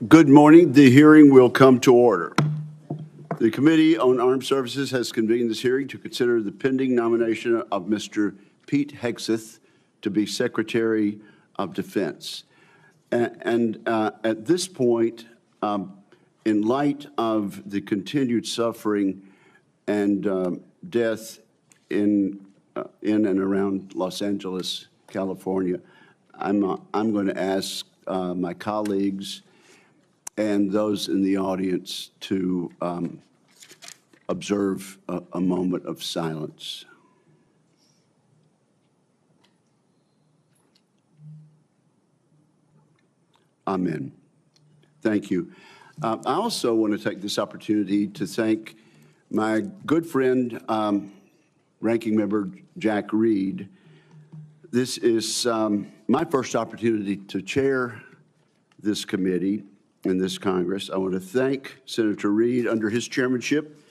Good morning. The hearing will come to order. The Committee on Armed Services has convened this hearing to consider the pending nomination of Mr. Pete Hegseth to be Secretary of Defense. And at this point, in light of the continued suffering and death in and around Los Angeles, California, I'm going to ask my colleagues and those in the audience to observe a moment of silence. Amen. Thank you. I also want to take this opportunity to thank my good friend, Ranking Member Jack Reed. This is my first opportunity to chair this committee in this Congress. I want to thank Senator Reed. Under his chairmanship,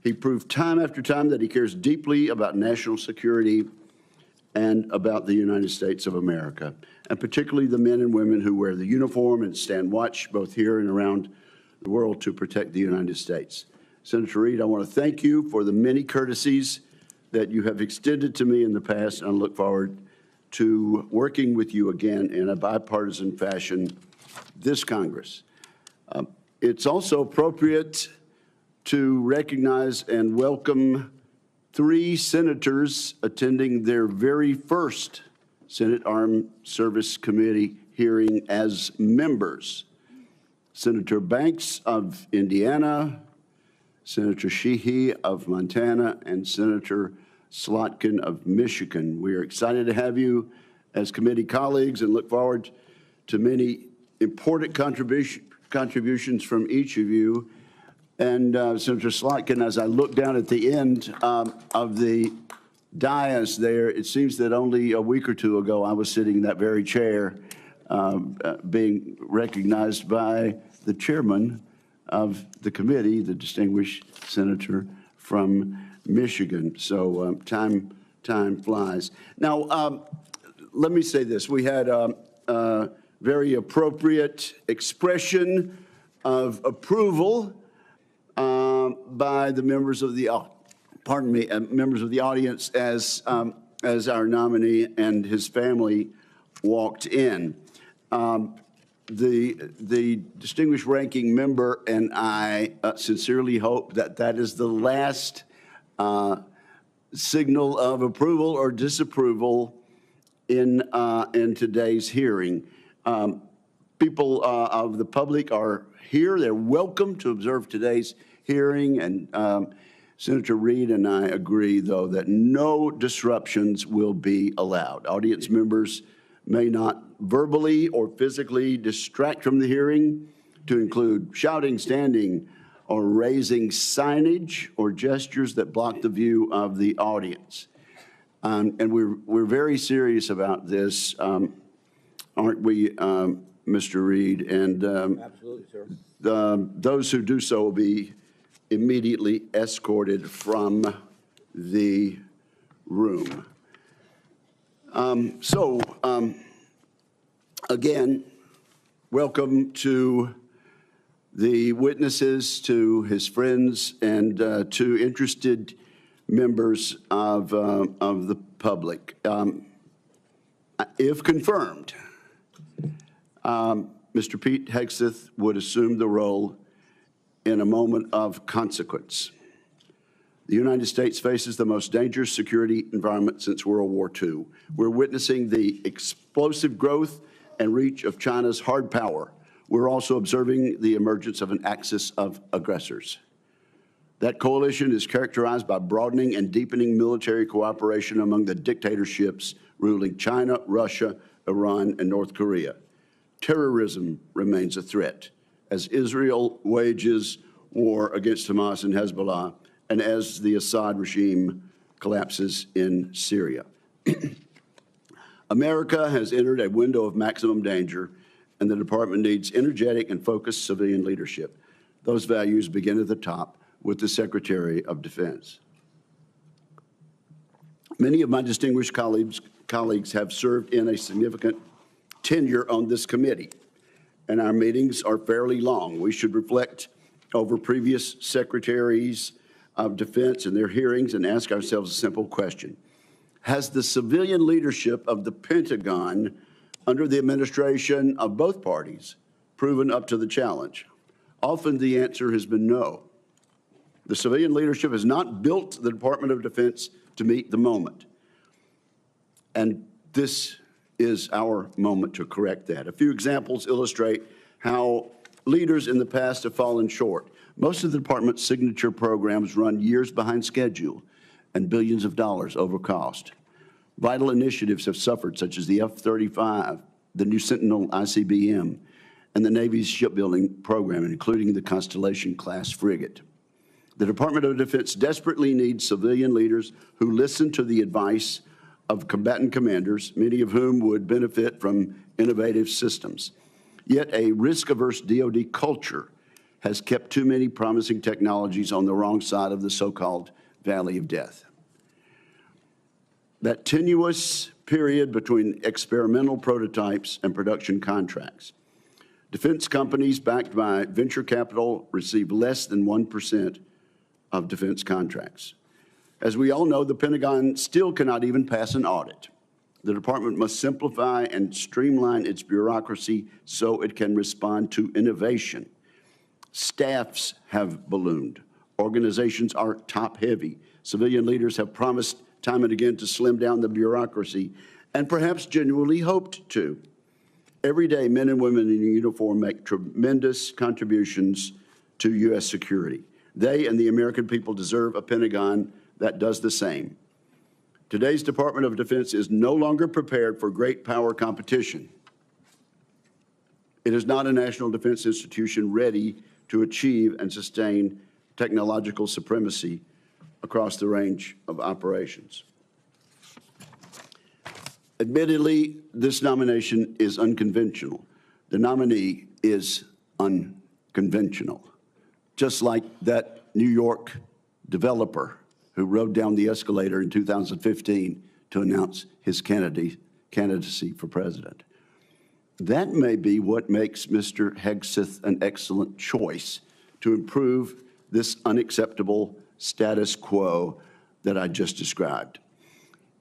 he proved time after time that he cares deeply about national security and about the United States of America, and particularly the men and women who wear the uniform and stand watch both here and around the world to protect the United States. Senator Reed, I want to thank you for the many courtesies that you have extended to me in the past, and I look forward to working with you again in a bipartisan fashion this Congress. It's also appropriate to recognize and welcome 3 senators attending their very first Senate Armed Service Committee hearing as members. Senator Banks of Indiana, Senator Sheehy of Montana, and Senator Slotkin of Michigan. We are excited to have you as committee colleagues and look forward to many important contributions from each of you. And Senator Slotkin, as I look down at the end of the dais there, it seems that only a week or two ago I was sitting in that very chair being recognized by the chairman of the committee, the distinguished senator from Michigan. So time flies. Now, let me say this. We had a very appropriate expression of approval by the members of the members of the audience as our nominee and his family walked in. The distinguished ranking member and I sincerely hope that that is the last signal of approval or disapproval in today's hearing. People of the public are here. They're welcome to observe today's hearing, and Senator Reed and I agree, though, that no disruptions will be allowed. Audience members may not verbally or physically distract from the hearing, to include shouting, standing, or raising signage or gestures that block the view of the audience. And we're very serious about this, aren't we, Mr. Reed? And absolutely, sir. Those who do so will be immediately escorted from the room. Again, welcome to the witnesses, to his friends, and to interested members of the public. If confirmed, Mr. Pete Hegseth would assume the role in a moment of consequence. The United States faces the most dangerous security environment since World War II. We're witnessing the explosive growth and reach of China's hard power. We're also observing the emergence of an axis of aggressors. That coalition is characterized by broadening and deepening military cooperation among the dictatorships ruling China, Russia, Iran, and North Korea. Terrorism remains a threat as Israel wages war against Hamas and Hezbollah, and as the Assad regime collapses in Syria. America has entered a window of maximum danger, and the department needs energetic and focused civilian leadership. Those values begin at the top with the Secretary of Defense. Many of my distinguished colleagues have served in a significant tenure on this committee. and our meetings are fairly long. We should reflect over previous secretaries of defense and their hearings and ask ourselves a simple question. Has the civilian leadership of the Pentagon under the administration of both parties proven up to the challenge? Often the answer has been no. The civilian leadership has not built the Department of Defense to meet the moment. And this is our moment to correct that. A few examples illustrate how leaders in the past have fallen short. Most of the department's signature programs run years behind schedule and billions of dollars over cost. Vital initiatives have suffered, such as the F-35, the new Sentinel ICBM, and the Navy's shipbuilding program, including the Constellation-class frigate. The Department of Defense desperately needs civilian leaders who listen to the advice of combatant commanders, many of whom would benefit from innovative systems. Yet a risk-averse DoD culture has kept too many promising technologies on the wrong side of the so-called valley of death. That tenuous period between experimental prototypes and production contracts. Defense companies backed by venture capital receive less than 1% of defense contracts. As we all know, the Pentagon still cannot even pass an audit. The department must simplify and streamline its bureaucracy so it can respond to innovation. Staffs have ballooned. Organizations are top-heavy. Civilian leaders have promised time and again to slim down the bureaucracy, and perhaps genuinely hoped to. Every day, men and women in uniform make tremendous contributions to U.S. security. They and the American people deserve a Pentagon that does the same. Today's Department of Defense is no longer prepared for great power competition. It is not a national defense institution ready to achieve and sustain technological supremacy across the range of operations. Admittedly, this nomination is unconventional. The nominee is unconventional, just like that New York developer who rode down the escalator in 2015 to announce his candidacy for president. That may be what makes Mr. Hegseth an excellent choice to improve this unacceptable status quo that I just described.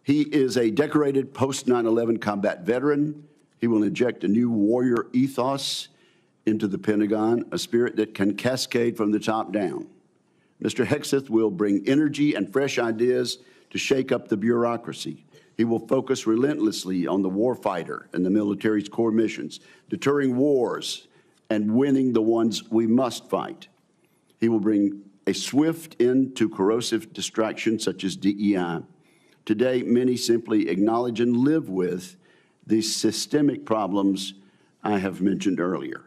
He is a decorated post-9/11 combat veteran. He will inject a new warrior ethos into the Pentagon, a spirit that can cascade from the top down. Mr. Hegseth will bring energy and fresh ideas to shake up the bureaucracy. He will focus relentlessly on the warfighter and the military's core missions, deterring wars and winning the ones we must fight. He will bring a swift end to corrosive distractions such as DEI. Today, many simply acknowledge and live with the systemic problems I have mentioned earlier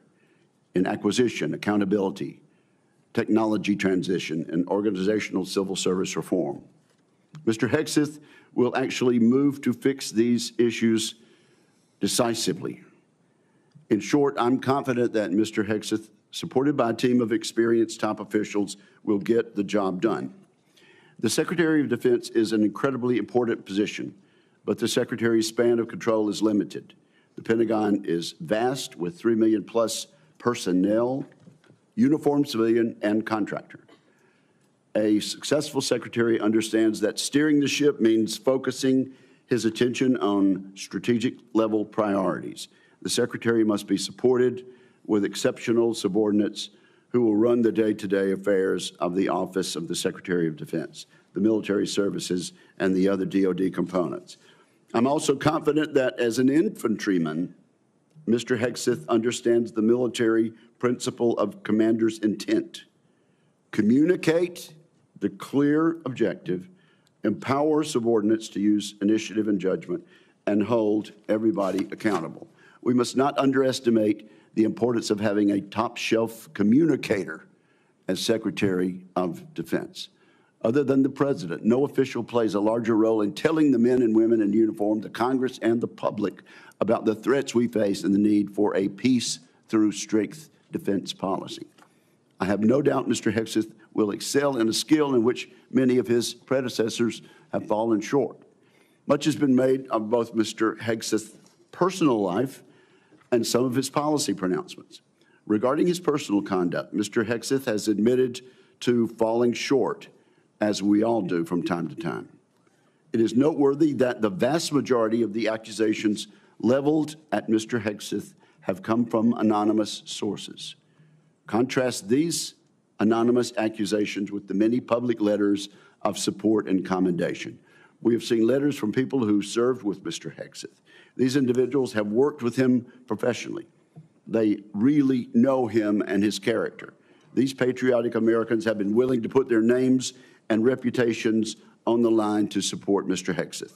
in acquisition, accountability, technology transition, and organizational civil service reform. Mr. Hegseth will actually move to fix these issues decisively. In short, I'm confident that Mr. Hegseth, supported by a team of experienced top officials, will get the job done. The Secretary of Defense is an incredibly important position, but the Secretary's span of control is limited. The Pentagon is vast, with 3 million plus personnel, uniformed civilian and contractor. A successful secretary understands that steering the ship means focusing his attention on strategic level priorities. The secretary must be supported with exceptional subordinates who will run the day-to-day affairs of the Office of the Secretary of Defense, the military services, and the other DoD components. I'm also confident that as an infantryman, Mr. Hegseth understands the military principle of commander's intent. Communicate the clear objective, empower subordinates to use initiative and judgment, and hold everybody accountable. We must not underestimate the importance of having a top-shelf communicator as Secretary of Defense. Other than the President, no official plays a larger role in telling the men and women in uniform, the Congress, and the public about the threats we face and the need for a peace through strength defense policy. I have no doubt Mr. Hegseth will excel in a skill in which many of his predecessors have fallen short. Much has been made of both Mr. Hegseth's personal life and some of his policy pronouncements. Regarding his personal conduct, Mr. Hegseth has admitted to falling short, as we all do from time to time. It is noteworthy that the vast majority of the accusations leveled at Mr. Hegseth have come from anonymous sources. Contrast these anonymous accusations with the many public letters of support and commendation. We have seen letters from people who served with Mr. Hegseth. These individuals have worked with him professionally. They really know him and his character. These patriotic Americans have been willing to put their names and reputations on the line to support Mr. Hegseth.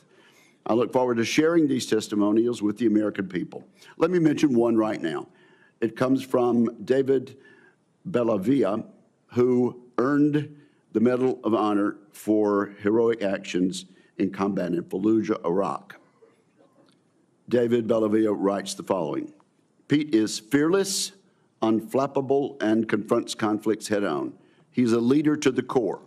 I look forward to sharing these testimonials with the American people. Let me mention one right now. It comes from David Bellavia, who earned the Medal of Honor for heroic actions in combat in Fallujah, Iraq. David Bellavia writes the following: Pete is fearless, unflappable, and confronts conflicts head-on. He's a leader to the core.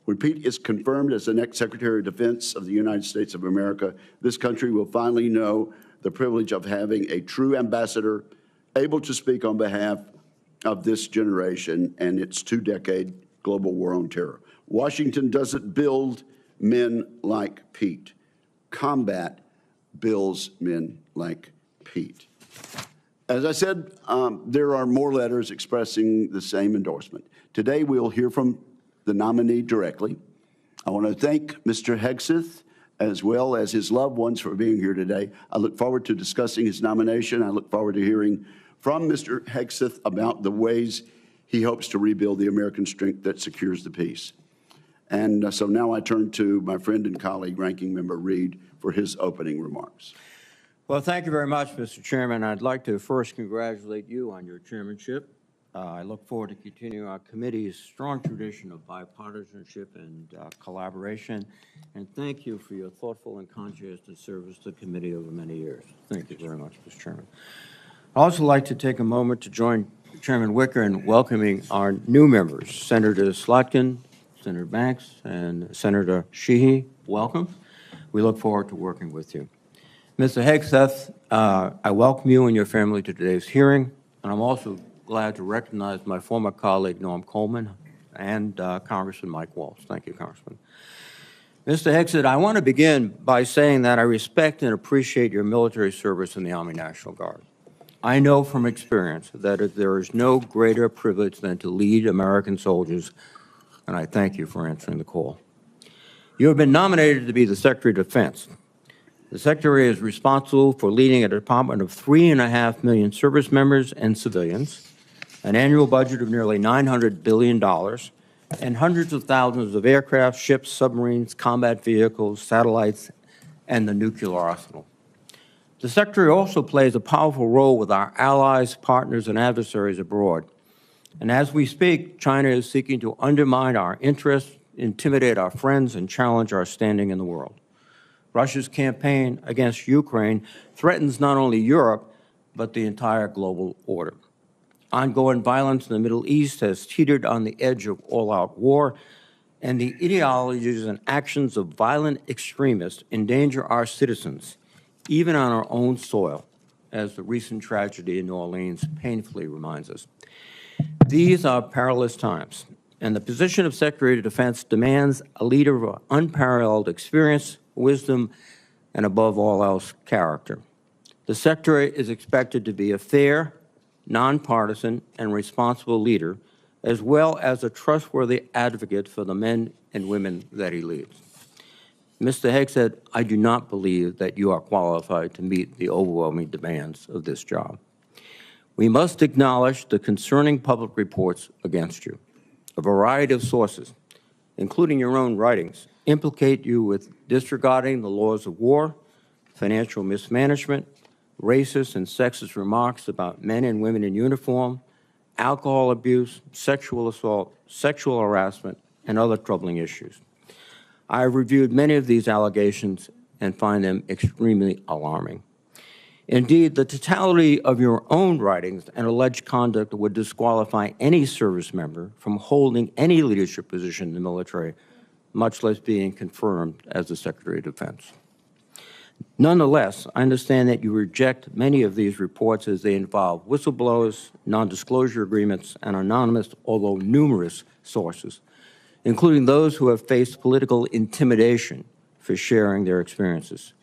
When Pete is confirmed as the next Secretary of Defense of the United States of America, this country will finally know the privilege of having a true ambassador able to speak on behalf of this generation and its two-decade global war on terror. Washington doesn't build men like Pete. Combat builds men like Pete. As I said, there are more letters expressing the same endorsement. Today, we'll hear from the nominee directly. I want to thank Mr. Hegseth as well as his loved ones for being here today. I look forward to discussing his nomination. I look forward to hearing from Mr. Hegseth about the ways he hopes to rebuild the American strength that secures the peace. And so now I turn to my friend and colleague, Ranking Member Reed, for his opening remarks. Well, thank you very much, Mr. Chairman. I'd like to first congratulate you on your chairmanship. I look forward to continuing our committee's strong tradition of bipartisanship and collaboration. And thank you for your thoughtful and conscientious service to the committee over many years. Thank you very much, Mr. Chairman. I'd also like to take a moment to join Chairman Wicker in welcoming our new members, Senator Slotkin, Senator Banks, and Senator Sheehy. Welcome. We look forward to working with you. Mr. Hegseth, I welcome you and your family to today's hearing, and I'm also glad to recognize my former colleague, Norm Coleman, and Congressman Mike Waltz. Thank you, Congressman. Mr. Hegseth, I want to begin by saying that I respect and appreciate your military service in the Army National Guard. I know from experience that there is no greater privilege than to lead American soldiers, and I thank you for answering the call. You have been nominated to be the Secretary of Defense. The Secretary is responsible for leading a department of 3.5 million service members and civilians, an annual budget of nearly $900 billion, and hundreds of thousands of aircraft, ships, submarines, combat vehicles, satellites, and the nuclear arsenal. The Secretary also plays a powerful role with our allies, partners, and adversaries abroad. And as we speak, China is seeking to undermine our interests, intimidate our friends, and challenge our standing in the world. Russia's campaign against Ukraine threatens not only Europe, but the entire global order. Ongoing violence in the Middle East has teetered on the edge of all-out war, and the ideologies and actions of violent extremists endanger our citizens, even on our own soil, as the recent tragedy in New Orleans painfully reminds us. These are perilous times, and the position of Secretary of Defense demands a leader of unparalleled experience, wisdom, and above all else, character. The Secretary is expected to be a fair, nonpartisan, and responsible leader, as well as a trustworthy advocate for the men and women that he leads. Mr. Hegseth, I do not believe that you are qualified to meet the overwhelming demands of this job. We must acknowledge the concerning public reports against you. A variety of sources, including your own writings, implicate you with disregarding the laws of war, financial mismanagement, racist and sexist remarks about men and women in uniform, alcohol abuse, sexual assault, sexual harassment, and other troubling issues. I have reviewed many of these allegations and find them extremely alarming. Indeed, the totality of your own writings and alleged conduct would disqualify any service member from holding any leadership position in the military, much less being confirmed as the Secretary of Defense. Nonetheless, I understand that you reject many of these reports as they involve whistleblowers, non-disclosure agreements, and anonymous, although numerous, sources, including those who have faced political intimidation for sharing their experiences.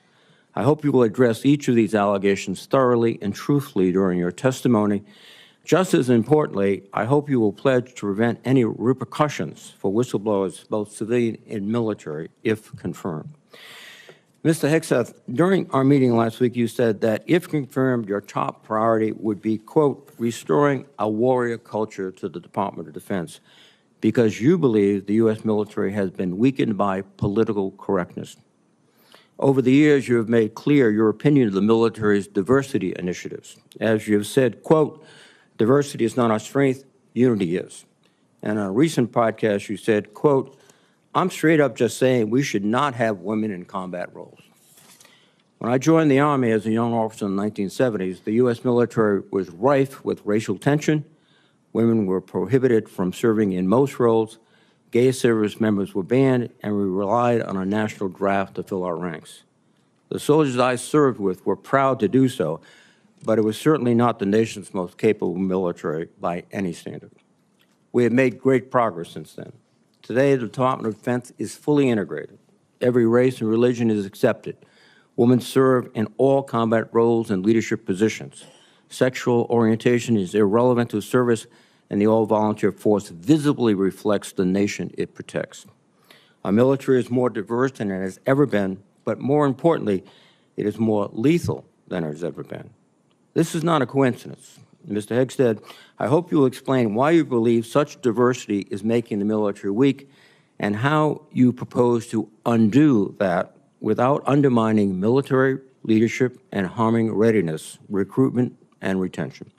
I hope you will address each of these allegations thoroughly and truthfully during your testimony. Just as importantly, I hope you will pledge to prevent any repercussions for whistleblowers, both civilian and military, if confirmed. Mr. Hegseth, during our meeting last week, you said that if confirmed, your top priority would be, quote, restoring a warrior culture to the Department of Defense, because you believe the U.S. military has been weakened by political correctness. Over the years, you have made clear your opinion of the military's diversity initiatives. As you have said, quote, diversity is not our strength, unity is. And on a recent podcast, you said, quote, I'm straight up just saying we should not have women in combat roles. When I joined the Army as a young officer in the 1970s, the U.S. military was rife with racial tension. Women were prohibited from serving in most roles. Gay service members were banned, and we relied on a national draft to fill our ranks. The soldiers I served with were proud to do so, but it was certainly not the nation's most capable military by any standard. We have made great progress since then. Today, the Department of Defense is fully integrated. Every race and religion is accepted. Women serve in all combat roles and leadership positions. Sexual orientation is irrelevant to service, and the all-volunteer force visibly reflects the nation it protects. Our military is more diverse than it has ever been, but more importantly, it is more lethal than it has ever been. This is not a coincidence. Mr. Hegseth, I hope you will explain why you believe such diversity is making the military weak and how you propose to undo that without undermining military leadership and harming readiness, recruitment, and retention.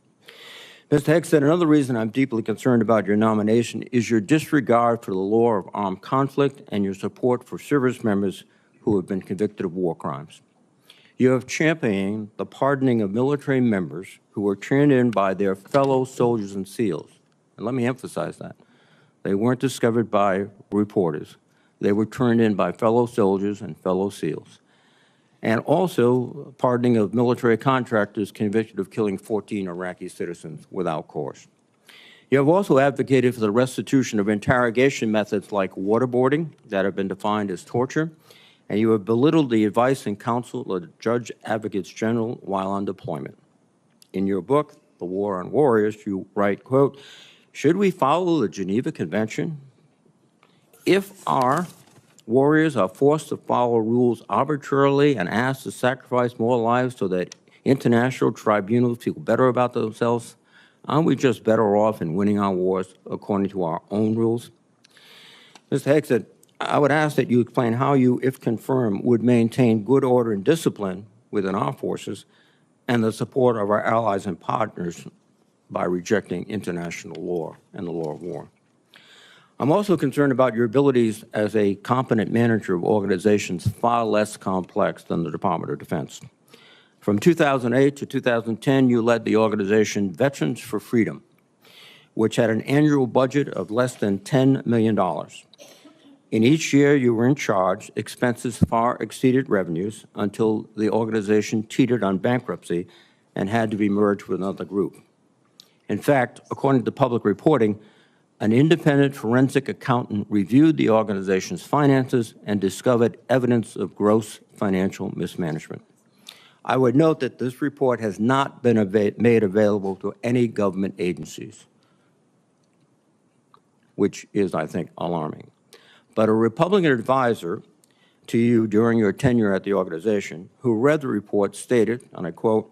Mr. Hegseth, another reason I'm deeply concerned about your nomination is your disregard for the law of armed conflict and your support for service members who have been convicted of war crimes. You have championed the pardoning of military members who were turned in by their fellow soldiers and SEALs. And let me emphasize that. They weren't discovered by reporters. They were turned in by fellow soldiers and fellow SEALs. And also pardoning of military contractors convicted of killing 14 Iraqi citizens without cause. You have also advocated for the restitution of interrogation methods like waterboarding that have been defined as torture, and you have belittled the advice and counsel of the Judge Advocates General while on deployment. In your book, The War on Warriors, you write, quote, should we follow the Geneva Convention? If our warriors are forced to follow rules arbitrarily and asked to sacrifice more lives so that international tribunals feel better about themselves, aren't we just better off in winning our wars according to our own rules? Mr. Hegseth, I would ask that you explain how you, if confirmed, would maintain good order and discipline within our forces and the support of our allies and partners by rejecting international law and the law of war. I'm also concerned about your abilities as a competent manager of organizations far less complex than the Department of Defense. From 2008 to 2010, you led the organization Veterans for Freedom, which had an annual budget of less than $10 million. In each year you were in charge, expenses far exceeded revenues until the organization teetered on bankruptcy and had to be merged with another group. In fact, according to public reporting, an independent forensic accountant reviewed the organization's finances and discovered evidence of gross financial mismanagement. I would note that this report has not been made available to any government agencies, which is, I think, alarming. But a Republican advisor to you during your tenure at the organization who read the report stated, and I quote,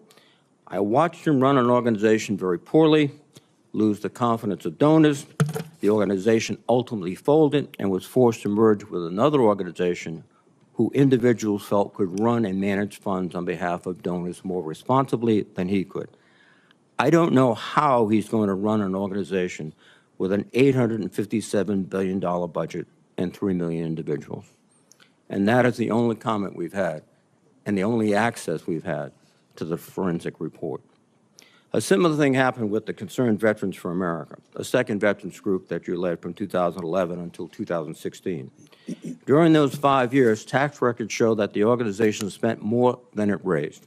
I watched him run an organization very poorly, lose the confidence of donors. The organization ultimately folded and was forced to merge with another organization who individuals felt could run and manage funds on behalf of donors more responsibly than he could. I don't know how he's going to run an organization with an $857 billion budget and 3 million individuals. And that is the only comment we've had and the only access we've had to the forensic report. A similar thing happened with the Concerned Veterans for America, a second veterans group that you led from 2011 until 2016. During those 5 years, tax records show that the organization spent more than it raised.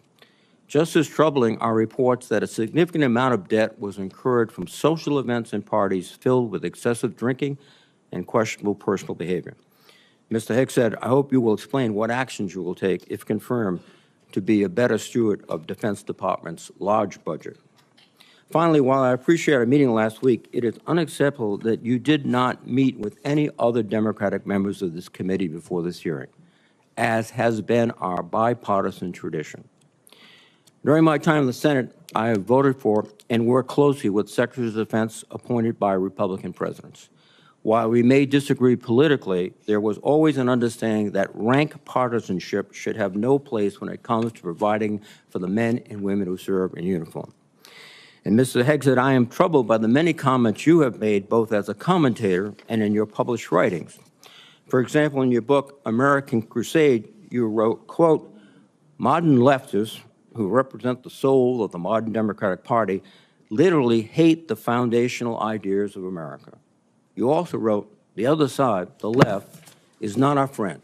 Just as troubling are reports that a significant amount of debt was incurred from social events and parties filled with excessive drinking and questionable personal behavior. Mr. Hegseth, I hope you will explain what actions you will take, if confirmed, to be a better steward of Defense Department's large budget. Finally, while I appreciate our meeting last week, it is unacceptable that you did not meet with any other Democratic members of this committee before this hearing, as has been our bipartisan tradition. During my time in the Senate, I have voted for and worked closely with Secretaries of Defense appointed by Republican presidents. While we may disagree politically, there was always an understanding that rank partisanship should have no place when it comes to providing for the men and women who serve in uniform. And Mr. Hegseth, I am troubled by the many comments you have made both as a commentator and in your published writings. For example, in your book, American Crusade, you wrote, quote, "Modern leftists, who represent the soul of the modern Democratic Party, literally hate the foundational ideas of America." You also wrote, "The other side, the left, is not our friend.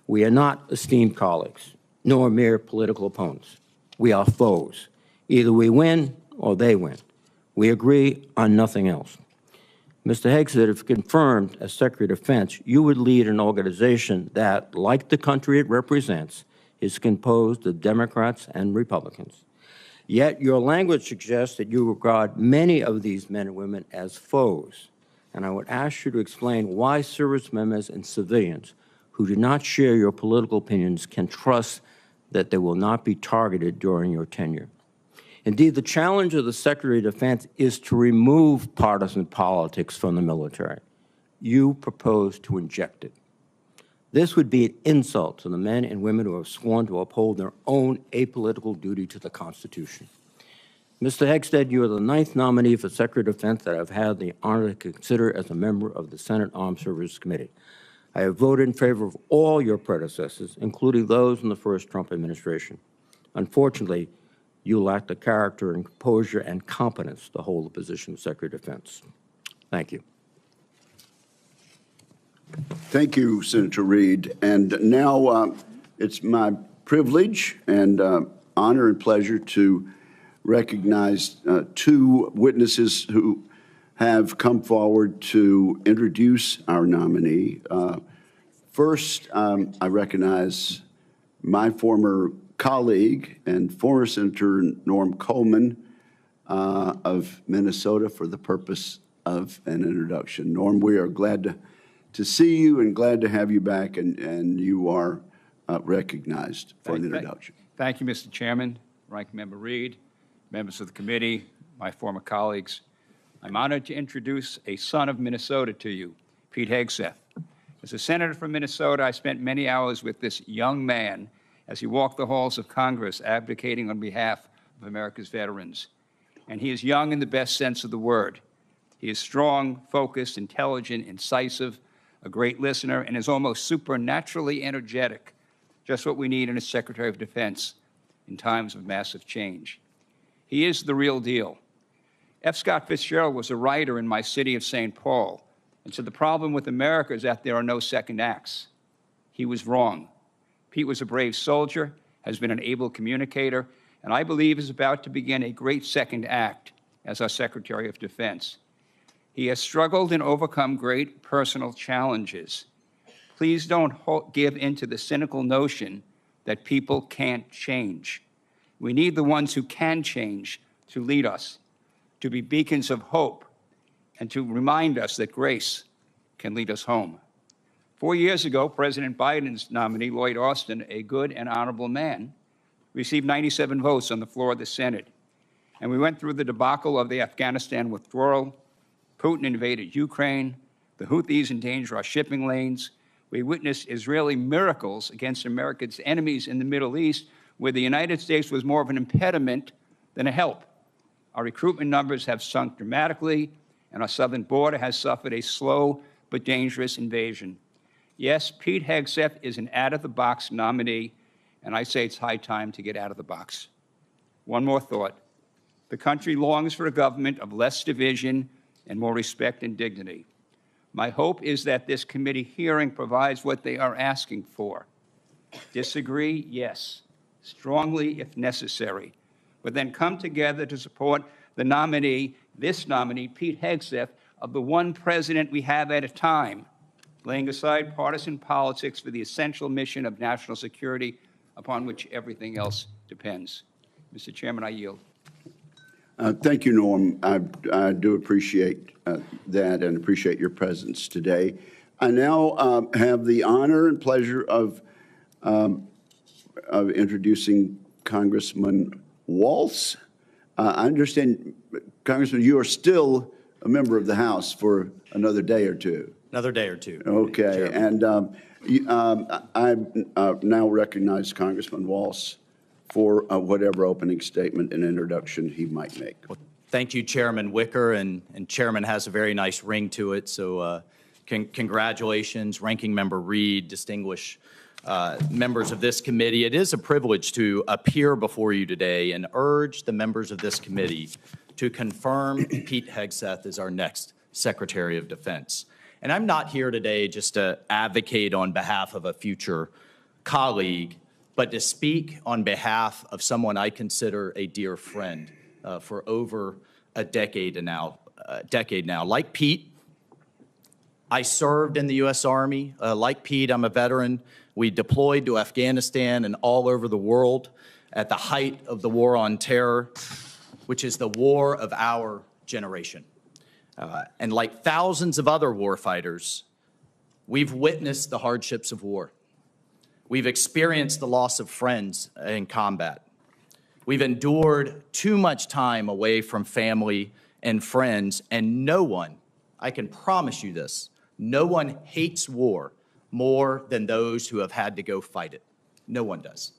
We are not esteemed colleagues, nor mere political opponents. We are foes. Either we win or they win. We agree on nothing else." Mr. Hegseth, if confirmed as Secretary of Defense, you would lead an organization that, like the country it represents, is composed of Democrats and Republicans. Yet your language suggests that you regard many of these men and women as foes. And I would ask you to explain why service members and civilians who do not share your political opinions can trust that they will not be targeted during your tenure. Indeed, the challenge of the Secretary of Defense is to remove partisan politics from the military. You propose to inject it. This would be an insult to the men and women who have sworn to uphold their own apolitical duty to the Constitution. Mr. Hegseth, you are the 9th nominee for Secretary of Defense that I've had the honor to consider as a member of the Senate Armed Services Committee. I have voted in favor of all your predecessors, including those in the first Trump administration. Unfortunately, you lack the character and composure and competence to hold the position of Secretary of Defense. Thank you. Thank you, Senator Reed. And now it's my privilege and honor and pleasure to recognize two witnesses who have come forward to introduce our nominee. First, I recognize my former colleague and former Senator Norm Coleman of Minnesota for the purpose of an introduction. Norm, we are glad to see you and glad to have you back, and you are recognized for an introduction. Thank you, Mr. Chairman, Ranking Member Reed, members of the committee, my former colleagues. I'm honored to introduce a son of Minnesota to you, Pete Hegseth. As a senator from Minnesota, I spent many hours with this young man as he walked the halls of Congress advocating on behalf of America's veterans. And he is young in the best sense of the word. He is strong, focused, intelligent, incisive, a great listener, and is almost supernaturally energetic, just what we need in a Secretary of Defense in times of massive change. He is the real deal. F. Scott Fitzgerald was a writer in my city of St. Paul, and so the problem with America is that there are no second acts. He was wrong. Pete was a brave soldier, has been an able communicator, and I believe is about to begin a great second act as our Secretary of Defense. He has struggled and overcome great personal challenges. Please don't give in to the cynical notion that people can't change. We need the ones who can change to lead us, to be beacons of hope, and to remind us that grace can lead us home. 4 years ago, President Biden's nominee, Lloyd Austin, a good and honorable man, received 97 votes on the floor of the Senate. And we went through the debacle of the Afghanistan withdrawal. Putin invaded Ukraine. The Houthis endanger our shipping lanes. We witnessed Israeli miracles against America's enemies in the Middle East, where the United States was more of an impediment than a help. Our recruitment numbers have sunk dramatically, and our southern border has suffered a slow but dangerous invasion. Yes, Pete Hegseth is an out-of-the-box nominee, and I say it's high time to get out of the box. One more thought. The country longs for a government of less division and more respect and dignity. My hope is that this committee hearing provides what they are asking for. Disagree? Yes. Strongly if necessary. But then come together to support the nominee, this nominee, Pete Hegseth, of the one president we have at a time, laying aside partisan politics for the essential mission of national security upon which everything else depends. Mr. Chairman, I yield. Thank you, Norm. I do appreciate that and appreciate your presence today. I now have the honor and pleasure of introducing Congressman Waltz. I understand, Congressman, you are still a member of the House for another day or two. Another day or two. Okay, and I now recognize Congressman Waltz for whatever opening statement and introduction he might make. Well, thank you, Chairman Wicker, and Chairman has a very nice ring to it, so congratulations, Ranking Member Reed, distinguished members of this committee. It is a privilege to appear before you today and urge the members of this committee to confirm Pete Hegseth as our next Secretary of Defense. And I'm not here today just to advocate on behalf of a future colleague, but to speak on behalf of someone I consider a dear friend for over a decade now. Like Pete, I served in the U.S. Army. Like Pete, I'm a veteran. We deployed to Afghanistan and all over the world at the height of the war on terror, which is the war of our generation. And like thousands of other warfighters, we've witnessed the hardships of war. We've experienced the loss of friends in combat. We've endured too much time away from family and friends, and no one, I can promise you this, no one hates war more than those who have had to go fight it. No one does.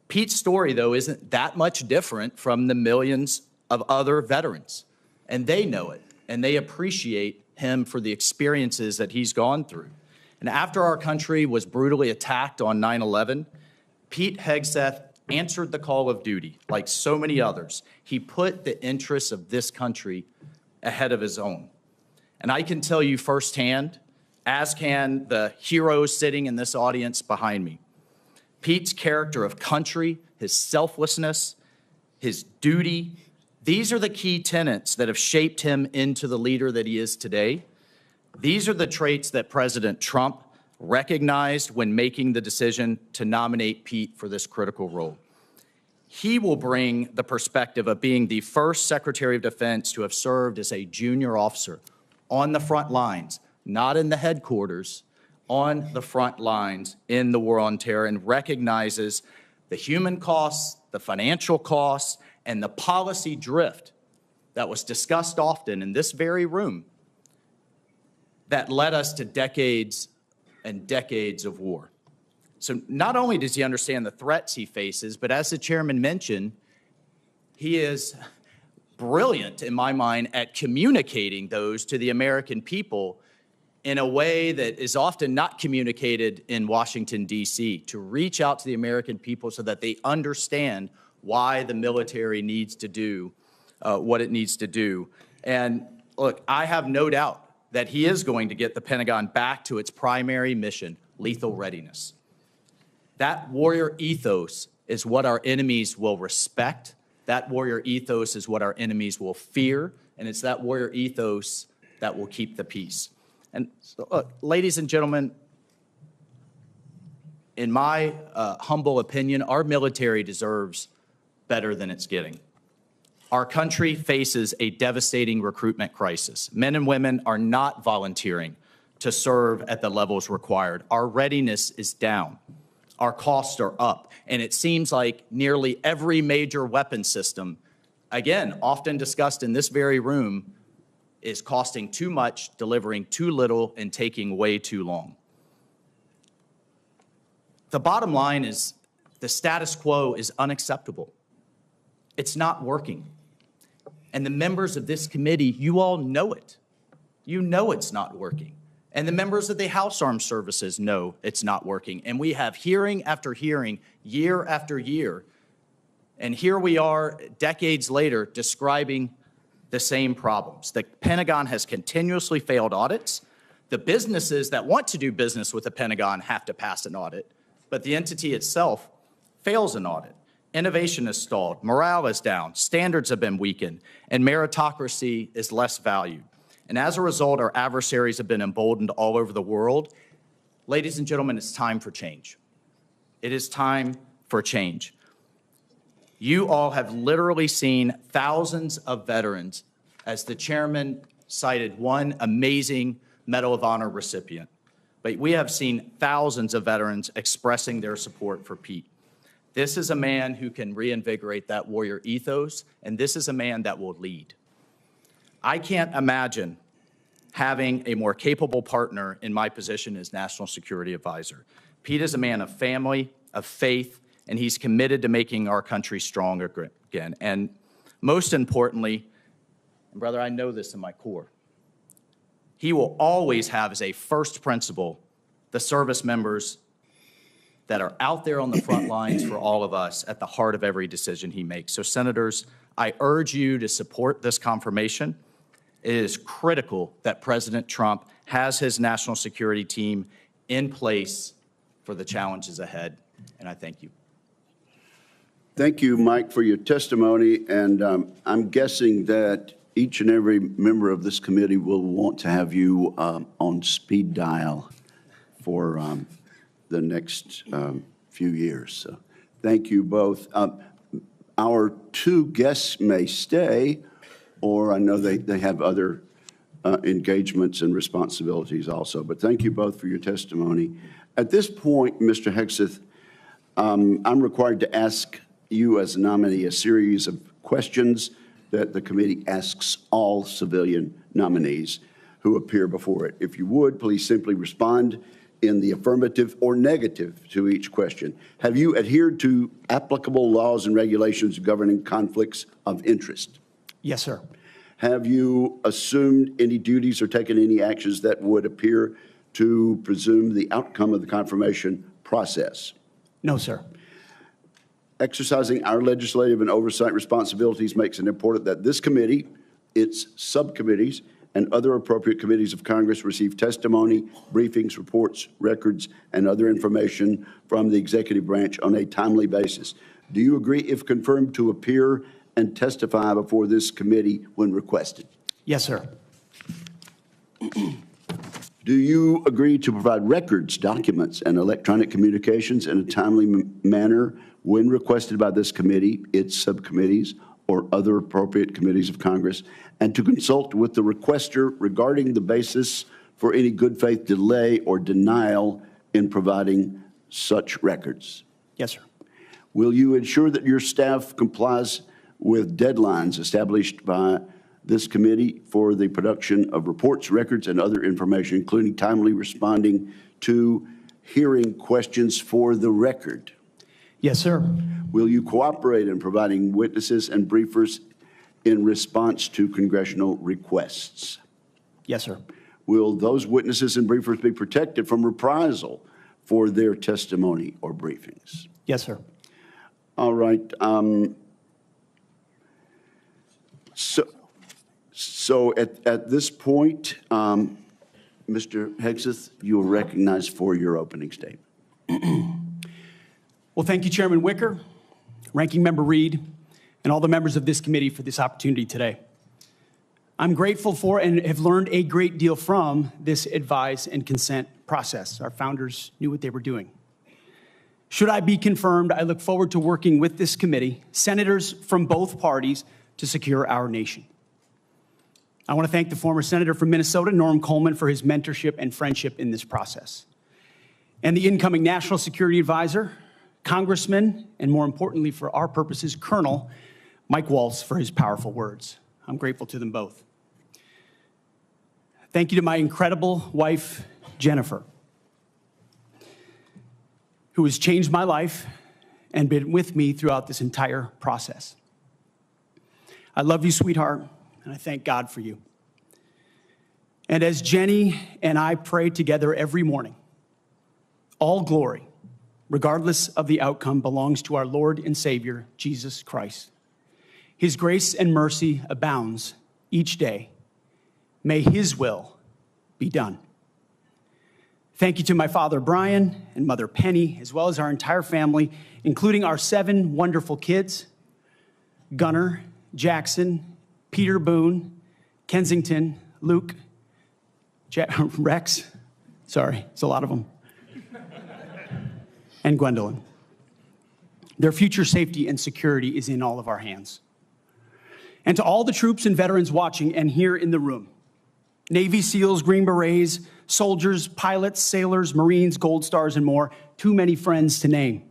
Pete's story, though, isn't that much different from the millions of other veterans, and they know it, and they appreciate him for the experiences that he's gone through. And after our country was brutally attacked on 9/11, Pete Hegseth answered the call of duty like so many others. He put the interests of this country ahead of his own. And I can tell you firsthand, as can the heroes sitting in this audience behind me, Pete's character of country, his selflessness, his duty, these are the key tenets that have shaped him into the leader that he is today. These are the traits that President Trump recognized when making the decision to nominate Pete for this critical role. He will bring the perspective of being the first Secretary of Defense to have served as a junior officer on the front lines, not in the headquarters, on the front lines in the war on terror, and recognizes the human costs, the financial costs, and the policy drift that was discussed often in this very room that led us to decades and decades of war. So not only does he understand the threats he faces, but as the chairman mentioned, he is brilliant, in my mind, at communicating those to the American people in a way that is often not communicated in Washington, D.C., to reach out to the American people so that they understand why the military needs to do what it needs to do. And look, I have no doubt that he is going to get the Pentagon back to its primary mission, lethal readiness. That warrior ethos is what our enemies will respect. That warrior ethos is what our enemies will fear. And it's that warrior ethos that will keep the peace. And so, look, ladies and gentlemen, in my humble opinion, our military deserves better than it's getting. Our country faces a devastating recruitment crisis. Men and women are not volunteering to serve at the levels required. Our readiness is down. Our costs are up. And it seems like nearly every major weapon system, again, often discussed in this very room, is costing too much, delivering too little, and taking way too long. The bottom line is the status quo is unacceptable. It's not working. And the members of this committee, you all know it. You know it's not working. And the members of the House Armed Services know it's not working. And we have hearing after hearing, year after year, And here we are, decades later, describing the same problems. The Pentagon has continuously failed audits. The businesses that want to do business with the Pentagon have to pass an audit, but the entity itself fails an audit. Innovation is stalled, morale is down, standards have been weakened, and meritocracy is less valued. And as a result, our adversaries have been emboldened all over the world. Ladies and gentlemen, it's time for change. It is time for change. You all have literally seen thousands of veterans, as the chairman cited one amazing Medal of Honor recipient. But we have seen thousands of veterans expressing their support for Pete. This is a man who can reinvigorate that warrior ethos, and this is a man that will lead. I can't imagine having a more capable partner in my position as National Security Advisor. Pete is a man of family, of faith, and he's committed to making our country strong again. And most importantly, and brother, I know this in my core, he will always have as a first principle the service members that are out there on the front lines for all of us at the heart of every decision he makes. So, senators, I urge you to support this confirmation. It is critical that President Trump has his national security team in place for the challenges ahead, and I thank you. Thank you, Mike, for your testimony, and I'm guessing that each and every member of this committee will want to have you on speed dial for the next few years. So thank you both. Our two guests may stay, or I know they have other engagements and responsibilities also, but thank you both for your testimony. At this point, Mr. Hegseth, I'm required to ask you as a nominee a series of questions that the committee asks all civilian nominees who appear before it. If you would, please simply respond in the affirmative or negative to each question. Have you adhered to applicable laws and regulations governing conflicts of interest? Yes, sir. Have you assumed any duties or taken any actions that would appear to presume the outcome of the confirmation process? No, sir. Exercising our legislative and oversight responsibilities makes it important that this committee, its subcommittees, and other appropriate committees of Congress receive testimony, briefings, reports, records, and other information from the executive branch on a timely basis. Do you agree, if confirmed, to appear and testify before this committee when requested? Yes, sir. Do you agree to provide records, documents, and electronic communications in a timely manner when requested by this committee, its subcommittees, or other appropriate committees of Congress, and to consult with the requester regarding the basis for any good faith delay or denial in providing such records? Yes, sir. Will you ensure that your staff complies with deadlines established by this committee for the production of reports, records, and other information, including timely responding to hearing questions for the record? Yes, sir. Will you cooperate in providing witnesses and briefers in response to congressional requests? Yes, sir. Will those witnesses and briefers be protected from reprisal for their testimony or briefings? Yes, sir. All right. So at this point, Mr. Hegseth, you are recognized for your opening statement. Well, thank you, Chairman Wicker, Ranking Member Reed, and all the members of this committee for this opportunity today. I'm grateful for and have learned a great deal from this advise and consent process. Our founders knew what they were doing. Should I be confirmed, I look forward to working with this committee, senators from both parties, to secure our nation. I want to thank the former senator from Minnesota, Norm Coleman, for his mentorship and friendship in this process, and the incoming National Security Advisor, Congressman, and more importantly for our purposes, Colonel Mike Waltz, for his powerful words. I'm grateful to them both. Thank you to my incredible wife, Jennifer, who has changed my life and been with me throughout this entire process. I love you, sweetheart, and I thank God for you. And as Jenny and I pray together every morning, all glory, regardless of the outcome, belongs to our Lord and Savior, Jesus Christ. His grace and mercy abounds each day. May his will be done. Thank you to my father, Brian, and mother, Penny, as well as our entire family, including our 7 wonderful kids, Gunnar, Jackson, Peter Boone, Kensington, Luke, Rex, sorry, it's a lot of them, and Gwendolyn. Their future safety and security is in all of our hands. And to all the troops and veterans watching and here in the room, Navy SEALs, Green Berets, soldiers, pilots, sailors, Marines, Gold Stars, and more, too many friends to name.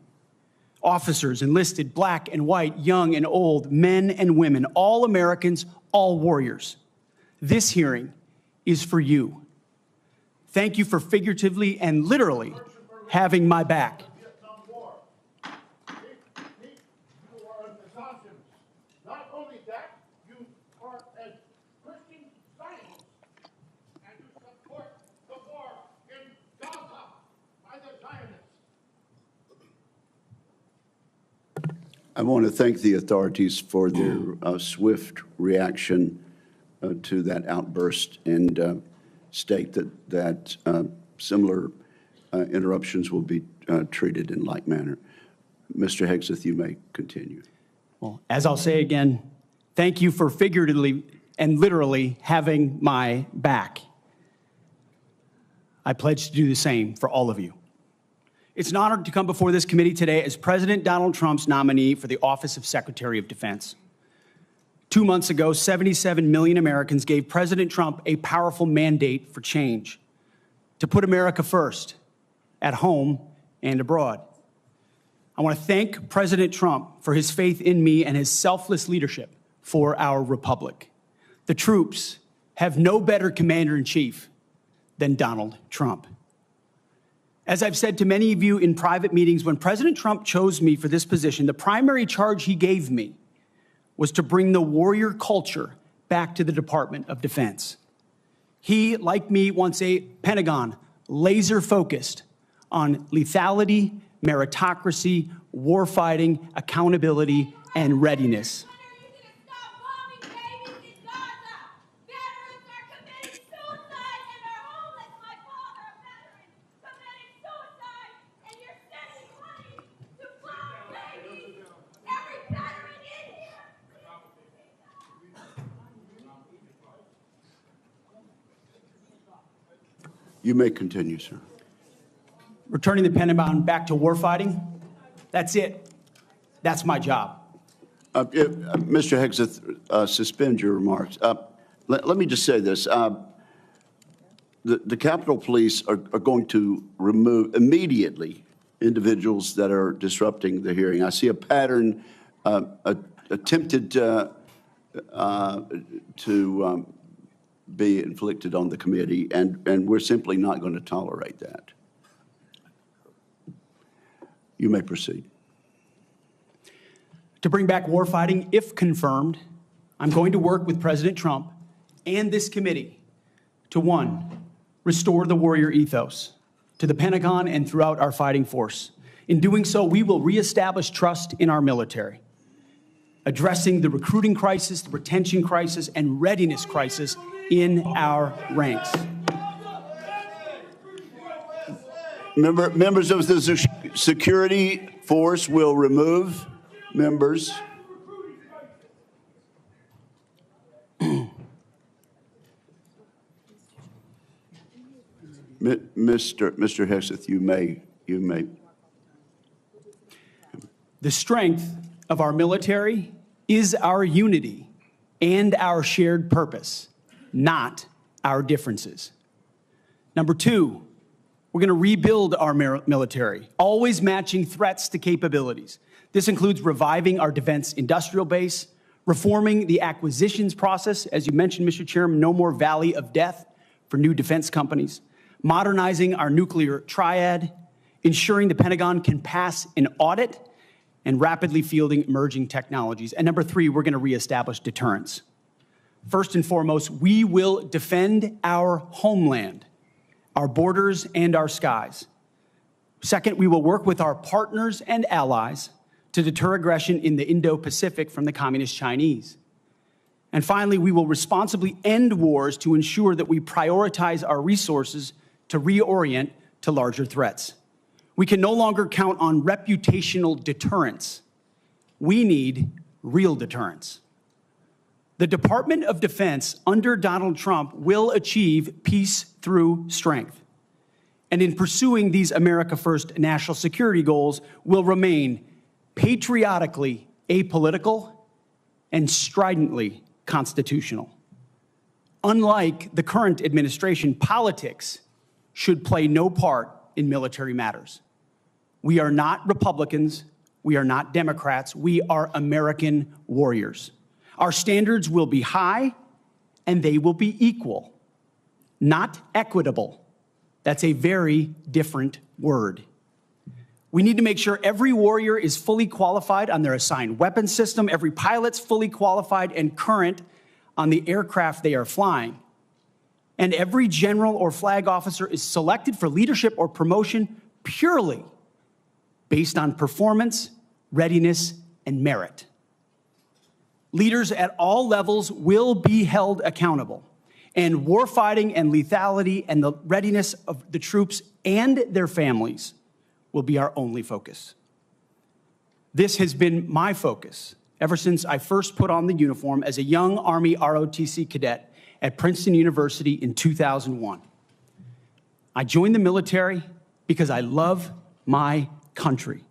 Officers, enlisted, black and white, young and old, men and women, all Americans, all warriors. This hearing is for you. Thank you for figuratively and literally having my back. Not only that, you are as Christian Zionists, and you support the war in Gaza by the Zionists. I want to thank the authorities for their swift reaction to that outburst and state that similar interruptions will be treated in like manner. Mr. Hegseth, you may continue. Well, as I'll say again, thank you for figuratively and literally having my back. I pledge to do the same for all of you. It's an honor to come before this committee today as President Donald Trump's nominee for the office of Secretary of Defense. 2 months ago, 77 million Americans gave President Trump a powerful mandate for change, to put America first, at home and abroad. I want to thank President Trump for his faith in me and his selfless leadership for our republic. The troops have no better commander-in-chief than Donald Trump. As I've said to many of you in private meetings, when President Trump chose me for this position, the primary charge he gave me was to bring the warrior culture back to the Department of Defense. He, like me, wants a Pentagon laser-focused on lethality, meritocracy, warfighting, accountability, and readiness. You may continue, sir. Returning the Pentagon back to warfighting, that's it. That's my job. Mr. Hegseth, suspend your remarks. Let me just say this. The Capitol Police are going to remove immediately individuals that are disrupting the hearing. I see a pattern attempted to be inflicted on the committee, and we're simply not going to tolerate that. You may proceed. To bring back warfighting, if confirmed, I'm going to work with President Trump and this committee to, 1, restore the warrior ethos to the Pentagon and throughout our fighting force. In doing so, we will reestablish trust in our military, addressing the recruiting crisis, the retention crisis, and readiness crisis in our ranks. Members of the security force will remove members. Mr. Hegseth, you may. The strength of our military is our unity and our shared purpose, not our differences. Number 2, we're going to rebuild our military, always matching threats to capabilities. This includes reviving our defense industrial base, reforming the acquisitions process. As you mentioned, Mr. Chairman, no more valley of death for new defense companies, modernizing our nuclear triad, ensuring the Pentagon can pass an audit, and rapidly fielding emerging technologies. And number 3, we're going to reestablish deterrence. First and foremost, we will defend our homeland, our borders, and our skies. Second, we will work with our partners and allies to deter aggression in the Indo-Pacific from the Communist Chinese. And finally, we will responsibly end wars to ensure that we prioritize our resources to reorient to larger threats. We can no longer count on reputational deterrence. We need real deterrence. The Department of Defense under Donald Trump will achieve peace through strength. And in pursuing these America First national security goals, will remain patriotically apolitical and stridently constitutional. Unlike the current administration, politics should play no part in military matters. We are not Republicans. We are not Democrats. We are American warriors. Our standards will be high and they will be equal, not equitable. That's a very different word. We need to make sure every warrior is fully qualified on their assigned weapon system, every pilot's fully qualified and current on the aircraft they are flying, and every general or flag officer is selected for leadership or promotion purely based on performance, readiness, and merit. Leaders at all levels will be held accountable, and warfighting and lethality and the readiness of the troops and their families will be our only focus. This has been my focus ever since I first put on the uniform as a young Army ROTC cadet at Princeton University in 2001. I joined the military because I love my country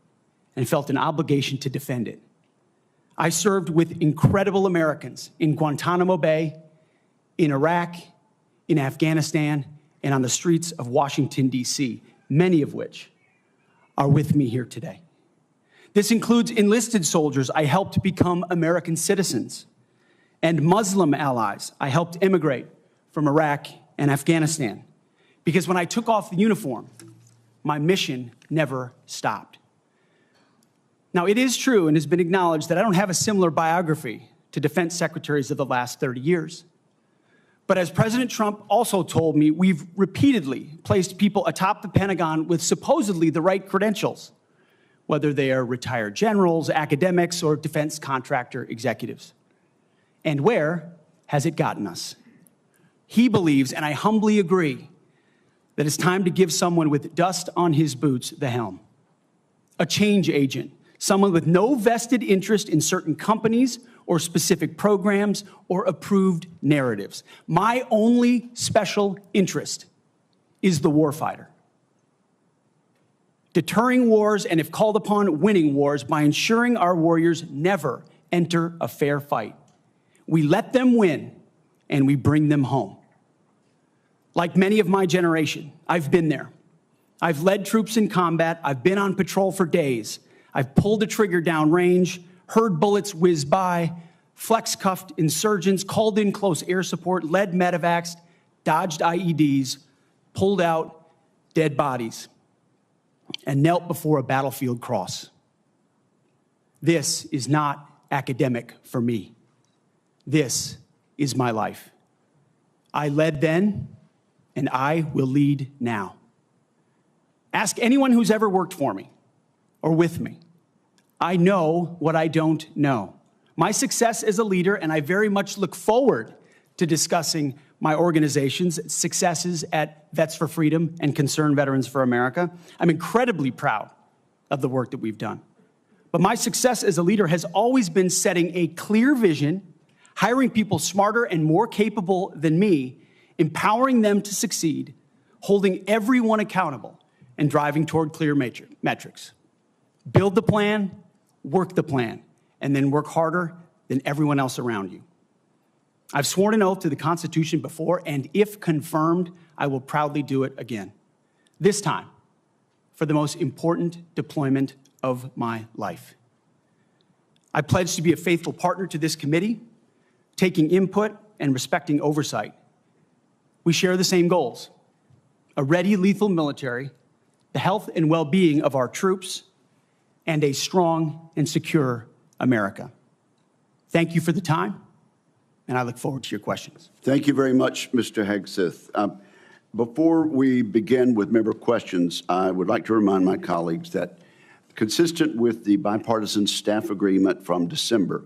and felt an obligation to defend it. I served with incredible Americans in Guantanamo Bay, in Iraq, in Afghanistan, and on the streets of Washington, D.C., many of which are with me here today. This includes enlisted soldiers I helped become American citizens, and Muslim allies I helped immigrate from Iraq and Afghanistan. Because when I took off the uniform, my mission never stopped. Now, it is true and has been acknowledged that I don't have a similar biography to defense secretaries of the last 30 years. But as President Trump also told me, we've repeatedly placed people atop the Pentagon with supposedly the right credentials, whether they are retired generals, academics, or defense contractor executives. And where has it gotten us? He believes, and I humbly agree, that it's time to give someone with dust on his boots the helm. A change agent, someone with no vested interest in certain companies or specific programs or approved narratives. My only special interest is the warfighter. Deterring wars, and if called upon, winning wars by ensuring our warriors never enter a fair fight. We let them win, and we bring them home. Like many of my generation, I've been there. I've led troops in combat. I've been on patrol for days. I've pulled a trigger downrange, heard bullets whiz by, flex-cuffed insurgents, called in close air support, led medevacs, dodged IEDs, pulled out dead bodies, and knelt before a battlefield cross. This is not academic for me. This is my life. I led then, and I will lead now. Ask anyone who's ever worked for me or with me. I know what I don't know. My success as a leader, and I very much look forward to discussing my organization's successes at Vets for Freedom and Concerned Veterans for America. I'm incredibly proud of the work that we've done. But my success as a leader has always been setting a clear vision, hiring people smarter and more capable than me, empowering them to succeed, holding everyone accountable, and driving toward clear metrics. Build the plan, work the plan, and then work harder than everyone else around you. I've sworn an oath to the Constitution before, and if confirmed, I will proudly do it again. This time, for the most important deployment of my life. I pledge to be a faithful partner to this committee, taking input and respecting oversight. We share the same goals: a ready, lethal military, the health and well-being of our troops, and a strong and secure America. Thank you for the time, and I look forward to your questions. Thank you very much, Mr. Hegseth. Before we begin with member questions, I would like to remind my colleagues that consistent with the bipartisan staff agreement from December,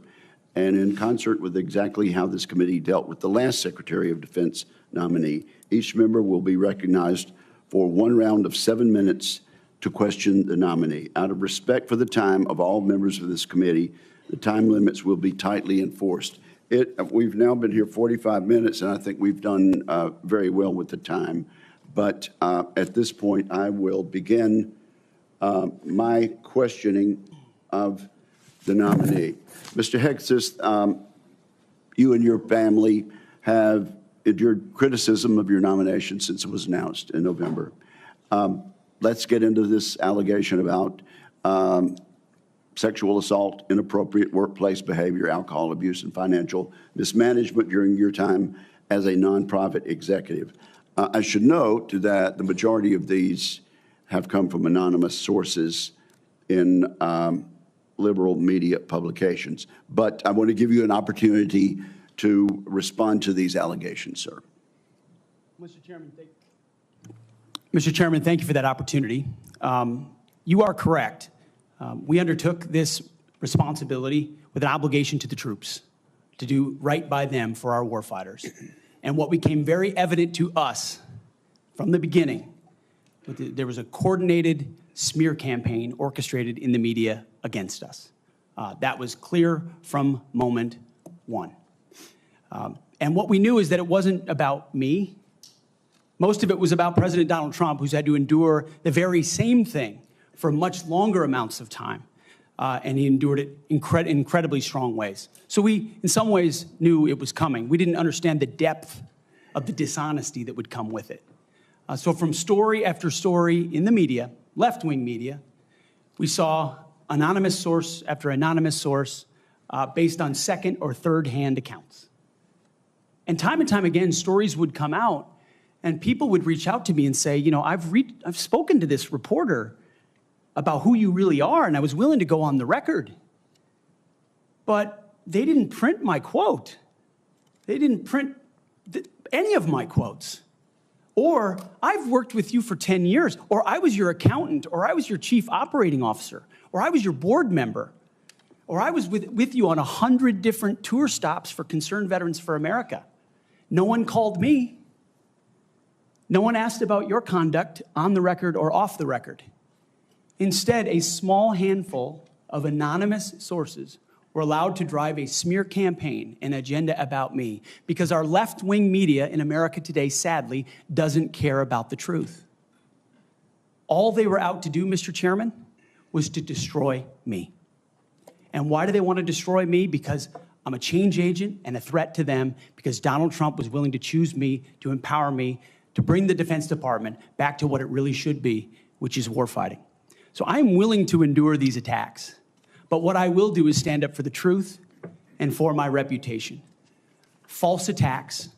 and in concert with exactly how this committee dealt with the last Secretary of Defense nominee, each member will be recognized for one round of 7 minutes to question the nominee. Out of respect for the time of all members of this committee, the time limits will be tightly enforced. We've now been here 45 minutes, and I think we've done very well with the time. But at this point, I will begin my questioning of the nominee. Mr. Hegseth, you and your family have endured criticism of your nomination since it was announced in November. Let's get into this allegation about sexual assault, inappropriate workplace behavior, alcohol abuse, and financial mismanagement during your time as a nonprofit executive. I should note that the majority of these have come from anonymous sources in liberal media publications. But I want to give you an opportunity to respond to these allegations, sir. Mr. Chairman, thank you for that opportunity. You are correct. We undertook this responsibility with an obligation to the troops to do right by them for our warfighters. And what became very evident to us from the beginning, there was a coordinated smear campaign orchestrated in the media against us. That was clear from moment one. And what we knew is that it wasn't about me. Most of it was about President Donald Trump, who's had to endure the very same thing for much longer amounts of time. And he endured it in incredibly strong ways. So we, in some ways, knew it was coming. We didn't understand the depth of the dishonesty that would come with it. So from story after story in the media, left-wing media, we saw anonymous source after anonymous source based on second or third-hand accounts. And time again, stories would come out, and people would reach out to me and say, you know, I've spoken to this reporter about who you really are, and I was willing to go on the record. But they didn't print my quote. They didn't print any of my quotes. Or, I've worked with you for 10 years, or I was your accountant, or I was your chief operating officer, or I was your board member, or I was with you on 100 different tour stops for Concerned Veterans for America. No one called me. No one asked about your conduct on the record or off the record. Instead, a small handful of anonymous sources were allowed to drive a smear campaign, an agenda about me, because our left-wing media in America today, sadly, doesn't care about the truth. All they were out to do, Mr. Chairman, was to destroy me. And why do they want to destroy me? Because I'm a change agent and a threat to them, because Donald Trump was willing to choose me, to empower me, to bring the Defense Department back to what it really should be, which is warfighting. So I'm willing to endure these attacks. But what I will do is stand up for the truth and for my reputation. False attacks,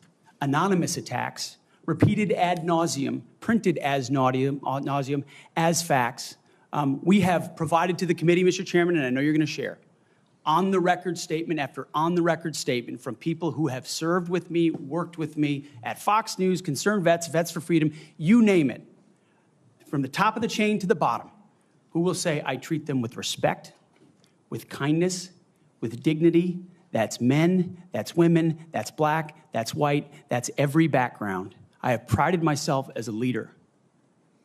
anonymous attacks, repeated ad nauseum, printed as nauseum, as facts. We have provided to the committee, Mr. Chairman, and I know you're going to share, on-the-record statement after on-the-record statement from people who have served with me, worked with me at Fox News, Concerned Vets, Vets for Freedom, you name it, from the top of the chain to the bottom, who will say, I treat them with respect, with kindness, with dignity. That's men, that's women, that's black, that's white, that's every background. I have prided myself as a leader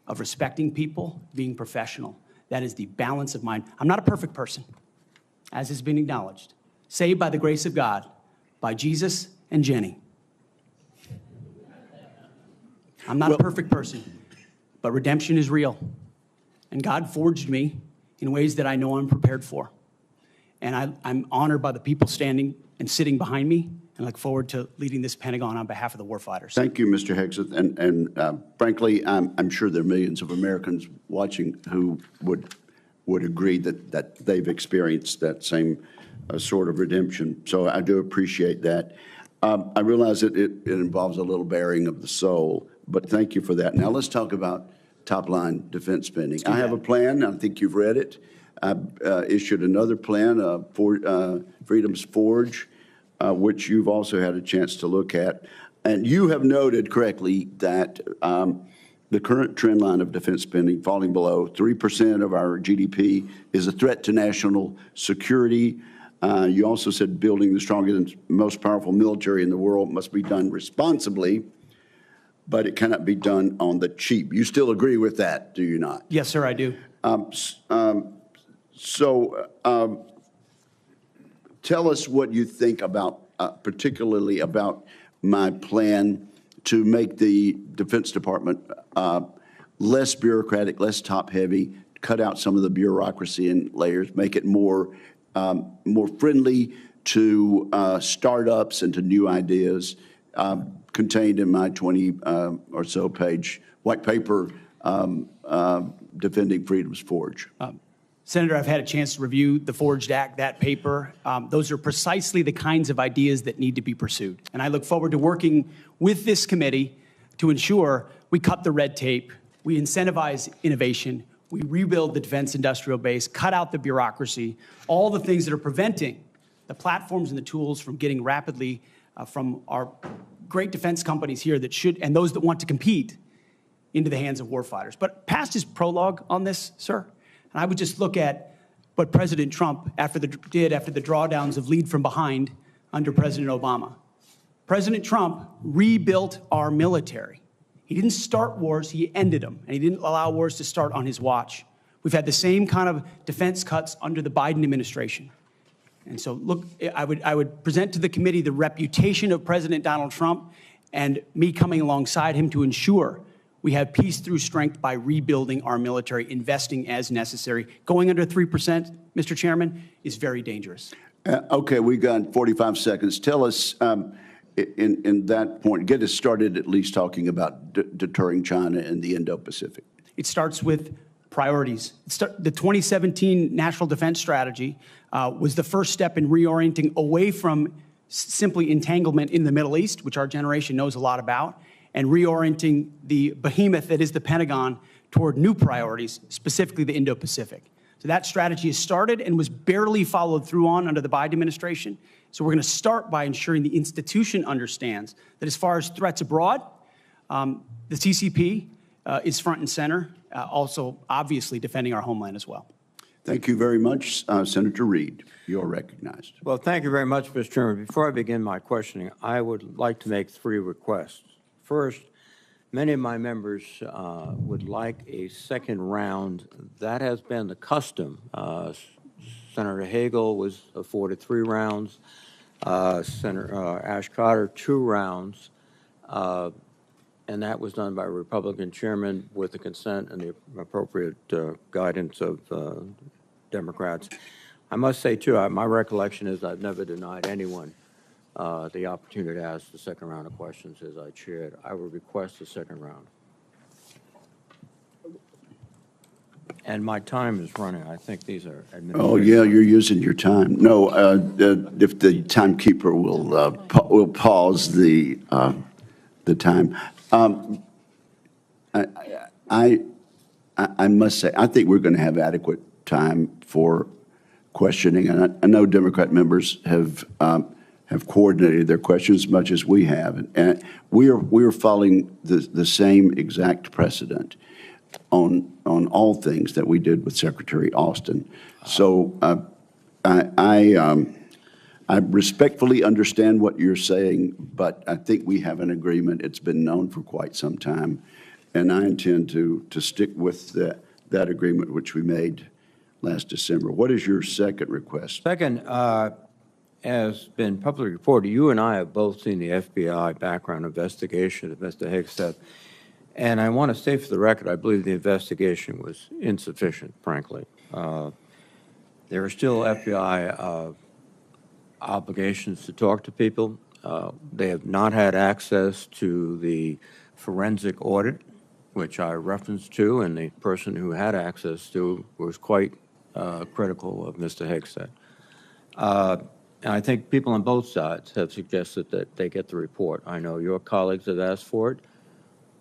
of respecting people, being professional. That is the balance of mine. I'm not a perfect person, as has been acknowledged. Saved by the grace of God, by Jesus and Jenny. I'm not a perfect person, but redemption is real. And God forged me in ways that I know I'm prepared for. And I'm honored by the people standing and sitting behind me, and look forward to leading this Pentagon on behalf of the warfighters. Thank you, Mr. Hegseth. And frankly, I'm sure there are millions of Americans watching who would agree that they've experienced that same sort of redemption. So I do appreciate that. I realize that it involves a little bearing of the soul, but thank you for that. Now let's talk about top-line defense spending. I have a plan. I think you've read it. I issued another plan, Freedom's Forge, which you've also had a chance to look at. And you have noted correctly that the current trend line of defense spending falling below 3% of our GDP is a threat to national security. You also said building the strongest and most powerful military in the world must be done responsibly, but it cannot be done on the cheap. You still agree with that, do you not? Yes, sir, I do. Tell us what you think about, particularly about my plan to make the Defense Department less bureaucratic, less top-heavy, cut out some of the bureaucracy and layers, make it more friendly to startups and to new ideas, contained in my 20 or so page white paper, Defending Freedom's Forge. Senator, I've had a chance to review the Forged Act, that paper. Those are precisely the kinds of ideas that need to be pursued. And I look forward to working with this committee to ensure we cut the red tape, we incentivize innovation, we rebuild the defense industrial base, cut out the bureaucracy, all the things that are preventing the platforms and the tools from getting rapidly from our great defense companies here that should, and those that want to compete, into the hands of warfighters. But past his prologue on this, sir, and I would just look at what President Trump did after the drawdowns of lead from behind under President Obama. President Trump rebuilt our military. He didn't start wars, he ended them, and he didn't allow wars to start on his watch. We've had the same kind of defense cuts under the Biden administration. And so, look, I would present to the committee the reputation of President Donald Trump and me coming alongside him to ensure we have peace through strength by rebuilding our military, investing as necessary. Going under 3%, Mr. Chairman, is very dangerous. Okay, we got 45 seconds. Tell us, in that point, get us started at least talking about deterring China and the Indo-Pacific. It starts with priorities. The 2017 National Defense Strategy was the first step in reorienting away from simply entanglement in the Middle East, which our generation knows a lot about, and reorienting the behemoth that is the Pentagon toward new priorities, specifically the Indo-Pacific. So that strategy has started and was barely followed through on under the Biden administration. So we're going to start by ensuring the institution understands that as far as threats abroad, the CCP is front and center, also obviously defending our homeland as well. Thank you very much, Senator Reed. You're recognized. Well, thank you very much, Mr. Chairman. Before I begin my questioning, I would like to make 3 requests. First, many of my members would like a second round. That has been the custom. Senator Hagel was afforded 3 rounds. Senator Ash Carter, 2 rounds. And that was done by a Republican chairman with the consent and the appropriate guidance of Democrats. I must say, too, my recollection is I've never denied anyone the opportunity to ask the second round of questions as I chaired. I would request the second round. And my time is running. I think these are administrative. Oh, yeah, you're using your time. No, if the timekeeper will pause the time. I must say, I think we're going to have adequate time for questioning, and I know Democrat members have coordinated their questions as much as we have, and we are following the same exact precedent on all things that we did with Secretary Austin. So I respectfully understand what you're saying, but I think we have an agreement. It's been known for quite some time, and I intend to stick with that agreement which we made last December. What is your second request? Second, has been publicly reported, you and I have both seen the FBI background investigation of Mr. Hegseth, and I want to say for the record, I believe the investigation was insufficient, frankly. There are still FBI obligations to talk to people. They have not had access to the forensic audit, which I referenced to, and the person who had access to was quite critical of Mr. Hegseth. And I think people on both sides have suggested that they get the report. I know your colleagues have asked for it.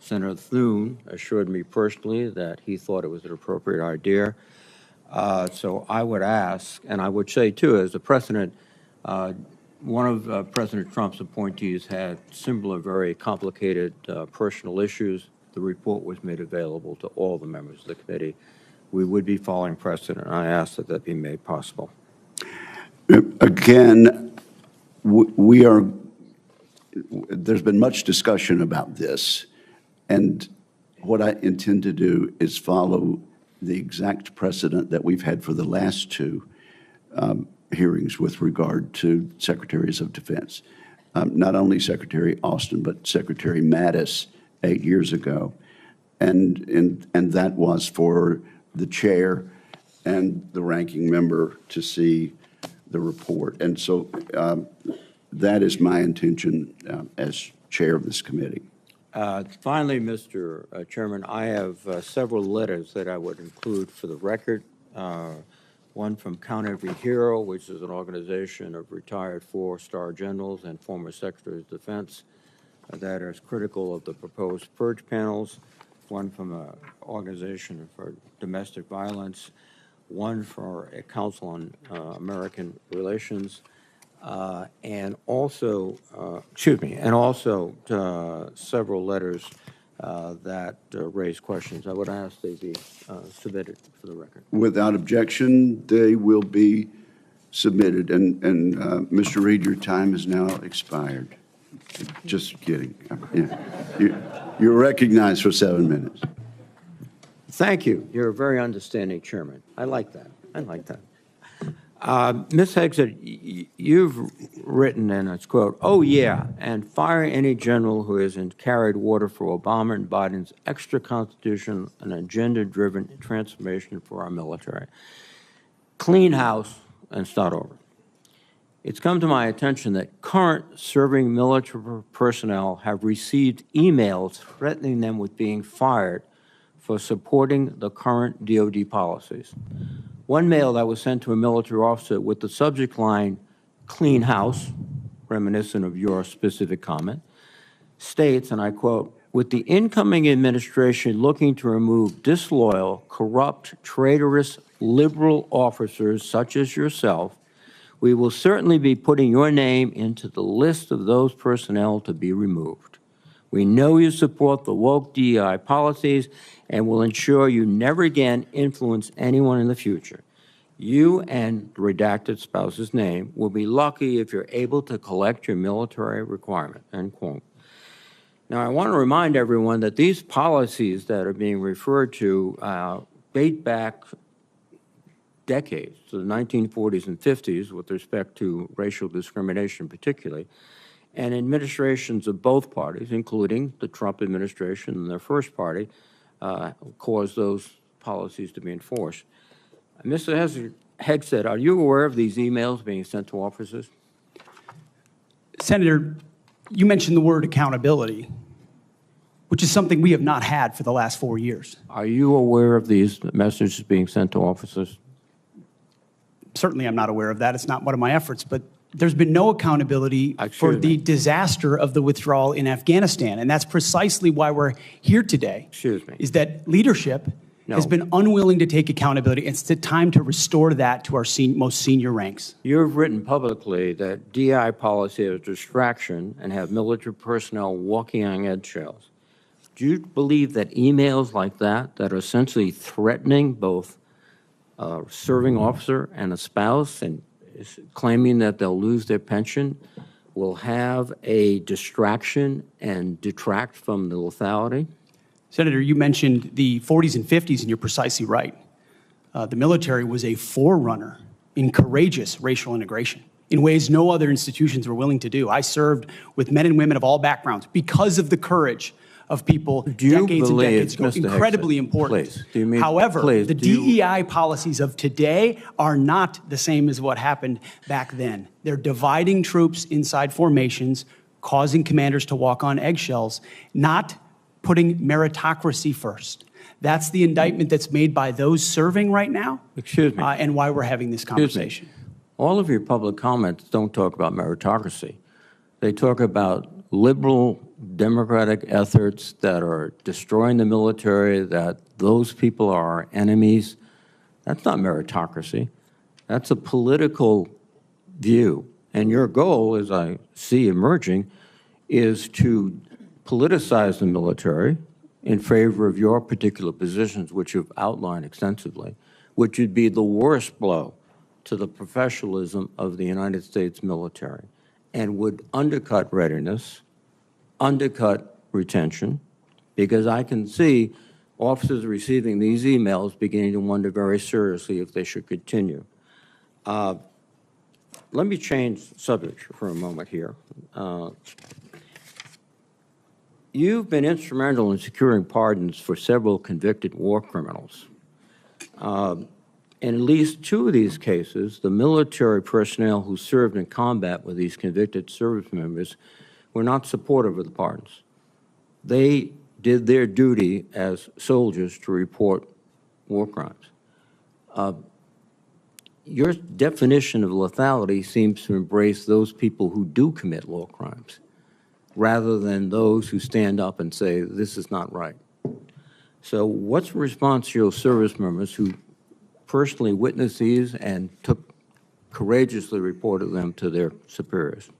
Senator Thune assured me personally that he thought it was an appropriate idea. So I would ask, and I would say too, as a precedent, one of President Trump's appointees had similar, very complicated personal issues. The report was made available to all the members of the committee. We would be following precedent. I ask that that be made possible. Again, there's been much discussion about this, and what I intend to do is follow the exact precedent that we've had for the last two hearings with regard to secretaries of defense. Not only Secretary Austin, but Secretary Mattis 8 years ago. And that was for the chair and the ranking member to see the report. And so that is my intention as chair of this committee. Finally, Mr. Chairman, I have several letters that I would include for the record. One from Count Every Hero, which is an organization of retired four-star generals and former secretaries of defense that is critical of the proposed purge panels. One from an organization for domestic violence. One for a Council on American Relations. And also several letters that raise questions. I would ask they be submitted for the record. Without objection, they will be submitted. And Mr. Reed, your time has now expired. Just kidding. Yeah. You're recognized for 7 minutes. Thank you. You're a very understanding chairman. I like that. I like that. Ms. Hegseth, you've written, and it's quote, "Oh yeah, and fire any general who hasn't carried water for Obama and Biden's extra constitution and agenda-driven transformation for our military. Clean house and start over." It's come to my attention that current serving military personnel have received emails threatening them with being fired for supporting the current DOD policies. One mail that was sent to a military officer with the subject line, "Clean house," reminiscent of your specific comment, states, and I quote, "With the incoming administration looking to remove disloyal, corrupt, traitorous, liberal officers such as yourself, we will certainly be putting your name into the list of those personnel to be removed. We know you support the woke DEI policies and will ensure you never again influence anyone in the future. You and the redacted spouse's name will be lucky if you're able to collect your military requirement," end quote. Now, I want to remind everyone that these policies that are being referred to date back decades, to the 1940s and 50s with respect to racial discrimination particularly, and administrations of both parties, including the Trump administration and their first party, caused those policies to be enforced. Mr. Hegseth, are you aware of these emails being sent to officers? Senator, you mentioned the word accountability, which is something we have not had for the last 4 years. Are you aware of these messages being sent to officers? Certainly, I'm not aware of that. It's not one of my efforts, but there's been no accountability for the disaster of the withdrawal in Afghanistan, and that's precisely why we're here today. Excuse me. Is that leadership has been unwilling to take accountability. It's the time to restore that to our most senior ranks. You've written publicly that DI policy is a distraction and have military personnel walking on eggshells. Do you believe that emails like that are essentially threatening both a serving officer and a spouse and claiming that they'll lose their pension will have a distraction and detract from the lethality? Senator, you mentioned the 40s and 50s, and you're precisely right. The military was a forerunner in courageous racial integration in ways no other institutions were willing to do. I served with men and women of all backgrounds because of the courage of people decades and decades ago. Incredibly important. However, the DEI policies of today are not the same as what happened back then. They're dividing troops inside formations, causing commanders to walk on eggshells, not putting meritocracy first. That's the indictment that's made by those serving right now. Excuse me. And why we're having this conversation. All of your public comments don't talk about meritocracy. They talk about liberal democratic efforts that are destroying the military, that those people are our enemies. That's not meritocracy. That's a political view. And your goal, as I see emerging, is to politicize the military in favor of your particular positions, which you've outlined extensively, which would be the worst blow to the professionalism of the United States military and would undercut readiness, undercut retention, because I can see officers receiving these emails beginning to wonder very seriously if they should continue. Let me change subject for a moment here. You've been instrumental in securing pardons for several convicted war criminals. In at least 2 of these cases, the military personnel who served in combat with these convicted service members were not supportive of the pardons. They did their duty as soldiers to report war crimes. Your definition of lethality seems to embrace those people who do commit war crimes, rather than those who stand up and say, this is not right. So what's the response to your service members who personally witnessed these and courageously reported them to their superiors?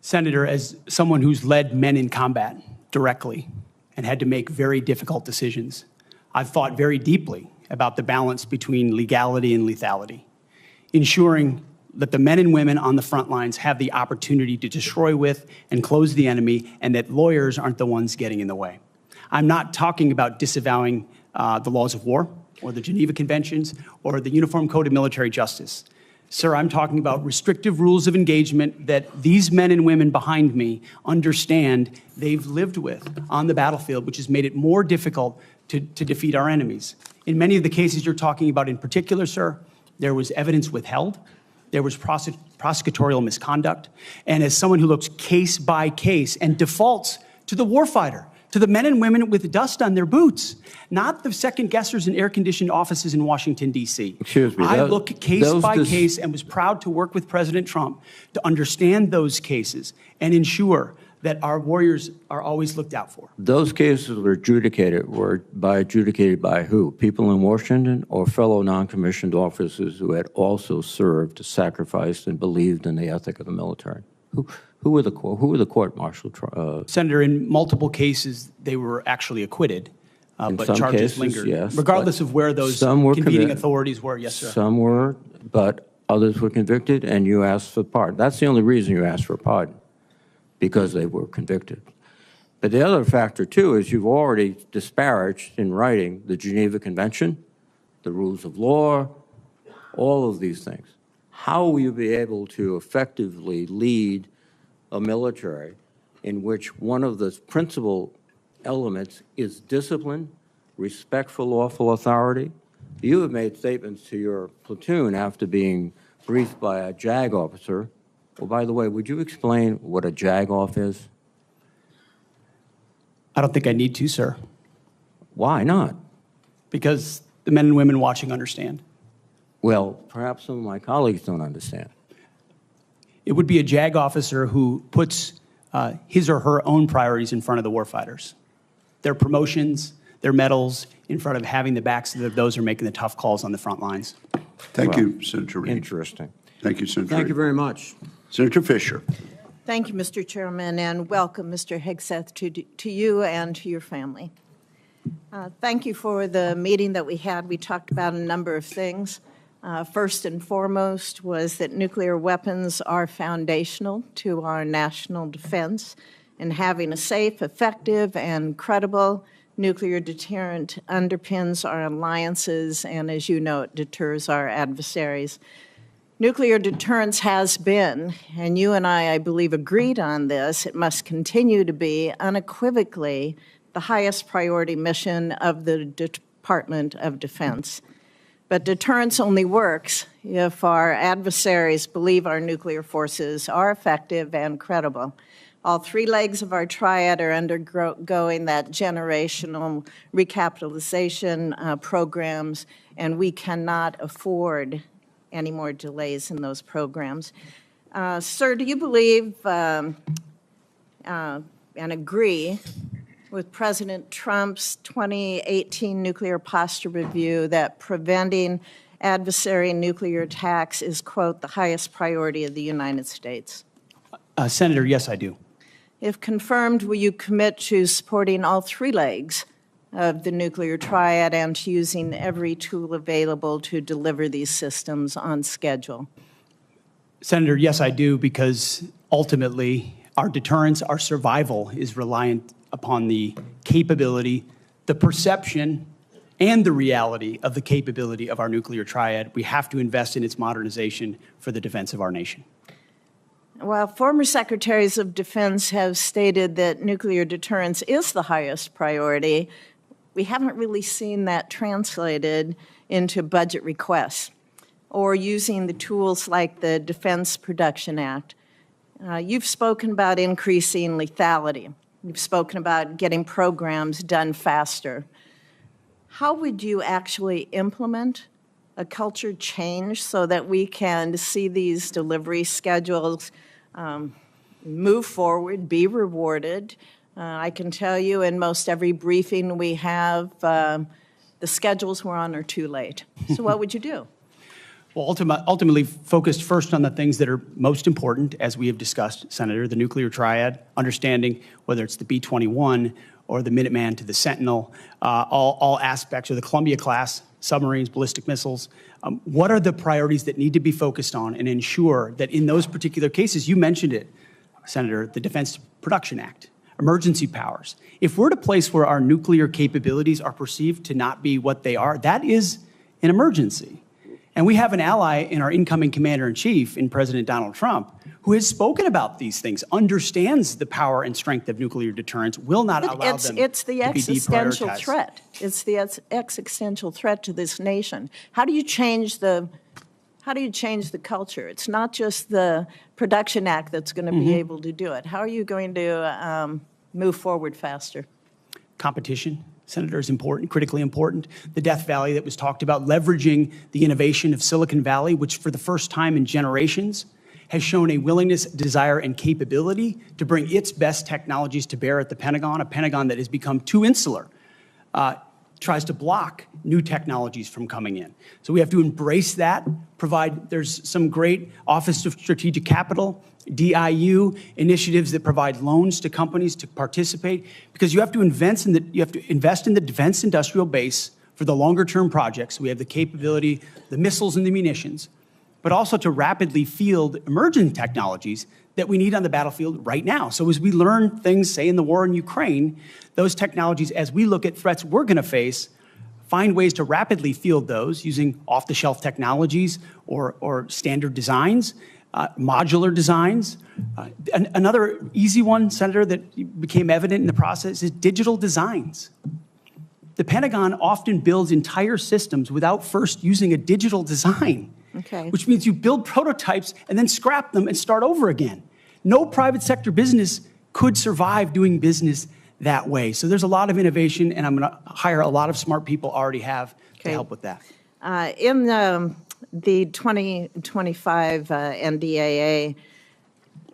Senator, as someone who's led men in combat directly and had to make very difficult decisions, I've thought very deeply about the balance between legality and lethality, ensuring that the men and women on the front lines have the opportunity to destroy with and close the enemy, and that lawyers aren't the ones getting in the way. I'm not talking about disavowing the laws of war or the Geneva Conventions or the Uniform Code of Military Justice. Sir, I'm talking about restrictive rules of engagement that these men and women behind me understand they've lived with on the battlefield, which has made it more difficult to defeat our enemies. In many of the cases you're talking about in particular, sir, there was evidence withheld, there was prosecutorial misconduct, and as someone who looks case by case and defaults to the warfighter, to the men and women with dust on their boots, not the second guessers in air-conditioned offices in Washington, D.C. Excuse me. I look case by case and was proud to work with President Trump to understand those cases and ensure that our warriors are always looked out for. Those cases were adjudicated by who? People in Washington or fellow non-commissioned officers who had also served, sacrificed, and believed in the ethic of the military? Who were the court-martial? Senator, in multiple cases, they were actually acquitted, but some charges cases, lingered. yes, regardless of where those competing authorities were, yes, sir. Some were, but others were convicted, and you asked for pardon. That's the only reason you asked for pardon, because they were convicted. But the other factor, too, is you've already disparaged in writing the Geneva Convention, the rules of law, all of these things. How will you be able to effectively lead a military in which one of the principal elements is discipline, respect for lawful authority? You have made statements to your platoon after being briefed by a JAG officer. Well, by the way, would you explain what a JAG-off is? I don't think I need to, sir, Why not? because the men and women watching understand. Well, perhaps some of my colleagues don't understand. It would be a JAG officer who puts his or her own priorities in front of the warfighters. Their promotions, their medals, in front of having the backs of those who are making the tough calls on the front lines. Thank you, Senator Reid. Interesting. Thank you, Senator Thank Reid. you very much. Senator Fisher. Thank you, Mr. Chairman, and welcome, Mr. Hegseth, to you and to your family. Thank you for the meeting that we had. We talked about a number of things. First and foremost was that nuclear weapons are foundational to our national defense, and having a safe, effective, and credible nuclear deterrent underpins our alliances, and as you know, it deters our adversaries. Nuclear deterrence has been, and you and I believe, agreed on this, it must continue to be unequivocally the highest priority mission of the Department of Defense. But deterrence only works if our adversaries believe our nuclear forces are effective and credible. All 3 legs of our triad are undergoing that generational recapitalization programs, and we cannot afford any more delays in those programs. Sir, do you believe and agree with President Trump's 2018 nuclear posture review that preventing adversary nuclear attacks is, quote, the highest priority of the United States? Senator, yes, I do. If confirmed, will you commit to supporting all three legs of the nuclear triad and to using every tool available to deliver these systems on schedule? Senator, yes, I do, because ultimately our deterrence, our survival is reliant upon the capability, the perception, and the reality of the capability of our nuclear triad. We have to invest in its modernization for the defense of our nation. While former secretaries of defense have stated that nuclear deterrence is the highest priority, we haven't really seen that translated into budget requests or using the tools like the Defense Production Act. You've spoken about increasing lethality. You've spoken about getting programs done faster. How would you actually implement a culture change so that we can see these delivery schedules move forward, be rewarded? I can tell you in most every briefing we have, the schedules we're on are too late. So what would you do? Well, ultimately focused first on the things that are most important, as we have discussed, Senator, the nuclear triad, understanding whether it's the B-21 or the Minuteman to the Sentinel, all aspects, or the Columbia-class submarines, ballistic missiles. What are the priorities that need to be focused on and ensure that in those particular cases, you mentioned it, Senator, the Defense Production Act, emergency powers. If we're at a place where our nuclear capabilities are perceived to not be what they are, that is an emergency. And we have an ally in our incoming commander-in-chief, in President Donald Trump, who has spoken about these things, understands the power and strength of nuclear deterrence, will not allow them It's the to be existential deprioritized. threat. It's the existential threat to this nation. How do you change the culture? It's not just the Production Act that's going to be able to do it. How are you going to move forward faster? Competition, Senator, is important, critically important. The Death Valley that was talked about, leveraging the innovation of Silicon Valley, which for the first time in generations has shown a willingness, desire, and capability to bring its best technologies to bear at the Pentagon, a Pentagon that has become too insular, tries to block new technologies from coming in. So we have to embrace that, there's some great Office of Strategic Capital, DIU initiatives that provide loans to companies to participate, because you have to invest in the defense industrial base for the longer term projects. We have the capability, the missiles and the munitions, but also to rapidly field emerging technologies that we need on the battlefield right now. So as we learn things, say in the war in Ukraine, those technologies, as we look at threats we're going to face, find ways to rapidly field those using off-the-shelf technologies or standard designs, modular designs. Another easy one, Senator, that became evident in the process is digital designs. The Pentagon often builds entire systems without first using a digital design. Okay. Which means you build prototypes and then scrap them and start over again. No private sector business could survive doing business that way. So there's a lot of innovation, and I'm going to hire a lot of smart people already have to help with that. In the 2025 NDAA,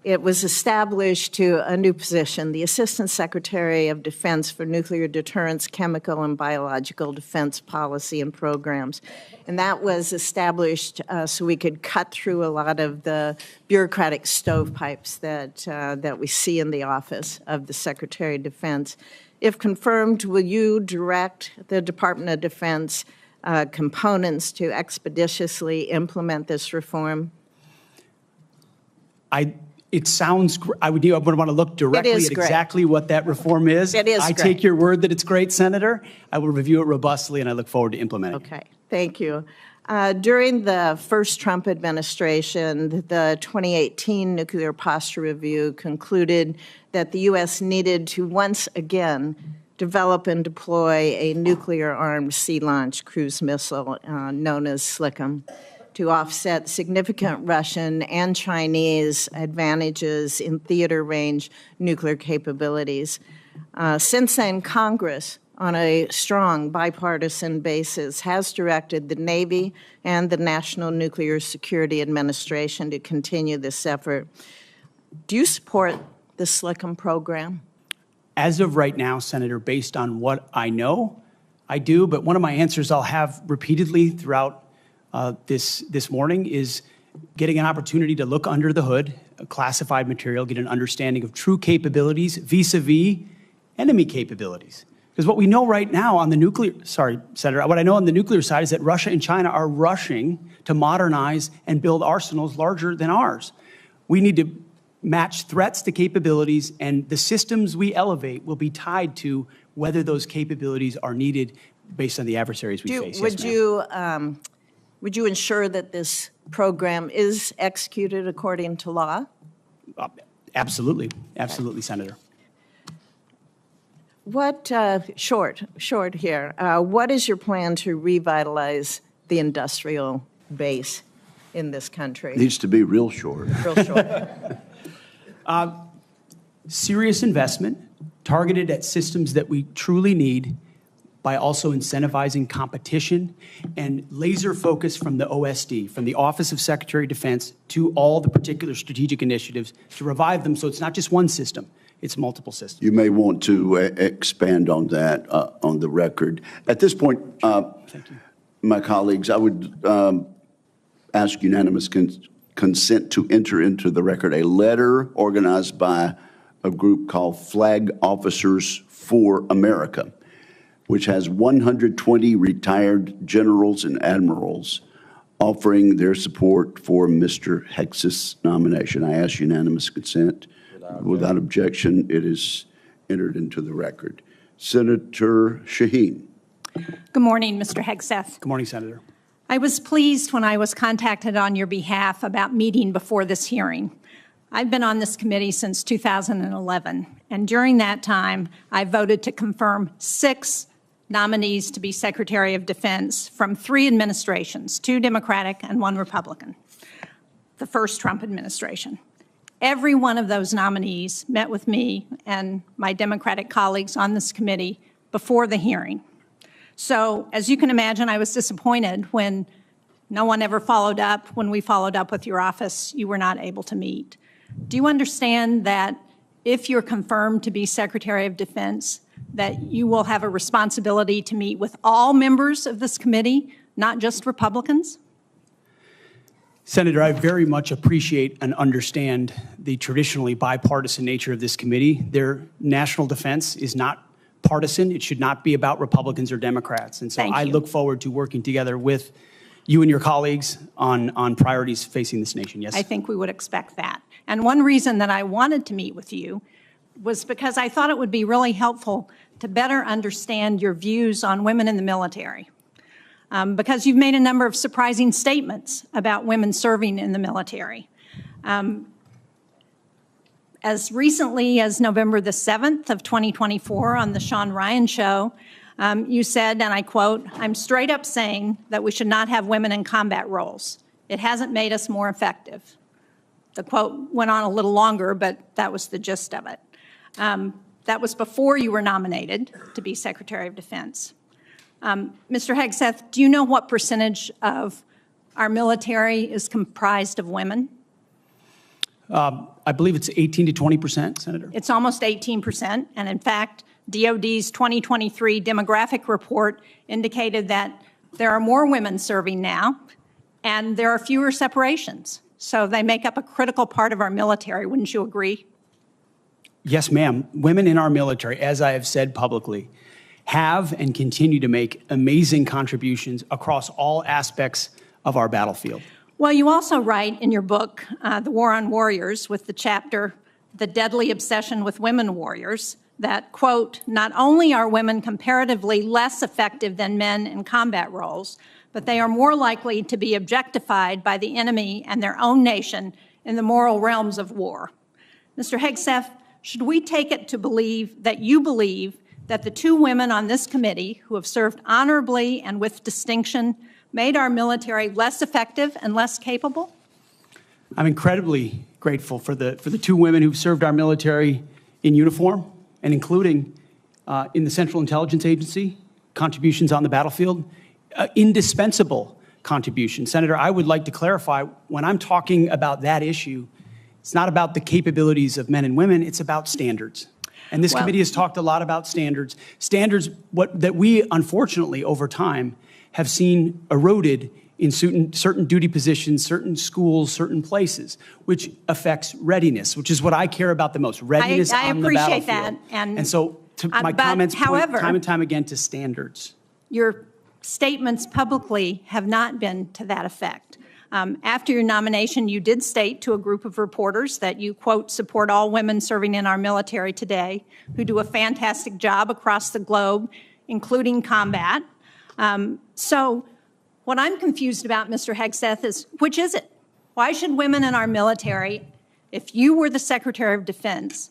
it was established to a new position, the Assistant Secretary of Defense for Nuclear Deterrence, Chemical and Biological Defense Policy and Programs. And that was established so we could cut through a lot of the bureaucratic stovepipes that we see in the office of the Secretary of Defense. If confirmed, will you direct the Department of Defense components to expeditiously implement this reform? It sounds, I would want to look directly at exactly what that reform is. It is I great. take your word that it's great, Senator. I will review it robustly, and I look forward to implementing it. Okay, thank you. During the first Trump administration, the 2018 Nuclear Posture Review concluded that the U.S. needed to once again develop and deploy a nuclear-armed sea-launched cruise missile known as SLICM to offset significant Russian and Chinese advantages in theater-range nuclear capabilities. Since then, Congress, on a strong bipartisan basis, has directed the Navy and the National Nuclear Security Administration to continue this effort. Do you support the SLICM program? As of right now, Senator, based on what I know, I do, but one of my answers I'll have repeatedly throughout this morning is getting an opportunity to look under the hood, classified material, get an understanding of true capabilities vis-a-vis enemy capabilities. Because what we know right now on the nuclear, sorry, Senator, what I know on the nuclear side is that Russia and China are rushing to modernize and build arsenals larger than ours. We need to match threats to capabilities, and the systems we elevate will be tied to whether those capabilities are needed based on the adversaries we face. Yes, ma'am. Would you ensure that this program is executed according to law? Absolutely. Absolutely, Senator. What, short here, what is your plan to revitalize the industrial base in this country? Needs to be real short. Real short. Serious investment targeted at systems that we truly need by also incentivizing competition and laser focus from the OSD, from the Office of Secretary of Defense, to all the particular strategic initiatives to revive them so it's not just one system, it's multiple systems. You may want to expand on that on the record. At this point, my colleagues, I would ask unanimous consent to enter into the record a letter organized by a group called Flag Officers for America, which has 120 retired generals and admirals offering their support for Mr. Hegseth's nomination. I ask unanimous consent. Without objection, it is entered into the record. Senator Shaheen. Good morning, Mr. Hegseth. Good morning, Senator. I was pleased when I was contacted on your behalf about meeting before this hearing. I've been on this committee since 2011, and during that time, I voted to confirm 6 nominees to be Secretary of Defense from 3 administrations, 2 Democratic and 1 Republican, the first Trump administration. Every one of those nominees met with me and my Democratic colleagues on this committee before the hearing. So, as you can imagine, I was disappointed when no one ever followed up. When we followed up with your office, you were not able to meet. Do you understand that if you're confirmed to be Secretary of Defense, that you will have a responsibility to meet with all members of this committee, not just Republicans? Senator, I very much appreciate and understand the traditionally bipartisan nature of this committee. Their national defense is not partisan. It should not be about Republicans or Democrats. And so I look forward to working together with you and your colleagues on priorities facing this nation. Yes. I think we would expect that. And one reason that I wanted to meet with you was because I thought it would be really helpful to better understand your views on women in the military. Because you've made a number of surprising statements about women serving in the military. As recently as November the 7th of 2024 on the Sean Ryan Show, you said, and I quote, "I'm straight up saying that we should not have women in combat roles. It hasn't made us more effective." The quote went on a little longer, but that was the gist of it. That was before you were nominated to be Secretary of Defense. Mr. Hegseth, do you know what percentage of our military is comprised of women? I believe it's 18 to 20%, Senator. It's almost 18%, and in fact, DOD's 2023 demographic report indicated that there are more women serving now, and there are fewer separations. So they make up a critical part of our military, wouldn't you agree? Yes, ma'am. Women in our military, as I have said publicly, have and continue to make amazing contributions across all aspects of our battlefield. Well, you also write in your book, The War on Warriors, with the chapter, The Deadly Obsession with Women Warriors, that, quote, "Not only are women comparatively less effective than men in combat roles, but they are more likely to be objectified by the enemy and their own nation in the moral realms of war." Mr. Hegseth, should we take it to believe that you believe that the 2 women on this committee who have served honorably and with distinction made our military less effective and less capable? I'm incredibly grateful for the 2 women who've served our military in uniform and including in the Central Intelligence Agency, contributions on the battlefield, indispensable contributions. Senator, I would like to clarify, when I'm talking about that issue, it's not about the capabilities of men and women, it's about standards. And this committee has talked a lot about standards. Standards that we, unfortunately, over time, have seen eroded in certain duty positions, certain schools, certain places, which affects readiness, which is what I care about the most, readiness I on the appreciate battlefield. that, and- so my but comments point however- time and time again to standards. Your statements publicly have not been to that effect. After your nomination, you did state to a group of reporters that you, quote, support all women serving in our military today who do a fantastic job across the globe, including combat. So what I'm confused about, Mr. Hegseth, is which is it? Why should women in our military, if you were the Secretary of Defense,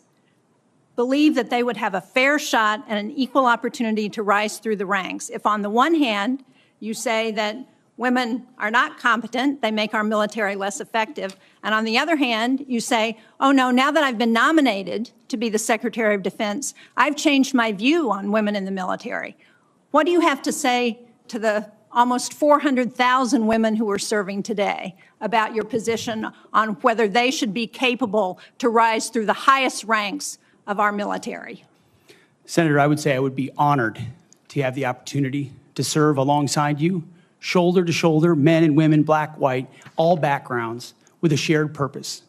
believe that they would have a fair shot and an equal opportunity to rise through the ranks? If on the one hand, you say that women are not competent, they make our military less effective, and on the other hand, you say, oh no, now that I've been nominated to be the Secretary of Defense, I've changed my view on women in the military. What do you have to say to the almost 400,000 women who are serving today about your position on whether they should be capable to rise through the highest ranks of our military? Senator, I would say I would be honored to have the opportunity to serve alongside you, shoulder to shoulder, men and women, black, white, all backgrounds, with a shared purpose.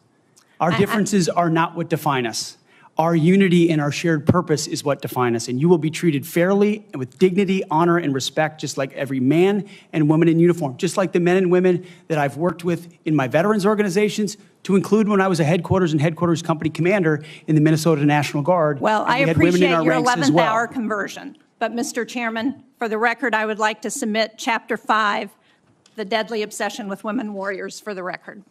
Our differences are not what define us. Our unity and our shared purpose is what define us, and you will be treated fairly and with dignity, honor, and respect, just like every man and woman in uniform, just like the men and women that I've worked with in my veterans organizations, to include when I was a headquarters and headquarters company commander in the Minnesota National Guard. Well, I we had women appreciate in our your ranks as 11th well. hour conversion. But, Mr. Chairman, for the record, I would like to submit Chapter 5, The Deadly Obsession with Women Warriors, for the record.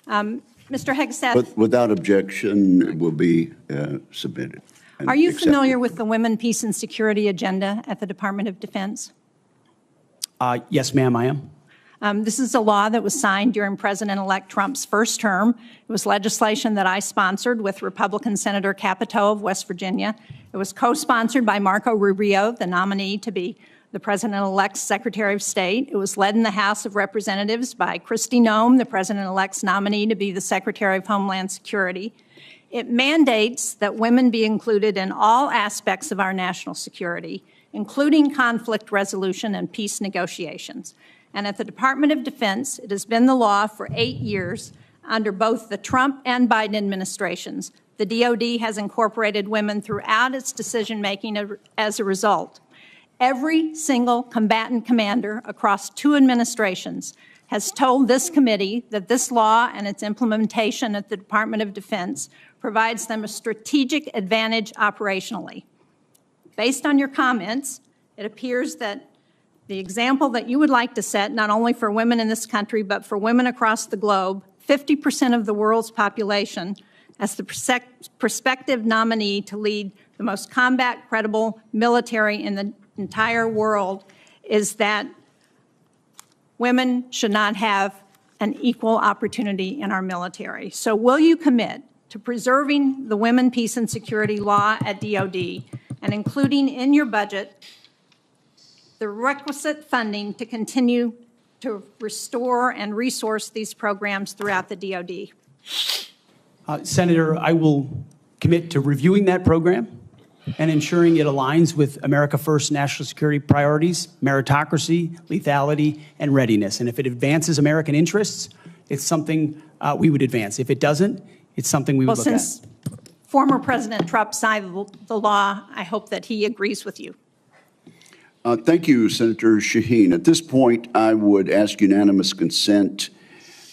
Mr. Hegseth, But without objection, it will be submitted. and are you accepted. familiar with the Women, Peace, and Security agenda at the Department of Defense? Yes, ma'am, I am. This is a law that was signed during President-elect Trump's first term. It was legislation that I sponsored with Republican Senator Capito of West Virginia. It was co-sponsored by Marco Rubio, the nominee to be the President-elect's Secretary of State. It was led in the House of Representatives by Kristi Noem, the President-elect's nominee to be the Secretary of Homeland Security. It mandates that women be included in all aspects of our national security, including conflict resolution and peace negotiations. And at the Department of Defense, it has been the law for 8 years under both the Trump and Biden administrations. The DoD has incorporated women throughout its decision-making as a result. Every single combatant commander across 2 administrations has told this committee that this law and its implementation at the Department of Defense provides them a strategic advantage operationally. Based on your comments, it appears that the example that you would like to set, not only for women in this country, but for women across the globe, 50% of the world's population, as the prospective nominee to lead the most combat-credible military in the entire world, is that women should not have an equal opportunity in our military. So will you commit to preserving the Women, Peace, and Security law at DoD and including in your budget the requisite funding to continue to restore and resource these programs throughout the DoD? Senator, I will commit to reviewing that program and ensuring it aligns with America First national security priorities, meritocracy, lethality, and readiness. And if it advances American interests, it's something we would advance. If it doesn't, it's something we would look at. Since former President Trump signed the law, I hope that he agrees with you. Thank you, Senator Shaheen. At this point, I would ask unanimous consent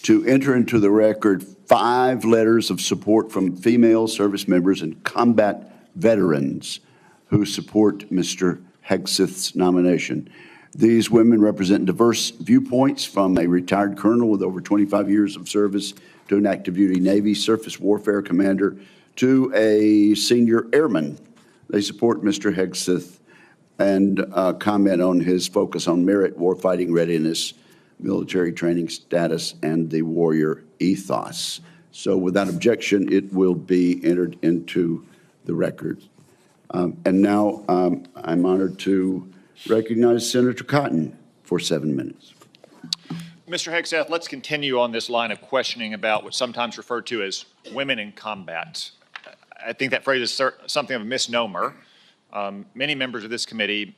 to enter into the record 5 letters of support from female service members and combat veterans who support Mr. Hegseth's nomination. These women represent diverse viewpoints, from a retired colonel with over 25 years of service to an active duty Navy surface warfare commander to a senior airman. They support Mr. Hegseth and comment on his focus on merit, warfighting readiness, military training status, and the warrior ethos. So without objection, it will be entered into the record. And now I'm honored to recognize Senator Cotton for 7 minutes. Mr. Hegseth, let's continue on this line of questioning about what's sometimes referred to as women in combat. I think that phrase is something of a misnomer. Many members of this committee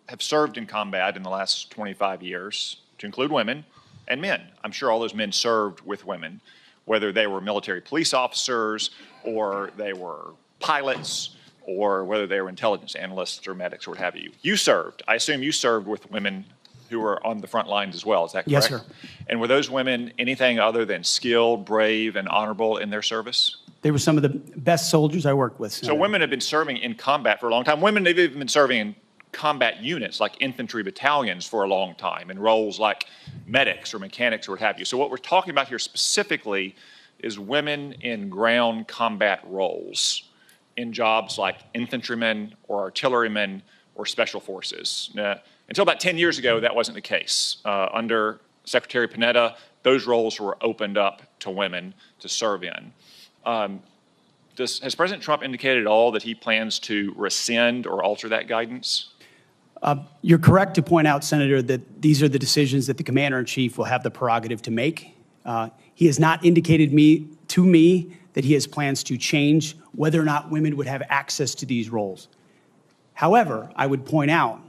have served in combat in the last 25 years, to include women and men. I'm sure all those men served with women, whether they were military police officers or they were pilots or whether they were intelligence analysts or medics or what have you. You served. I assume you served with women who were on the front lines as well. Is that correct? Yes, sir. And were those women anything other than skilled, brave, and honorable in their service? They were some of the best soldiers I worked with, So Senator. women have been serving in combat for a long time. Women have even been serving in combat units like infantry battalions for a long time in roles like medics or mechanics or what have you. So what we're talking about here specifically is women in ground combat roles in jobs like infantrymen or artillerymen or special forces. Now, until about 10 years ago, that wasn't the case. Under Secretary Panetta, those roles were opened up to women to serve in. Has President Trump indicated at all that he plans to rescind or alter that guidance? You're correct to point out, Senator, that these are the decisions that the Commander-in-Chief will have the prerogative to make. He has not indicated to me that he has plans to change whether or not women would have access to these roles. However, I would point out,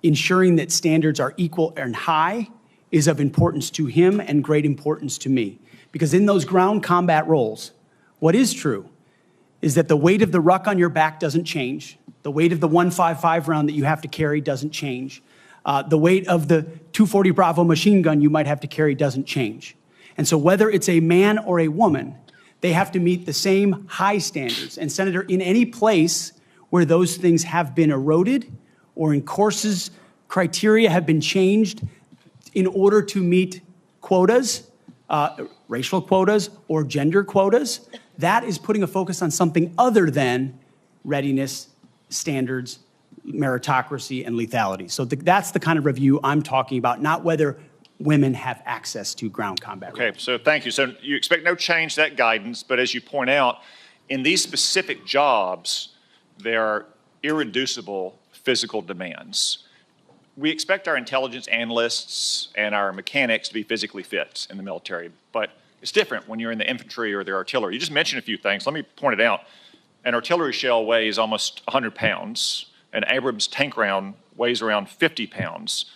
ensuring that standards are equal and high is of importance to him and great importance to me. Because in those ground combat roles, what is true is that the weight of the ruck on your back doesn't change. The weight of the 155 round that you have to carry doesn't change. The weight of the 240 Bravo machine gun you might have to carry doesn't change. And so whether it's a man or a woman, they have to meet the same high standards. And Senator, in any place where those things have been eroded or in courses, criteria have been changed in order to meet quotas, racial quotas or gender quotas, that is putting a focus on something other than readiness, standards, meritocracy, and lethality. So that's the kind of review I'm talking about, not whether women have access to ground combat. Okay, so thank you. So you expect no change to that guidance, but as you point out, in these specific jobs, there are irreducible physical demands. We expect our intelligence analysts and our mechanics to be physically fit in the military, but it's different when you're in the infantry or the artillery. You just mentioned a few things. Let me point it out. An artillery shell weighs almost 100 pounds. An Abrams tank round weighs around 50 pounds.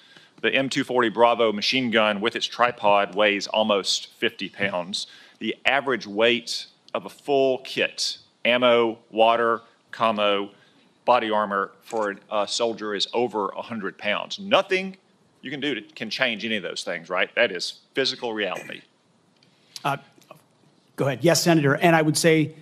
The M240 Bravo machine gun with its tripod weighs almost 50 pounds. The average weight of a full kit, ammo, water, commo, body armor for a soldier is over 100 pounds. Nothing you can do can change any of those things, right? That is physical reality. Go ahead. Yes, Senator. And I would say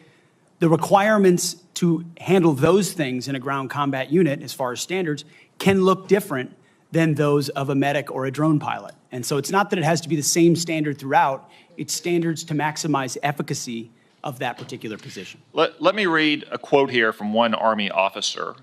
the requirements to handle those things in a ground combat unit, as far as standards, can look different than those of a medic or a drone pilot. And so it's not that it has to be the same standard throughout, it's standards to maximize efficacy of that particular position. Let me read a quote here from one Army officer.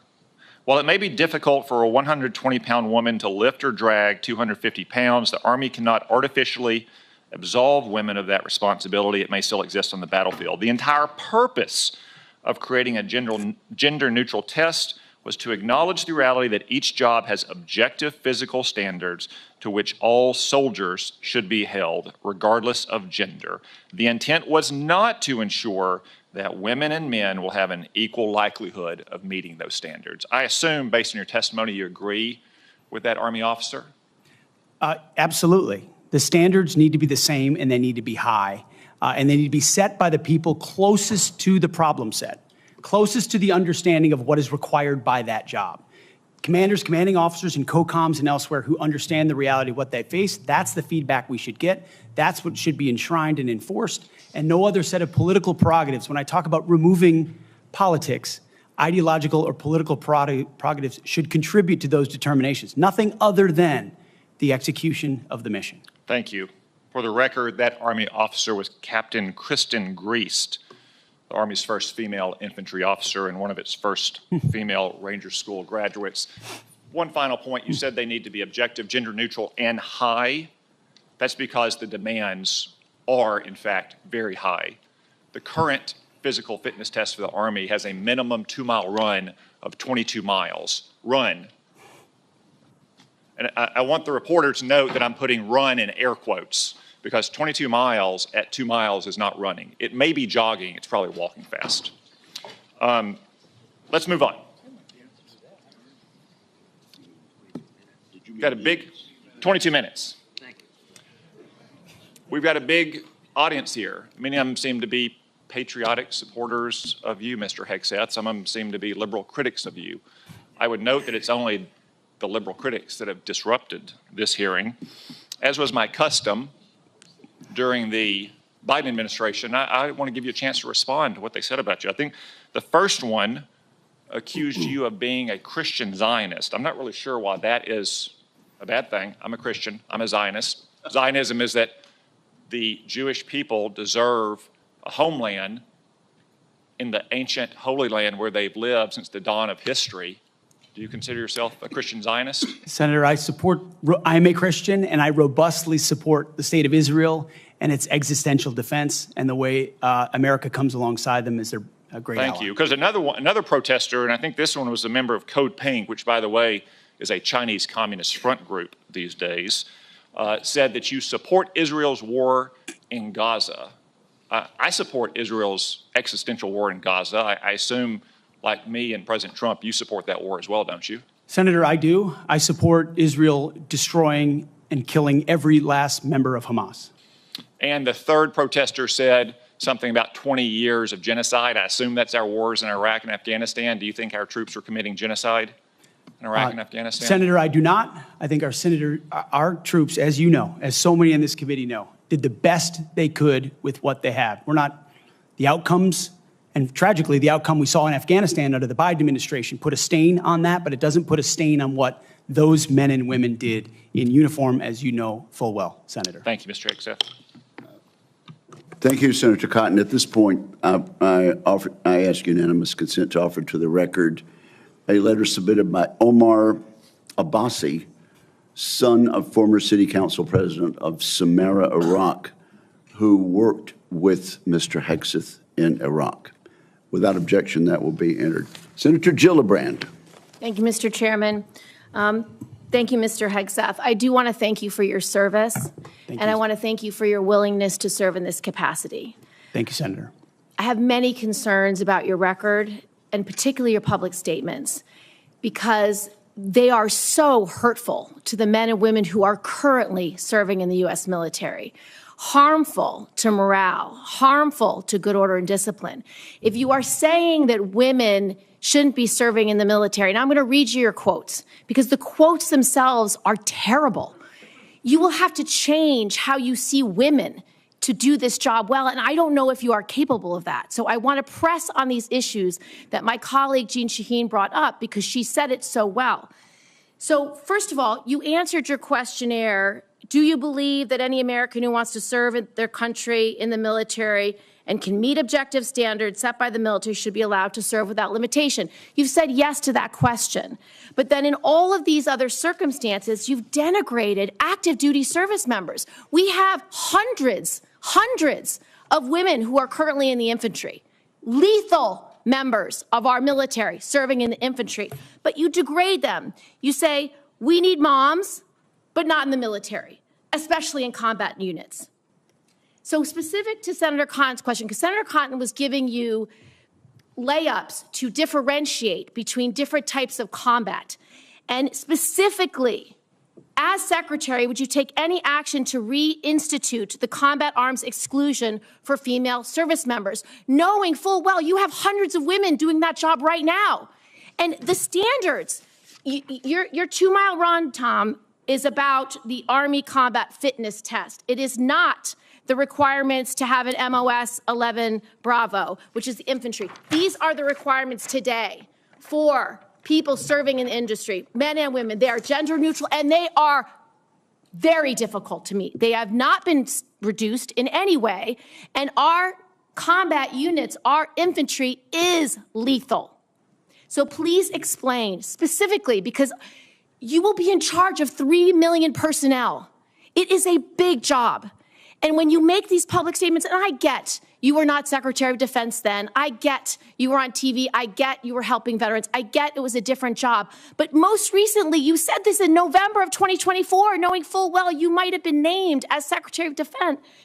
While it may be difficult for a 120-pound woman to lift or drag 250 pounds, the Army cannot artificially absolve women of that responsibility. It may still exist on the battlefield. The entire purpose of creating a gender-neutral test was to acknowledge the reality that each job has objective physical standards to which all soldiers should be held, regardless of gender. The intent was not to ensure that women and men will have an equal likelihood of meeting those standards. I assume, based on your testimony, you agree with that Army officer? Absolutely. The standards need to be the same and they need to be high. And they need to be set by the people closest to the problem set, closest to the understanding of what is required by that job. Commanders, commanding officers, and COCOMs and elsewhere who understand the reality of what they face, that's the feedback we should get. That's what should be enshrined and enforced, and no other set of political prerogatives. When I talk about removing politics, ideological or political prerogatives should contribute to those determinations, nothing other than the execution of the mission. Thank you. For the record, that Army officer was Captain Kristen Griest, the Army's first female infantry officer and one of its first female Ranger School graduates. One final point, you said they need to be objective, gender neutral, and high. That's because the demands are, in fact, very high. The current physical fitness test for the Army has a minimum 2-mile run of 22 miles. Run. And I want the reporter to note that I'm putting run in air quotes, because 22 miles at 2 miles is not running. It may be jogging, it's probably walking fast. Let's move on. got a big 22 minutes. Thank you. We've got a big audience here. Many of them seem to be patriotic supporters of you, Mr. Hegseth. Some of them seem to be liberal critics of you. I would note that it's only the liberal critics that have disrupted this hearing. As was my custom during the Biden administration, I want to give you a chance to respond to what they said about you. I think the first one accused you of being a Christian Zionist. I'm not really sure why that is a bad thing. I'm a Christian. I'm a Zionist. Zionism is that the Jewish people deserve a homeland in the ancient Holy Land where they've lived since the dawn of history. Do you consider yourself a Christian Zionist? Senator, I am a Christian, and I robustly support the state of Israel and its existential defense, and the way America comes alongside them as their great ally. Thank you. Because another protester, and I think this one was a member of Code Pink, which, by the way, is a Chinese Communist front group these days, said that you support Israel's war in Gaza. I support Israel's existential war in Gaza. I assume, like me and President Trump, you support that war as well, don't you? Senator, I do. I support Israel destroying and killing every last member of Hamas. And the third protester said something about 20 years of genocide. I assume that's our wars in Iraq and Afghanistan. Do you think our troops are committing genocide in Iraq and Afghanistan? Senator, I do not. I think our troops, as you know, as so many in this committee know, did the best they could with what they had. We're not the outcomes, and tragically, the outcome we saw in Afghanistan under the Biden administration put a stain on that, but it doesn't put a stain on what those men and women did in uniform, as you know full well, Senator. Thank you, Mr. Hegseth. Thank you, Senator Cotton. At this point, I ask unanimous consent to offer to the record a letter submitted by Omar Abbasi, son of former city council president of Samarra, Iraq, who worked with Mr. Hegseth in Iraq. Without objection, that will be entered. Senator Gillibrand. Thank you, Mr. Chairman. Thank you, Mr. Hegseth. I do want to thank you for your service, and I want to thank you for your willingness to serve in this capacity. Thank you, Senator. I have many concerns about your record, and particularly your public statements, because they are so hurtful to the men and women who are currently serving in the U.S. military, harmful to morale, harmful to good order and discipline. If you are saying that women shouldn't be serving in the military, and I'm going to read you your quotes, because the quotes themselves are terrible. You will have to change how you see women to do this job well, and I don't know if you are capable of that. So I want to press on these issues that my colleague Jean Shaheen brought up, because she said it so well. So first of all, you answered your questionnaire. Do you believe that any American who wants to serve in their country in the military and can meet objective standards set by the military should be allowed to serve without limitation? You've said yes to that question. But then in all of these other circumstances, you've denigrated active duty service members. We have hundreds of women who are currently in the infantry, lethal members of our military serving in the infantry, but you degrade them. You say, we need moms, but not in the military, especially in combat units. So specific to Senator Cotton's question, because Senator Cotton was giving you layups to differentiate between different types of combat. And specifically, as Secretary, would you take any action to reinstitute the combat arms exclusion for female service members, knowing full well you have hundreds of women doing that job right now? And the standards, your 2-mile run, Tom, is about the Army Combat Fitness Test. It is not the requirements to have an MOS 11 Bravo, which is the infantry. These are the requirements today for people serving in the industry, men and women. They are gender neutral, and they are very difficult to meet. They have not been reduced in any way, and our combat units, our infantry is lethal. So please explain specifically, because you will be in charge of 3 million personnel. It is a big job. And when you make these public statements, and I get you were not Secretary of Defense then, I get you were on TV, I get you were helping veterans, I get it was a different job. But most recently, you said this in November of 2024, knowing full well you might have been named as Secretary of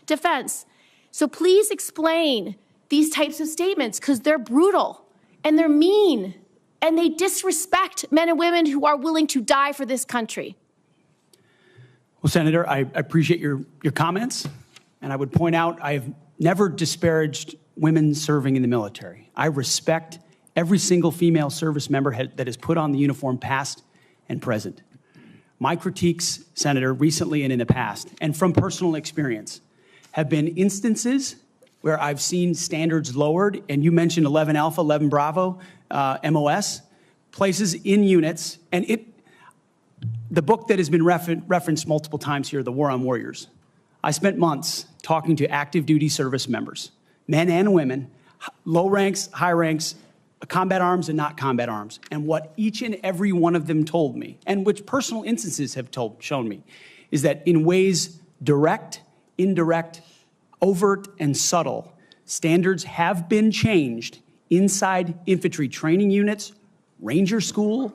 Defense. So please explain these types of statements, because they're brutal and they're mean and they disrespect men and women who are willing to die for this country. Well, Senator, I appreciate your comments, and I would point out I have never disparaged women serving in the military. I respect every single female service member that has put on the uniform, past and present. My critiques, Senator, recently and in the past, and from personal experience, have been instances where I've seen standards lowered, and you mentioned 11 Alpha, 11 Bravo, MOS, places in units, and the book that has been referenced multiple times here, The War on Warriors. I spent months talking to active duty service members, men and women, low ranks, high ranks, combat arms and not combat arms. And what each and every one of them told me, and which personal instances have shown me, is that in ways direct, indirect, overt, and subtle, standards have been changed inside infantry training units, ranger school,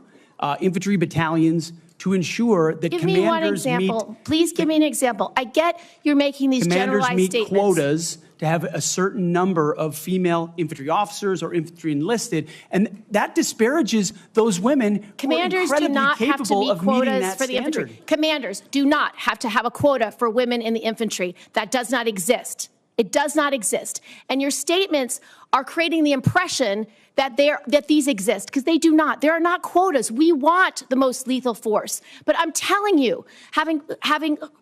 infantry battalions, to ensure that Give commanders me one example. Please give me an example. I get you're making these commanders generalized meet statements. quotas to have a certain number of female infantry officers or infantry enlisted, and that disparages those women Commanders who are do incredibly not have to capable meet of meeting quotas that for the standard. infantry. Commanders do not have to have a quota for women in the infantry. That does not exist. It does not exist. And your statements are creating the impression that these exist, because they do not. There are not quotas. We want the most lethal force. But I'm telling you, having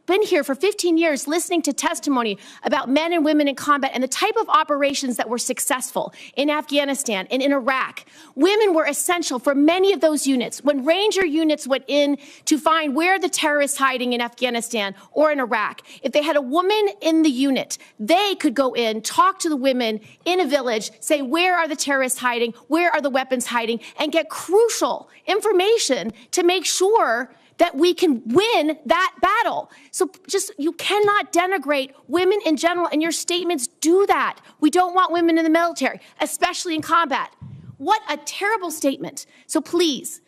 been here for 15 years, listening to testimony about men and women in combat and the type of operations that were successful in Afghanistan and in Iraq, women were essential for many of those units. When Ranger units went in to find where the terrorists hiding in Afghanistan or in Iraq, if they had a woman in the unit, they could go in, talk to the women in a village, say, where are the terrorists hiding? Where are the weapons hiding? And get crucial information to make sure that we can win that battle. So you cannot denigrate women in general, and your statements do that. We don't want women in the military, especially in combat. What a terrible statement. So please,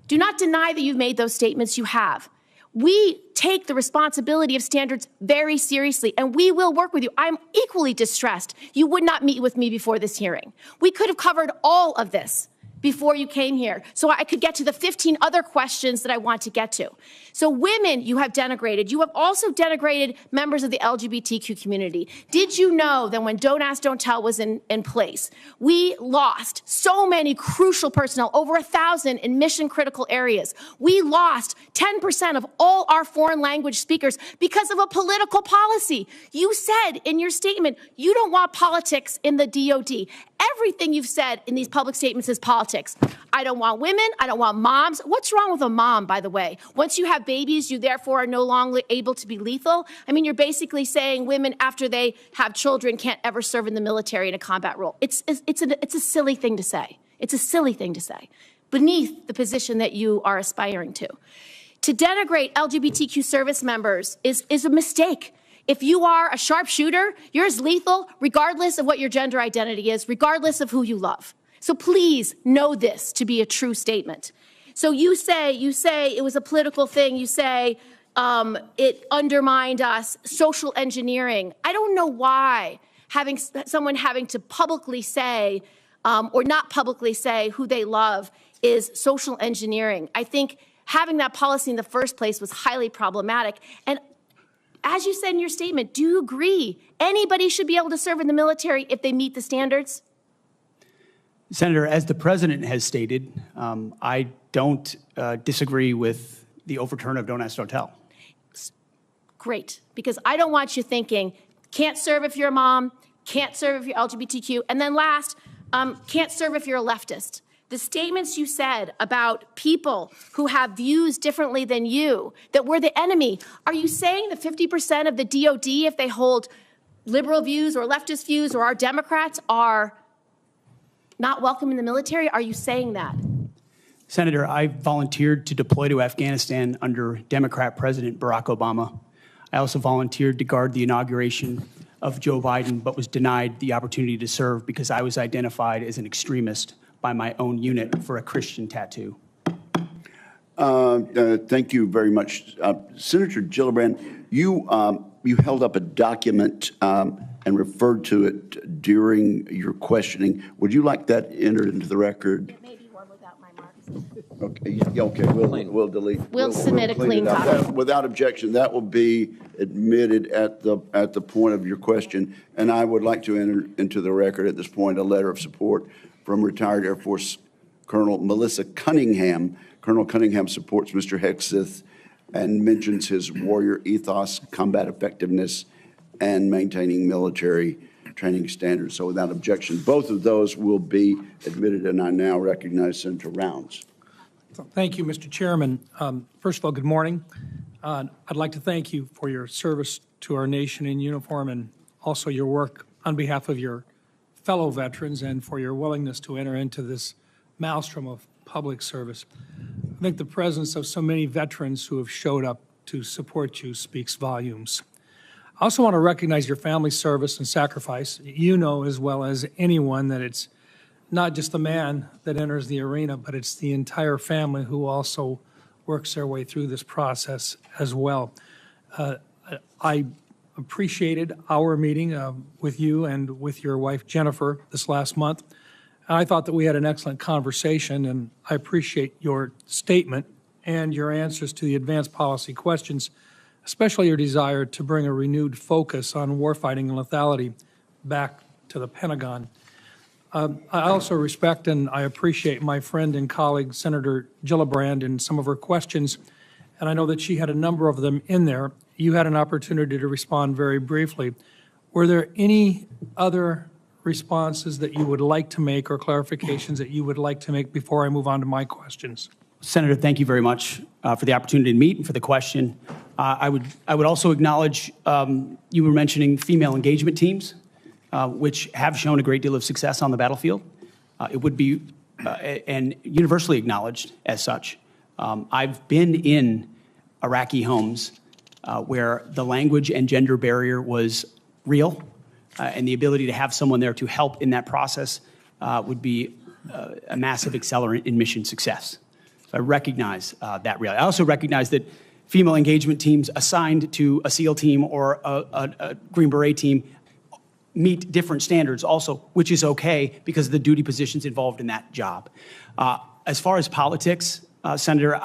do not deny that you've made those statements. You have. We take the responsibility of standards very seriously, and we will work with you. I'm equally distressed you would not meet with me before this hearing. We could have covered all of this before you came here, so I could get to the 15 other questions that I want to get to. So women, you have denigrated. You have also denigrated members of the LGBTQ community. Did you know that when Don't Ask, Don't Tell was in place, we lost so many crucial personnel, over 1,000 in mission-critical areas. We lost 10% of all our foreign language speakers because of a political policy. You said in your statement, you don't want politics in the DOD. Everything you've said in these public statements is politics. I don't want women. I don't want moms. What's wrong with a mom, by the way? Once you have babies, you therefore are no longer able to be lethal. I mean, you're basically saying women, after they have children, can't ever serve in the military in a combat role. It's a silly thing to say. It's a silly thing to say, beneath the position that you are aspiring to. To denigrate LGBTQ service members is a mistake. If you are a sharpshooter, you're as lethal regardless of what your gender identity is, regardless of who you love. So please know this to be a true statement. So you say it was a political thing. You say it undermined us, social engineering. I don't know why someone having to publicly say or not publicly say who they love is social engineering. I think having that policy in the first place was highly problematic. And as you said in your statement, do you agree anybody should be able to serve in the military if they meet the standards? Senator, as the president has stated, I don't disagree with the overturn of Don't Ask, Don't Tell. Great, because I don't want you thinking, can't serve if you're a mom, can't serve if you're LGBTQ, and then last, can't serve if you're a leftist. The statements you said about people who have views differently than you, that we're the enemy, are you saying that 50% of the DOD, if they hold liberal views or leftist views or are Democrats, are not welcome in the military? Are you saying that? Senator, I volunteered to deploy to Afghanistan under Democrat President Barack Obama. I also volunteered to guard the inauguration of Joe Biden, but was denied the opportunity to serve because I was identified as an extremist by my own unit for a Christian tattoo. Thank you very much. Senator Gillibrand, you held up a document and referred to it during your questioning. Would you like that entered into the record? Maybe one without my marks. Okay, yeah, okay, we'll delete. We'll submit a clean clean it up. copy. Without objection, that will be admitted at the point of your question. And I would like to enter into the record at this point a letter of support from retired Air Force Colonel Melissa Cunningham. Colonel Cunningham supports Mr. Hegseth and mentions his warrior ethos, combat effectiveness, and maintaining military training standards. So without objection, both of those will be admitted, and I now recognize Senator Rounds. Thank you, Mr. Chairman. First of all, good morning. I'd like to thank you for your service to our nation in uniform and also your work on behalf of your fellow veterans and for your willingness to enter into this maelstrom of public service. I think the presence of so many veterans who have showed up to support you speaks volumes. I also want to recognize your family's service and sacrifice. You know as well as anyone that it's not just the man that enters the arena, but it's the entire family who also works their way through this process as well. I appreciated our meeting with you and with your wife, Jennifer, this last month. I thought that we had an excellent conversation, and I appreciate your statement and your answers to the advanced policy questions, especially your desire to bring a renewed focus on warfighting and lethality back to the Pentagon. I also respect and I appreciate my friend and colleague, Senator Gillibrand, and some of her questions, and I know that she had a number of them in there. You had an opportunity to respond very briefly. Were there any other responses that you would like to make or clarifications that you would like to make before I move on to my questions? Senator, thank you very much for the opportunity to meet and for the question. I would also acknowledge you were mentioning female engagement teams, which have shown a great deal of success on the battlefield. It would be and universally acknowledged as such. I've been in Iraqi homes where the language and gender barrier was real, and the ability to have someone there to help in that process would be a massive accelerant in mission success. So I recognize that reality. I also recognize that female engagement teams assigned to a SEAL team or a Green Beret team meet different standards also, which is okay because of the duty positions involved in that job. As far as politics, Senator,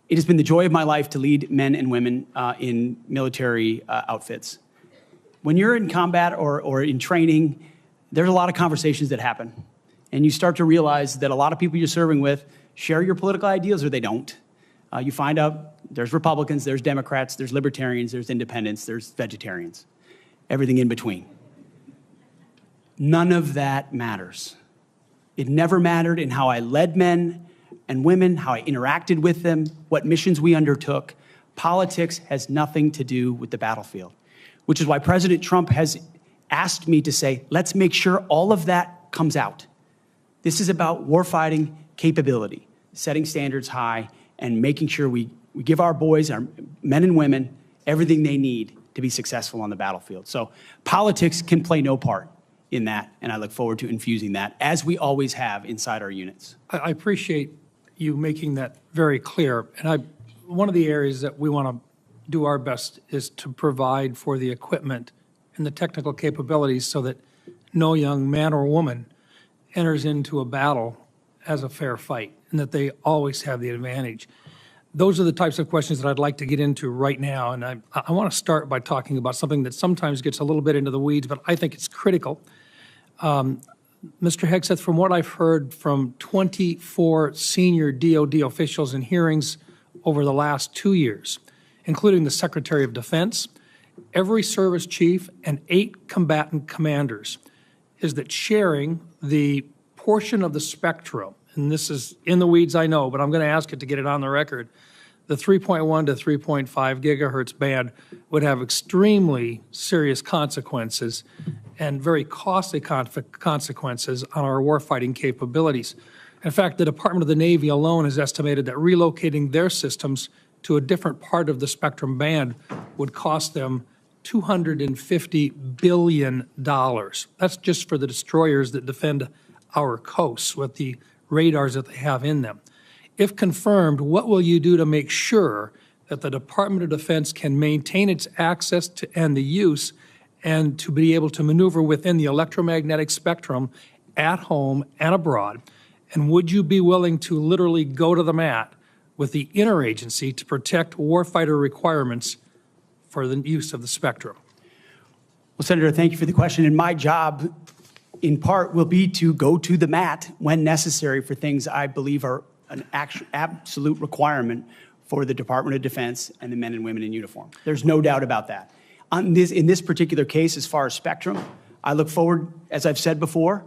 it has been the joy of my life to lead men and women in military outfits. When you're in combat or in training, there's a lot of conversations that happen. And you start to realize that a lot of people you're serving with share your political ideals or they don't. You find out there's Republicans, there's Democrats, there's Libertarians, there's Independents, there's Vegetarians, everything in between. None of that matters. It never mattered in how I led men and women, how I interacted with them, what missions we undertook. Politics has nothing to do with the battlefield, which is why President Trump has asked me to say, let's make sure all of that comes out. This is about warfighting capability, setting standards high, and making sure we give our boys, our men and women, everything they need to be successful on the battlefield. So politics can play no part in that, and I look forward to infusing that, as we always have inside our units. I appreciate you making that very clear. And one of the areas that we want to do our best is to provide for the equipment and the technical capabilities so that no young man or woman enters into a battle as a fair fight, and that they always have the advantage. Those are the types of questions that I'd like to get into right now, and I want to start by talking about something that sometimes gets a little bit into the weeds, but I think it's critical. Mr. Hegseth, from what I've heard from 24 senior DOD officials in hearings over the last 2 years, including the Secretary of Defense, every service chief, and 8 combatant commanders, is that sharing the portion of the spectrum, and this is in the weeds, I know, but I'm going to ask it to get it on the record, the 3.1 to 3.5 gigahertz band would have extremely serious consequences and very costly consequences on our warfighting capabilities. In fact, the Department of the Navy alone has estimated that relocating their systems to a different part of the spectrum band would cost them $250 billion. That's just for the destroyers that defend our coasts with the radars that they have in them. If confirmed, what will you do to make sure that the Department of Defense can maintain its access to and the use and to be able to maneuver within the electromagnetic spectrum at home and abroad, And would you be willing to literally go to the mat with the interagency to protect warfighter requirements for the use of the spectrum? Well, Senator, thank you for the question. And my job, in part, will be to go to the mat when necessary for things I believe are an absolute requirement for the Department of Defense and the men and women in uniform. There's no doubt about that. In this particular case, as far as spectrum, I look forward, as I've said before,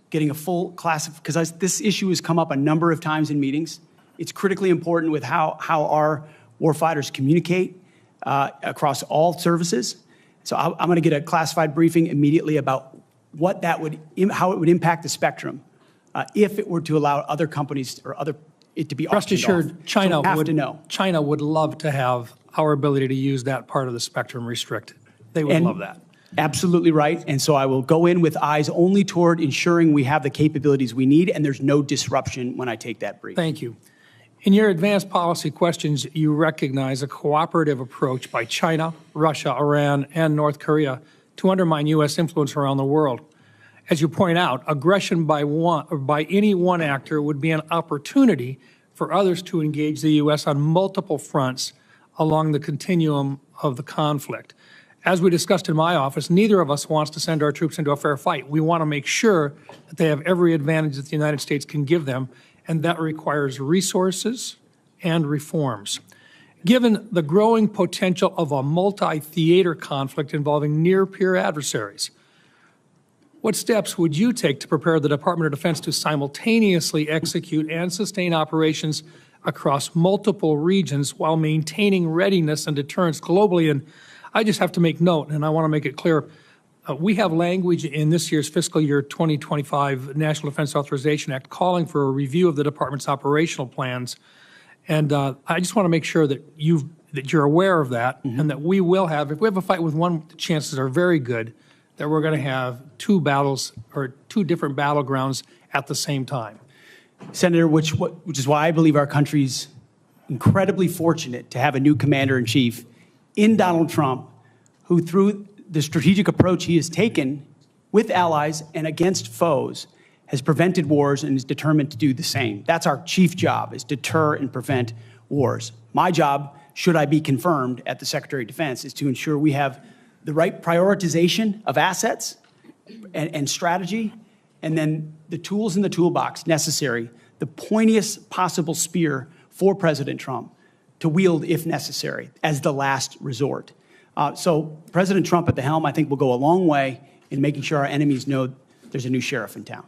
getting a full class of, because this issue has come up a number of times in meetings. It's critically important with how our warfighters communicate across all services. So I'm going to get a classified briefing immediately about what that would, how it would impact the spectrum if it were to allow other companies or it to be Rest auctioned assured, off. China So we have would to know. China would love to have our ability to use that part of the spectrum restricted. They would And love that. Absolutely right. And so I will go in with eyes only toward ensuring we have the capabilities we need and there's no disruption when I take that brief. Thank you. In your advanced policy questions, you recognize a cooperative approach by China, Russia, Iran, and North Korea to undermine U.S. influence around the world. As you point out, aggression by any one actor would be an opportunity for others to engage the U.S. on multiple fronts along the continuum of the conflict. As we discussed in my office, neither of us wants to send our troops into a fair fight. We want to make sure that they have every advantage that the United States can give them, and that requires resources and reforms. Given the growing potential of a multi-theater conflict involving near-peer adversaries, what steps would you take to prepare the Department of Defense to simultaneously execute and sustain operations across multiple regions while maintaining readiness and deterrence globally? And I just have to make note, and I want to make it clear, we have language in this year's fiscal year 2025 National Defense Authorization Act calling for a review of the department's operational plans. And I just want to make sure that you're aware of that, and that we will have, if we have a fight with one, the chances are very good that we're going to have two battles or two different battlegrounds at the same time. Senator, which is why I believe our country's incredibly fortunate to have a new commander-in-chief in Donald Trump, who through the strategic approach he has taken with allies and against foes has prevented wars and is determined to do the same. That's our chief job, is deter and prevent wars. My job, should I be confirmed at the Secretary of Defense, is to ensure we have the right prioritization of assets and strategy, and then the tools in the toolbox necessary, the pointiest possible spear for President Trump to wield if necessary as the last resort. So President Trump at the helm, I think, will go a long way in making sure our enemies know there's a new sheriff in town.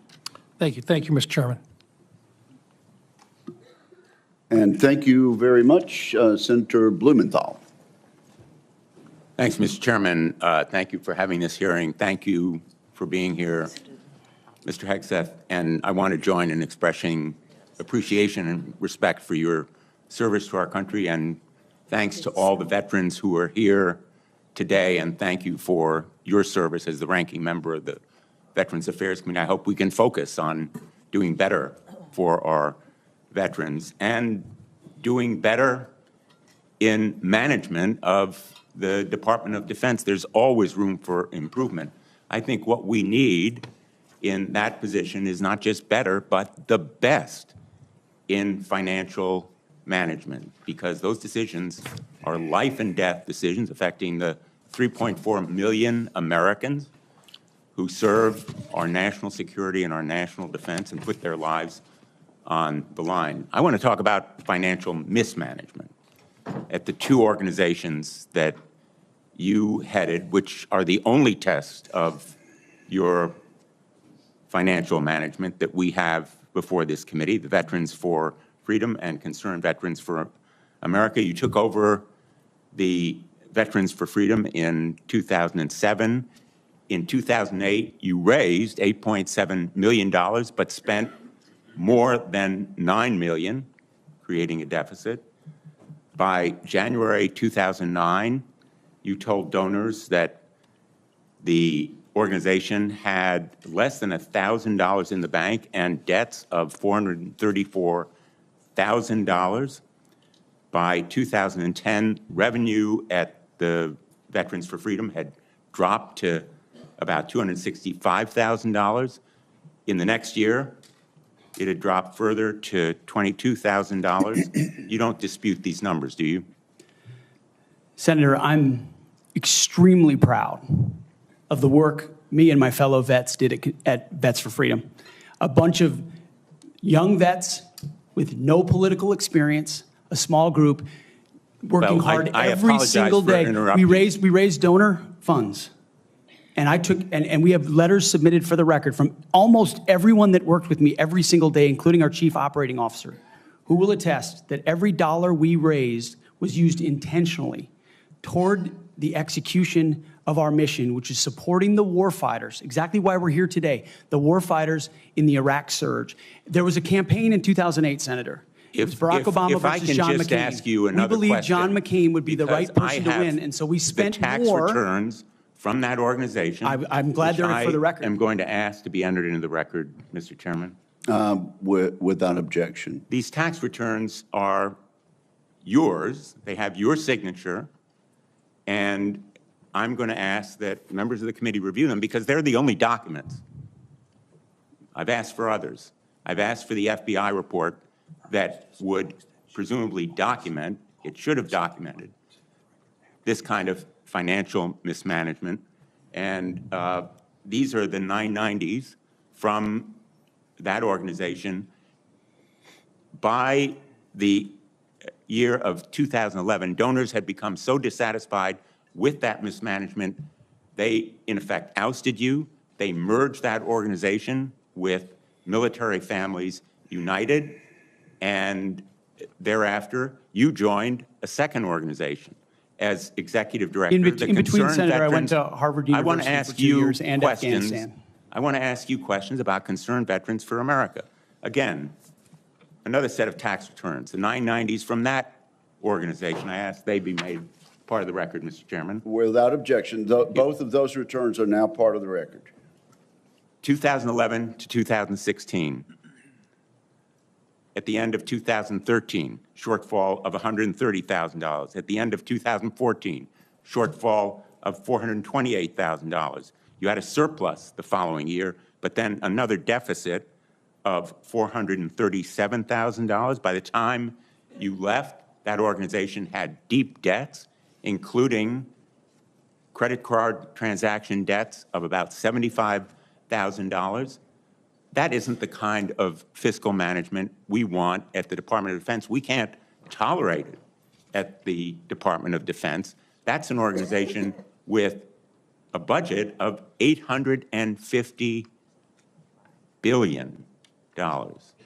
Thank you. Thank you, Mr. Chairman. And thank you very much, Senator Blumenthal. Thanks, Mr. Chairman. Thank you for having this hearing. Thank you for being here, Mr. Hegseth. And I want to join in expressing appreciation and respect for your service to our country, and thanks to all the veterans who are here today, and thank you for your service as the ranking member of the Veterans Affairs Committee. I hope we can focus on doing better for our veterans and doing better in management of the Department of Defense. There's always room for improvement. I think what we need in that position is not just better, but the best in financial management, because those decisions are life and death decisions affecting the 3.4 million Americans who serve our national security and our national defense and put their lives on the line. I want to talk about financial mismanagement at the two organizations that you headed, which are the only test of your financial management that we have before this committee, the Veterans for Freedom and Concerned Veterans for America. You took over the Veterans for Freedom in 2007. In 2008, you raised $8.7 million, but spent more than $9 million, creating a deficit. By January 2009, you told donors that the organization had less than $1,000 in the bank and debts of $434,000. By 2010, revenue at the Veterans for Freedom had dropped to about $265,000. In the next year, it had dropped further to $22,000. You don't dispute these numbers, do you? Senator, I'm extremely proud of the work me and my fellow vets did at Vets for Freedom. A bunch of young vets with no political experience, a small group, working Well, hard I every apologize single for day. interrupting. We raised donor funds. And we have letters submitted for the record from almost everyone that worked with me every single day, including our chief operating officer, who will attest that every dollar we raised was used intentionally toward the execution of our mission, which is supporting the warfighters, exactly why we're here today, the warfighters in the Iraq surge. There was a campaign in 2008, Senator. It was Barack Obama if I versus can John just McCain. ask you another we believe question, John McCain would be the right because person to I have win, and so we spent the tax more. returns from that organization. I'm glad they're for the record. I'm going to ask to be entered into the record, Mr. Chairman. Without objection. These tax returns are yours. They have your signature. And I'm going to ask that members of the committee review them because they're the only documents. I've asked for others. I've asked for the FBI report that would presumably document, it should have documented, this kind of financial mismanagement. And these are the 990s from that organization. By the year of 2011, donors had become so dissatisfied with that mismanagement, they, in effect, ousted you. They merged that organization with Military Families United, and thereafter, you joined a second organization as executive director. In the between, Concerned Senator, I went Veterans. to Harvard I want to University for ask 2 you years and questions. Afghanistan. I want to ask you questions about Concerned Veterans for America. Again, another set of tax returns, the 990s from that organization. I ask they be made part of the record, Mr. Chairman. Without objection, both of those returns are now part of the record. 2011 to 2016. At the end of 2013, shortfall of $130,000. At the end of 2014, shortfall of $428,000. You had a surplus the following year, but then another deficit of $437,000. By the time you left, that organization had deep debts, including credit card transaction debts of about $75,000. That isn't the kind of fiscal management we want at the Department of Defense. We can't tolerate it at the Department of Defense. That's an organization with a budget of $850 billion,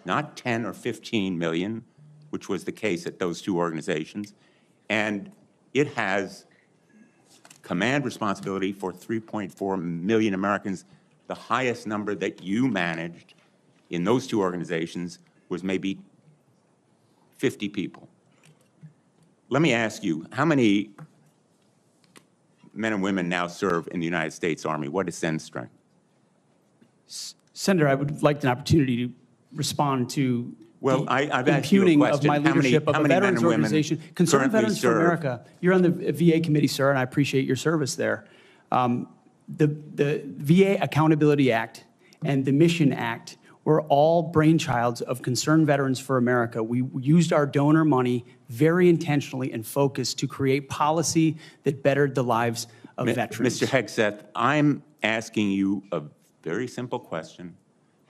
not 10 or 15 million, which was the case at those two organizations. And it has command responsibility for 3.4 million Americans. The highest number that you managed in those two organizations was maybe 50 people. Let me ask you, how many men and women now serve in the United States Army? What is Sen's strength? Senator, I would like an opportunity to respond to Well, the I've asked you a impugning question. of my leadership of a how many men veterans and women organization. Concerned currently Veterans for serve? America. You're on the VA committee, sir, and I appreciate your service there. The VA Accountability Act and the Mission Act were all brainchilds of Concerned Veterans for America. We used our donor money very intentionally and focused to create policy that bettered the lives of veterans. Mr. Hegseth, I'm asking you a very simple question.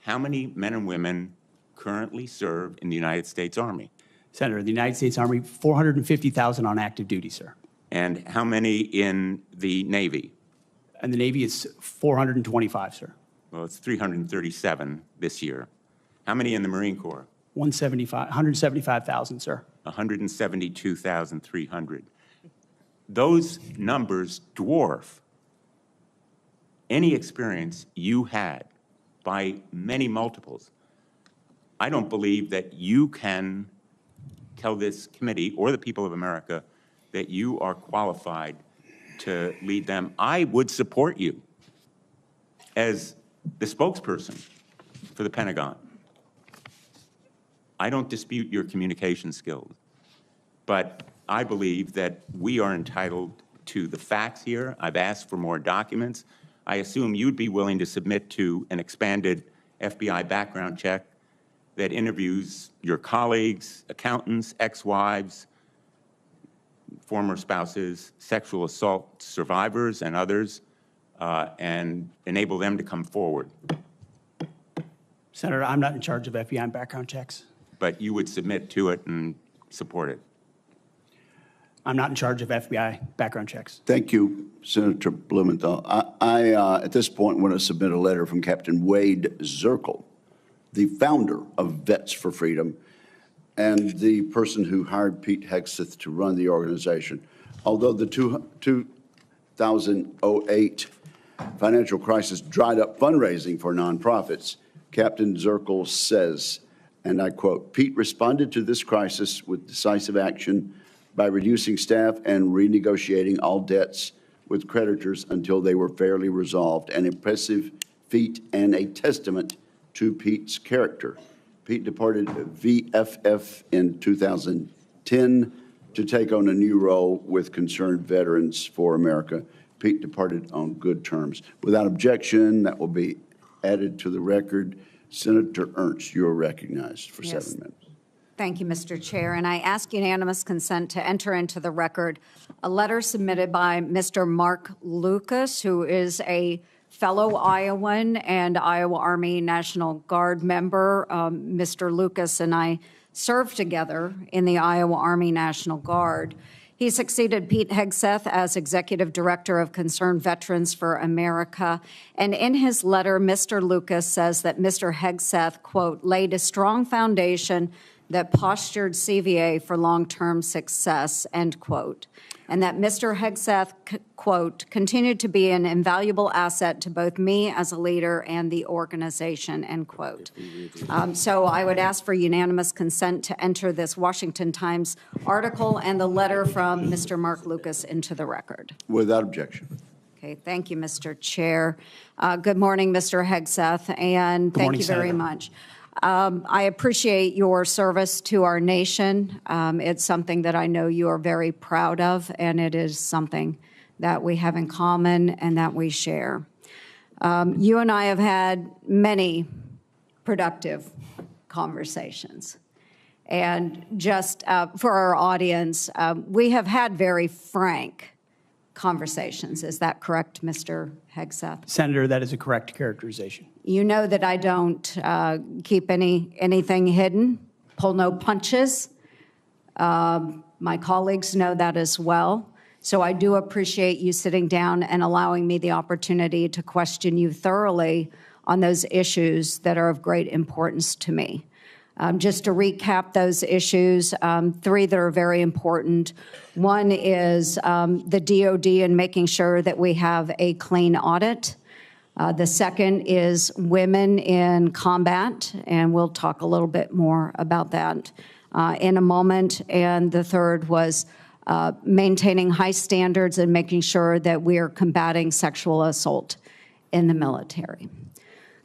How many men and women currently serve in the United States Army? Senator, the United States Army, 450,000 on active duty, sir. And how many in the Navy? And the Navy is 425, sir. Well, it's 337 this year. How many in the Marine Corps? 175,000, sir. 172,300. Those numbers dwarf any experience you had by many multiples. I don't believe that you can tell this committee or the people of America that you are qualified to lead them. I would support you as the spokesperson for the Pentagon. I don't dispute your communication skills, but I believe that we are entitled to the facts here. I've asked for more documents. I assume you'd be willing to submit to an expanded FBI background check that interviews your colleagues, accountants, ex-wives, former spouses, sexual assault survivors, and others, and enable them to come forward. Senator, I'm not in charge of FBI background checks. But you would submit to it and support it. I'm not in charge of FBI background checks. Thank you, Senator Blumenthal. I at this point, want to submit a letter from Captain Wade Zirkle, the founder of Vets for Freedom and the person who hired Pete Hegseth to run the organization. Although the 2008 financial crisis dried up fundraising for nonprofits, Captain Zirkle says, and I quote, "Pete responded to this crisis with decisive action by reducing staff and renegotiating all debts with creditors until they were fairly resolved, an impressive feat and a testament to Pete's character." Pete departed VFF in 2010 to take on a new role with Concerned Veterans for America. Pete departed on good terms. Without objection, that will be added to the record. Senator Ernst, you are recognized for 7 minutes. Thank you, Mr. Chair. And I ask unanimous consent to enter into the record a letter submitted by Mr. Mark Lucas, who is a fellow Iowan and Iowa Army National Guard member. Mr. Lucas and I served together in the Iowa Army National Guard. He succeeded Pete Hegseth as Executive Director of Concerned Veterans for America. And in his letter, Mr. Lucas says that Mr. Hegseth, quote, laid a strong foundation that postured CVA for long-term success, end quote. And that Mr. Hegseth, quote, continued to be an invaluable asset to both me as a leader and the organization, end quote. So I would ask for unanimous consent to enter this Washington Times article and the letter from Mr. Mark Lucas into the record. Without objection. Okay, thank you, Mr. Chair. Good morning, Mr. Hegseth, and thank you very much. I appreciate your service to our nation. It's something that I know you are very proud of, and it is something that we have in common and that we share. You and I have had many productive conversations. And just for our audience, we have had very frank conversations. Is that correct, Mr. Hegseth? Senator, that is a correct characterization. You know that I don't keep anything hidden, pull no punches. My colleagues know that as well. So I do appreciate you sitting down and allowing me the opportunity to question you thoroughly on those issues that are of great importance to me. Just to recap those issues, 3 that are very important. One is the DOD and making sure that we have a clean audit. The second is women in combat, and we'll talk a little bit more about that in a moment. And the third was maintaining high standards and making sure that we are combating sexual assault in the military.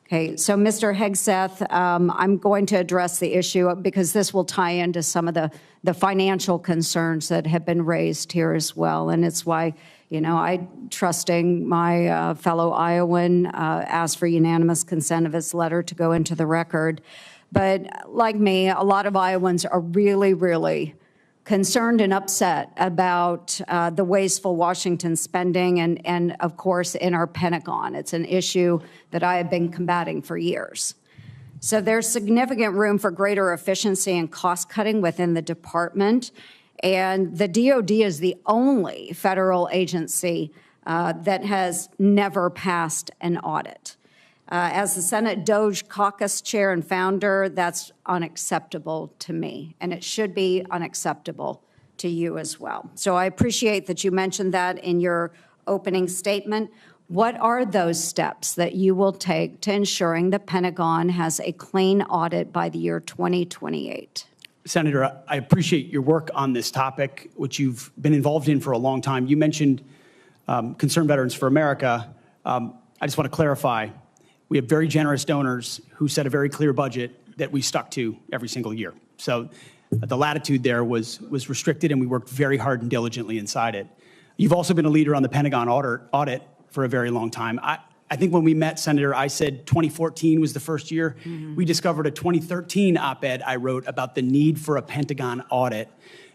Okay, so Mr. Hegseth, I'm going to address the issue because this will tie into some of the financial concerns that have been raised here as well. And it's why, you know, I, trusting my fellow Iowan, asked for unanimous consent of his letter to go into the record. But like me, a lot of Iowans are really, really concerned and upset about the wasteful Washington spending and, of course, in our Pentagon. It's an issue that I have been combating for years. So there's significant room for greater efficiency and cost cutting within the department. And the DOD is the only federal agency that has never passed an audit. As the Senate DOJ caucus chair and founder, that's unacceptable to me, and it should be unacceptable to you as well. So I appreciate that you mentioned that in your opening statement. What are those steps that you will take to ensuring the Pentagon has a clean audit by the year 2028? Senator, I appreciate your work on this topic, which you've been involved in for a long time. You mentioned Concerned Veterans for America. I just want to clarify, we have very generous donors who set a very clear budget that we stuck to every single year. So the latitude there was restricted, and we worked very hard and diligently inside it. You've also been a leader on the Pentagon audit for a very long time. I think when we met, Senator, I said 2014 was the first year. We discovered a 2013 op-ed I wrote about the need for a Pentagon audit,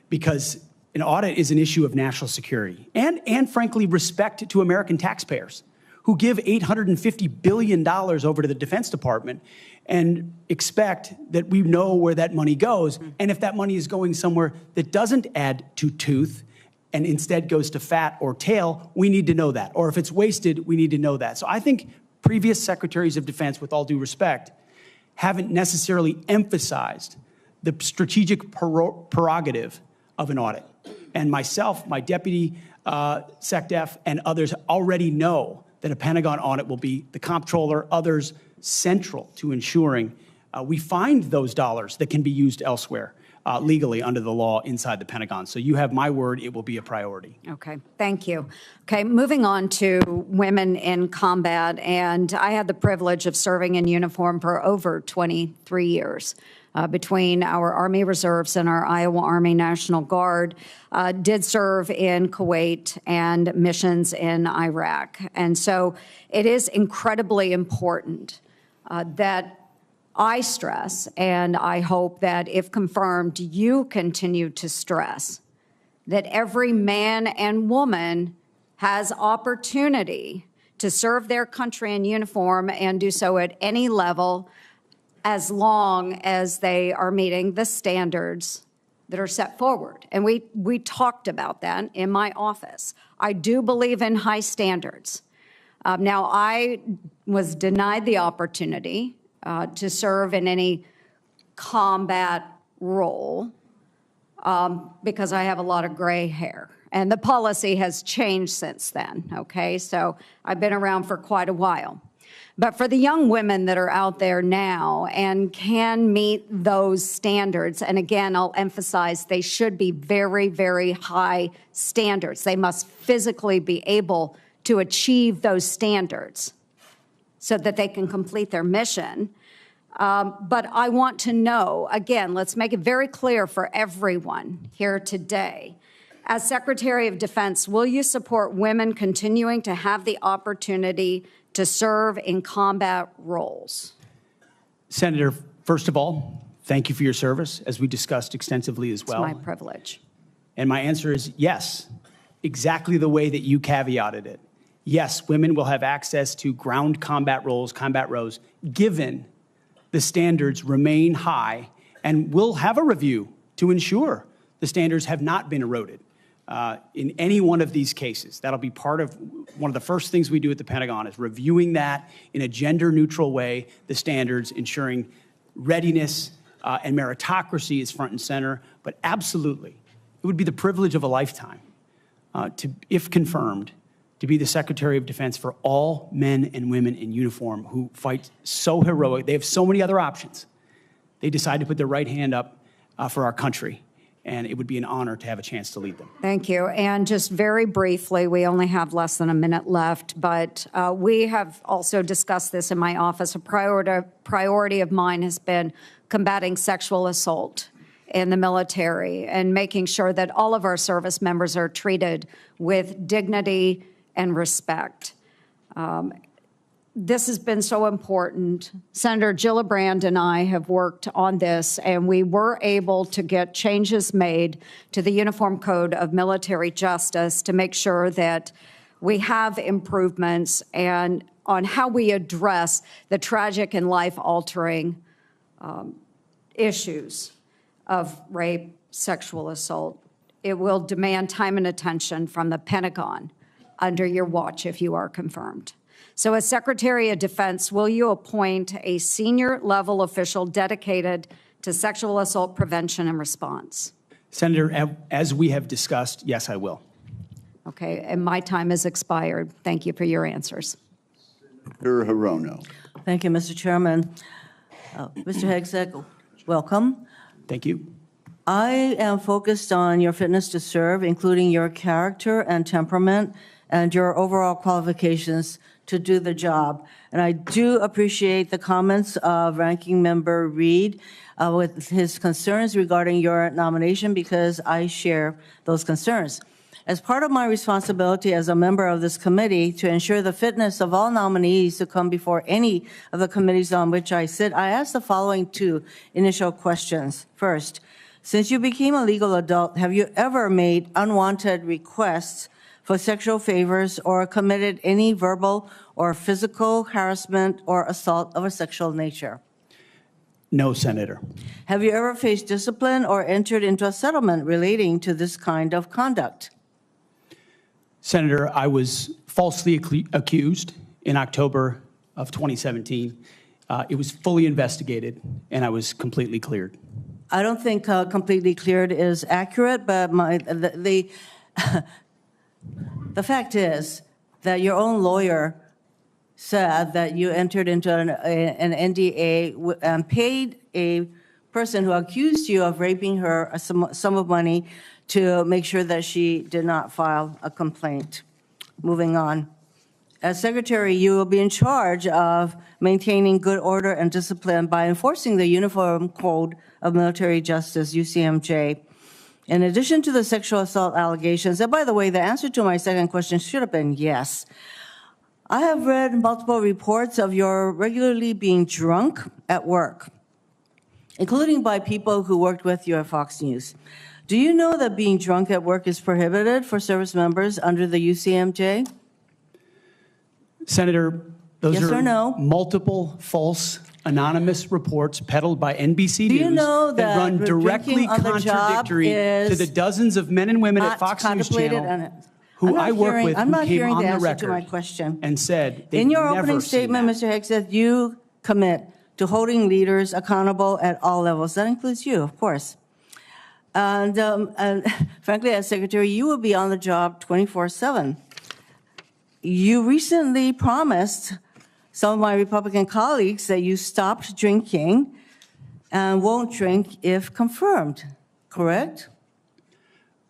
because an audit is an issue of national security and frankly, respect to American taxpayers who give $850 billion over to the Defense Department and expect that we know where that money goes. And if that money is going somewhere that doesn't add to tooth and instead goes to fat or tail, we need to know that. Or if it's wasted, we need to know that. So I think previous secretaries of defense, with all due respect, haven't necessarily emphasized the strategic prerogative of an audit. And myself, my deputy SecDef, and others already know that a Pentagon audit will be the comptroller, others central to ensuring we find those dollars that can be used elsewhere legally under the law inside the Pentagon. So you have my word, it will be a priority. Okay, thank you. Okay, moving on to women in combat, and I had the privilege of serving in uniform for over 23 years. Between our Army Reserves and our Iowa Army National Guard, did serve in Kuwait and missions in Iraq. And so it is incredibly important that I stress, and I hope that if confirmed, you continue to stress, that every man and woman has opportunity to serve their country in uniform and do so at any level, as long as they are meeting the standards that are set forward. And we talked about that in my office. I do believe in high standards. Now, I was denied the opportunity to serve in any combat role because I have a lot of gray hair. And the policy has changed since then, okay? So I've been around for quite a while. But for the young women that are out there now and can meet those standards, and again, I'll emphasize they should be very, very high standards. They must physically be able to achieve those standards so that they can complete their mission. But I want to know, again, let's make it very clear for everyone here today. As Secretary of Defense, will you support women continuing to have the opportunity to serve in combat roles? Senator, first of all, thank you for your service, as we discussed extensively as well. It's my privilege. And my answer is yes, exactly the way that you caveated it. Yes, women will have access to ground combat roles, given the standards remain high, and we'll have a review to ensure the standards have not been eroded in any one of these cases. That'll be part of one of the first things we do at the Pentagon, is reviewing that in a gender-neutral way, the standards, ensuring readiness and meritocracy is front and center. But absolutely, it would be the privilege of a lifetime to, if confirmed, to be the Secretary of Defense for all men and women in uniform who fight so heroic. They have so many other options. They decide to put their right hand up for our country, and it would be an honor to have a chance to lead them. Thank you. And just very briefly, we only have less than a minute left, but we have also discussed this in my office. A priority of mine has been combating sexual assault in the military and making sure that all of our service members are treated with dignity and respect. This has been so important. Senator Gillibrand and I have worked on this, and we were able to get changes made to the Uniform Code of Military Justice to make sure that we have improvements and on how we address the tragic and life-altering issues of rape, sexual assault. It will demand time and attention from the Pentagon under your watch if you are confirmed. So as Secretary of Defense, will you appoint a senior level official dedicated to sexual assault prevention and response? Senator, as we have discussed, yes, I will. Okay, and my time has expired. Thank you for your answers. Senator Hirono. Thank you, Mr. Chairman. Mr. Hegseth, welcome. Thank you. I am focused on your fitness to serve, including your character and temperament and your overall qualifications to do the job. And I do appreciate the comments of Ranking Member Reed with his concerns regarding your nomination, because I share those concerns. As part of my responsibility as a member of this committee to ensure the fitness of all nominees to come before any of the committees on which I sit, I ask the following two initial questions. First, since you became a legal adult, have you ever made unwanted requests for sexual favors or committed any verbal or physical harassment or assault of a sexual nature? No, Senator. Have you ever faced discipline or entered into a settlement relating to this kind of conduct? Senator, I was falsely accused in October of 2017. It was fully investigated, and I was completely cleared. I don't think completely cleared is accurate, but the fact is that your own lawyer said that you entered into an NDA and paid a person who accused you of raping her a sum of money to make sure that she did not file a complaint. Moving on. As Secretary, you will be in charge of maintaining good order and discipline by enforcing the Uniform Code of Military Justice, UCMJ. In addition to the sexual assault allegations, and by the way, the answer to my second question should have been yes. I have read multiple reports of your regularly being drunk at work, including by people who worked with you at Fox News. Do you know that being drunk at work is prohibited for service members under the UCMJ? Senator, those Yes are or no? multiple false anonymous reports peddled by NBC Do you News know that run directly drinking on the job contradictory to is the dozens of men and women at not Fox News contemplated Channel and- who I work with I'm who not came hearing on the the answer to my record question. and said they've In your never opening seen statement, that. Mr. Hegseth, you commit to holding leaders accountable at all levels. That includes you, of course. And frankly, as Secretary, you will be on the job 24/7. You recently promised some of my Republican colleagues that you stopped drinking and won't drink if confirmed, correct?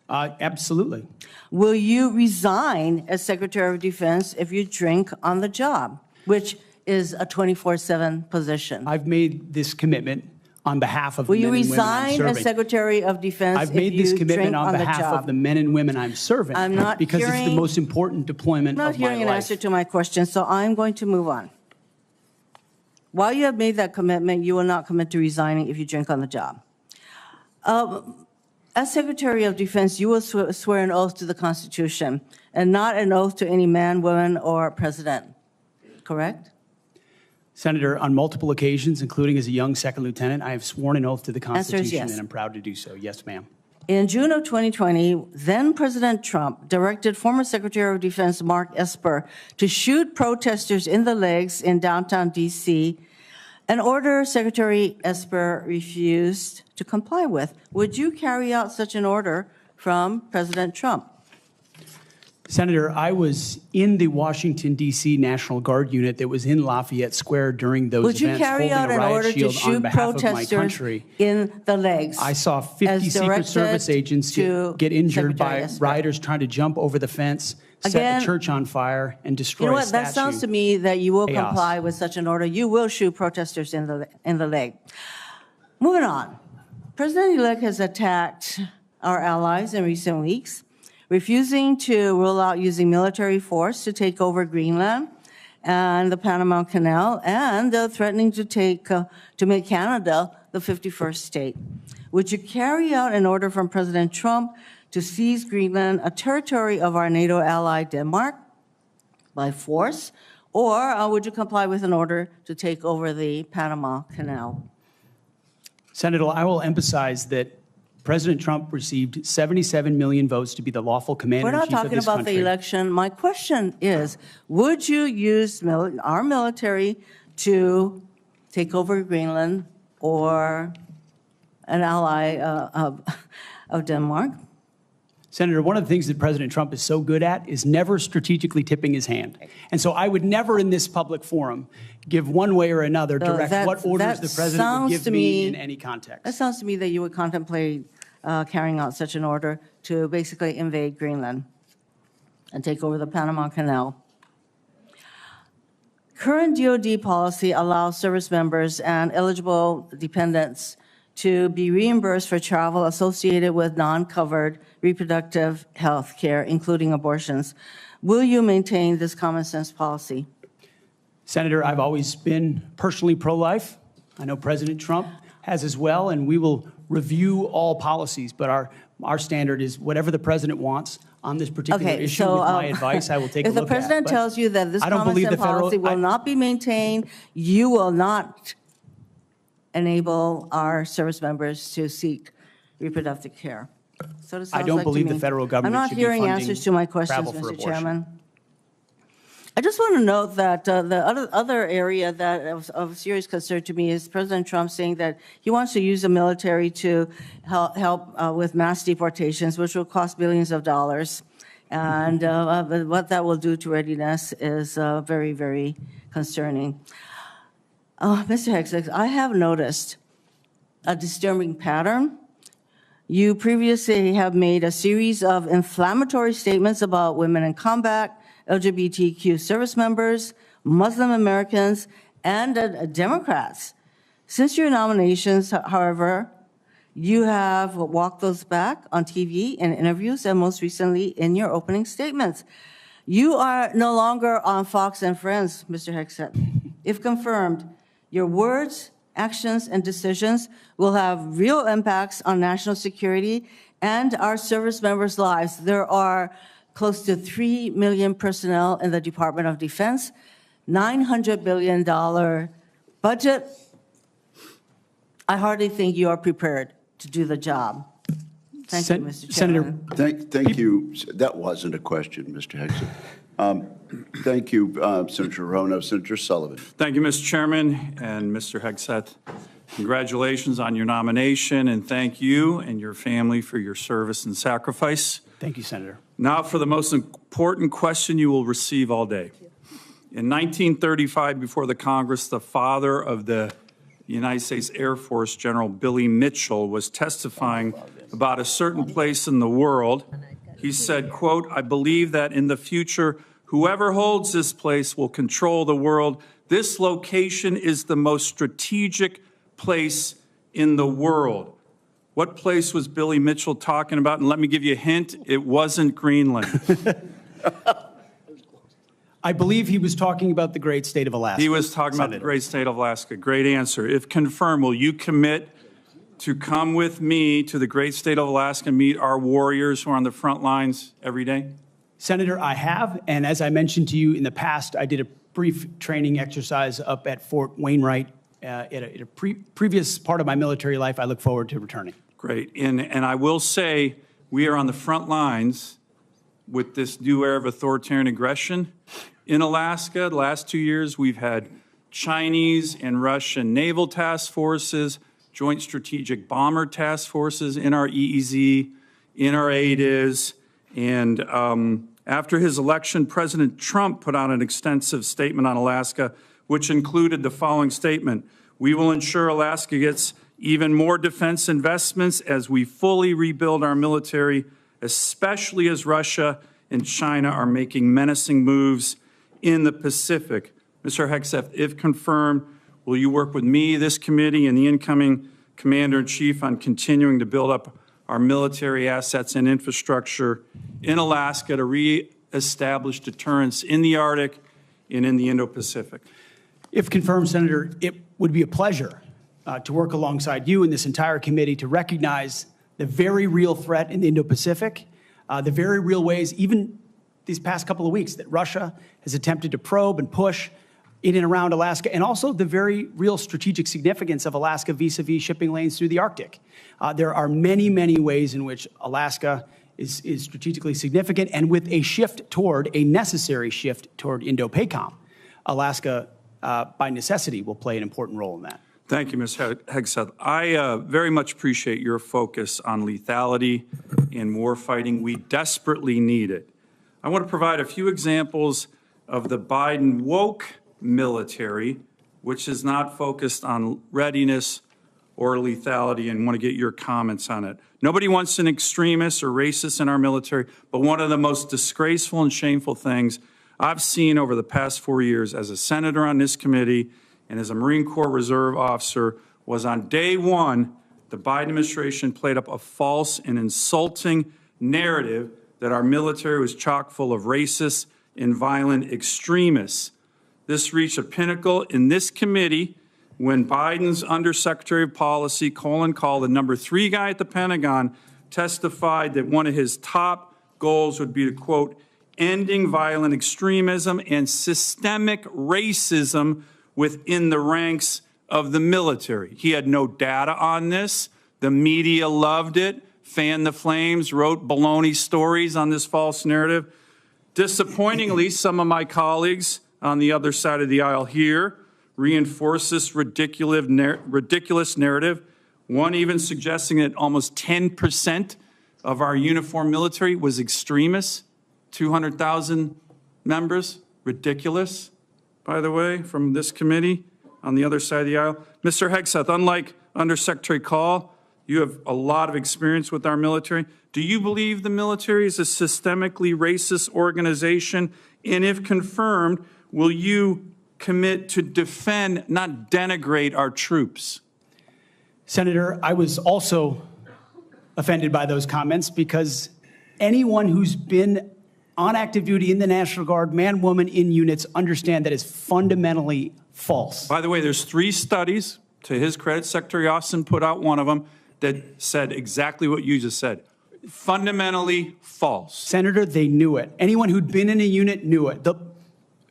Absolutely. Will you resign as Secretary of Defense if you drink on the job, which is a 24/7 position? I've made this commitment on behalf of Will the you men and women I'm resign serving. as Secretary of Defense I've if made this you commitment drink on on the behalf of job? the men and women I'm serving. I'm not because it's the hearing- most important deployment I'm not of my hearing an life. answer to my question, so I'm going to move on. While you have made that commitment, you will not commit to resigning if you drink on the job. As Secretary of Defense, you will swear an oath to the Constitution and not an oath to any man, woman, or president, correct? Senator, on multiple occasions, including as a young second lieutenant, I have sworn an oath to the Answer is Constitution, yes. and I'm proud to do so. Yes, ma'am. In June of 2020, then President Trump directed former Secretary of Defense Mark Esper to shoot protesters in the legs in downtown D.C., an order Secretary Esper refused to comply with. Would you carry out such an order from President Trump? Senator, I was in the Washington, D.C. National Guard unit that was in Lafayette Square during those Would you events, carry holding out a an riot order to shield on shoot behalf of my protesters country. in the legs? I saw 50 as Secret directed Service agents to get injured Secretary by Esper? rioters trying to jump over the fence, set Again, the church on fire, and destroy You know a what? statue. That sounds to me that you will Chaos. comply with such an order. You will shoot protesters in the leg. Moving on. President-elect has attacked our allies in recent weeks, refusing to rule out using military force to take over Greenland and the Panama Canal, and threatening to make Canada the 51st state. Would you carry out an order from President Trump to seize Greenland, a territory of our NATO ally Denmark, by force, or would you comply with an order to take over the Panama Canal? Senator, I will emphasize that President Trump received 77 million votes to be the lawful We're commander-in-chief not of talking this about country. the election. My question is, would you use our military to take over Greenland or an ally of Denmark? Senator, one of the things that President Trump is so good at is never strategically tipping his hand. And so I would never in this public forum give one way or another direct what orders the president would give me in any context. That sounds to me that you would contemplate carrying out such an order to basically invade Greenland and take over the Panama Canal. Current DoD policy allows service members and eligible dependents to be reimbursed for travel associated with non-covered reproductive health care, including abortions. Will you maintain this common sense policy? Senator, I've always been personally pro-life. I know President Trump has as well, and we will review all policies, but our standard is whatever the president wants on this particular issue. With my advice, I will take a look at. If the president tells you that this common sense policy will not be maintained, you will not enable our service members to seek reproductive care. So it sounds I don't like to believe the me. federal government I'm not should be hearing funding answers to my questions, travel for Mr. abortion. Chairman. I just want to note that the other area that of serious concern to me is President Trump saying that he wants to use the military to help with mass deportations, which will cost billions of dollars. And what that will do to readiness is very, very concerning. Mr. Hegseth, I have noticed a disturbing pattern. You previously have made a series of inflammatory statements about women in combat, LGBTQ service members, Muslim Americans, and Democrats. Since your nominations, however, you have walked those back on TV in interviews and most recently in your opening statements. You are no longer on Fox and Friends, Mr. Hegseth. If confirmed, your words, actions, and decisions will have real impacts on national security and our service members' lives. There are close to 3 million personnel in the Department of Defense, $900 billion budget. I hardly think you are prepared to do the job. Thank you, Mr. Chairman. Thank you. That wasn't a question, Mr. Hegseth. Thank you, Senator Rono. Senator Sullivan. Thank you, Mr. Chairman and Mr. Hegseth. Congratulations on your nomination, and thank you and your family for your service and sacrifice. Thank you, Senator. Now for the most important question you will receive all day. In 1935, before the Congress, the father of the United States Air Force, General Billy Mitchell, was testifying about a certain place in the world. He said, quote, "I believe that in the future, whoever holds this place will control the world. This location is the most strategic place in the world." What place was Billy Mitchell talking about? And let me give you a hint, it wasn't Greenland. I believe he was talking about the great state of Alaska. He was talking about the great state of Alaska. Great answer. If confirmed, will you commit to come with me to the great state of Alaska and meet our warriors who are on the front lines every day? Senator, I have, and as I mentioned to you in the past, I did a brief training exercise up at Fort Wainwright at a previous part of my military life. I look forward to returning. Great. And I will say we are on the front lines with this new era of authoritarian aggression. In Alaska, the last 2 years, we've had Chinese and Russian naval task forces, joint strategic bomber task forces in our EEZ, in our ADIZ. And after his election, President Trump put out an extensive statement on Alaska, which included the following statement: "We will ensure Alaska gets even more defense investments as we fully rebuild our military, especially as Russia and China are making menacing moves in the Pacific." Mr. Hegseth, if confirmed, will you work with me, this committee, and the incoming Commander-in-Chief on continuing to build up our military assets and infrastructure in Alaska to reestablish deterrence in the Arctic and in the Indo-Pacific? If confirmed, Senator, it would be a pleasure to work alongside you and this entire committee to recognize the very real threat in the Indo-Pacific, the very real ways, even these past couple of weeks, that Russia has attempted to probe and push in and around Alaska, and also the very real strategic significance of Alaska vis-a-vis shipping lanes through the Arctic. There are many, many ways in which Alaska is strategically significant, and with a necessary shift toward Indo-PACOM, Alaska, by necessity, will play an important role in that. Thank you, Ms. Hegseth. I very much appreciate your focus on lethality and warfighting. We desperately need it. I want to provide a few examples of the Biden woke military, which is not focused on readiness or lethality, and want to get your comments on it. Nobody wants an extremist or racist in our military, but one of the most disgraceful and shameful things I've seen over the past 4 years as a senator on this committee and as a Marine Corps Reserve officer was on day one, the Biden administration played up a false and insulting narrative that our military was chock full of racist and violent extremists. This reached a pinnacle in this committee when Biden's Undersecretary of Policy, Colin Kahl, the number 3 guy at the Pentagon, testified that one of his top goals would be to, quote, ending violent extremism and systemic racism within the ranks of the military. He had no data on this. The media loved it, fanned the flames, wrote baloney stories on this false narrative. Disappointingly, some of my colleagues on the other side of the aisle here reinforce this ridiculous narrative, one even suggesting that almost 10% of our uniformed military was extremists, 200,000 members. Ridiculous, by the way, from this committee on the other side of the aisle. Mr. Hegseth, unlike Undersecretary Kahl, you have a lot of experience with our military. Do you believe the military is a systemically racist organization? And if confirmed, will you commit to defend, not denigrate, our troops? Senator, I was also offended by those comments because anyone who's been on active duty in the National Guard, man, woman, in units, understand that is fundamentally false. By the way, there's 3 studies, to his credit, Secretary Austin put out one of them, that said exactly what you just said. Fundamentally false. Senator, they knew it. Anyone who'd been in a unit knew it.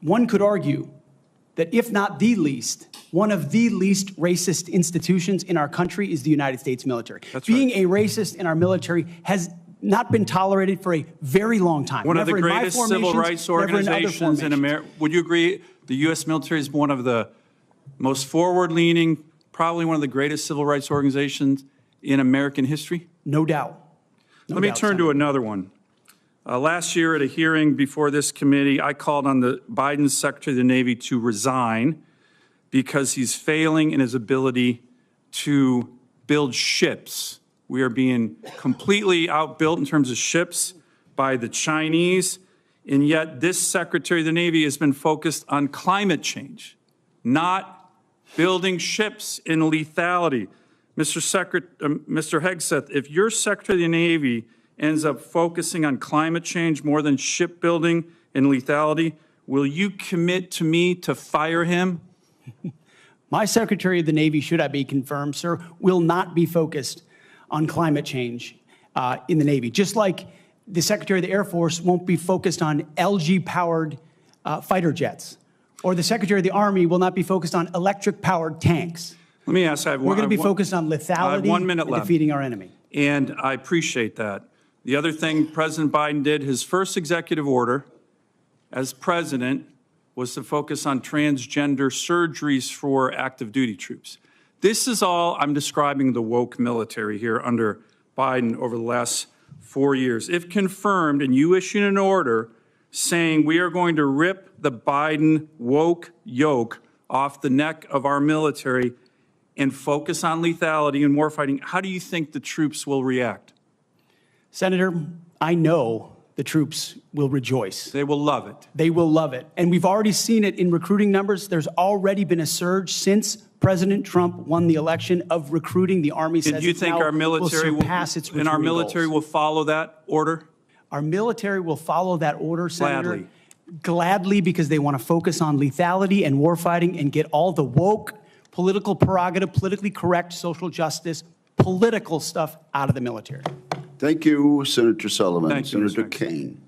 One could argue that if not the least, one of the least racist institutions in our country is the United States military. Being a racist in our military has not been tolerated for a very long time. One of the Never in my greatest civil formations, rights never in other organizations in America. formations. Would you agree the U.S. military is one of the most forward-leaning, probably one of the greatest civil rights organizations in American history? No doubt. Let me turn to another one. Last year at a hearing before this committee, I called on the Biden Secretary of the Navy to resign because he's failing in his ability to build ships. We are being completely outbuilt in terms of ships by the Chinese, and yet this Secretary of the Navy has been focused on climate change, not building ships in lethality. Mr. Hegseth, if your Secretary of the Navy ends up focusing on climate change more than shipbuilding and lethality, will you commit to me to fire him? My Secretary of the Navy, should I be confirmed, sir, will not be focused on climate change in the Navy, just like the Secretary of the Air Force won't be focused on LG-powered fighter jets, or the Secretary of the Army will not be focused on electric-powered tanks. Let me ask, We're going to be focused on lethality and defeating our enemy. And I appreciate that. The other thing President Biden did, his first executive order as president, was to focus on transgender surgeries for active duty troops. This is all, I'm describing the woke military here under Biden over the last 4 years. If confirmed and you issue an order saying we are going to rip the Biden woke yoke off the neck of our military and focus on lethality and warfighting, how do you think the troops will react? Senator, I know the troops will rejoice. They will love it. They will love it. And we've already seen it in recruiting numbers. There's already been a surge since President Trump won the election of recruiting. The Army says do you think our military will surpass its recruiting and our military goals. will follow that order? Our military will follow that order, Senator. Gladly. Gladly, because they want to focus on lethality and warfighting and get all the woke, political prerogative, politically correct, social justice, political stuff out of the military. Thank you, Senator Sullivan. Thank you, Senator Mr. Kane.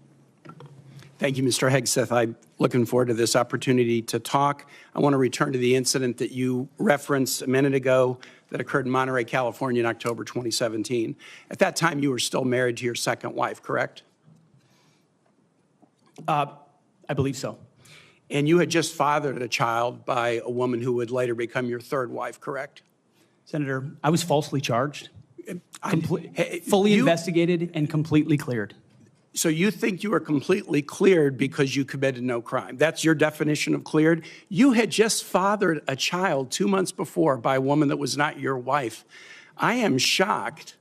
Thank you, Mr. Hegseth. I'm looking forward to this opportunity to talk. I want to return to the incident that you referenced a minute ago that occurred in Monterey, California in October 2017. At that time, you were still married to your second wife, correct? I believe so. And you had just fathered a child by a woman who would later become your third wife, correct? Senator, I was falsely charged, fully investigated, and completely cleared. So you think you were completely cleared because you committed no crime. That's your definition of cleared? You had just fathered a child 2 months before by a woman that was not your wife. I am shocked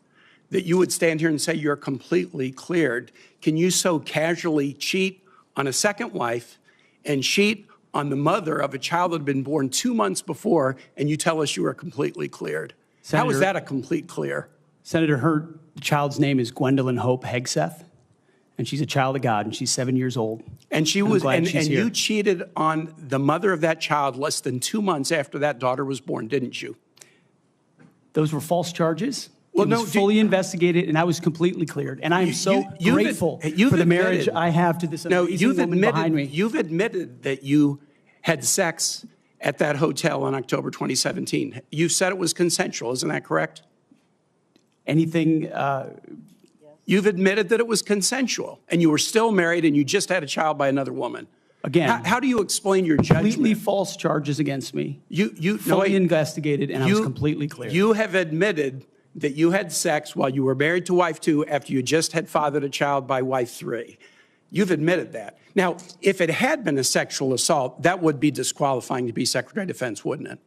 that you would stand here and say you're completely cleared. Can you so casually cheat on a second wife and cheat on the mother of a child that had been born 2 months before, and you tell us you are completely cleared? Senator, how is that a complete clear? Senator, her child's name is Gwendolyn Hope Hegseth, and she's a child of God, and she's 7 years old. And she I'm was, glad and she's here. you cheated on the mother of that child less than 2 months after that daughter was born, didn't you? Those were false charges. Well, It no, was fully investigated, and I was completely cleared. And I am so you've grateful you've for the marriage admitted- I have to this No, amazing woman behind me. you've admitted that you had sex at that hotel in October 2017. You said it was consensual, isn't that correct? Anything, You've admitted that it was consensual, and you were still married, and you just had a child by another woman. again, How do you explain your completely judgment? false charges against me, You fully investigated, and I was completely cleared. You have admitted that you had sex while you were married to wife 2 after you just had fathered a child by wife 3. You've admitted that. Now, if it had been a sexual assault, that would be disqualifying to be Secretary of Defense, wouldn't it?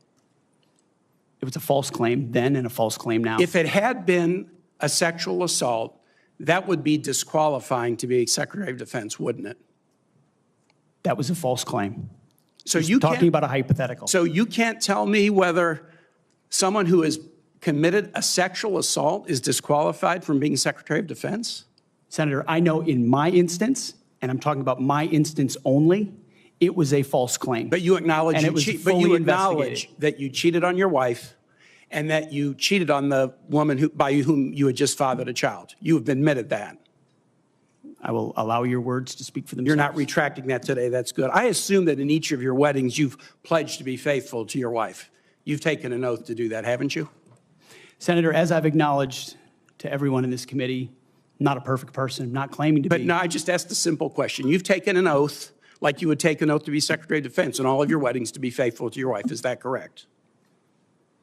It was a false claim then and a false claim now. If it had been a sexual assault, that would be disqualifying to be Secretary of Defense, wouldn't it? That was a false claim. So Just you talking can't, about a hypothetical. So you can't tell me whether someone who has committed a sexual assault is disqualified from being Secretary of Defense? Senator, I know in my instance, and I'm talking about my instance only, it was a false claim. But you acknowledge, And it was but fully you investigated. acknowledge that you cheated on your wife and that you cheated on the woman by whom you had just fathered a child. You have admitted that. I will allow your words to speak for themselves. You're not retracting that today. That's good. I assume that in each of your weddings, you've pledged to be faithful to your wife. You've taken an oath to do that, haven't you? Senator, as I've acknowledged to everyone in this committee, not a perfect person, not claiming to But be. no, I just asked a simple question. You've taken an oath, like you would take an oath to be Secretary of Defense in all of your weddings to be faithful to your wife. Is that correct?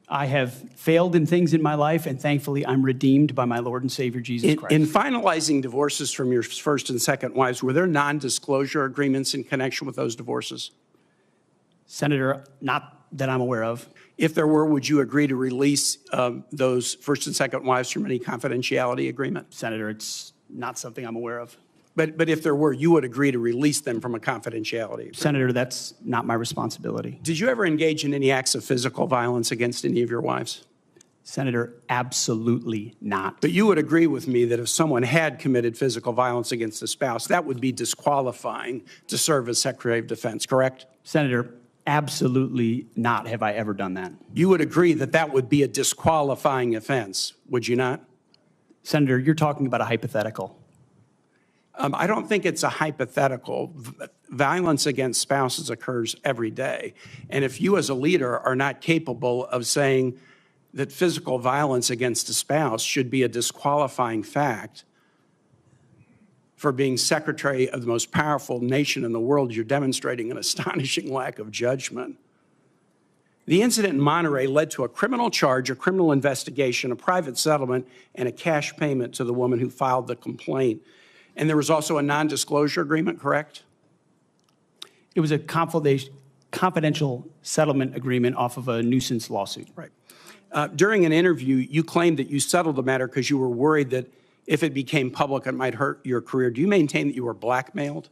I have failed in things in my life, and thankfully I'm redeemed by my Lord and Savior, Jesus Christ. In finalizing divorces from your first and second wives, were there non-disclosure agreements in connection with those divorces? Senator, not that I'm aware of. If there were, would you agree to release those first and second wives from any confidentiality agreement? Senator, it's not something I'm aware of. But if there were, you would agree to release them from a confidentiality agreement? Senator, that's not my responsibility. Did you ever engage in any acts of physical violence against any of your wives? Senator, absolutely not. But you would agree with me that if someone had committed physical violence against a spouse, that would be disqualifying to serve as Secretary of Defense, correct? Senator, absolutely not have I ever done that. You would agree that that would be a disqualifying offense, would you not? Senator, you're talking about a hypothetical. I don't think it's a hypothetical. Violence against spouses occurs every day. And if you as a leader are not capable of saying that physical violence against a spouse should be a disqualifying fact for being secretary of the most powerful nation in the world, you're demonstrating an astonishing lack of judgment. The incident in Monterey led to a criminal charge, a criminal investigation, a private settlement, and a cash payment to the woman who filed the complaint. And there was also a non-disclosure agreement, correct? It was a confidential settlement agreement off of a nuisance lawsuit. Right. During an interview, you claimed that you settled the matter because you were worried that if it became public, it might hurt your career. Do you maintain that you were blackmailed?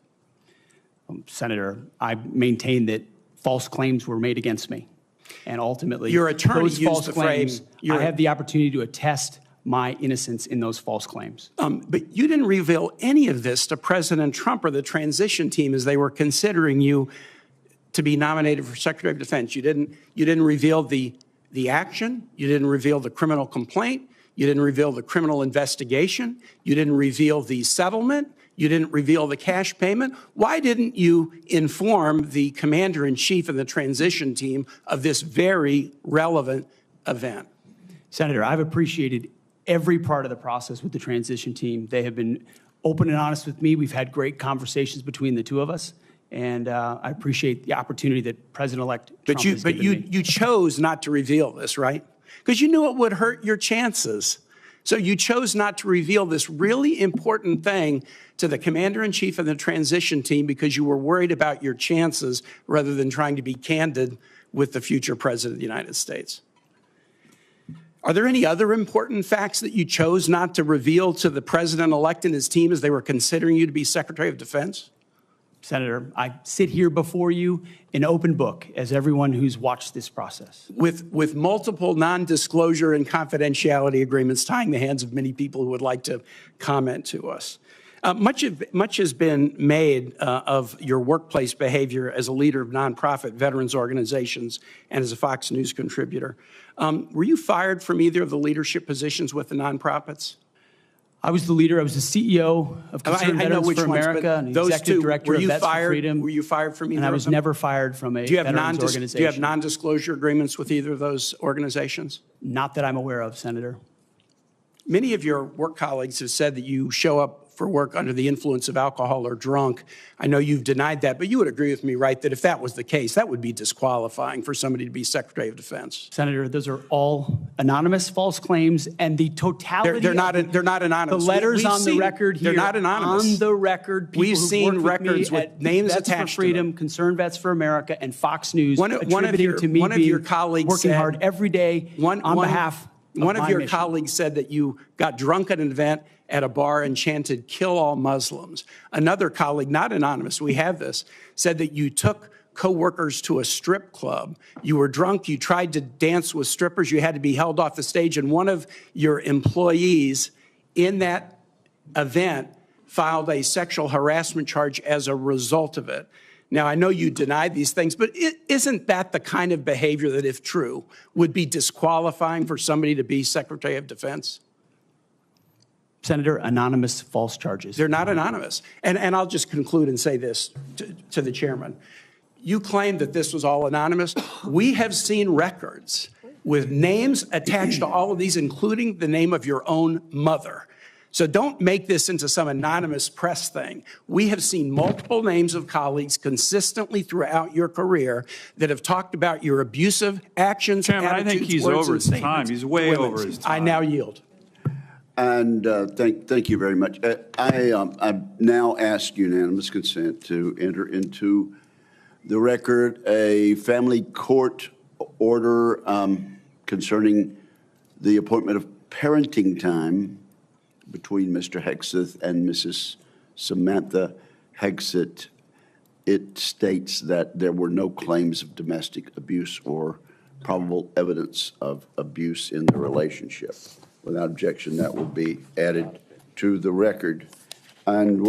Senator, I maintain that false claims were made against me. And ultimately, Your attorney those used false the claims, frame, I have the opportunity to attest my innocence in those false claims. But you didn't reveal any of this to President Trump or the transition team as they were considering you to be nominated for Secretary of Defense. You didn't reveal the action. You didn't reveal the criminal complaint. You didn't reveal the criminal investigation. You didn't reveal the settlement. You didn't reveal the cash payment. Why didn't you inform the commander-in-chief and the transition team of this very relevant event? Senator, I've appreciated every part of the process with the transition team. They have been open and honest with me. We've had great conversations between the two of us, and I appreciate the opportunity that President-elect Trump has given me. You chose not to reveal this, right? Because you knew it would hurt your chances. So you chose not to reveal this really important thing to the commander-in-chief and the transition team because you were worried about your chances rather than trying to be candid with the future president of the United States. Are there any other important facts that you chose not to reveal to the president-elect and his team as they were considering you to be Secretary of Defense? Senator, I sit here before you an open book, as everyone who's watched this process. With multiple non-disclosure and confidentiality agreements tying the hands of many people who would like to comment to us. Much has been made of your workplace behavior as a leader of nonprofit veterans organizations and as a Fox News contributor. Were you fired from either of the leadership positions with the nonprofits? I was the leader. I was the CEO of Concerned Veterans for America and the executive director of Vets for Freedom. Were you fired from either and I of was them? never fired from a veterans organization. Do you have non-disclosure agreements with either of those organizations? Not that I'm aware of, Senator. Many of your work colleagues have said that you show up for work under the influence of alcohol or drunk. I know you've denied that, but you would agree with me, right, that if that was the case, that would be disqualifying for somebody to be Secretary of Defense. Senator, those are all anonymous false claims, and the totality they're not anonymous. The letters We've on the seen, record here. They're not anonymous. On the record, people we've who've seen worked records with, with names Vets attached for Freedom, to them. Concerned Vets for America, and Fox News attributing to me your colleagues working said, hard every day on behalf of One of my your mission. colleagues said that you got drunk at an event at a bar and chanted, "Kill all Muslims." Another colleague, not anonymous, we have this, said that you took coworkers to a strip club. You were drunk, you tried to dance with strippers, you had to be held off the stage, and one of your employees in that event filed a sexual harassment charge as a result of it. Now, I know you denied these things, but isn't that the kind of behavior that, if true, would be disqualifying for somebody to be Secretary of Defense? Senator, anonymous false charges. They're not anonymous. And I'll just conclude and say this to the chairman. You claim that this was all anonymous. We have seen records with names attached to all of these, including the name of your own mother. So don't make this into some anonymous press thing. We have seen multiple names of colleagues consistently throughout your career that have talked about your abusive actions, Chairman, attitudes, I think he's words, over and his time. statements He's to way women. over his time. I now yield. And thank you very much. I now ask unanimous consent to enter into the record a family court order concerning the appointment of parenting time between Mr. Hegseth and Mrs. Samantha Hegseth. It states that there were no claims of domestic abuse or probable evidence of abuse in the relationship. Without objection, that will be added to the record. And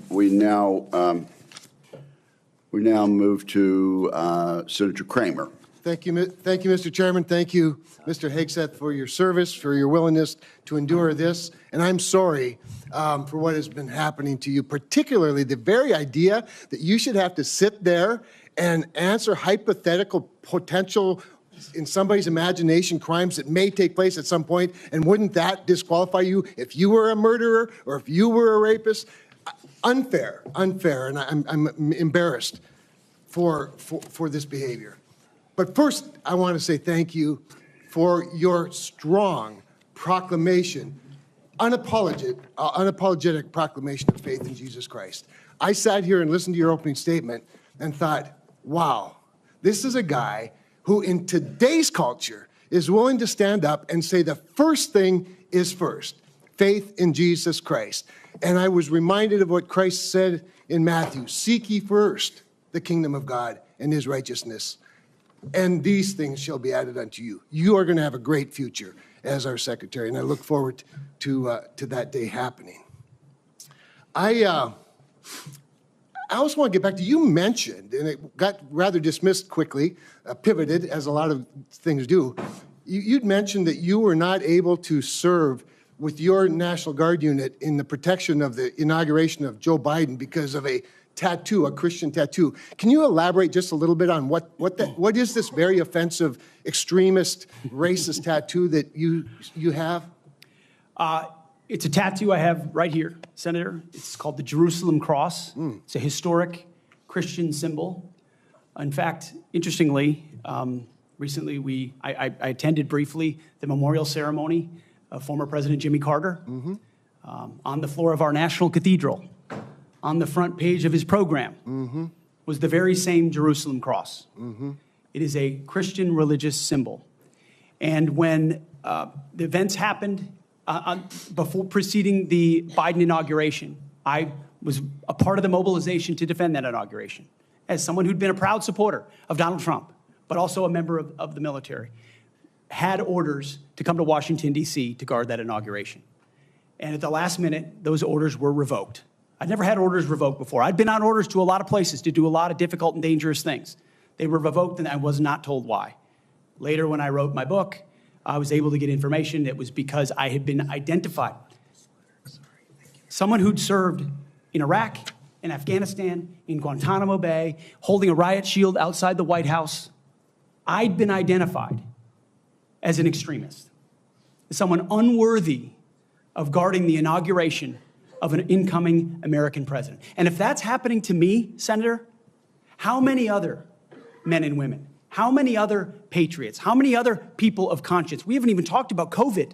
we now move to Senator Kramer. Thank you, Mr. Chairman. Thank you, Mr. Hegseth, for your service, for your willingness to endure this. And I'm sorry for what has been happening to you, particularly the very idea that you should have to sit there and answer hypothetical potential, in somebody's imagination, crimes that may take place at some point. And wouldn't that disqualify you if you were a murderer or if you were a rapist? Unfair. And I'm embarrassed for this behavior. But first, I want to say thank you for your strong proclamation, unapologetic proclamation of faith in Jesus Christ. I sat here and listened to your opening statement and thought, wow, this is a guy who in today's culture is willing to stand up and say the first thing is first, faith in Jesus Christ. And I was reminded of what Christ said in Matthew, seek ye first the kingdom of God and his righteousness, and these things shall be added unto you. You are going to have a great future as our secretary, and I look forward to that day happening. I also want to get back to, you mentioned, and it got rather dismissed quickly, pivoted, as a lot of things do. You'd mentioned that you were not able to serve with your National Guard unit in the protection of the inauguration of Joe Biden because of a tattoo, a Christian tattoo. Can you elaborate just a little bit on what is this very offensive, extremist, racist tattoo that you have? It's a tattoo I have right here, Senator. It's called the Jerusalem Cross. It's a historic Christian symbol. In fact, interestingly, recently I attended briefly the memorial ceremony of former President Jimmy Carter on the floor of our National Cathedral. On the front page of his program was the very same Jerusalem Cross. It is a Christian religious symbol. And when the events happened before preceding the Biden inauguration, I was a part of the mobilization to defend that inauguration, as someone who'd been a proud supporter of Donald Trump, but also a member of the military, had orders to come to Washington, D.C. to guard that inauguration. And at the last minute, those orders were revoked. I'd never had orders revoked before. I'd been on orders to a lot of places to do a lot of difficult and dangerous things. They were revoked, and I was not told why. Later, when I wrote my book, I was able to get information. It was because I had been identified. Someone who'd served in Iraq, in Afghanistan, in Guantanamo Bay, holding a riot shield outside the White House. I'd been identified as an extremist, as someone unworthy of guarding the inauguration of an incoming American president. And if that's happening to me, Senator, how many other men and women, how many other patriots, how many other people of conscience? We haven't even talked about COVID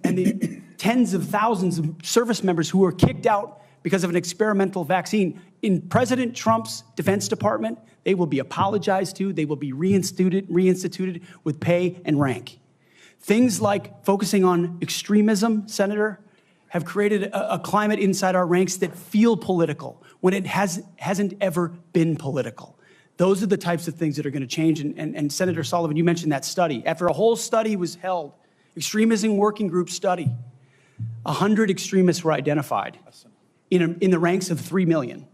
and the tens of thousands of service members who were kicked out because of an experimental vaccine. In President Trump's Defense Department, they will be apologized to, they will be reinstituted with pay and rank. Things like focusing on extremism, Senator, have created a climate inside our ranks that feel political when it hasn't ever been political. Those are the types of things that are going to change. And Senator Sullivan, you mentioned that study. After a whole study was held, extremism working group study, 100 extremists were identified in the ranks of 3 million.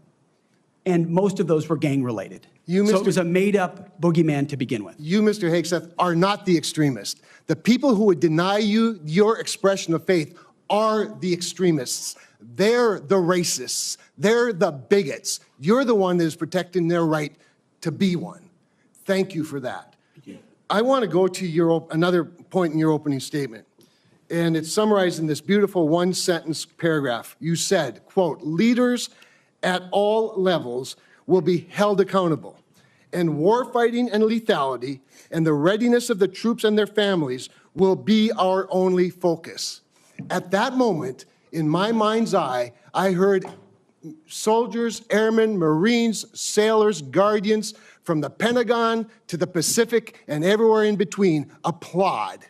And most of those were gang-related. So it was a made-up boogeyman to begin with. You, Mr. Hegseth, are not the extremist. The people who would deny you your expression of faith are the extremists. They're the racists. They're the bigots. You're the one that is protecting their right to be one. Thank you for that. I want to go to another point in your opening statement, and it's summarized in this beautiful one-sentence paragraph. You said, quote, "Leaders at all levels will be held accountable, and warfighting and lethality and the readiness of the troops and their families will be our only focus." At that moment, in my mind's eye, I heard soldiers, airmen, Marines, sailors, guardians from the Pentagon to the Pacific and everywhere in between applaud.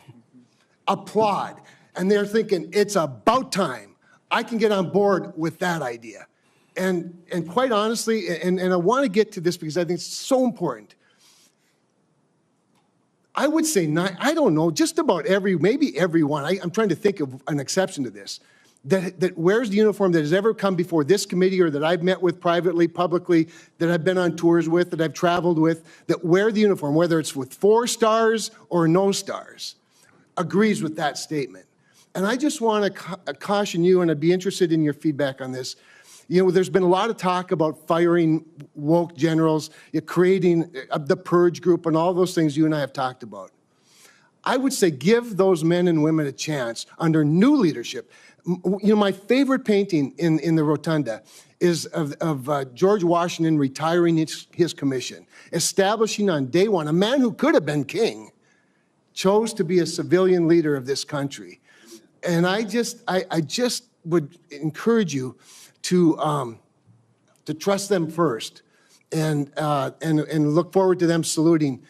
Applaud. And they're thinking, it's about time. I can get on board with that idea. And quite honestly, and I want to get to this because I think it's so important. I would say, I don't know, just about maybe everyone, I'm trying to think of an exception to this, that wears the uniform that has ever come before this committee or that I've met with privately, publicly, that I've been on tours with, that I've traveled with, that wear the uniform, whether it's with 4 stars or no stars, agrees with that statement. And I just want to caution you, and I'd be interested in your feedback on this. You know, there's been a lot of talk about firing woke generals, creating the purge group, and all those things you and I have talked about. I would say give those men and women a chance under new leadership. You know, my favorite painting in the rotunda is of George Washington retiring his commission, establishing on day one, a man who could have been king, chose to be a civilian leader of this country. And I just would encourage you to trust them first, and look forward to them saluting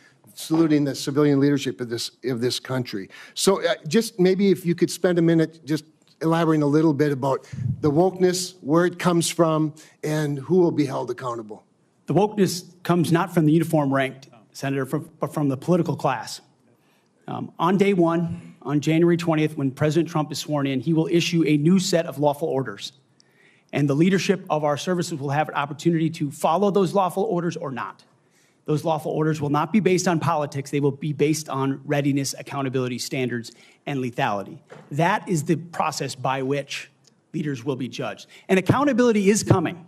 the civilian leadership of this country. So just maybe if you could spend a minute just elaborating a little bit about the wokeness, where it comes from, and who will be held accountable. The wokeness comes not from the uniform ranked, Senator, but from the political class. On day one, on January 20th, when President Trump is sworn in, he will issue a new set of lawful orders. And the leadership of our services will have an opportunity to follow those lawful orders or not. Those lawful orders will not be based on politics. They will be based on readiness, accountability, standards, and lethality. That is the process by which leaders will be judged. And accountability is coming,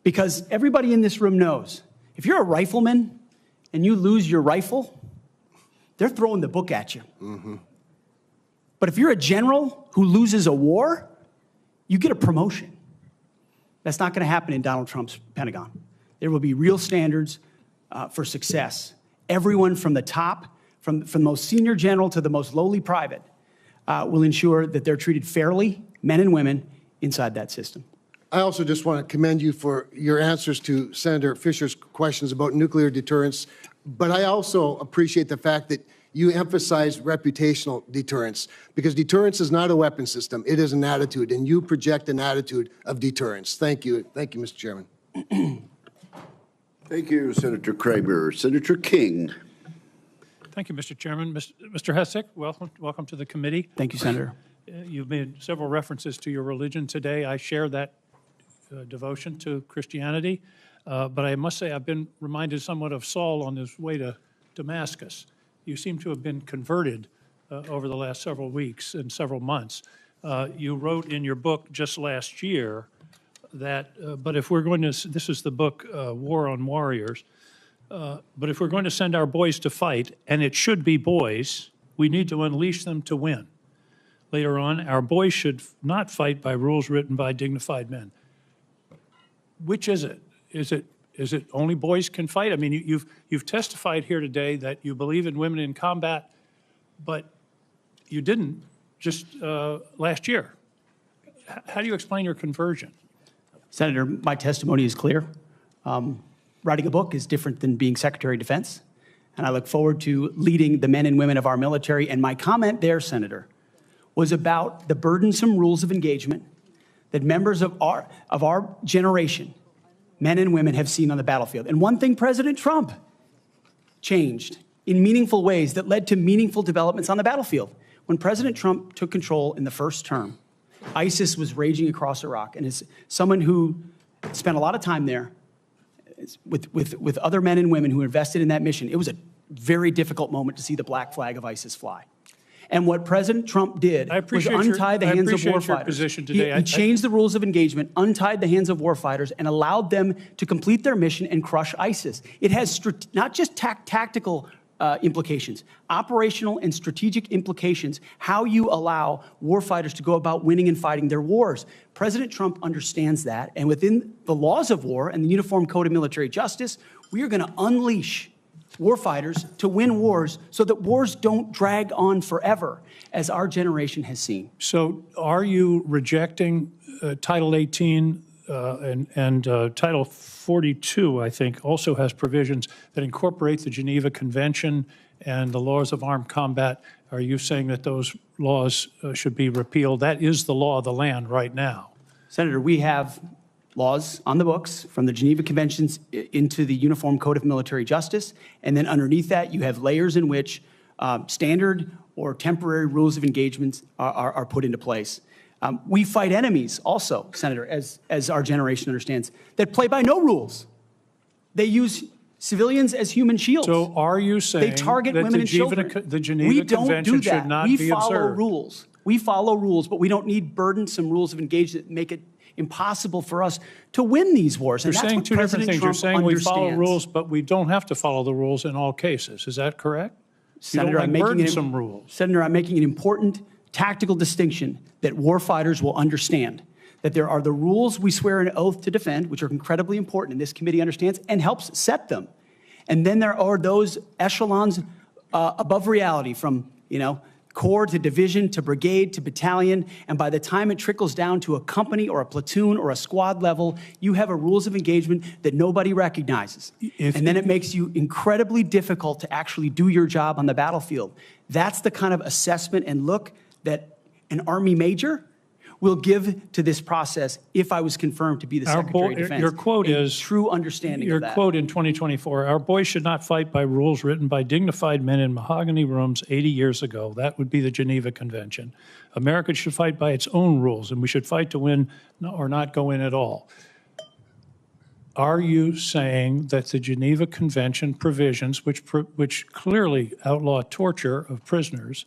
because everybody in this room knows if you're a rifleman and you lose your rifle, they're throwing the book at you. Mm-hmm. But if you're a general who loses a war, you get a promotion. That's not going to happen in Donald Trump's Pentagon. There will be real standards for success. Everyone from the top, from the most senior general to the most lowly private, will ensure that they're treated fairly, men and women, inside that system. I also just want to commend you for your answers to Senator Fisher's questions about nuclear deterrence. But I also appreciate the fact that you emphasize reputational deterrence, because deterrence is not a weapon system, it is an attitude, and you project an attitude of deterrence. Thank you. Thank you, Mr. Chairman. Thank you, Senator Kramer. Senator King. Thank you, Mr. Chairman. Mr. Hegseth, welcome to the committee. Thank you, Senator. You've made several references to your religion today. I share that devotion to Christianity, but I must say I've been reminded somewhat of Saul on his way to Damascus. You seem to have been converted over the last several weeks and several months. You wrote in your book just last year that, but if we're going to, this is the book War on Warriors, but if we're going to send our boys to fight, and it should be boys, we need to unleash them to win. Later on, our boys should not fight by rules written by dignified men. Which is it? Is it only boys can fight? I mean, you've testified here today that you believe in women in combat, but you didn't just last year. How do you explain your conversion? Senator, my testimony is clear. Writing a book is different than being Secretary of Defense, and I look forward to leading the men and women of our military. And my comment there, Senator, was about the burdensome rules of engagement that members of our generation, men and women, have seen on the battlefield. And one thing President Trump changed in meaningful ways that led to meaningful developments on the battlefield. When President Trump took control in the first term, ISIS was raging across Iraq. And as someone who spent a lot of time there with other men and women who invested in that mission, it was a very difficult moment to see the black flag of ISIS fly. And what President Trump did was untie the hands of warfighters. He changed the rules of engagement, untied the hands of warfighters, and allowed them to complete their mission and crush ISIS. It has not just tactical implications, operational and strategic implications, how you allow warfighters to go about winning and fighting their wars. President Trump understands that, and within the laws of war and the Uniform Code of Military Justice, we are going to unleash warfighters to win wars so that wars don't drag on forever, as our generation has seen. So are you rejecting Title 18 and Title 42, I think, also has provisions that incorporate the Geneva Convention and the laws of armed combat? Are you saying that those laws should be repealed? That is the law of the land right now. Senator, we have laws on the books from the Geneva Conventions into the Uniform Code of Military Justice, and then underneath that you have layers in which standard or temporary rules of engagement are put into place. We fight enemies also, Senator, as our generation understands, that play by no rules. They use civilians as human shields. So are you saying they target that women and children? The Geneva Convention should not be observed? We follow rules. We follow rules, but we don't need burdensome rules of engagement that make it impossible for us to win these wars. You're And that's saying what two different President things. Trump You're saying we follow understands. rules, but we don't have to follow the rules in all cases. Is that correct? Senator, I'm making burdensome rules. Senator, I'm making an important tactical distinction that warfighters will understand. That there are the rules we swear an oath to defend, which are incredibly important, and this committee understands and helps set them. And then there are those echelons above reality, from corps to division to brigade to battalion, and by the time it trickles down to a company or a platoon or a squad level, you have a rules of engagement that nobody recognizes. And then it makes you incredibly difficult to actually do your job on the battlefield. That's the kind of assessment and look that an Army major will give to this process if I was confirmed to be the Secretary of Defense. Your quote is true understanding your of that. quote in 2024, our boys should not fight by rules written by dignified men in mahogany rooms 80 years ago. That would be the Geneva Convention. America should fight by its own rules, and we should fight to win or not go in at all. Are you saying that the Geneva Convention provisions, which clearly outlaw torture of prisoners,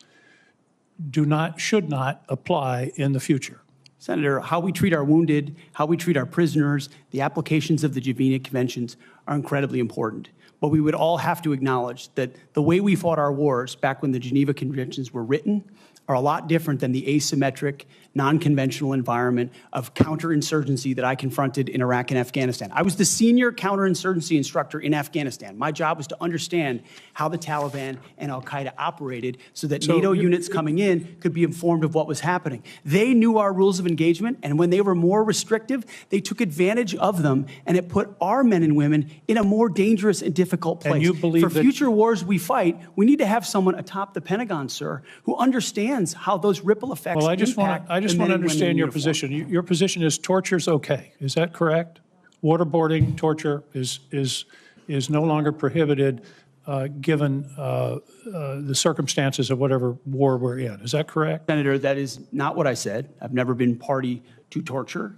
should not apply in the future? Senator, how we treat our wounded, how we treat our prisoners, the applications of the Geneva Conventions are incredibly important. But we would all have to acknowledge that the way we fought our wars back when the Geneva Conventions were written are a lot different than the asymmetric, non-conventional environment of counterinsurgency that I confronted in Iraq and Afghanistan. I was the senior counterinsurgency instructor in Afghanistan. My job was to understand how the Taliban and al-Qaeda operated so that NATO units coming in could be informed of what was happening. They knew our rules of engagement, and when they were more restrictive, they took advantage of them, and it put our men and women in a more dangerous and difficult place. And you believe For that future wars we fight, we need to have someone atop the Pentagon, sir, who understands how those ripple effects Well, I just want impact to the men and women in understand your uniform. position. Your position is torture's okay. Is that correct? Waterboarding, torture is no longer prohibited given the circumstances of whatever war we're in. Is that correct? Senator, that is not what I said. I've never been party to torture.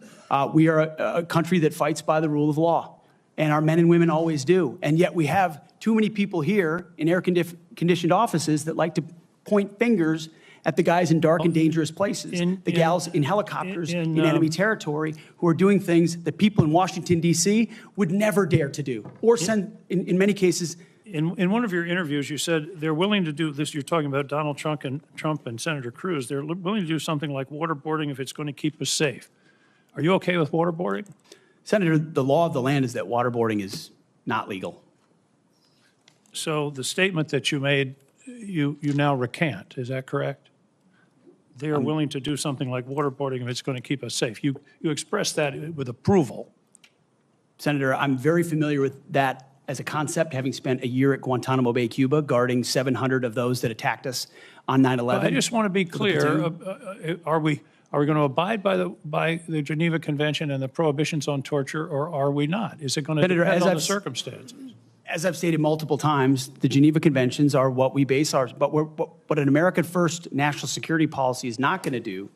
We are a country that fights by the rule of law, and our men and women always do. And yet we have too many people here in air-conditioned offices that like to point fingers at the guys in dark and dangerous places, the gals in helicopters in enemy territory who are doing things that people in Washington, D.C. would never dare to do, or send, in many cases. In one of your interviews, you said they're willing to do this. You're talking about Donald Trump and Senator Cruz. They're willing to do something like waterboarding if it's going to keep us safe. Are you okay with waterboarding? Senator, the law of the land is that waterboarding is not legal. So the statement that you made, you now recant. Is that correct? They are willing to do something like waterboarding if it's going to keep us safe. You expressed that with approval. Senator, I'm very familiar with that as a concept, having spent a year at Guantanamo Bay, Cuba, guarding 700 of those that attacked us on 9/11. I just want to be clear. Are we going to abide by the Geneva Convention and the prohibitions on torture, or are we not? Is it going to depend on the circumstances? As I've stated multiple times, the Geneva Conventions are what we base ours. But what an American first national security policy is not going to do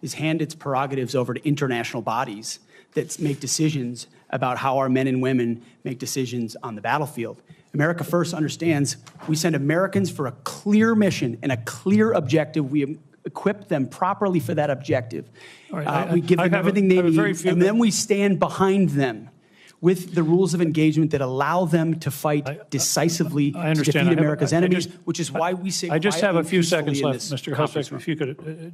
is hand its prerogatives over to international bodies that make decisions about how our men and women make decisions on the battlefield. America First understands we send Americans for a clear mission and a clear objective. We equip them properly for that objective. We give them everything they need, and then we stand behind them with the rules of engagement that allow them to fight decisively to defeat America's enemies, which is why we say I just have a few seconds left, Mr. Mr. Hegseth, if you could.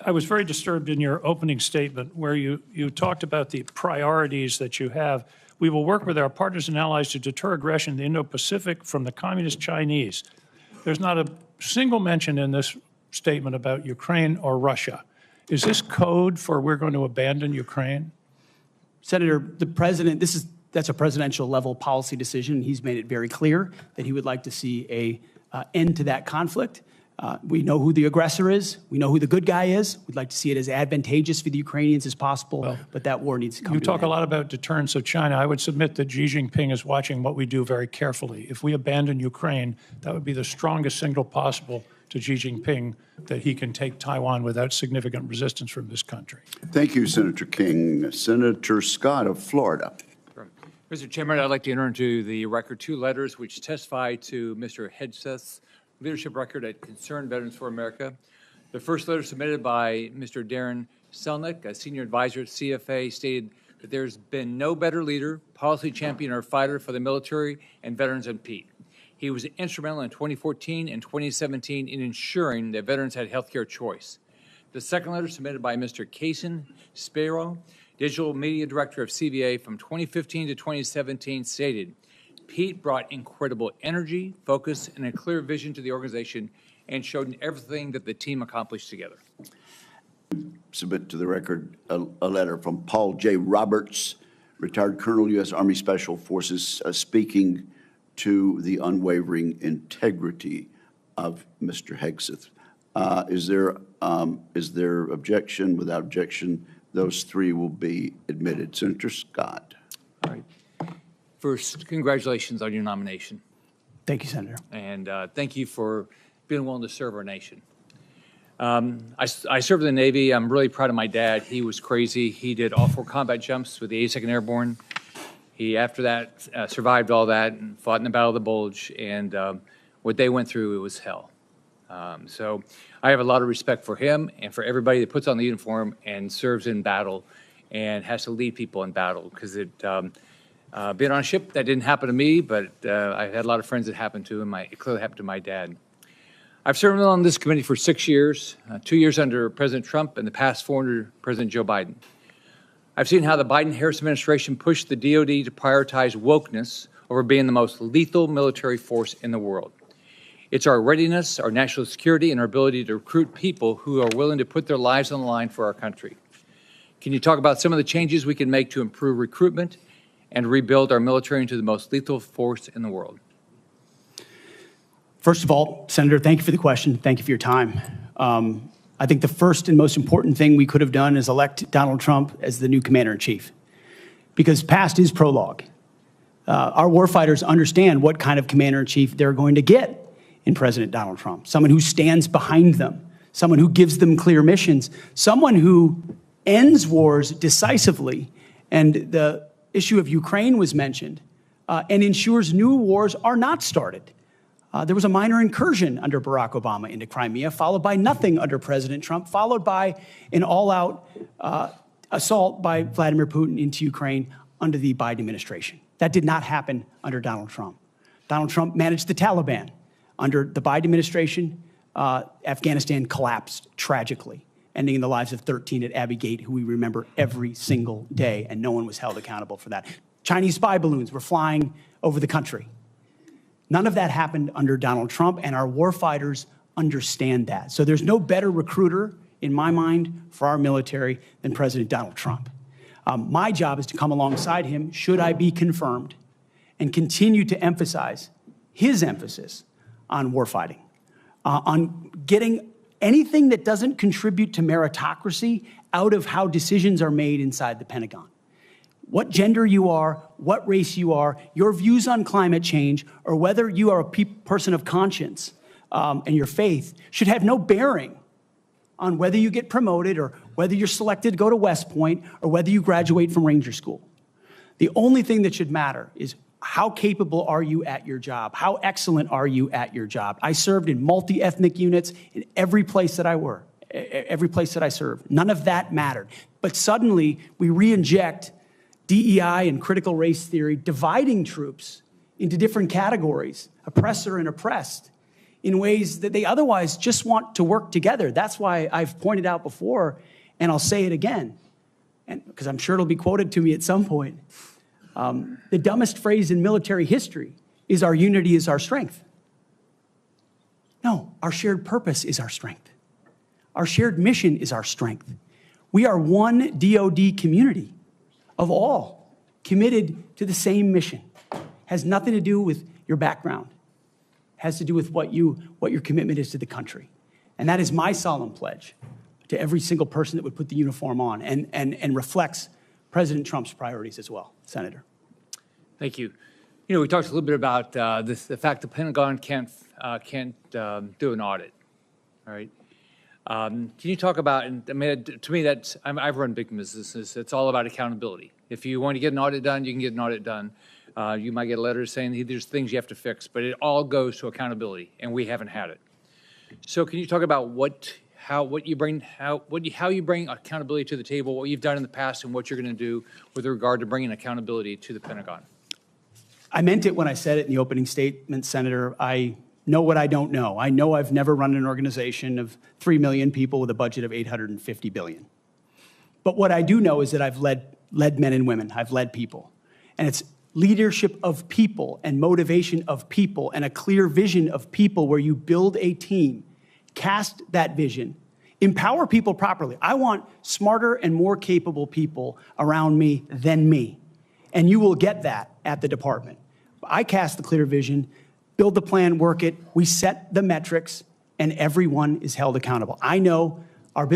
I was very disturbed in your opening statement where you talked about the priorities that you have. We will work with our partners and allies to deter aggression in the Indo-Pacific from the communist Chinese. There's not a single mention in this statement about Ukraine or Russia. Is this code for we're going to abandon Ukraine? Senator, the president, that's a presidential level policy decision. He's made it very clear that he would like to see a end to that conflict. We know who the aggressor is. We know who the good guy is. We'd like to see it as advantageous for the Ukrainians as possible, but that war needs to come to an end. You talk a lot about deterrence of China. I would submit that Xi Jinping is watching what we do very carefully. If we abandon Ukraine, that would be the strongest signal possible to Xi Jinping that he can take Taiwan without significant resistance from this country. Thank you, Senator King. Senator Scott of Florida. Mr. Chairman, I'd like to enter into the record two letters which testify to Mr. Hegseth's leadership record at Concerned Veterans for America. The first letter submitted by Mr. Darren Selnick, a senior advisor at CFA, stated that there's been no better leader, policy champion, or fighter for the military and veterans than Pete. He was instrumental in 2014 and 2017 in ensuring that veterans had health care choice. The second letter submitted by Mr. Kason Spiro, Digital Media Director of CVA from 2015 to 2017, stated, Pete brought incredible energy, focus, and a clear vision to the organization and showed everything that the team accomplished together. Submit to the record a letter from Paul J. Roberts, retired Colonel, U.S. Army Special Forces, speaking to the unwavering integrity of Mr. Hegseth. Is there objection? Without objection, those three will be admitted. Senator Scott. All right. First, congratulations on your nomination. Thank you, Senator. And thank you for being willing to serve our nation. I served in the Navy. I'm really proud of my dad. He was crazy. He did all 4 combat jumps with the 82nd Airborne. He, after that, survived all that and fought in the Battle of the Bulge. And what they went through, it was hell. So I have a lot of respect for him and for everybody that puts on the uniform and serves in battle and has to lead people in battle, because it being on a ship, that didn't happen to me, but I had a lot of friends that happened to, and it clearly happened to my dad. I've served on this committee for 6 years, 2 years under President Trump and the past 4 under President Joe Biden. I've seen how the Biden-Harris administration pushed the DoD to prioritize wokeness over being the most lethal military force in the world. It's our readiness, our national security, and our ability to recruit people who are willing to put their lives on the line for our country. Can you talk about some of the changes we can make to improve recruitment and rebuild our military into the most lethal force in the world? First of all, Senator, thank you for the question. Thank you for your time. I think the first and most important thing we could have done is elect Donald Trump as the new commander-in-chief, because past is prologue. Our warfighters understand what kind of commander-in-chief they're going to get in President Donald Trump, someone who stands behind them, someone who gives them clear missions, someone who ends wars decisively, and the issue of Ukraine was mentioned, and ensures new wars are not started. There was a minor incursion under Barack Obama into Crimea, followed by nothing under President Trump, followed by an all-out assault by Vladimir Putin into Ukraine under the Biden administration. That did not happen under Donald Trump. Donald Trump managed the Taliban. Under the Biden administration, Afghanistan collapsed tragically, ending in the lives of 13 at Abbey Gate, who we remember every single day, and no one was held accountable for that. Chinese spy balloons were flying over the country. None of that happened under Donald Trump, and our warfighters understand that. So there's no better recruiter, in my mind, for our military than President Donald Trump. My job is to come alongside him, should I be confirmed, and continue to emphasize his emphasis on warfighting, on getting anything that doesn't contribute to meritocracy out of how decisions are made inside the Pentagon. What gender you are, what race you are, your views on climate change, or whether you are a person of conscience and your faith should have no bearing on whether you get promoted or whether you're selected to go to West Point or whether you graduate from Ranger School. The only thing that should matter is how capable are you at your job? How excellent are you at your job? I served in multi-ethnic units in every place that I served. None of that mattered. But suddenly we re-inject DEI and critical race theory, dividing troops into different categories, oppressor and oppressed, in ways that they otherwise just want to work together. That's why I've pointed out before, and I'll say it again, and because I'm sure it'll be quoted to me at some point. The dumbest phrase in military history is our unity is our strength. No, our shared purpose is our strength. Our shared mission is our strength. We are one DoD community of all committed to the same mission. Has nothing to do with your background. Has to do with what your commitment is to the country. And that is my solemn pledge to every single person that would put the uniform on and reflects President Trump's priorities as well. Senator. Thank you. You know, we talked a little bit about the fact the Pentagon can't do an audit. All right. Can you talk about, and I mean, to me, I've run big businesses. It's all about accountability. If you want to get an audit done, you can get an audit done. You might get a letter saying there's things you have to fix, but it all goes to accountability, and we haven't had it. So can you talk about how you bring accountability to the table, what you've done in the past, and what you're going to do with regard to bringing accountability to the Pentagon? I meant it when I said it in the opening statement, Senator. I know what I don't know. I know I've never run an organization of 3 million people with a budget of $850 billion. But what I do know is that I've led men and women. I've led people. And it's leadership of people and motivation of people and a clear vision of people where you build a team, cast that vision, empower people properly. I want smarter and more capable people around me than me. And you will get that at the department. I cast the clear vision, build the plan, work it, we set the metrics, and everyone is held accountable. I know our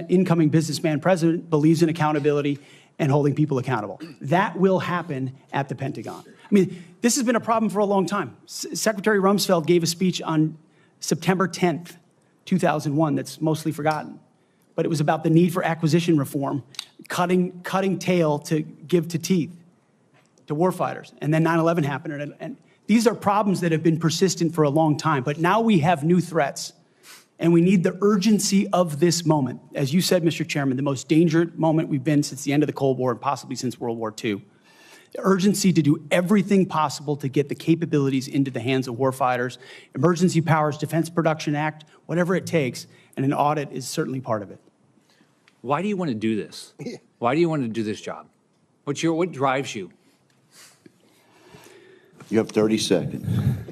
incoming businessman president believes in accountability and holding people accountable. That will happen at the Pentagon. I mean, this has been a problem for a long time. Secretary Rumsfeld gave a speech on September 10th, 2001 that's mostly forgotten. But it was about the need for acquisition reform, cutting tail to give to teeth to warfighters. And then 9/11 happened. And these are problems that have been persistent for a long time. But now we have new threats. And we need the urgency of this moment. As you said, Mr. Chairman, the most dangerous moment we've been since the end of the Cold War and possibly since World War II. the urgency to do everything possible to get the capabilities into the hands of warfighters, Emergency Powers Defense Production Act, whatever it takes, and an audit is certainly part of it. Why do you want to do this? Why do you want to do this job? What drives you? You have 30 seconds.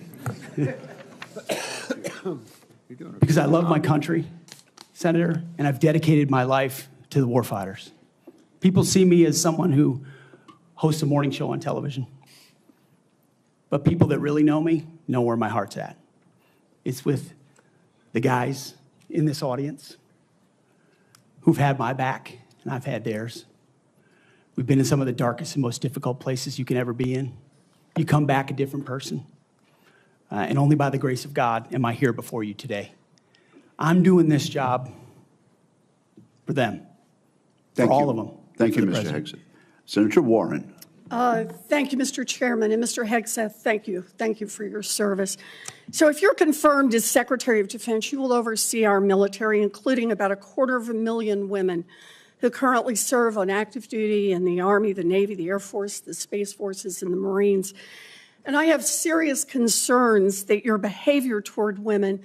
Because I love my country, Senator, and I've dedicated my life to the warfighters. People see me as someone who hosts a morning show on television. But people that really know me know where my heart's at. It's with the guys in this audience who've had my back, and I've had theirs. We've been in some of the darkest and most difficult places you can ever be in. You come back a different person. And only by the grace of God am I here before you today. I'm doing this job for them, for all of them. Thank you, Mr. Hegseth. Senator Warren. Thank you, Mr. Chairman. And Mr. Hegseth, thank you. Thank you for your service. So if you're confirmed as Secretary of Defense, you will oversee our military, including about 250,000 women who currently serve on active duty in the Army, the Navy, the Air Force, the Space Forces, and the Marines. And I have serious concerns that your behavior toward women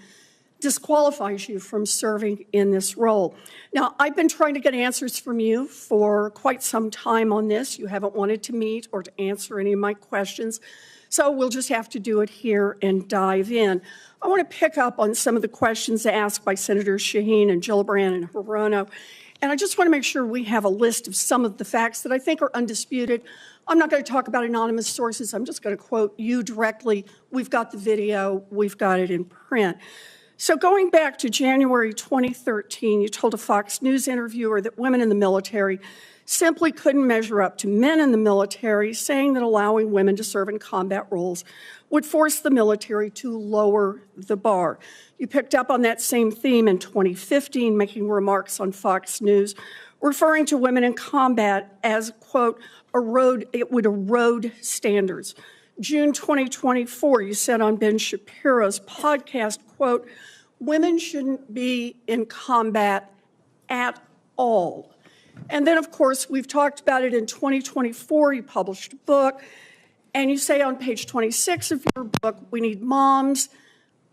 disqualifies you from serving in this role. Now, I've been trying to get answers from you for quite some time on this. You haven't wanted to meet or to answer any of my questions, so we'll just have to do it here and dive in. I want to pick up on some of the questions asked by Senators Shaheen and Gillibrand and Hirono, and I just want to make sure we have a list of some of the facts that I think are undisputed. I'm not going to talk about anonymous sources. I'm just going to quote you directly. We've got the video. We've got it in print. So going back to January 2013, you told a Fox News interviewer that women in the military simply couldn't measure up to men in the military, saying that allowing women to serve in combat roles would force the military to lower the bar. You picked up on that same theme in 2015, making remarks on Fox News, referring to women in combat as, quote, it would erode standards. June 2024, you said on Ben Shapiro's podcast, quote, women shouldn't be in combat at all. And then, of course, we've talked about it in 2024. You published a book, and you say on page 26 of your book, we need moms,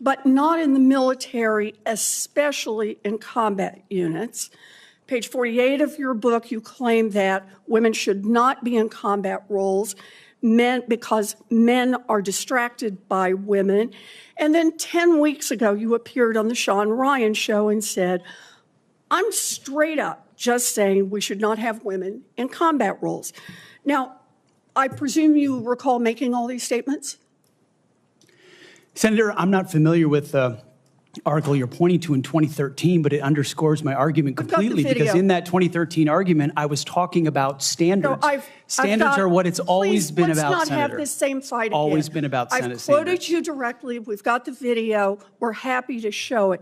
but not in the military, especially in combat units. Page 48 of your book, you claim that women should not be in combat roles because men are distracted by women. And then 10 weeks ago, you appeared on the Sean Ryan show and said, I'm straight up just saying we should not have women in combat roles. Now, I presume you recall making all these statements? Senator, I'm not familiar with the article you're pointing to in 2013, but it underscores my argument completely, because in that 2013 argument, I was talking about standards. No, standards are what it's always been about, let's not Senator. have this same fight again. Always been about Senate I've quoted standards. you directly. We've got the video. We're happy to show it.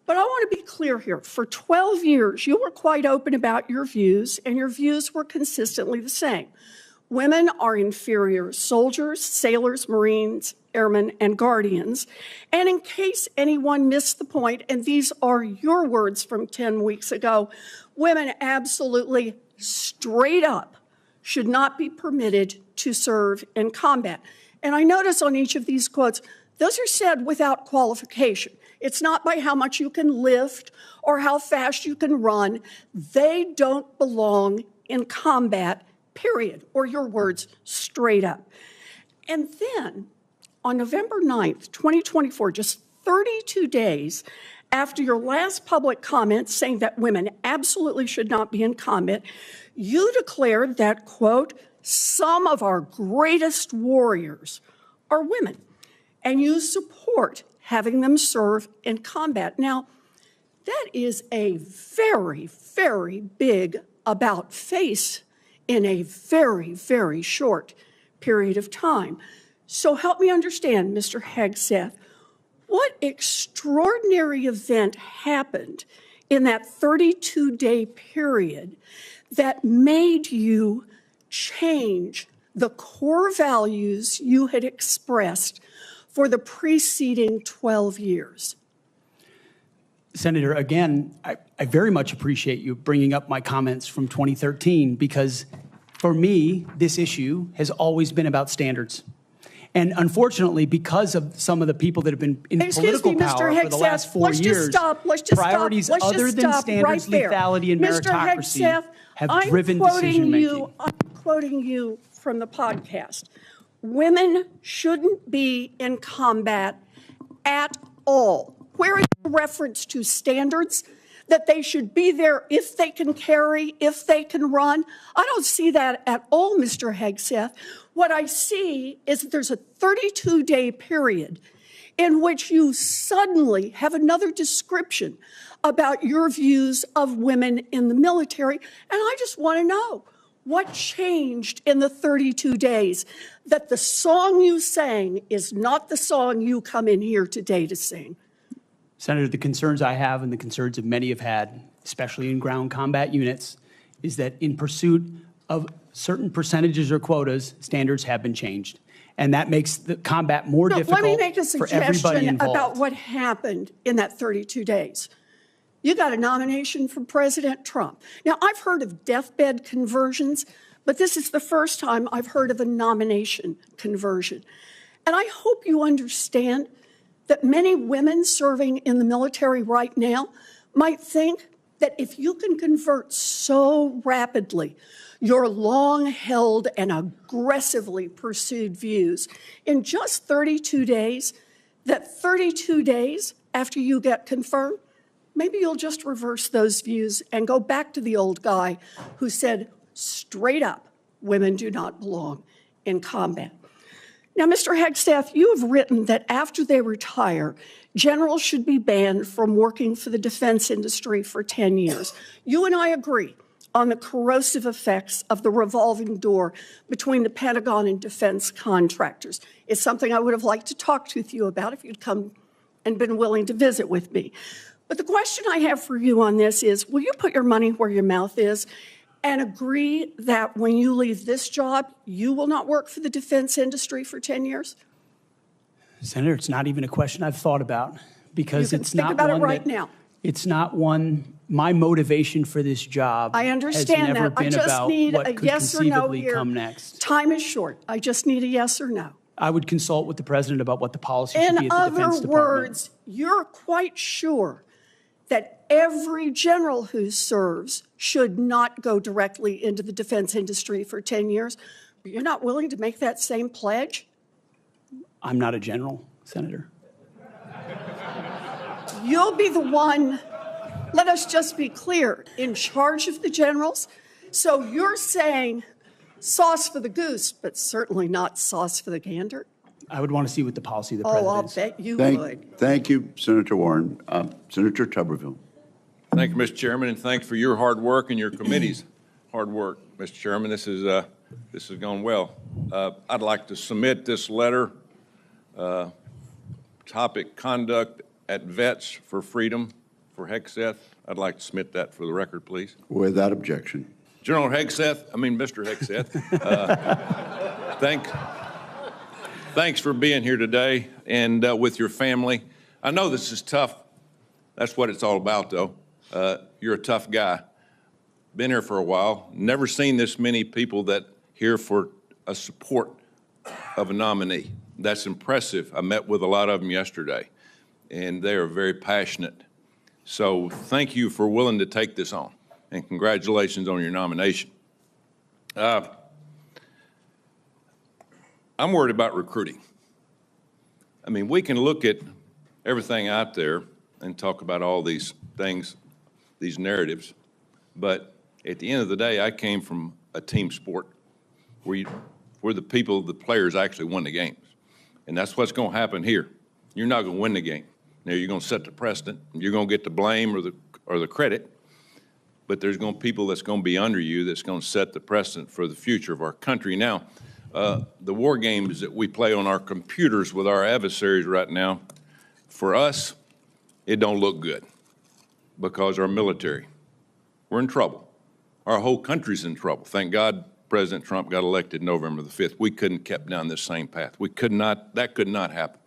But I want to be clear here. For 12 years, you were quite open about your views, and your views were consistently the same. Women are inferior soldiers, sailors, Marines, airmen, and guardians. And in case anyone missed the point, and these are your words from 10 weeks ago, women absolutely straight up should not be permitted to serve in combat. And I notice on each of these quotes, those are said without qualification. It's not by how much you can lift or how fast you can run. They don't belong in combat, period, or your words, straight up. And then on November 9th, 2024, just 32 days after your last public comment saying that women absolutely should not be in combat, you declared that, quote, some of our greatest warriors are women, and you support having them serve in combat. Now, that is a very, very big about face in a very, very short period of time. So help me understand, Mr. Hegseth, what extraordinary event happened in that 32-day period that made you change the core values you had expressed for the preceding 12 years? Senator, again, I very much appreciate you bringing up my comments from 2013, because For me, this issue has always been about standards. And unfortunately, because of some of the people that have been in political power for the last 4 years, priorities other than standards, lethality, and meritocracy have driven decision-making. I'm quoting you from the podcast. Women shouldn't be in combat at all. Where is the reference to standards? That they should be there if they can carry, if they can run? I don't see that at all, Mr. Hegseth. What I see is that there's a 32-day period in which you suddenly have another description about your views of women in the military. And I just want to know, what changed in the 32 days that the song you sang is not the song you come in here today to sing? Senator, the concerns I have and the concerns that many have had, especially in ground combat units, is that in pursuit of certain percentages or quotas, standards have been changed. And that makes the combat more difficult let me make a for everybody suggestion involved. about what happened in that 32 days. You got a nomination from President Trump. Now, I've heard of deathbed conversions, but this is the first time I've heard of a nomination conversion. And I hope you understand that many women serving in the military right now might think that if you can convert so rapidly your long-held and aggressively pursued views in just 32 days, that 32 days after you get confirmed, maybe you'll just reverse those views and go back to the old guy who said straight up, women do not belong in combat. Now, Mr. Hegseth, you have written that after they retire, generals should be banned from working for the defense industry for 10 years. You and I agree on the corrosive effects of the revolving door between the Pentagon and defense contractors. It's something I would have liked to talk with you about if you'd come and been willing to visit with me. But the question I have for you on this is, will you put your money where your mouth is and agree that when you leave this job, you will not work for the defense industry for 10 years? Senator, it's not even a question I've thought about because it's not think about one it right that, now. It's not one, my motivation for this job I understand has never that. I been just about need what a could yes or no conceivably here. come next. Time is short. I just need a yes or no. I would consult with the president about what the policy should be In at the Defense other Department. words, you're quite sure that every general who serves should not go directly into the defense industry for 10 years, but you're not willing to make that same pledge? I'm not a general, Senator. You'll be the one, let us just be clear, in charge of the generals. So you're saying sauce for the goose, but certainly not sauce for the gander? I would want to see what the policy of the Oh, president I'll is. bet you would. Thank you, Senator Warren. Senator Tuberville. Thank you, Mr. Chairman, and thanks for your hard work and your committee's hard work, Mr. Chairman. This has gone well. I'd like to submit this letter, topic conduct at Vets for Freedom for Hegseth. I'd like to submit that for the record, please. Without objection. General Hegseth, Mr. Hegseth, thanks for being here today and with your family. I know this is tough. That's what it's all about, though. You're a tough guy. Been here for a while. Never seen this many people that here for a support of a nominee. That's impressive. I met with a lot of them yesterday, and they are very passionate. So thank you for willing to take this on, and congratulations on your nomination. I'm worried about recruiting. I mean, we can look at everything out there and talk about all these things, these narratives, but at the end of the day, I came from a team sport where the players actually won the games. And that's what's going to happen here. You're not going to win the game. Now, you're going to set the precedent. You're going to get the blame or the credit, but there's going to be people that's going to be under you that's going to set the precedent for the future of our country. Now, the war games that we play on our computers with our adversaries right now, for us, it don't look good because our military, we're in trouble. Our whole country's in trouble. Thank God President Trump got elected November the 5th. We couldn't have kept down this same path. We could not, that could not happen.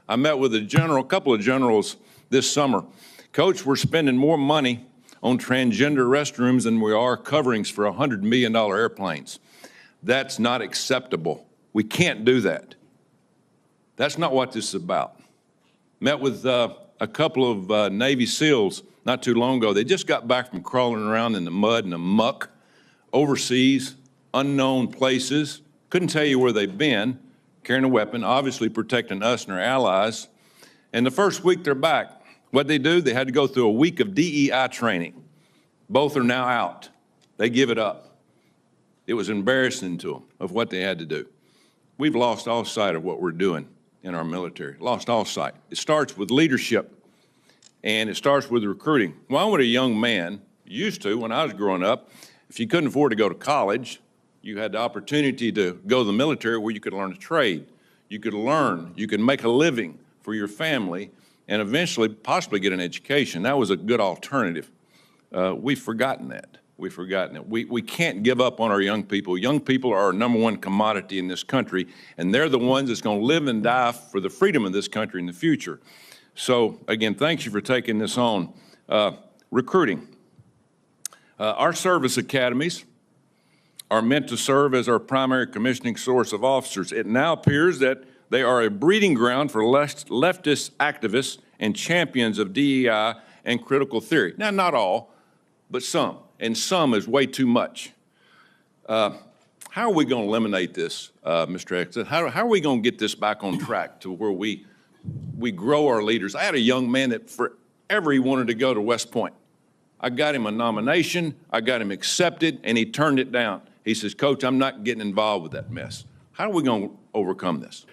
I met with a couple of generals this summer. Coach, we're spending more money on transgender restrooms than we are coverings for $100 million airplanes. That's not acceptable. We can't do that. That's not what this is about. Met with a couple of Navy SEALs not too long ago. They just got back from crawling around in the mud and the muck, overseas, unknown places. Couldn't tell you where they've been, carrying a weapon, obviously protecting us and our allies. And the first week they're back, what'd they do? They had to go through a week of DEI training. Both are now out. They give it up. It was embarrassing to them of what they had to do. We've lost all sight of what we're doing in our military, lost all sight. It starts with leadership, and it starts with recruiting. Why would a young man, used to when I was growing up, if you couldn't afford to go to college, you had the opportunity to go to the military where you could learn a trade. You could learn, you could make a living for your family, and eventually possibly get an education. That was a good alternative. We've forgotten that. We've forgotten it. We can't give up on our young people. Young people are our number one commodity in this country, and they're the ones that's going to live and die for the freedom of this country in the future. So, again, thank you for taking this on. Recruiting. Our service academies are meant to serve as our primary commissioning source of officers. It now appears that they are a breeding ground for leftist activists and champions of DEI and critical theory. Now, not all, but some. And some is way too much. How are we going to eliminate this, Mr. Hegseth? How are we going to get this back on track to where we grow our leaders? I had a young man that forever he wanted to go to West Point. I got him a nomination, I got him accepted, and he turned it down. He says, Coach, I'm not getting involved with that mess. How are we going to overcome this?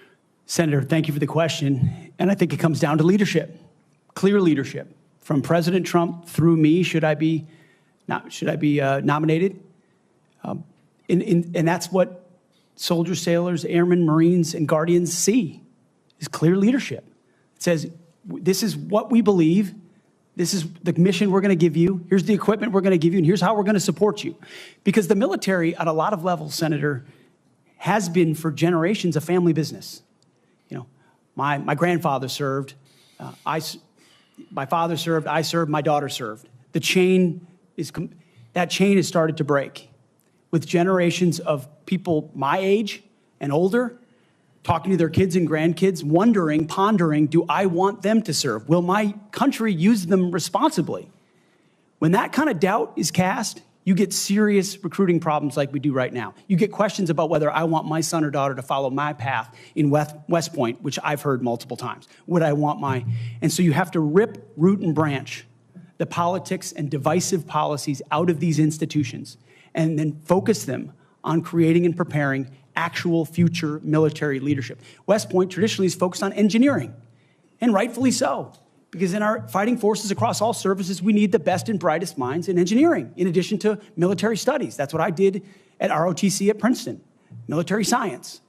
Senator, thank you for the question. And I think it comes down to leadership, clear leadership. From President Trump through me, should I be nominated? And that's what soldiers, sailors, airmen, Marines, and Guardians see, is clear leadership. It says, this is what we believe. This is the mission we're going to give you. Here's the equipment we're going to give you, and here's how we're going to support you. Because the military, at a lot of levels, Senator, has been for generations a family business. You know, my grandfather served, my father served, I served, my daughter served. That chain has started to break with generations of people my age and older talking to their kids and grandkids, wondering, pondering, do I want them to serve? Will my country use them responsibly? When that kind of doubt is cast, you get serious recruiting problems like we do right now. You get questions about whether I want my son or daughter to follow my path in West Point, which I've heard multiple times. Would I want my... And so you have to rip, root, and branch the politics and divisive policies out of these institutions and then focus them on creating and preparing actual future military leadership. West Point traditionally is focused on engineering, and rightfully so, because in our fighting forces across all services, we need the best and brightest minds in engineering, in addition to military studies. That's what I did at ROTC at Princeton, military science.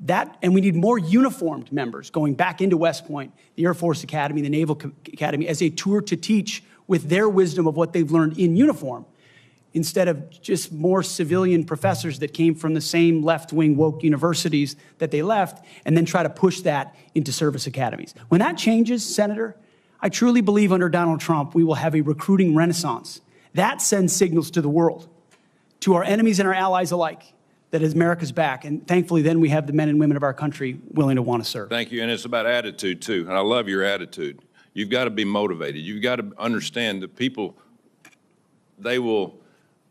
And we need more uniformed members going back into West Point, the Air Force Academy, the Naval Academy, as a tour to teach with their wisdom of what they've learned in uniform, instead of just more civilian professors that came from the same left-wing woke universities that they left, and then try to push that into service academies. When that changes, Senator, I truly believe under Donald Trump, we will have a recruiting renaissance. That sends signals to the world, to our enemies and our allies alike, that America's back. And thankfully, then we have the men and women of our country willing to want to serve. Thank you. And it's about attitude, too. And I love your attitude. You've got to be motivated. You've got to understand that people, they will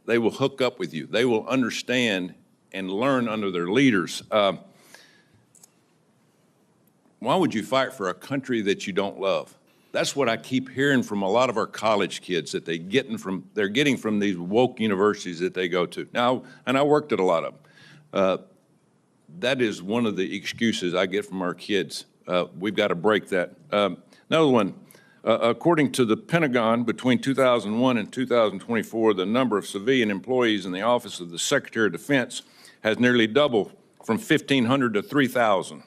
hook up with you. They will understand and learn under their leaders. Why would you fight for a country that you don't love? That's what I keep hearing from a lot of our college kids that they're getting from these woke universities that they go to. Now, and I worked at a lot of them. That is one of the excuses I get from our kids. We've got to break that. Another one. According to the Pentagon, between 2001 and 2024, the number of civilian employees in the Office of the Secretary of Defense has nearly doubled from 1,500 to 3,000.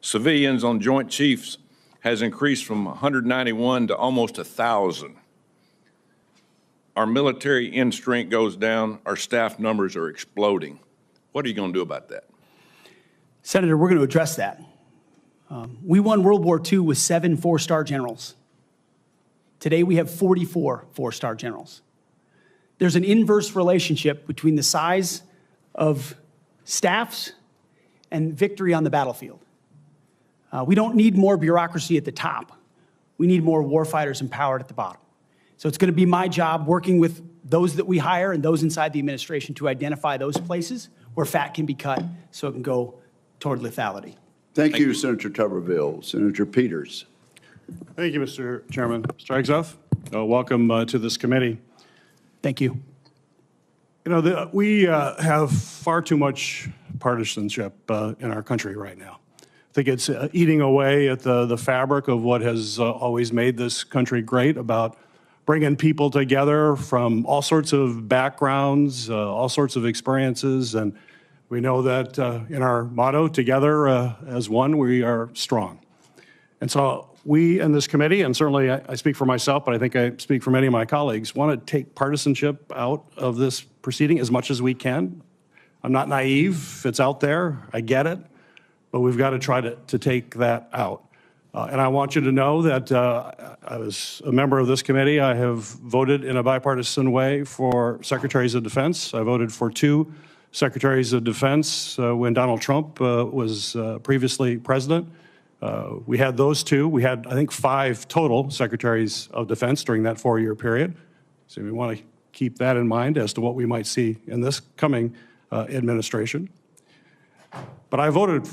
Civilians on Joint Chiefs has increased from 191 to almost 1,000. Our military end strength goes down. Our staff numbers are exploding. What are you going to do about that? Senator, we're going to address that. We won World War II with 7 four-star generals. Today, we have 44 four-star generals. There's an inverse relationship between the size of staffs and victory on the battlefield. We don't need more bureaucracy at the top. We need more warfighters empowered at the bottom. So it's going to be my job working with those that we hire and those inside the administration to identify those places where fat can be cut so it can go toward lethality. Thank you, Senator Tuberville. Senator Peters. Thank you, Mr. Chairman. Mr. Hegseth, welcome to this committee. Thank you. You know, we have far too much partisanship in our country right now. I think it's eating away at the fabric of what has always made this country great, about bringing people together from all sorts of backgrounds, all sorts of experiences. And we know that in our motto, together as one, we are strong. And so we in this committee, and certainly I speak for myself, but I think I speak for many of my colleagues, want to take partisanship out of this proceeding as much as we can. I'm not naive. It's out there. I get it. But we've got to try to take that out. And I want you to know that as a member of this committee, I have voted in a bipartisan way for secretaries of defense. I voted for 2 secretaries of defense when Donald Trump was previously president. We had those 2. We had, I think, 5 total secretaries of defense during that 4-year period. So we want to keep that in mind as to what we might see in this coming administration. But I voted,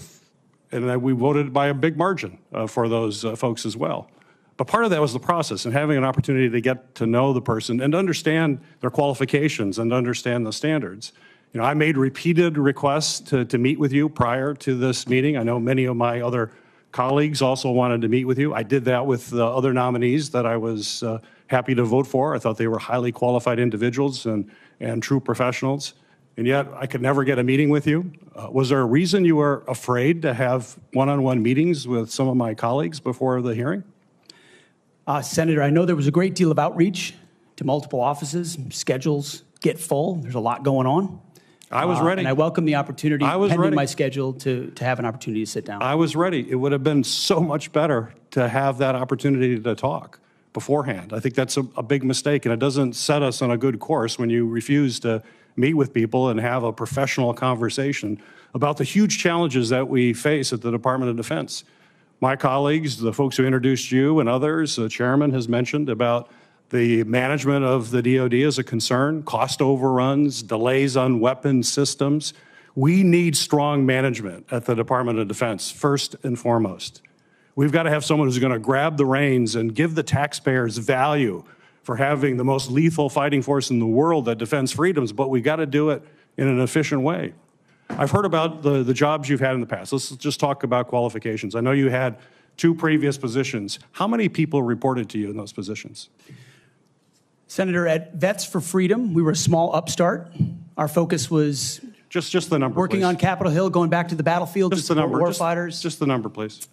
and we voted by a big margin for those folks as well. But part of that was the process and having an opportunity to get to know the person and understand their qualifications and understand the standards. You know, I made repeated requests to meet with you prior to this meeting. I know many of my other colleagues also wanted to meet with you. I did that with the other nominees that I was happy to vote for. I thought they were highly qualified individuals and true professionals. And yet I could never get a meeting with you. Was there a reason you were afraid to have one-on-one meetings with some of my colleagues before the hearing? Senator, I know there was a great deal of outreach to multiple offices. Schedules get full. There's a lot going on. I was ready. And I welcome the opportunity, pending ready. my schedule, to have an opportunity to sit down. I was ready. It would have been so much better to have that opportunity to talk beforehand. I think that's a big mistake, and it doesn't set us on a good course when you refuse to meet with people and have a professional conversation about the huge challenges that we face at the Department of Defense. My colleagues, the folks who introduced you and others, the chairman has mentioned about the management of the DoD is a concern, cost overruns, delays on weapon systems. We need strong management at the Department of Defense, first and foremost. We've got to have someone who's going to grab the reins and give the taxpayers value for having the most lethal fighting force in the world that defends freedoms, but we've got to do it in an efficient way. I've heard about the jobs you've had in the past. Let's just talk about qualifications. I know you had 2 previous positions. How many people reported to you in those positions? Senator, at Vets for Freedom, we were a small upstart. Our focus was just the number, working please. On Capitol Hill, going back to the battlefield Just to the support number. warfighters. Just the number, please.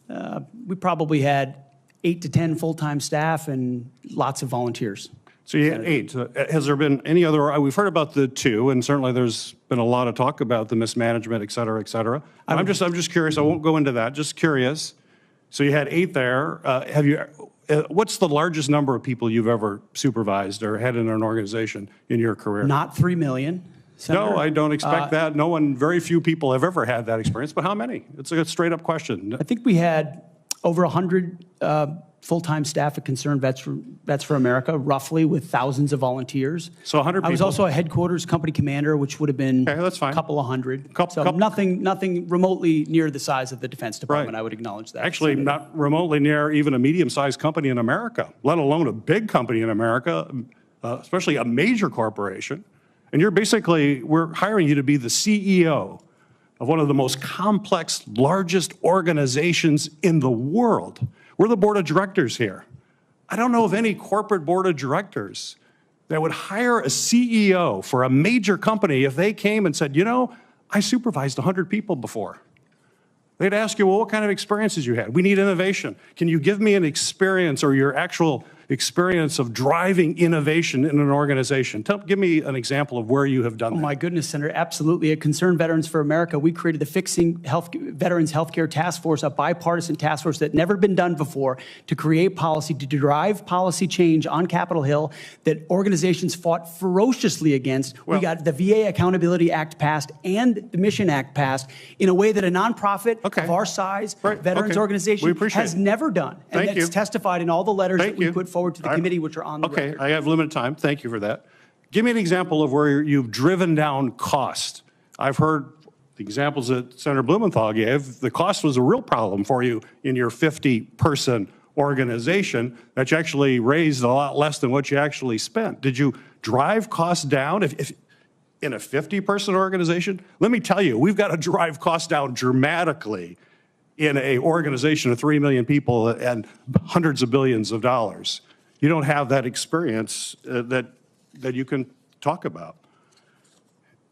We probably had 8 to 10 full-time staff and lots of volunteers. So you had 8. Has there been any other? We've heard about the 2, and certainly there's been a lot of talk about the mismanagement, et cetera, et cetera. I'm just curious. I won't go into that. Just curious. So you had 8 there. What's the largest number of people you've ever supervised or had in an organization in your career? Not 3 million. Senator. No, I don't expect that. Very few people have ever had that experience. But how many? It's a straight up question. I think we had over 100 full-time staff at Concerned Vets for America, roughly, with thousands of volunteers. So 100 people. I was also a headquarters company commander, which would have been a couple of hundred. Nothing remotely near the size of the Defense Department, right. I would acknowledge that. Actually, Senator. Not remotely near even a medium-sized company in America, let alone a big company in America, especially a major corporation. And we're hiring you to be the CEO of one of the most complex, largest organizations in the world. We're the board of directors here. I don't know of any corporate board of directors that would hire a CEO for a major company if they came and said, you know, I supervised 100 people before. They'd ask you, well, what kind of experiences you had? We need innovation. Can you give me an experience or your actual experience of driving innovation in an organization. Give me an example of where you have done that. Oh, my goodness, Senator, absolutely. At Concerned Veterans for America, we created the Fixing Veterans Healthcare Task Force, a bipartisan task force that never been done before, to create policy, to drive policy change on Capitol Hill that organizations fought ferociously against. We got the VA Accountability Act passed and the Mission Act passed in a way that a nonprofit of our size, veterans organization, has never done. And it's testified in all the letters that we put forward to the committee, which are on the record. I have limited time. Thank you for that. Give me an example of where you've driven down cost. I've heard the examples that Senator Blumenthal gave. The cost was a real problem for you in your 50-person organization that you actually raised a lot less than what you actually spent. Did you drive costs down? If in a 50-person organization, let me tell you, we've got to drive costs down dramatically in an organization of 3 million people and hundreds of billions of dollars. You don't have that experience that you can talk about.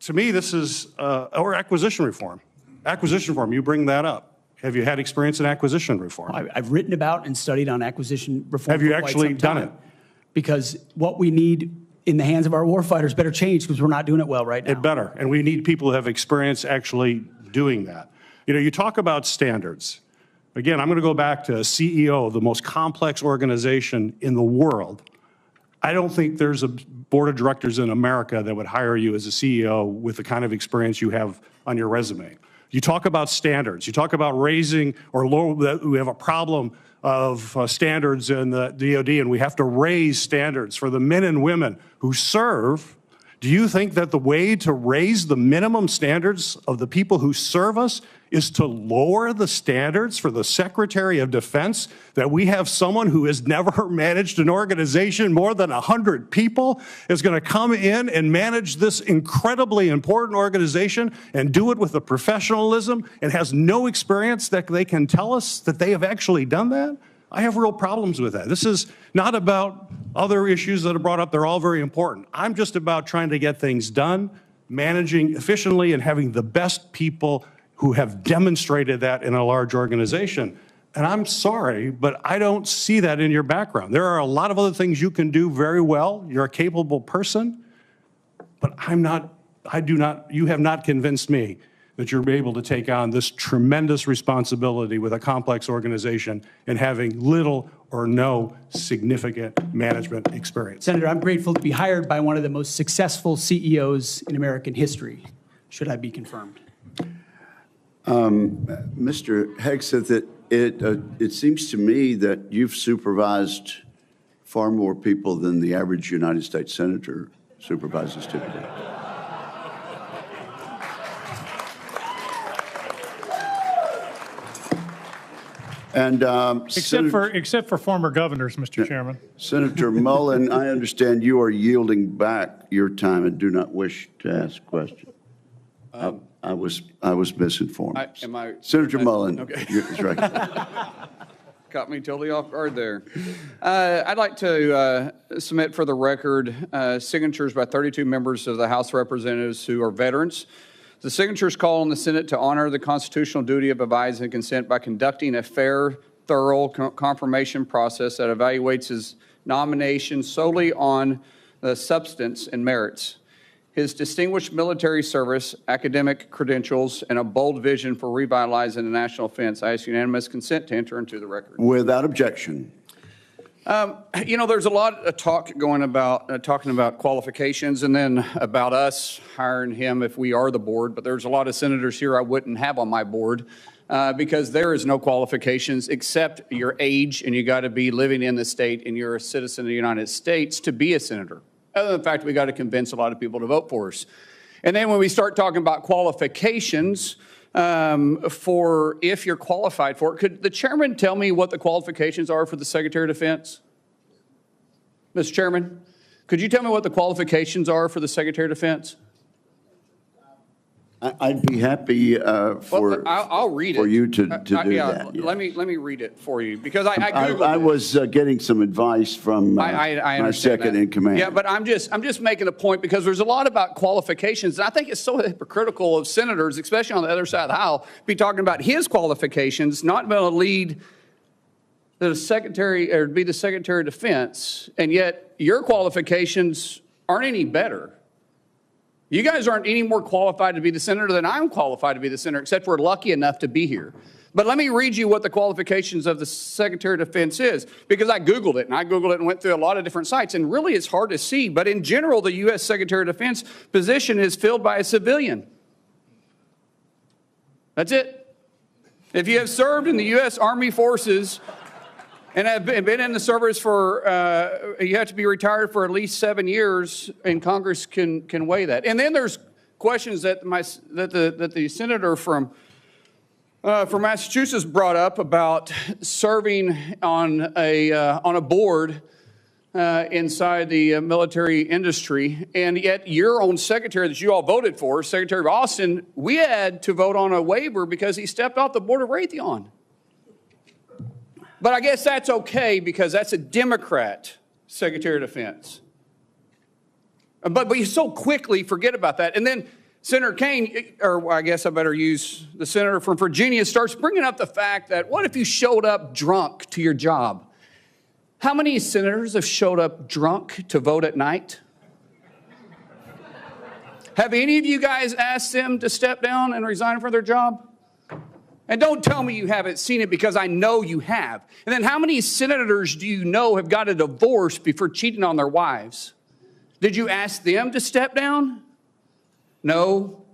To me, this is, or acquisition reform. Acquisition reform, you bring that up. Have you had experience in acquisition reform? I've written about and studied on acquisition reform. Have you for quite actually some done time. it? Because what we need in the hands of our warfighters better change because we're not doing it well right now. It better, and we need people who have experience actually doing that. You know, you talk about standards. Again, I'm going to go back to a CEO of the most complex organization in the world. I don't think there's a board of directors in America that would hire you as a CEO with the kind of experience you have on your resume. You talk about standards. You talk about raising or low, that we have a problem of standards in the DOD, and we have to raise standards for the men and women who serve. Do you think that the way to raise the minimum standards of the people who serve us is to lower the standards for the Secretary of Defense, that we have someone who has never managed an organization more than 100 people is going to come in and manage this incredibly important organization and do it with the professionalism and has no experience that they can tell us that they have actually done that? I have real problems with that. This is not about other issues that are brought up. They're all very important. I'm just about trying to get things done, managing efficiently, and having the best people who have demonstrated that in a large organization. And I'm sorry, but I don't see that in your background. There are a lot of other things you can do very well. You're a capable person, but you have not convinced me that you're able to take on this tremendous responsibility with a complex organization and having little or no significant management experience. Senator, I'm grateful to be hired by one of the most successful CEOs in American history, should I be confirmed. Mr. Hegseth, it seems to me that you've supervised far more people than the average United States senator supervises typically. And except for former governors, Mr. Chairman. Senator Mullen, I understand you are yielding back your time and do not wish to ask questions. I was misinformed. Senator Mullen, okay. is right. Caught me totally off guard there. I'd like to submit for the record signatures by 32 members of the House of Representatives who are veterans. The signatures call on the Senate to honor the constitutional duty of advise and consent by conducting a fair, thorough confirmation process that evaluates his nomination solely on the substance and merits. His distinguished military service, academic credentials, and a bold vision for revitalizing the national defense. I ask unanimous consent to enter into the record. Without objection. You know, there's a lot of talk going about talking about qualifications and then about us hiring him if we are the board. But there's a lot of senators here I wouldn't have on my board because there is no qualifications except your age, and you got to be living in the state and you're a citizen of the United States to be a senator. Other than the fact we got to convince a lot of people to vote for us. And then when we start talking about qualifications for if you're qualified for it, could the chairman tell me what the qualifications are for the Secretary of Defense? Mr. Chairman, could you tell me what the qualifications are for the Secretary of Defense? I'd be happy I'll read it. for you to do that. Yeah. Let me read it for you because I Googled I it. was getting some advice from I my understand second that. in command. Yeah, but I'm just making a point because there's a lot about qualifications, and I think it's so hypocritical of senators, especially on the other side of the aisle, be talking about his qualifications, not being able to lead to be the Secretary of Defense, and yet your qualifications aren't any better. You guys aren't any more qualified to be the senator than I'm qualified to be the senator, except we're lucky enough to be here. But let me read you what the qualifications of the Secretary of Defense is, because I Googled it and went through a lot of different sites, and really it's hard to see. But in general, the U.S. Secretary of Defense position is filled by a civilian. That's it. If you have served in the U.S. Army Forces and have been in the service for, you have to be retired for at least 7 years, and Congress can weigh that. And then there's questions that the senator from Massachusetts brought up about serving on a board inside the military industry, and yet your own secretary that you all voted for, Secretary Austin, we had to vote on a waiver because he stepped off the board of Raytheon. But I guess that's okay because that's a Democrat Secretary of Defense. But we so quickly forget about that. And then Senator Kaine, or I guess I better use the senator from Virginia, starts bringing up the fact that what if you showed up drunk to your job? How many senators have showed up drunk to vote at night? Have any of you guys asked them to step down and resign from their job? And don't tell me you haven't seen it, because I know you have. And then how many senators do you know have got a divorce before cheating on their wives? Did you ask them to step down? No.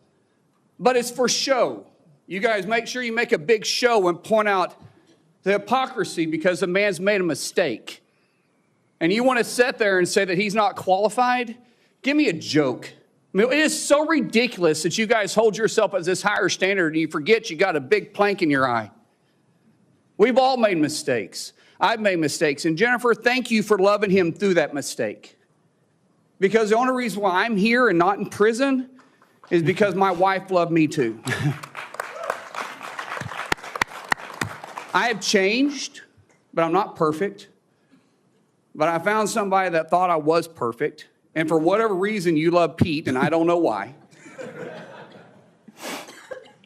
But it's for show. You guys make sure you make a big show and point out the hypocrisy because the man's made a mistake. And you want to sit there and say that he's not qualified? Give me a joke. I mean, it is so ridiculous that you guys hold yourself as this higher standard and you forget you got a big plank in your eye. We've all made mistakes. I've made mistakes. And Jennifer, thank you for loving him through that mistake. Because the only reason why I'm here and not in prison is because my wife loved me too. I have changed, but I'm not perfect. But I found somebody that thought I was perfect. And for whatever reason, you love Pete, and I don't know why.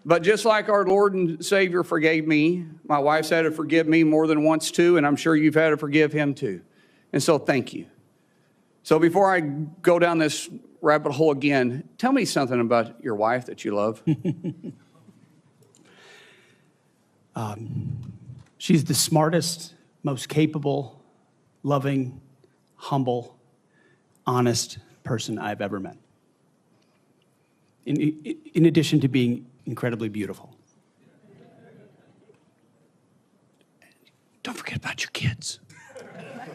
But just like our Lord and Savior forgave me, my wife's had to forgive me more than once too, and I'm sure you've had to forgive him too. And so thank you. So before I go down this rabbit hole again, tell me something about your wife that you love. She's the smartest, most capable, loving, humble, honest person I've ever met. In addition to being incredibly beautiful. Don't forget about your kids.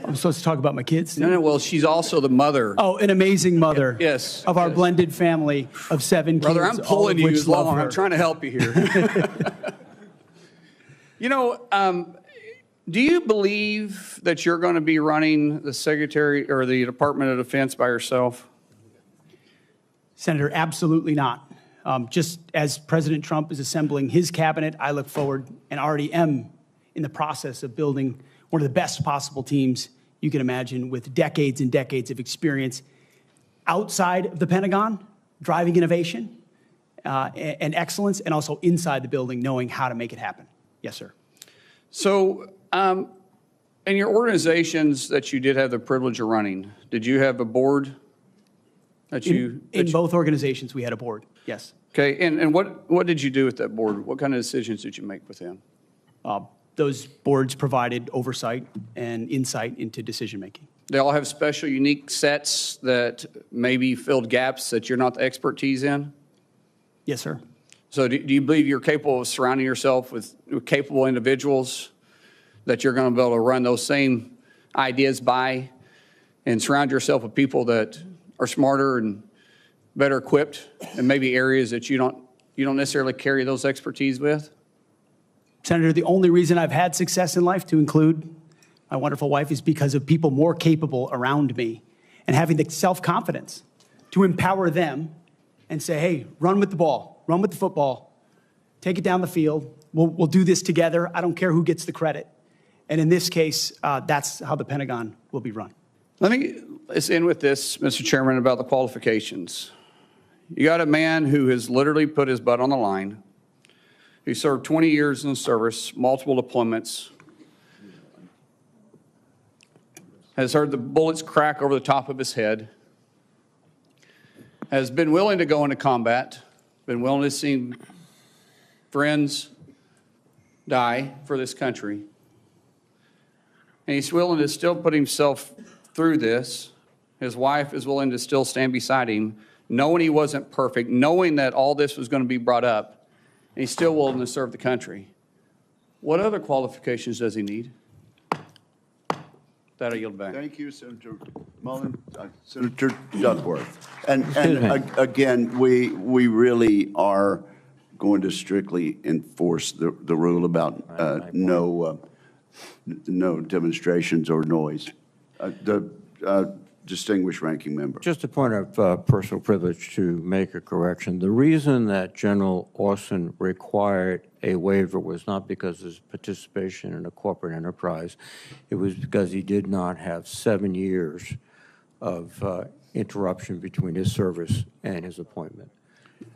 I'm supposed to talk about my kids? No, well, she's also the mother. Oh, an amazing mother. Yes. Of our blended family of 7 Brother, kids. I'm pulling you love along. her. I'm trying to help you here. You know, do you believe that you're going to be running the Secretary or the Department of Defense by yourself? Senator, absolutely not. Just as President Trump is assembling his cabinet, I look forward and already am in the process of building one of the best possible teams you can imagine, with decades and decades of experience outside of the Pentagon, driving innovation and excellence, and also inside the building, knowing how to make it happen. Yes, sir. So, in your organizations that you did have the privilege of running, did you have a board that you... In both organizations, we had a board, yes. Okay, and what did you do with that board? What kind of decisions did you make with them? Those boards provided oversight and insight into decision-making. They all have special, unique sets that maybe filled gaps that you're not the expertise in? Yes, sir. So do you believe you're capable of surrounding yourself with capable individuals that you're going to be able to run those same ideas by, and surround yourself with people that are smarter and better equipped in maybe areas that you don't necessarily carry those expertise with? Senator, the only reason I've had success in life, to include my wonderful wife, is because of people more capable around me and having the self-confidence to empower them and say, hey, run with the ball, run with the football, take it down the field. We'll do this together. I don't care who gets the credit. And in this case, that's how the Pentagon will be run. Let's end with this, Mr. Chairman, about the qualifications. You got a man who has literally put his butt on the line, who served 20 years in the service, multiple deployments, has heard the bullets crack over the top of his head, has been willing to go into combat, been willing to see friends die for this country. And he's willing to still put himself through this. His wife is willing to still stand beside him, knowing he wasn't perfect, knowing that all this was going to be brought up, and he's still willing to serve the country. What other qualifications does he need? That I yield back. Thank you, Senator Mullen. Senator Duckworth. And again, we really are going to strictly enforce the rule about no demonstrations or noise. The distinguished ranking member. Just a point of personal privilege to make a correction. The reason that General Austin required a waiver was not because of his participation in a corporate enterprise. It was because he did not have 7 years of interruption between his service and his appointment.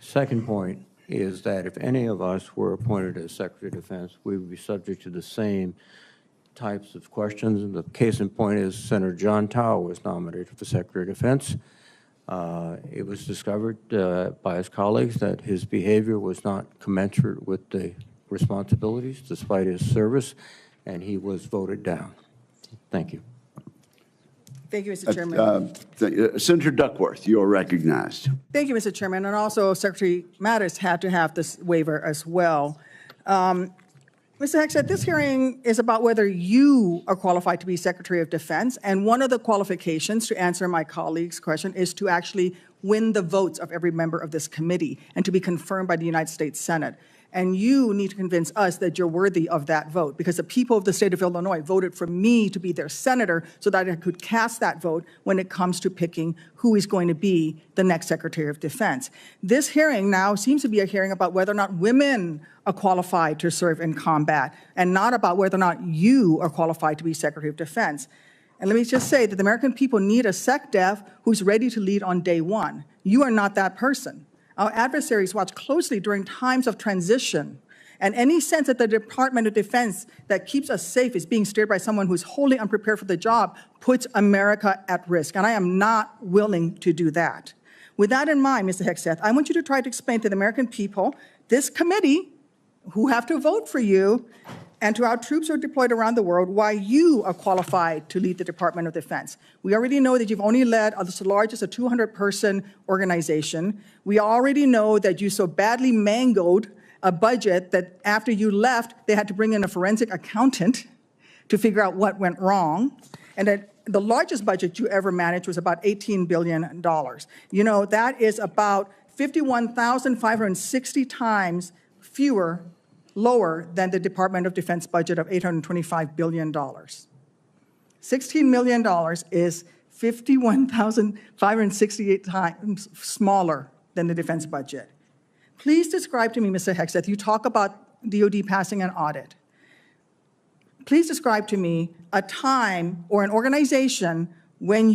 Second point is that if any of us were appointed as Secretary of Defense, we would be subject to the same types of questions. And the case in point is Senator John Tower was nominated for Secretary of Defense. It was discovered by his colleagues that his behavior was not commensurate with the responsibilities despite his service, and he was voted down. Thank you. Thank you, Mr. Chairman. Senator Duckworth, you are recognized. Thank you, Mr. Chairman. And also, Secretary Mattis had to have this waiver as well. Mr. Hegseth, this hearing is about whether you are qualified to be Secretary of Defense, and one of the qualifications, to answer my colleague's question, is to actually win the votes of every member of this committee and to be confirmed by the United States Senate. And you need to convince us that you're worthy of that vote, because the people of the state of Illinois voted for me to be their senator so that I could cast that vote when it comes to picking who is going to be the next Secretary of Defense. This hearing now seems to be a hearing about whether or not women are qualified to serve in combat, and not about whether or not you are qualified to be Secretary of Defense. And let me just say that the American people need a SecDef who's ready to lead on day one. You are not that person. Our adversaries watch closely during times of transition, and any sense that the Department of Defense that keeps us safe is being steered by someone who's wholly unprepared for the job puts America at risk, and I am not willing to do that. With that in mind, Mr. Hegseth, I want you to try to explain to the American people, this committee, who have to vote for you, and to our troops who are deployed around the world, why you are qualified to lead the Department of Defense. We already know that you've only led as large as a 200-person organization. We already know that you so badly mangled a budget that after you left, they had to bring in a forensic accountant to figure out what went wrong, and that the largest budget you ever managed was about $18 billion. You know, that is about 51,560 times lower than the Department of Defense budget of $825 billion. $16 million is 51,568 times smaller than the defense budget. Please describe to me, Mr. Hegseth, you talk about DOD passing an audit. Please describe to me a time or an organization when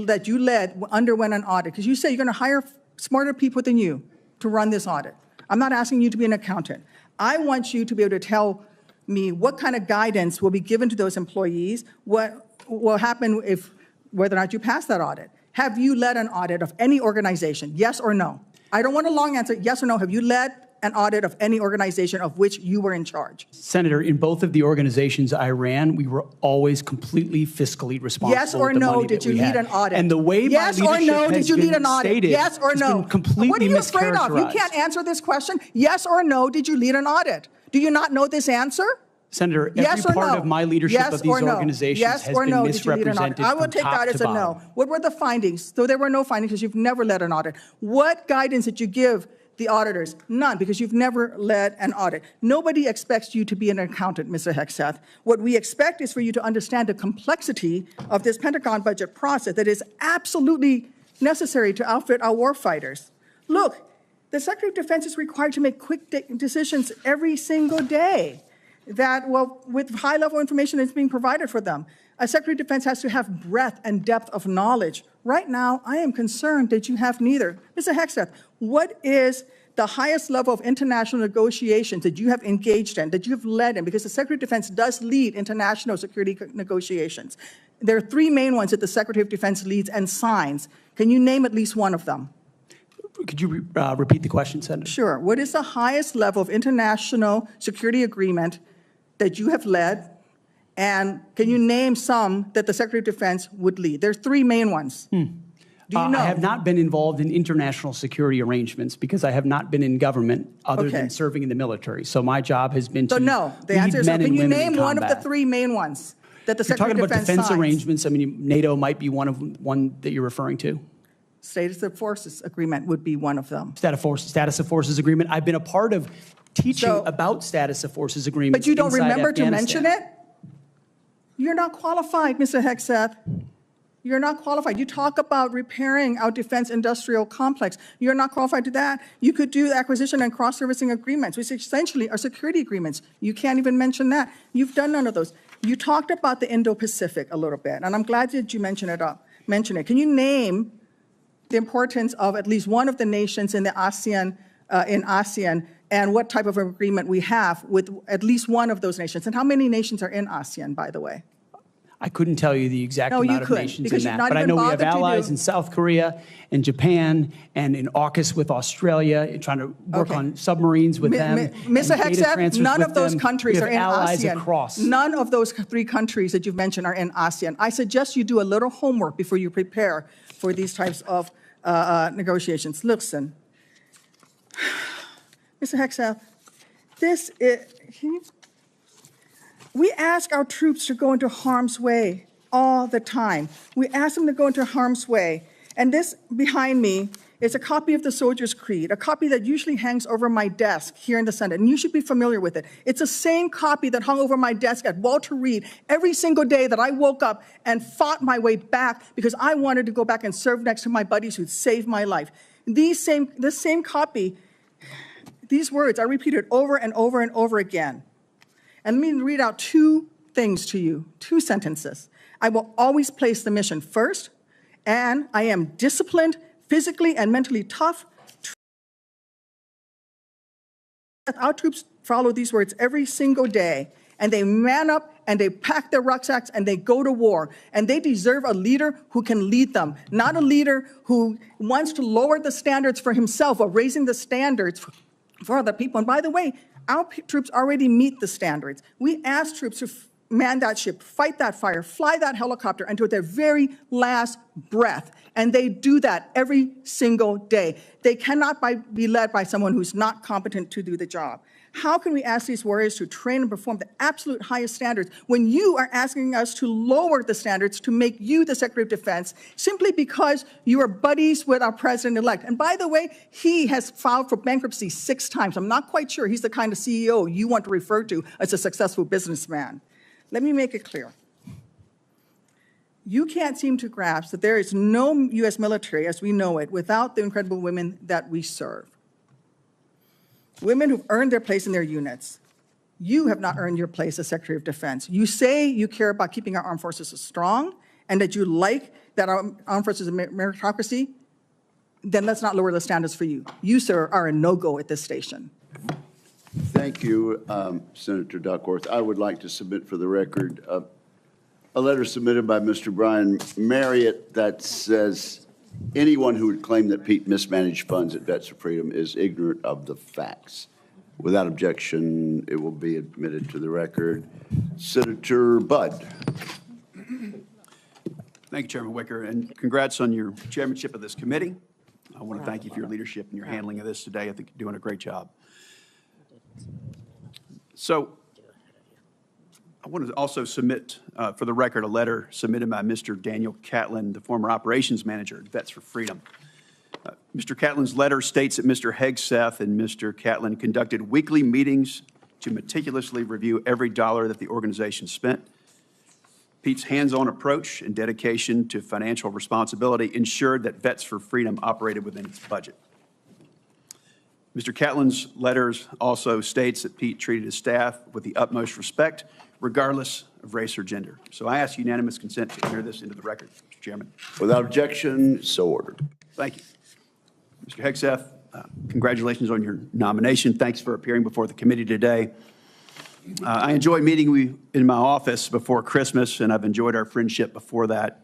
that you led underwent an audit, because you say you're going to hire smarter people than you to run this audit. I'm not asking you to be an accountant. I want you to be able to tell me what kind of guidance will be given to those employees, what will happen if, whether or not you pass that audit. Have you led an audit of any organization, yes or no? I don't want a long answer, yes or no. Have you led an audit of any organization of which you were in charge? Senator, in both of the organizations I ran, we were always completely fiscally responsible. Yes or no, did you lead an audit? And the way yes my or leadership no, has did you lead an been audit? stated Yes or has no? been completely What are you afraid of? You mischaracterized. can't answer this question. Yes or no, did you lead an audit? Do you not know this answer? Senator, yes every part no? of my leadership yes of these organizations yes has or been no, did you lead an audit? misrepresented I will from take top that as to a no. bottom. What were the findings? So there were no findings because you've never led an audit. What guidance did you give the auditors? None, because you've never led an audit. Nobody expects you to be an accountant, Mr. Hegseth. What we expect is for you to understand the complexity of this Pentagon budget process that is absolutely necessary to outfit our warfighters. Look, the Secretary of Defense is required to make quick decisions every single day that, well, with high-level information that's being provided for them. A Secretary of Defense has to have breadth and depth of knowledge. Right now, I am concerned that you have neither. Mr. Hegseth, what is the highest level of international negotiations that you have engaged in, that you have led in, because the Secretary of Defense does lead international security negotiations. There are three main ones that the Secretary of Defense leads and signs. Can you name at least one of them? Could you repeat the question, Senator? Sure. What is the highest level of international security agreement that you have led? And can you name some that the Secretary of Defense would lead? There's three main ones. Do you know? I have not been involved in international security arrangements because I have not been in government other than serving in the military. So my job has been to no. The lead answer is no. men and Can you women in name one of the combat. three main ones that the You're Secretary talking of about Defense defense signs? arrangements. I mean, NATO might be one that you're referring to. Status of Forces Agreement would be one of them. Status of Forces Agreement. I've been a part of teaching about Status of Forces Agreements. But you don't inside remember to Afghanistan. mention it? You're not qualified, Mr. Hegseth. You're not qualified. You talk about repairing our defense industrial complex. You're not qualified to that. You could do acquisition and cross-servicing agreements, which essentially are security agreements. You can't even mention that. You've done none of those. You talked about the Indo-Pacific a little bit, and I'm glad that you mentioned it. Can you name the importance of at least one of the nations in the ASEAN, and what type of agreement we have with at least one of those nations? And how many nations are in ASEAN, by the way? I couldn't tell you the exact amount of nations because in you've that, not but I even know we have bothered to allies do- in South Korea and Japan and in AUKUS with Australia, trying to work Okay. on submarines with them. Mr. and data Hegseth, transfers none with of those them. countries We are have in allies ASEAN. across. None of those three countries that you've mentioned are in ASEAN. I suggest you do a little homework before you prepare for these types of negotiations. Listen, Mr. Hegseth, we ask our troops to go into harm's way all the time. We ask them to go into harm's way. And this behind me is a copy of the Soldier's Creed, a copy that usually hangs over my desk here in the Senate, and you should be familiar with it. It's the same copy that hung over my desk at Walter Reed every single day that I woke up and fought my way back because I wanted to go back and serve next to my buddies who'd saved my life. This same copy, these words are repeated over and over and over again. And let me read out two things to you, two sentences. I will always place the mission first, and I am disciplined, physically and mentally tough. Our troops follow these words every single day, and they man up and they pack their rucksacks and they go to war. And they deserve a leader who can lead them, not a leader who wants to lower the standards for himself or raising the standards for other people. And by the way, our troops already meet the standards. We ask troops to man that ship, fight that fire, fly that helicopter until their very last breath. And they do that every single day. They cannot be led by someone who's not competent to do the job. How can we ask these warriors to train and perform the absolute highest standards when you are asking us to lower the standards to make you the Secretary of Defense simply because you are buddies with our president-elect? And by the way, he has filed for bankruptcy 6 times. I'm not quite sure he's the kind of CEO you want to refer to as a successful businessman. Let me make it clear. You can't seem to grasp that there is no U.S. military as we know it without the incredible women that we serve. Women who've earned their place in their units. You have not earned your place as Secretary of Defense. You say you care about keeping our armed forces strong and that you like that our armed forces are meritocracy, then let's not lower the standards for you. You, sir, are a no-go at this station. Thank you, Senator Duckworth. I would like to submit for the record a letter submitted by Mr. Brian Marriott that says anyone who would claim that Pete mismanaged funds at Vets for Freedom is ignorant of the facts. Without objection, it will be admitted to the record. Senator Budd. Thank you, Chairman Wicker, and congrats on your chairmanship of this committee. I want to thank you for your leadership and your handling of this today. I think you're doing a great job. So I want to also submit for the record a letter submitted by Mr. Daniel Catlin, the former operations manager at Vets for Freedom. Mr. Catlin's letter states that Mr. Hegseth and Mr. Catlin conducted weekly meetings to meticulously review every dollar that the organization spent. Pete's hands-on approach and dedication to financial responsibility ensured that Vets for Freedom operated within its budget. Mr. Catlin's letters also states that Pete treated his staff with the utmost respect, regardless of race or gender. So I ask unanimous consent to enter this into the record, Mr. Chairman. Without objection, so ordered. Thank you. Mr. Hegseth, Congratulations on your nomination. Thanks for appearing before the committee today. I enjoyed meeting you in my office before Christmas, and I've enjoyed our friendship before that.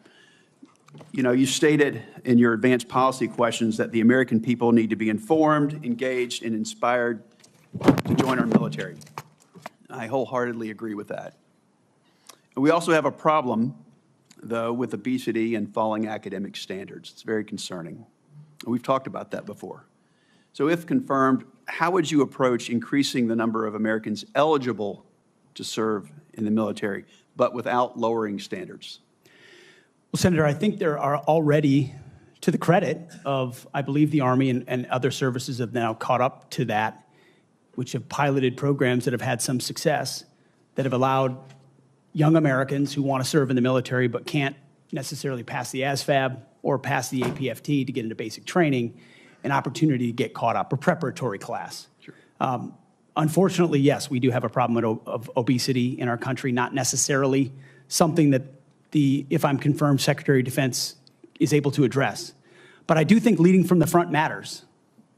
You know, you stated in your advanced policy questions that the American people need to be informed, engaged, and inspired to join our military. I wholeheartedly agree with that. We also have a problem, though, with obesity and falling academic standards. It's very concerning. We've talked about that before. So if confirmed, how would you approach increasing the number of Americans eligible to serve in the military, but without lowering standards? Well, Senator, I think there are already, to the credit of, I believe, the Army and other services have now caught up to that, which have piloted programs that have had some success, that have allowed young Americans who want to serve in the military but can't necessarily pass the ASVAB or pass the APFT to get into basic training, an opportunity to get caught up, a preparatory class. Sure. Unfortunately, yes, we do have a problem of obesity in our country, not necessarily something that if I'm confirmed, Secretary of Defense is able to address. But I do think leading from the front matters.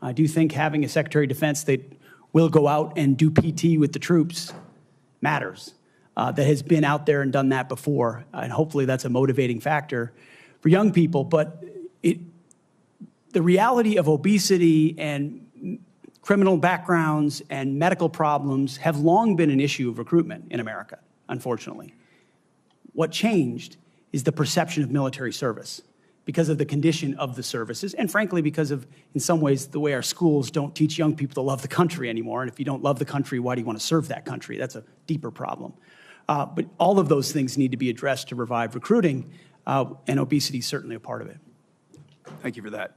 I do think having a Secretary of Defense that will go out and do PT with the troops matters, that has been out there and done that before. And hopefully that's a motivating factor for young people. But the reality of obesity and criminal backgrounds and medical problems have long been an issue of recruitment in America, unfortunately. What changed is the perception of military service because of the condition of the services, and frankly, because of, in some ways, the way our schools don't teach young people to love the country anymore. And if you don't love the country, why do you want to serve that country? That's a deeper problem. But all of those things need to be addressed to revive recruiting, and obesity is certainly a part of it. Thank you for that.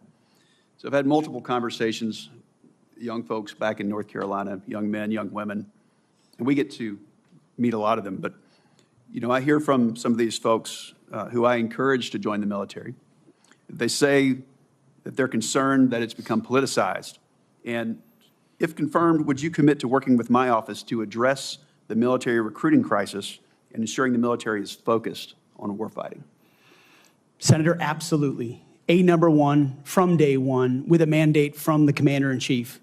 So I've had multiple conversations, young folks back in North Carolina, young men, young women, and we get to meet a lot of them. But, you know, I hear from some of these folks who I encourage to join the military. They say that they're concerned that it's become politicized. And if confirmed, would you commit to working with my office to address the military recruiting crisis and ensuring the military is focused on warfighting? Senator, absolutely. Number one, from day one, with a mandate from the Commander-in-Chief,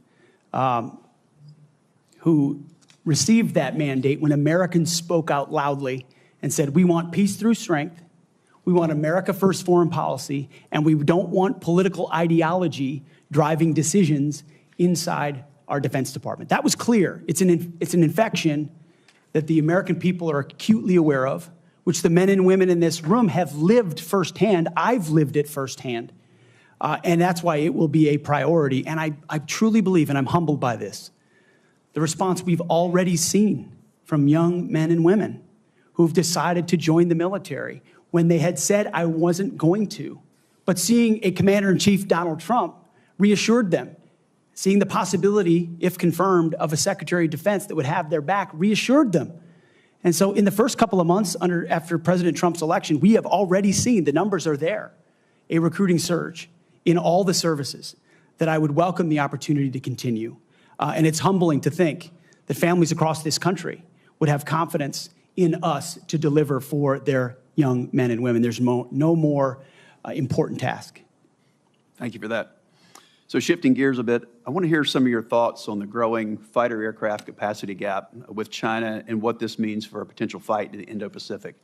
who received that mandate when Americans spoke out loudly and said, we want peace through strength, we want America first foreign policy, and we don't want political ideology driving decisions inside our Defense Department. That was clear. It's an infection that the American people are acutely aware of, which the men and women in this room have lived firsthand. I've lived it firsthand. And that's why it will be a priority. And I truly believe, and I'm humbled by this, the response we've already seen from young men and women who've decided to join the military when they had said, I wasn't going to. But seeing a Commander-in-Chief, Donald Trump, reassured them. Seeing the possibility, if confirmed, of a Secretary of Defense that would have their back reassured them. And so in the first couple of months after President Trump's election, we have already seen, the numbers are there, a recruiting surge in all the services that I would welcome the opportunity to continue. And it's humbling to think that families across this country would have confidence in us to deliver for their young men and women. There's no more important task. Thank you for that. So shifting gears a bit, I want to hear some of your thoughts on the growing fighter aircraft capacity gap with China and what this means for a potential fight in the Indo-Pacific.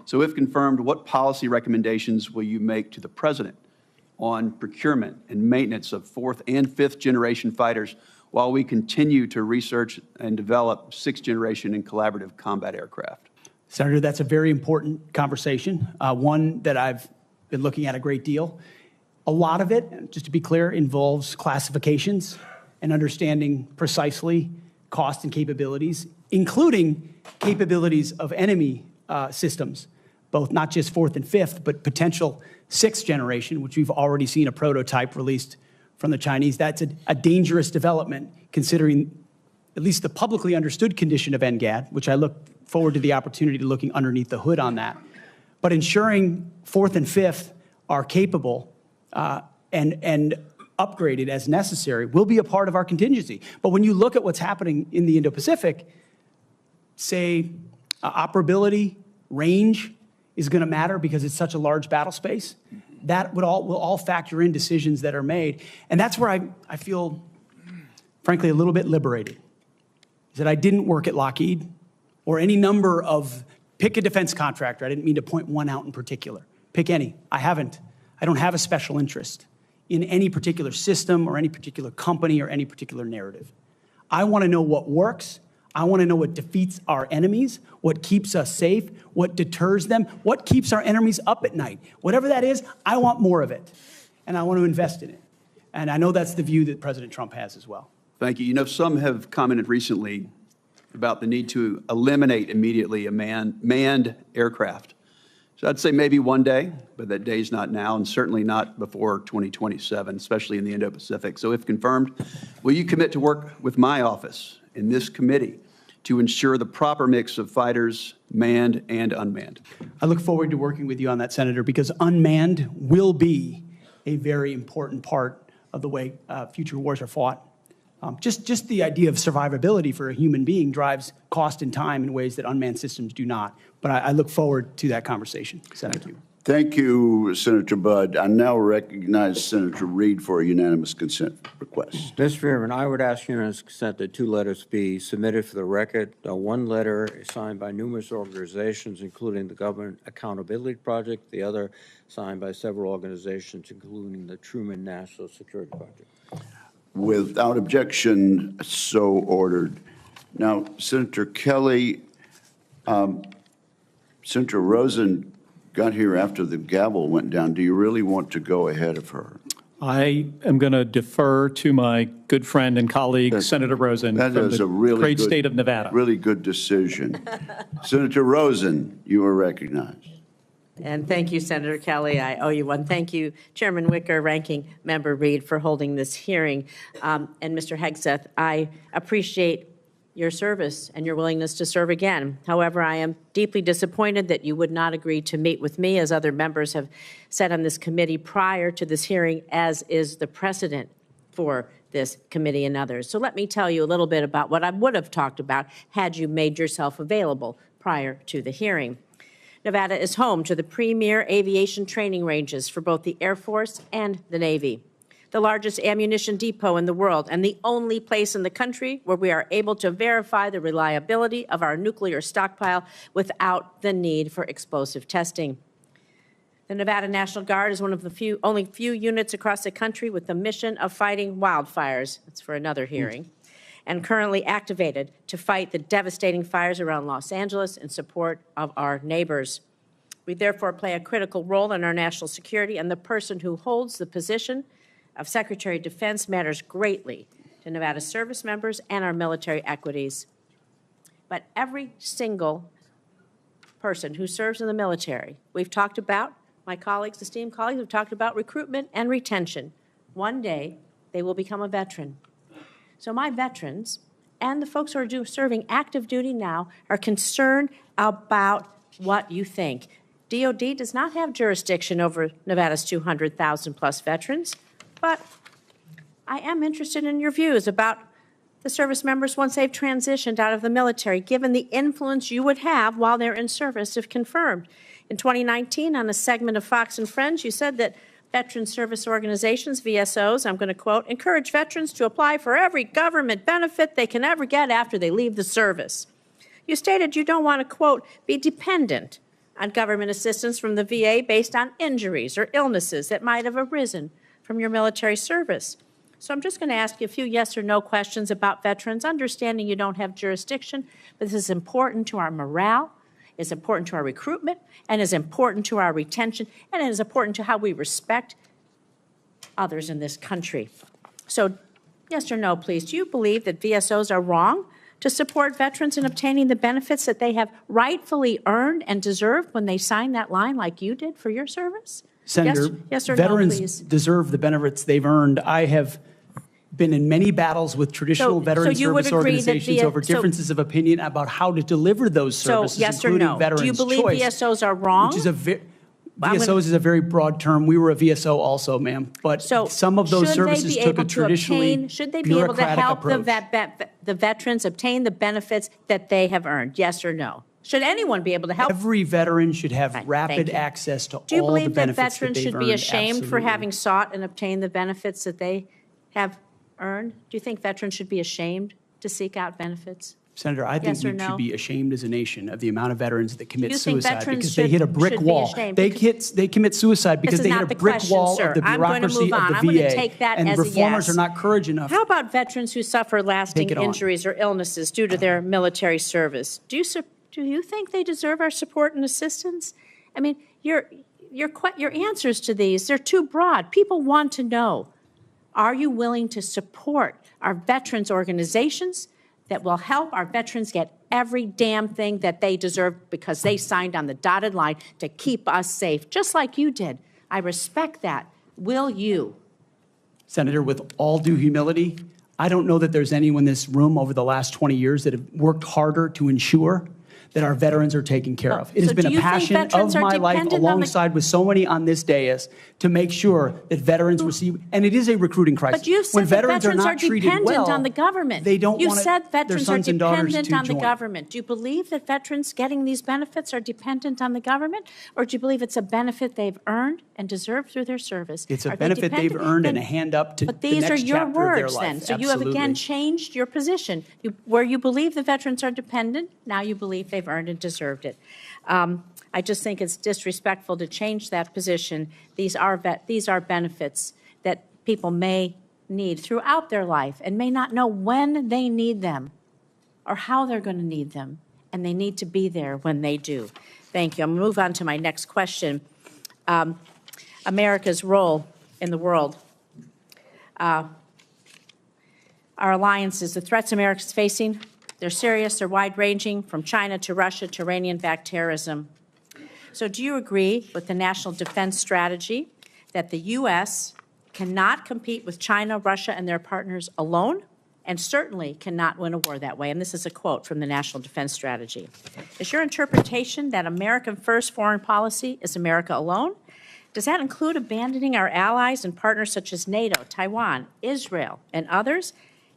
So if confirmed, what policy recommendations will you make to the President on procurement and maintenance of 4th and 5th generation fighters while we continue to research and develop 6th generation and collaborative combat aircraft? Senator, that's a very important conversation, one that I've been looking at a great deal. A lot of it, just to be clear, involves classifications and understanding precisely cost and capabilities, including capabilities of enemy systems, both not just 4th and 5th, but potential 6th generation, which we've already seen a prototype released from the Chinese. That's a dangerous development, considering at least the publicly understood condition of NGAD, which I look forward to the opportunity to looking underneath the hood on that. But ensuring 4th and 5th are capable and upgraded as necessary will be a part of our contingency. But when you look at what's happening in the Indo-Pacific, say operability, range is going to matter because it's such a large battle space. that will all factor in decisions that are made. And that's where I feel, frankly, a little bit liberated, is that I didn't work at Lockheed or any number of, pick a defense contractor. I didn't mean to point one out in particular. Pick any. I haven't. I don't have a special interest in any particular system or any particular company or any particular narrative. I want to know what works. I want to know what defeats our enemies, what keeps us safe, what deters them, what keeps our enemies up at night. Whatever that is, I want more of it, and I want to invest in it. And I know that's the view that President Trump has as well. Thank you. You know, some have commented recently about the need to eliminate immediately a manned aircraft. So I'd say maybe one day, but that day's not now, and certainly not before 2027, especially in the Indo-Pacific. So if confirmed, will you commit to work with my office in this committee to ensure the proper mix of fighters, manned and unmanned? I look forward to working with you on that, Senator, because unmanned will be a very important part of the way future wars are fought. Just the idea of survivability for a human being drives cost and time in ways that unmanned systems do not. But I look forward to that conversation. Thank you. Thank you, Senator Budd. I now recognize Senator Reed for a unanimous consent request. Mr. Chairman, I would ask unanimous consent that 2 letters be submitted for the record. One letter is signed by numerous organizations, including the Government Accountability Project, the other signed by several organizations, including the Truman National Security Project. Without objection, so ordered. Now, Senator Kelly, Senator Rosen got here after the gavel went down. Do you really want to go ahead of her? I am going to defer to my good friend and colleague, Senator Rosen, That from is the a really great good, state of Nevada. Really good decision. Senator Rosen, you are recognized. And thank you, Senator Kelly. I owe you one. Thank you, Chairman Wicker, Ranking Member Reed, for holding this hearing. And Mr. Hegseth, I appreciate your service and your willingness to serve again. However, I am deeply disappointed that you would not agree to meet with me, as other members have said on this committee prior to this hearing, as is the precedent for this committee and others. So let me tell you a little bit about what I would have talked about had you made yourself available prior to the hearing. Nevada is home to the premier aviation training ranges for both the Air Force and the Navy, the largest ammunition depot in the world, and the only place in the country where we are able to verify the reliability of our nuclear stockpile without the need for explosive testing. The Nevada National Guard is one of the only few units across the country with the mission of fighting wildfires. That's for another hearing. And currently activated to fight the devastating fires around Los Angeles in support of our neighbors. We therefore play a critical role in our national security, and the person who holds the position of Secretary of Defense matters greatly to Nevada service members and our military equities. But every single person who serves in the military, we've talked about, my colleagues, esteemed colleagues, have talked about recruitment and retention. One day, they will become a veteran. So my veterans and the folks who are serving active duty now are concerned about what you think. DOD does not have jurisdiction over Nevada's 200,000 plus veterans, but I am interested in your views about the service members once they've transitioned out of the military, given the influence you would have while they're in service if confirmed. In 2019, on a segment of Fox and Friends, you said that veteran service organizations, VSOs, I'm going to quote, encourage veterans to apply for every government benefit they can ever get after they leave the service. You stated you don't want to, quote, be dependent on government assistance from the VA based on injuries or illnesses that might have arisen from your military service. So I'm just going to ask you a few yes or no questions about veterans, understanding you don't have jurisdiction, but this is important to our morale, it's important to our recruitment, and is important to our retention, and it is important to how we respect others in this country. So yes or no, please, do you believe that VSOs are wrong to support veterans in obtaining the benefits that they have rightfully earned and deserved when they signed that line like you did for your service? Senator, yes or veterans no, please? deserve the benefits they've earned. I have been in many battles with traditional veteran service organizations over differences of opinion about how to deliver those services, yes or including no? Veterans Do you believe Choice, VSOs are wrong? which is VSOs is a very broad term. We were a VSO also, ma'am. But some of those services took a traditionally should they be able to help approach. the veterans obtain the benefits that they have earned? Yes or no? Should anyone be able to help? Every veteran should have Right, rapid thank you. access to Do you all the believe that benefits that veterans they've should be earned. ashamed for Absolutely. having sought and obtained the benefits that they have earned? Do you think veterans should be ashamed to seek out benefits? Senator, I think Yes or we no? should be ashamed as a nation of the amount of veterans that commit You think suicide veterans because they hit a brick should be wall. ashamed? They commit suicide because This is they hit not a the brick question, wall sir. of the I'm going to bureaucracy move of on. the I'm going to VA. take that And as a reformers yes. are not courage enough. How about veterans who suffer lasting Take it on. injuries or illnesses due to their military service? Do you think they deserve our support and assistance? I mean, your answers to these, they're too broad. People want to know, are you willing to support our veterans organizations that will help our veterans get every damn thing that they deserve because they signed on the dotted line to keep us safe, just like you did? I respect that. Will you? Senator, with all due humility, I don't know that there's anyone in this room over the last 20 years that have worked harder to ensure that our veterans are taken care of. It has So been do a you think passion veterans of are my life, dependent on the- alongside with so many on this dais, to make sure that veterans receive, and it is a recruiting crisis. But you've When said that veterans are veterans are not treated dependent well, on the government. they don't You've want said their veterans are sons and daughters dependent to on the join. government. Do you believe that veterans getting these benefits are dependent on the government? Or do you believe it's a benefit they've earned and deserved through their service? It's a Are they benefit they've dependent? earned and a Then- hand up to But the these are next your chapter of their words then. life. So you have again Absolutely. changed your position. Where you believe the veterans are dependent, now you believe they've earned and deserved it. I just think it's disrespectful to change that position. These are benefits that people may need throughout their life and may not know when they need them or how they're going to need them, and they need to be there when they do. Thank you. I'm going to move on to my next question. America's role in the world. Our alliances, the threats America's facing, they're serious, they're wide-ranging, from China to Russia to Iranian-backed terrorism. So do you agree with the National Defense Strategy that the U.S. cannot compete with China, Russia, and their partners alone, and certainly cannot win a war that way? And this is a quote from the National Defense Strategy. Is your interpretation that American first foreign policy is America alone? Does that include abandoning our allies and partners such as NATO, Taiwan, Israel, and others?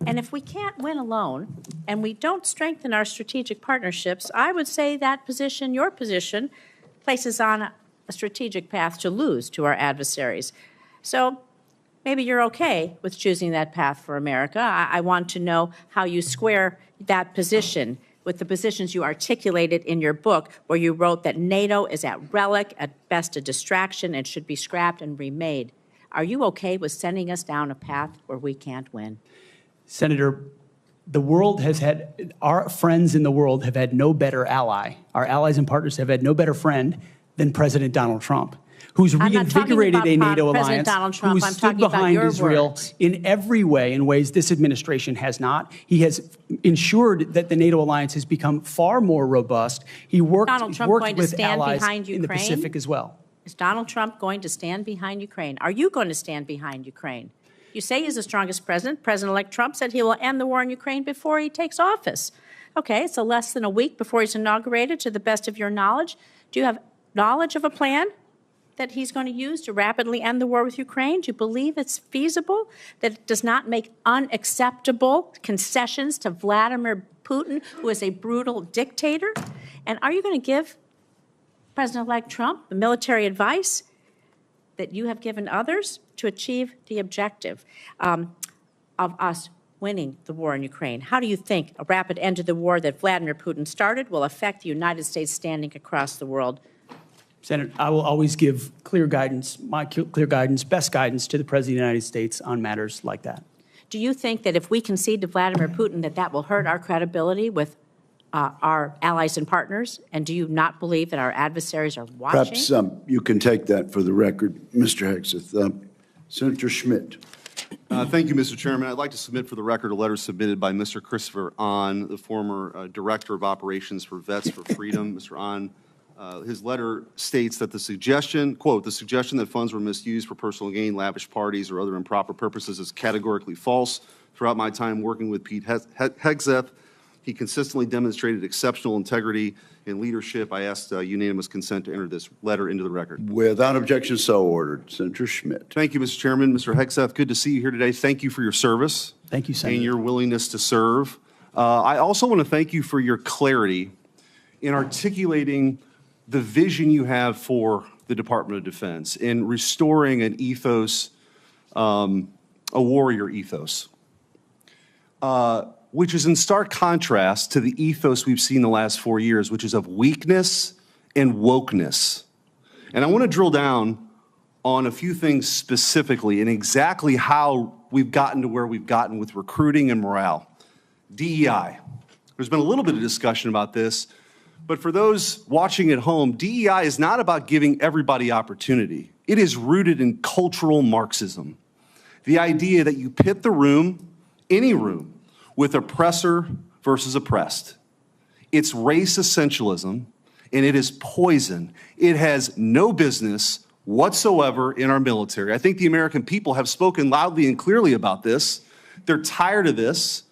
And if we can't win alone and we don't strengthen our strategic partnerships, I would say that position, your position, places on a strategic path to lose to our adversaries. So maybe you're okay with choosing that path for America. I want to know how you square that position with the positions you articulated in your book, where you wrote that NATO is at relic, at best a distraction, and should be scrapped and remade. Are you okay with sending us down a path where we can't win? Senator, the world has had, our friends in the world have had no better ally. Our allies and partners have had no better friend than President Donald Trump, who's I'm not talking reinvigorated about a NATO President alliance, Donald Trump. who's I'm stood talking about behind your Israel words. in every way, in ways this administration has not. He has ensured that the NATO alliance has become far more robust. He worked, Donald Trump worked going to with stand allies behind in the Ukraine? Pacific as well. Is Donald Trump going to stand behind Ukraine? Are you going to stand behind Ukraine? You say he's the strongest president. President-elect Trump said he will end the war in Ukraine before he takes office. Okay, it's less than a week before he's inaugurated, to the best of your knowledge. Do you have knowledge of a plan that he's going to use to rapidly end the war with Ukraine? Do you believe it's feasible, that it does not make unacceptable concessions to Vladimir Putin, who is a brutal dictator? And are you going to give President-elect Trump the military advice that you have given others to achieve the objective of us winning the war in Ukraine? How do you think a rapid end to the war that Vladimir Putin started will affect the United States standing across the world? Senator, I will always give clear guidance, my clear guidance, best guidance to the President of the United States on matters like that. Do you think that if we concede to Vladimir Putin that that will hurt our credibility with our allies and partners? And do you not believe that our adversaries are watching? Perhaps you can take that for the record, Mr. Hegseth. Senator Schmidt. Thank you, Mr. Chairman. I'd like to submit for the record a letter submitted by Mr. Christopher Ahn, the former Director of Operations for Vets for Freedom. Mr. Ahn, his letter states that the suggestion, quote, the suggestion that funds were misused for personal gain, lavish parties, or other improper purposes is categorically false. Throughout my time working with Pete Hegseth, he consistently demonstrated exceptional integrity and leadership. I asked unanimous consent to enter this letter into the record. Without objection, so ordered. Senator Schmidt. Thank you, Mr. Chairman. Mr. Hegseth, good to see you here today. Thank you for your service. Thank you, Senator. And your willingness to serve. I also want to thank you for your clarity in articulating the vision you have for the Department of Defense, in restoring an ethos, a warrior ethos, which is in stark contrast to the ethos we've seen the last 4 years, which is of weakness and wokeness. And I want to drill down on a few things specifically and exactly how we've gotten to where we've gotten with recruiting and morale. DEI. There's been a little bit of discussion about this, but for those watching at home, DEI is not about giving everybody opportunity. It is rooted in cultural Marxism. The idea that you pit the room, any room, with oppressor versus oppressed. It's race essentialism, and it is poison. It has no business whatsoever in our military. I think the American people have spoken loudly and clearly about this. They're tired of this.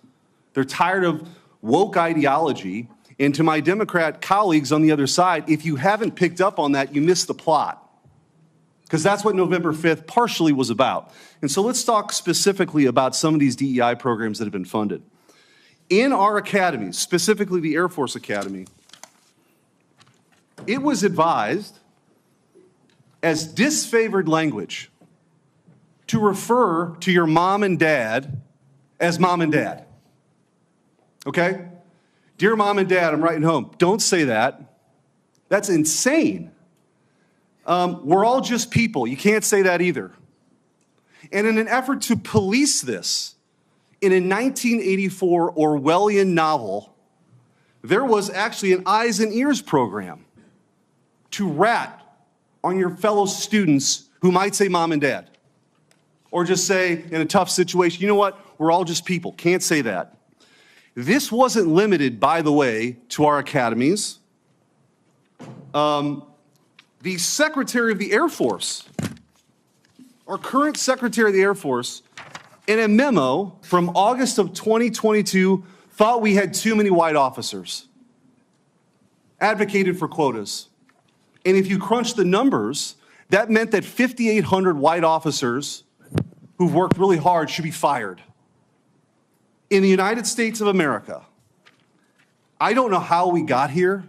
They're tired of woke ideology. And to my Democrat colleagues on the other side, if you haven't picked up on that, you missed the plot. Because that's what November 5th partially was about. And so let's talk specifically about some of these DEI programs that have been funded. In our academies, specifically the Air Force Academy, it was advised as disfavored language to refer to your mom and dad as mom and dad. Okay? Dear mom and dad, I'm writing home. Don't say that. That's insane. We're all just people. You can't say that either. And in an effort to police this, in a 1984 Orwellian novel, there was actually an eyes and ears program to rat on your fellow students who might say mom and dad. Or just say, in a tough situation, you know what, we're all just people. Can't say that. This wasn't limited, by the way, to our academies. The Secretary of the Air Force, our current Secretary of the Air Force, in a memo from August of 2022, thought we had too many white officers, advocated for quotas. And if you crunch the numbers, that meant that 5,800 white officers who've worked really hard should be fired. In the United States of America, I don't know how we got here.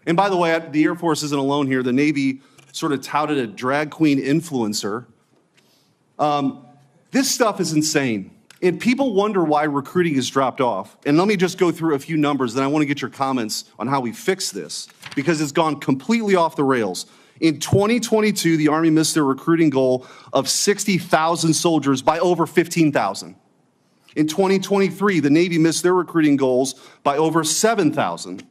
And by the way, the Air Force isn't alone here. The Navy sort of touted a drag queen influencer. This stuff is insane. And people wonder why recruiting has dropped off. And let me just go through a few numbers, then I want to get your comments on how we fix this, because it's gone completely off the rails. In 2022, the Army missed their recruiting goal of 60,000 soldiers by over 15,000. In 2023, the Navy missed their recruiting goals by over 7,000.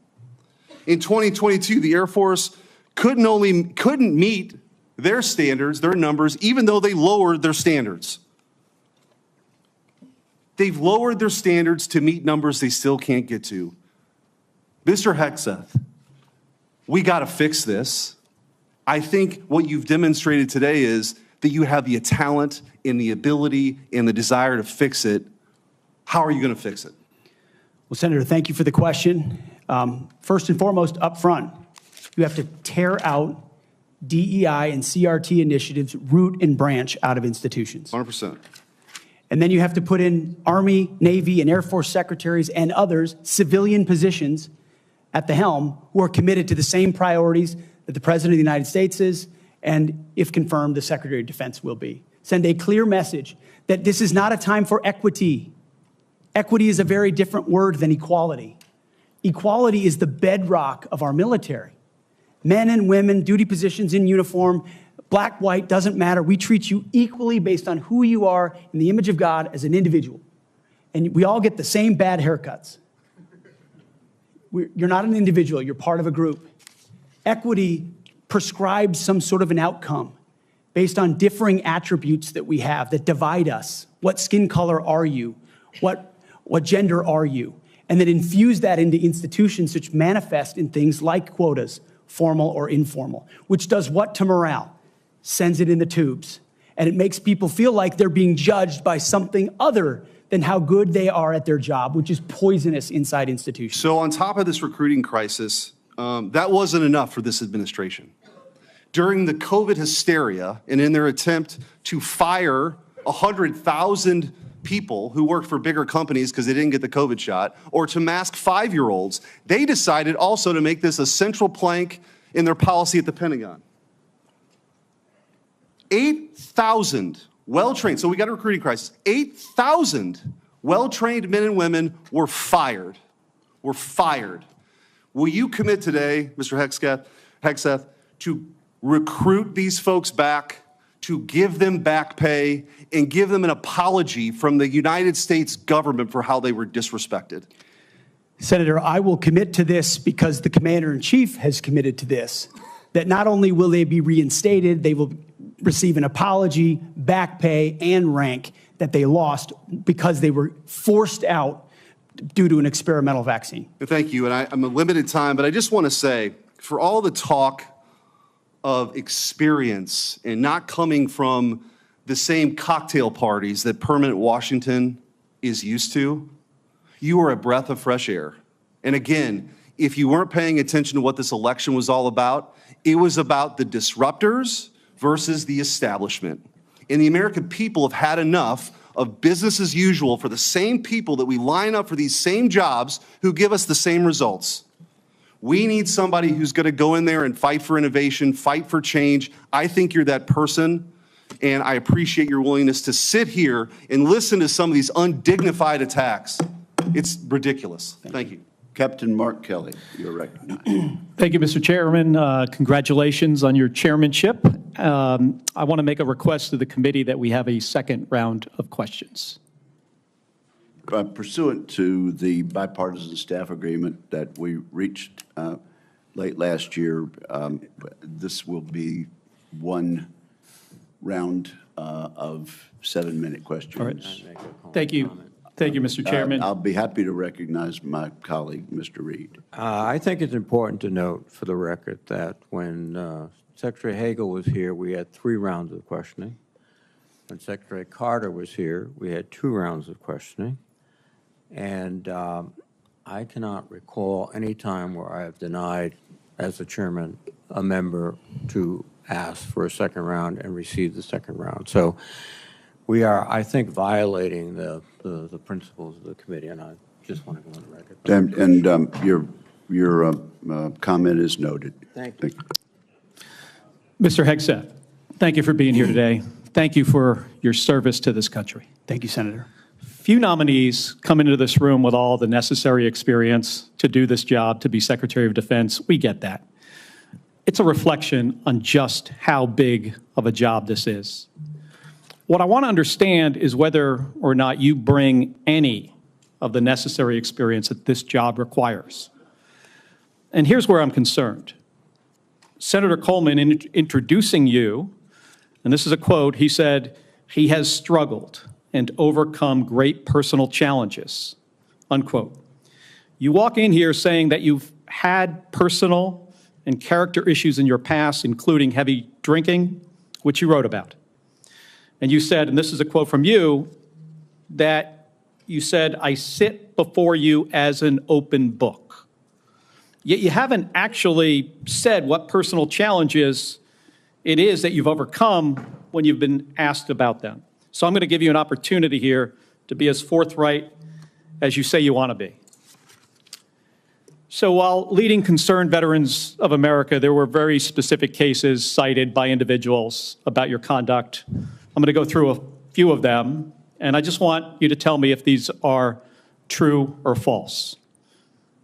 In 2022, the Air Force couldn't meet their standards, their numbers, even though they lowered their standards. They've lowered their standards to meet numbers they still can't get to. Mr. Hegseth, we got to fix this. I think what you've demonstrated today is that you have the talent and the ability and the desire to fix it. How are you going to fix it? Well, Senator, thank you for the question. First and foremost, up front, you have to tear out DEI and CRT initiatives, root and branch, out of institutions. 100%. And then you have to put in Army, Navy, and Air Force secretaries and others, civilian positions at the helm, who are committed to the same priorities that the President of the United States is, and if confirmed, the Secretary of Defense will be. Send a clear message that this is not a time for equity. Equity is a very different word than equality. Equality is the bedrock of our military. Men and women, duty positions in uniform, black, white, doesn't matter. We treat you equally based on who you are in the image of God as an individual. And we all get the same bad haircuts. You're not an individual, you're part of a group. Equity prescribes some sort of an outcome based on differing attributes that we have that divide us. What skin color are you? What gender are you? And then infuse that into institutions which manifest in things like quotas, formal or informal, which does what to morale? Sends it in the tubes. And it makes people feel like they're being judged by something other than how good they are at their job, which is poisonous inside institutions. So on top of this recruiting crisis, that wasn't enough for this administration. During the COVID hysteria and in their attempt to fire 100,000 people who worked for bigger companies because they didn't get the COVID shot, or to mask 5-year-olds. They decided also to make this a central plank in their policy at the Pentagon. 8,000 well-trained, so we got a recruiting crisis, 8,000 well-trained men and women were fired. Will you commit today, Mr. Hegseth, to recruit these folks back, to give them back pay, and give them an apology from the United States government for how they were disrespected? Senator, I will commit to this because the Commander-in-Chief has committed to this, that not only will they be reinstated, they will receive an apology, back pay, and rank that they lost because they were forced out due to an experimental vaccine. Thank you, and I'm a limited time, but I just want to say, for all the talk of experience and not coming from the same cocktail parties that permanent Washington is used to, you are a breath of fresh air. And again, if you weren't paying attention to what this election was all about, it was about the disruptors versus the establishment. And the American people have had enough of business as usual for the same people that we line up for these same jobs who give us the same results. We need somebody who's going to go in there and fight for innovation, fight for change. I think you're that person, and I appreciate your willingness to sit here and listen to some of these undignified attacks. It's ridiculous. Thank you. Captain Mark Kelly, you're recognized. Thank you, Mr. Chairman. Congratulations on your chairmanship. I want to make a request to the committee that we have a second round of questions. Pursuant to the bipartisan staff agreement that we reached late last year, this will be one round of 7-minute questions. All right. Thank you. Thank you, Mr. Chairman. I'll be happy to recognize my colleague, Mr. Reed. I think it's important to note for the record that when Secretary Hagel was here, we had 3 rounds of questioning. When Secretary Carter was here, we had 2 rounds of questioning. And I cannot recall any time where I have denied, as the chairman, a member to ask for a second round and receive the second round. So we are, I think, violating the principles of the committee, and I just want to go on the record. And your comment is noted. Thank you. Mr. Hegseth, thank you for being here today. Thank you for your service to this country. Thank you, Senator. Few nominees come into this room with all the necessary experience to do this job, to be Secretary of Defense. We get that. It's a reflection on just how big of a job this is. What I want to understand is whether or not you bring any of the necessary experience that this job requires. And here's where I'm concerned. Senator Coleman, in introducing you, and this is a quote, he said, "He has struggled and overcome great personal challenges," unquote. You walk in here saying that you've had personal and character issues in your past, including heavy drinking, which you wrote about. And you said, and this is a quote from you, that you said, "I sit before you as an open book." Yet you haven't actually said what personal challenges it is that you've overcome when you've been asked about them. So I'm going to give you an opportunity here to be as forthright as you say you want to be. So while leading Concerned Veterans of America, there were very specific cases cited by individuals about your conduct. I'm going to go through a few of them, and I just want you to tell me if these are true or false.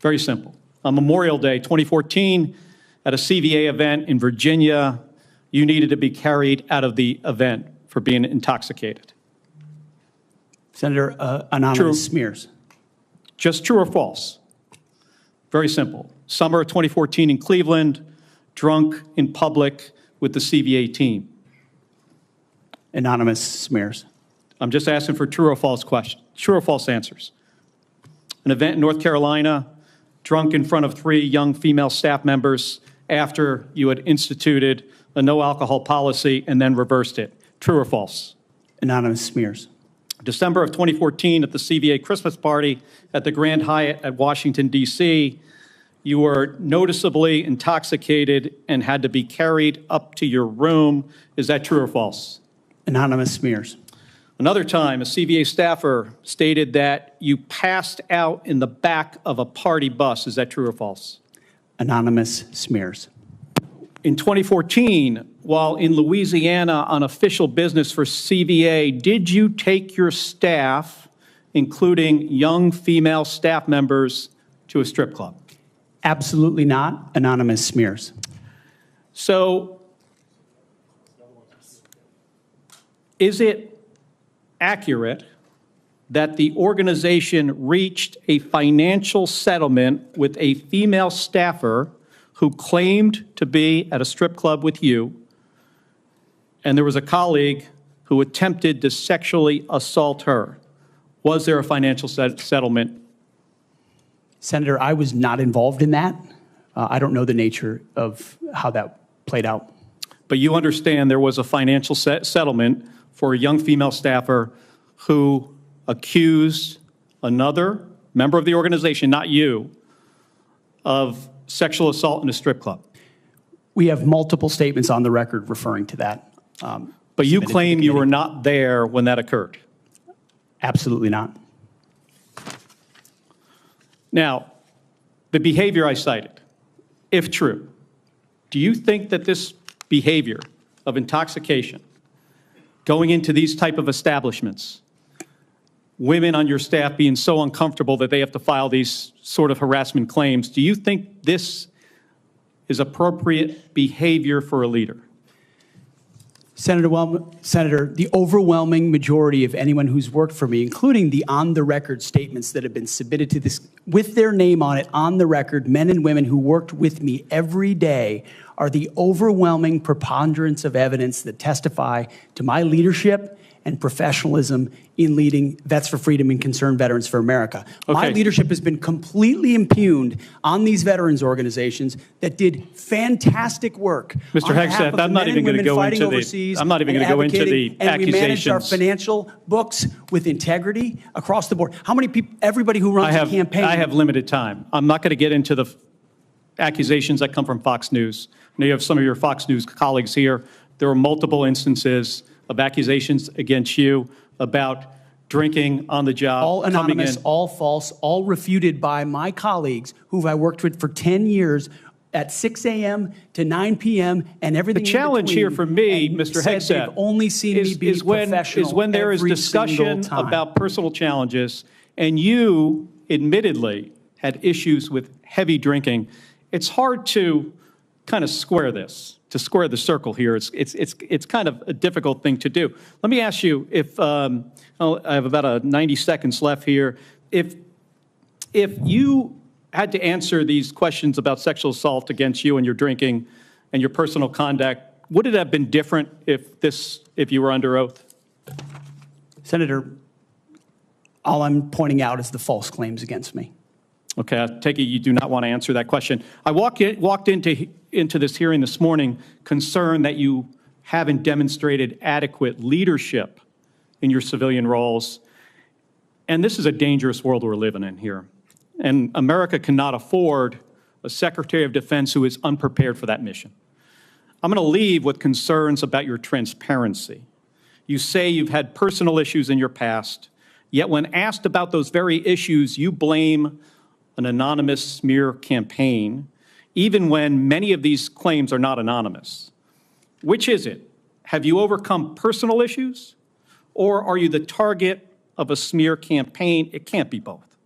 Very simple. On Memorial Day 2014, at a CVA event in Virginia, you needed to be carried out of the event for being intoxicated. Senator, anonymous smears. Just true or false? Very simple. Summer of 2014 in Cleveland, drunk in public with the CVA team. Anonymous smears. I'm just asking for true or false questions, true or false answers. An event in North Carolina, drunk in front of 3 young female staff members after you had instituted a no alcohol policy and then reversed it. True or false? Anonymous smears. December of 2014 at the CVA Christmas party at the Grand Hyatt at Washington, D.C., you were noticeably intoxicated and had to be carried up to your room. Is that true or false? Anonymous smears. Another time, a CVA staffer stated that you passed out in the back of a party bus. Is that true or false? Anonymous smears. In 2014, while in Louisiana on official business for CVA, did you take your staff, including young female staff members, to a strip club? Absolutely not. Anonymous smears. So, is it accurate that the organization reached a financial settlement with a female staffer who claimed to be at a strip club with you, and there was a colleague who attempted to sexually assault her? Was there a financial settlement? Senator, I was not involved in that. I don't know the nature of how that played out. But you understand there was a financial settlement for a young female staffer who accused another member of the organization, not you, of sexual assault in a strip club. We have multiple statements on the record referring to that. But you claim you were not there when that occurred. Absolutely not. Now, the behavior I cited, if true, do you think that this behavior of intoxication, going into these type of establishments, women on your staff being so uncomfortable that they have to file these sort of harassment claims, do you think this is appropriate behavior for a leader? Senator, the overwhelming majority of anyone who's worked for me, including the on-the-record statements that have been submitted to this, with their name on it, on the record, men and women who worked with me every day, are the overwhelming preponderance of evidence that testify to my leadership and professionalism in leading Vets for Freedom and Concerned Veterans for America. My leadership has been completely impugned on these veterans organizations that did fantastic work. Mr. Hegseth, I'm not even going to go into the, I'm not even going to go into the and accusations. We managed our financial books with integrity across the board. How many people, everybody who runs a campaign. I have limited time. I'm not going to get into the accusations that come from Fox News. I know you have some of your Fox News colleagues here. There were multiple instances of accusations against you about drinking on the job. All anonymous, all false, all refuted by my colleagues who I worked with for 10 years at 6 a.m. to 9 p.m. and everything. The challenge here for me, Mr. Hegseth, they've only seen me be professional is when there is discussion about personal challenges and you admittedly had issues with heavy drinking. It's hard to kind of square this, to square the circle here. It's kind of a difficult thing to do. Let me ask you, if I have about 90 seconds left here, if you had to answer these questions about sexual assault against you and your drinking and your personal conduct, would it have been different if you were under oath? Senator, all I'm pointing out is the false claims against me. Okay, I take it you do not want to answer that question. I walked into this hearing this morning concerned that you haven't demonstrated adequate leadership in your civilian roles. And this is a dangerous world we're living in here. And America cannot afford a Secretary of Defense who is unprepared for that mission. I'm going to leave with concerns about your transparency. You say you've had personal issues in your past, yet when asked about those very issues, you blame an anonymous smear campaign, even when many of these claims are not anonymous. Which is it? Have you overcome personal issues, or are you the target of a smear campaign? It can't be both.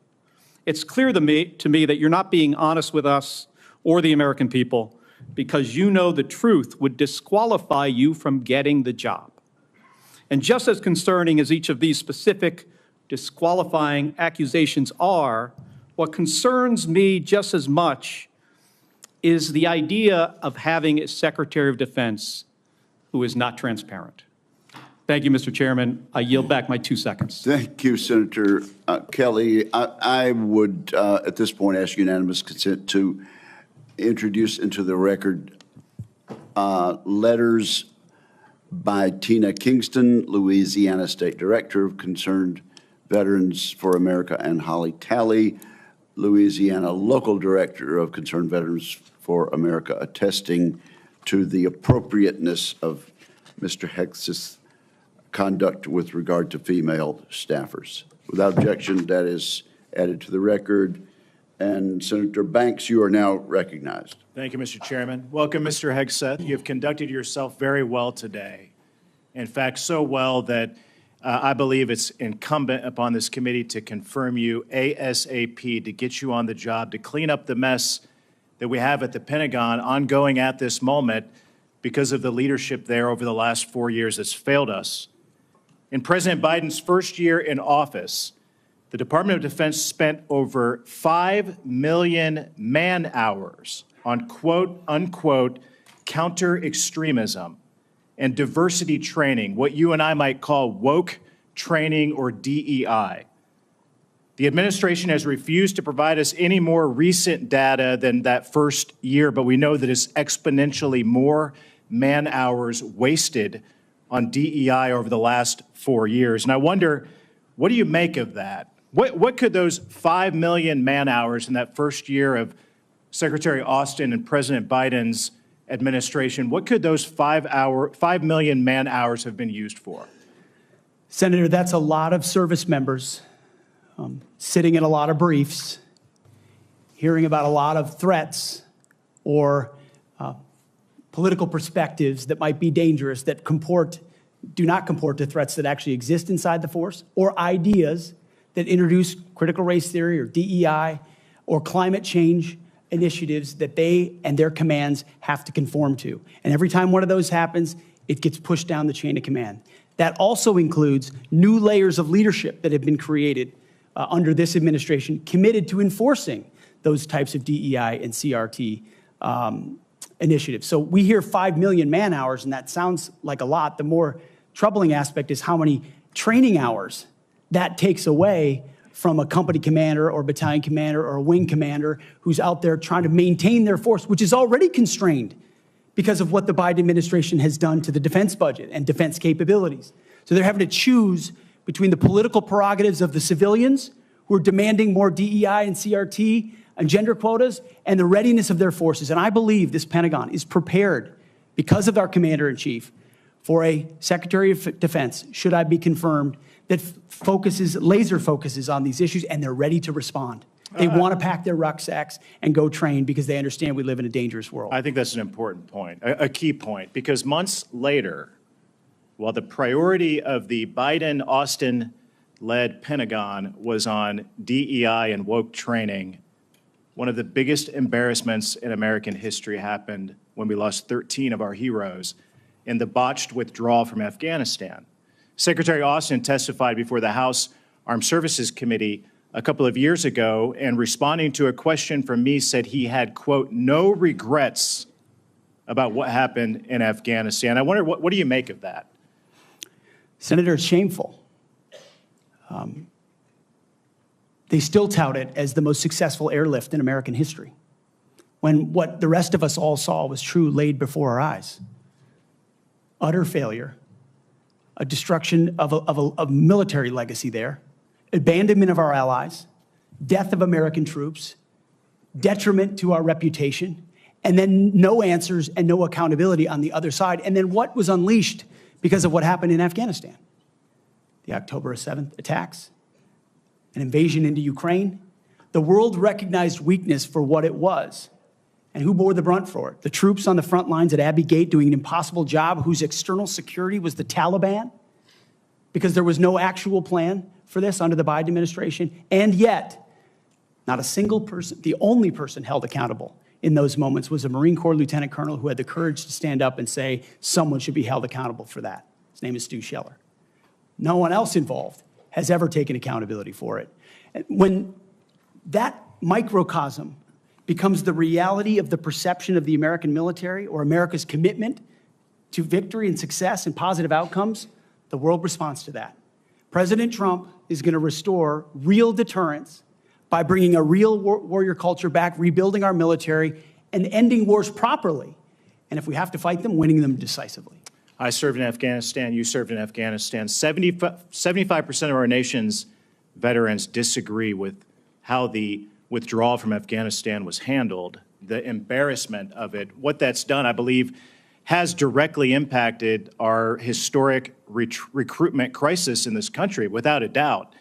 It's clear to me that you're not being honest with us or the American people because you know the truth would disqualify you from getting the job. And just as concerning as each of these specific disqualifying accusations are, what concerns me just as much is the idea of having a Secretary of Defense who is not transparent. Thank you, Mr. Chairman. I yield back my 2 seconds. Thank you, Senator Kelly. I would, at this point, ask unanimous consent to introduce into the record letters by Tina Kingston, Louisiana State Director of Concerned Veterans for America, and Holly Talley, Louisiana Local Director of Concerned Veterans for America, attesting to the appropriateness of Mr. Hegseth's conduct with regard to female staffers. Without objection, that is added to the record. And Senator Banks, you are now recognized. Thank you, Mr. Chairman. Welcome, Mr. Hegseth. You have conducted yourself very well today. In fact, so well that I believe it's incumbent upon this committee to confirm you ASAP to get you on the job to clean up the mess that we have at the Pentagon ongoing at this moment because of the leadership there over the last 4 years that's failed us. In President Biden's first year in office, the Department of Defense spent over 5 million man-hours on quote-unquote counter-extremism and diversity training, what you and I might call woke training or DEI. The administration has refused to provide us any more recent data than that first year, but we know that it's exponentially more man-hours wasted on DEI over the last 4 years. And I wonder, what do you make of that? What could those 5 million man-hours in that first year of Secretary Austin and President Biden's administration, what could those 5 million man-hours have been used for? Senator, that's a lot of service members sitting in a lot of briefs, hearing about a lot of threats or political perspectives that might be dangerous, that do not comport to threats that actually exist inside the force, or ideas that introduce critical race theory or DEI or climate change initiatives that they and their commands have to conform to. And every time one of those happens, it gets pushed down the chain of command. That also includes new layers of leadership that have been created under this administration, committed to enforcing those types of DEI and CRT initiatives. So we hear 5 million man-hours, and that sounds like a lot. The more troubling aspect is how many training hours that takes away from a company commander or battalion commander or a wing commander who's out there trying to maintain their force, which is already constrained because of what the Biden administration has done to the defense budget and defense capabilities. So they're having to choose between the political prerogatives of the civilians who are demanding more DEI and CRT and gender quotas and the readiness of their forces. And I believe this Pentagon is prepared because of our commander-in-chief for a Secretary of Defense, should I be confirmed, that laser focuses on these issues, and they're ready to respond. They want to pack their rucksacks and go train because they understand we live in a dangerous world. I think that's an important point, a key point, because months later, while the priority of the Biden-Austin-led Pentagon was on DEI and woke training, one of the biggest embarrassments in American history happened when we lost 13 of our heroes in the botched withdrawal from Afghanistan. Secretary Austin testified before the House Armed Services Committee a couple of years ago, and responding to a question from me said he had, quote, no regrets about what happened in Afghanistan. I wonder, what do you make of that? Senator, it's shameful. They still tout it as the most successful airlift in American history, when what the rest of us all saw was true laid before our eyes. Utter failure, a destruction of a military legacy there, abandonment of our allies, death of American troops, detriment to our reputation, and then no answers and no accountability on the other side. And then what was unleashed because of what happened in Afghanistan? The October 7th attacks, an invasion into Ukraine. The world recognized weakness for what it was. And who bore the brunt for it? The troops on the front lines at Abbey Gate doing an impossible job, whose external security was the Taliban, because there was no actual plan for this under the Biden administration. And yet, not a single person, the only person held accountable in those moments was a Marine Corps lieutenant colonel who had the courage to stand up and say someone should be held accountable for that. His name is Stu Scheller. No one else involved has ever taken accountability for it. When that microcosm becomes the reality of the perception of the American military or America's commitment to victory and success and positive outcomes, the world responds to that. President Trump is going to restore real deterrence by bringing a real warrior culture back, rebuilding our military, and ending wars properly. And if we have to fight them, winning them decisively. I served in Afghanistan. You served in Afghanistan. 75% of our nation's veterans disagree with how the withdrawal from Afghanistan was handled, the embarrassment of it. What that's done, I believe, has directly impacted our historic recruitment crisis in this country, without a doubt.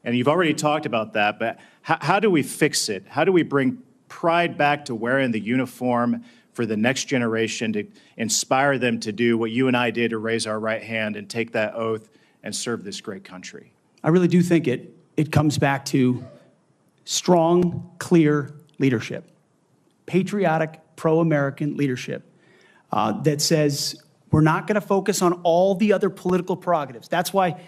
And you've already talked about that, but how do we fix it? How do we bring pride back to wearing the uniform for the next generation, to inspire them to do what you and I did, to raise our right hand and take that oath and serve this great country? I really do think it comes back to strong, clear leadership, patriotic, pro-American leadership that says we're not going to focus on all the other political prerogatives. That's why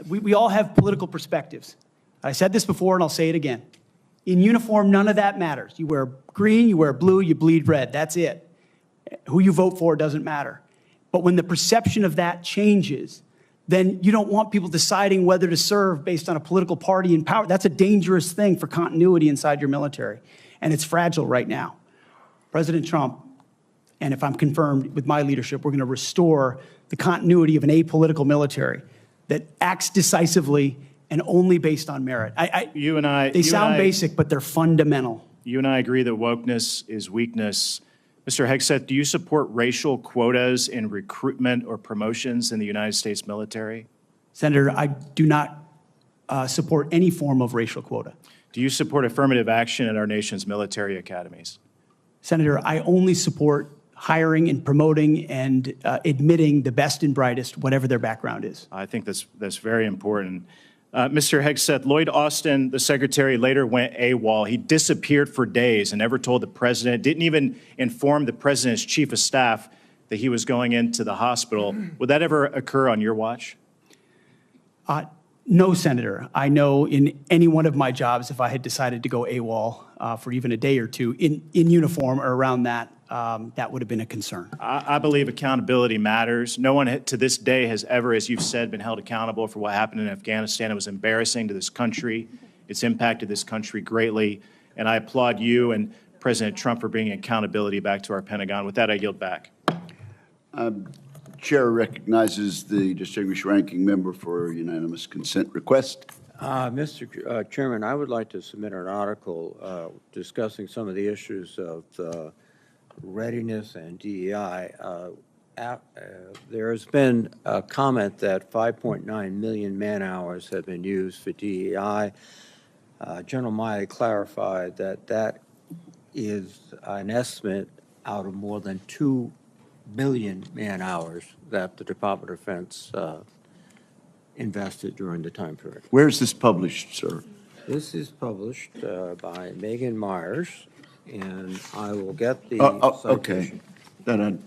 we all have political perspectives. I said this before and I'll say it again. In uniform, none of that matters. You wear green, you wear blue, you bleed red. That's it. Who you vote for doesn't matter. But when the perception of that changes, then you don't want people deciding whether to serve based on a political party in power. That's a dangerous thing for continuity inside your military. And it's fragile right now. President Trump, and if I'm confirmed with my leadership, we're going to restore the continuity of an apolitical military that acts decisively and only based on merit. They sound basic, but they're fundamental. You and I agree that wokeness is weakness. Mr. Hegseth, do you support racial quotas in recruitment or promotions in the United States military? Senator, I do not support any form of racial quota. Do you support affirmative action at our nation's military academies? Senator, I only support hiring and promoting and admitting the best and brightest, whatever their background is. I think that's very important. Mr. Hegseth, Lloyd Austin, the secretary, later went AWOL. He disappeared for days and never told the president, didn't even inform the president's chief of staff that he was going into the hospital. Would that ever occur on your watch? No, Senator. I know in any one of my jobs, if I had decided to go AWOL for even a day or two in uniform or around that, that would have been a concern. I believe accountability matters. No one to this day has ever, as you've said, been held accountable for what happened in Afghanistan. It was embarrassing to this country. It's impacted this country greatly. And I applaud you and President Trump for bringing accountability back to our Pentagon. With that, I yield back. Chair recognizes the distinguished ranking member for a unanimous consent request. Mr. Chairman, I would like to submit an article discussing some of the issues of readiness and DEI. There has been a comment that 5.9 million man-hours have been used for DEI. General Milley clarified that that is an estimate out of more than 2 billion man-hours that the Department of Defense invested during the time period. Where is this published, sir? This is published by Megan Myers, and I will get the okay. citation.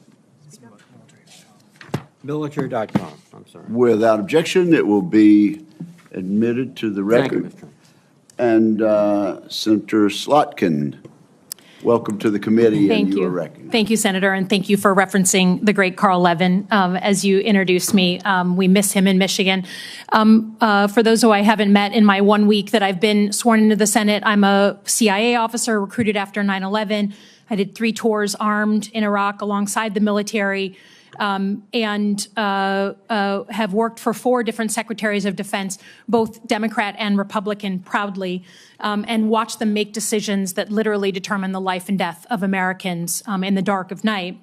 Military.com, I'm sorry. Without objection, it will be admitted to the record. Thank you, Mr. And Senator Slotkin, welcome to the committee. Thank and you. Are recognized. Thank you, Senator, and thank you for referencing the great Carl Levin as you introduced me. We miss him in Michigan. For those who I haven't met in my 1 week that I've been sworn into the Senate, I'm a CIA officer recruited after 9/11. I did 3 tours armed in Iraq alongside the military. And have worked for 4 different secretaries of defense, both Democrat and Republican, proudly, and watched them make decisions that literally determine the life and death of Americans in the dark of night.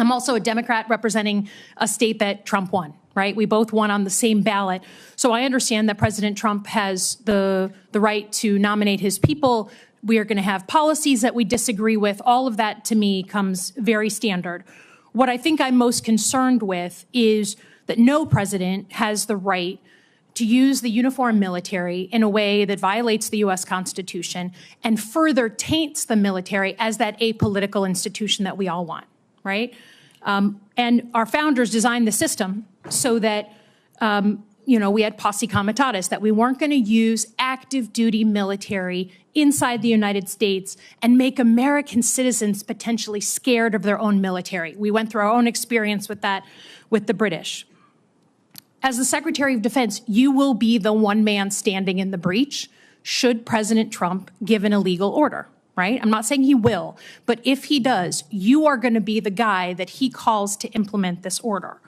I'm also a Democrat representing a state that Trump won, right? We both won on the same ballot. So I understand that President Trump has the right to nominate his people. We are going to have policies that we disagree with. All of that, to me, comes very standard. What I think I'm most concerned with is that no president has the right to use the uniformed military in a way that violates the U.S. Constitution and further taints the military as that apolitical institution that we all want, right? And our founders designed the system so that, we had posse comitatus, that we weren't going to use active duty military inside the United States and make American citizens potentially scared of their own military. We went through our own experience with that with the British. As the Secretary of Defense, you will be the one man standing in the breach should President Trump give an illegal order, right? I'm not saying he will, but if he does, you are going to be the guy that he calls to implement this order.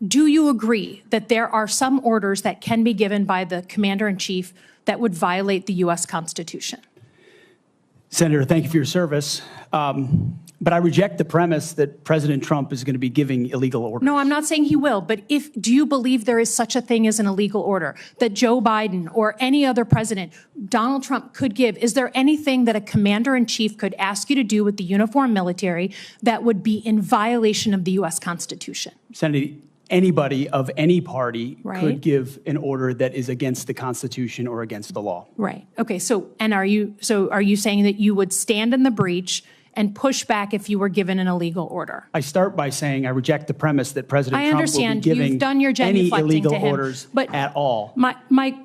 Do you agree that there are some orders that can be given by the Commander-in-Chief that would violate the U.S. Constitution? Senator, thank you for your service. But I reject the premise that President Trump is going to be giving illegal orders. No, I'm not saying he will, but do you believe there is such a thing as an illegal order that Joe Biden or any other president, Donald Trump, could give? Is there anything that a commander-in-chief could ask you to do with the uniformed military that would be in violation of the U.S. Constitution? Senator, anybody of any party Right. could give an order that is against the Constitution or against the law. Right. Okay. So are you saying that you would stand in the breach and push back if you were given an illegal order? I start by saying I reject the premise that President I Trump will be understand. giving You've done your any genuflecting illegal to him, orders but at all.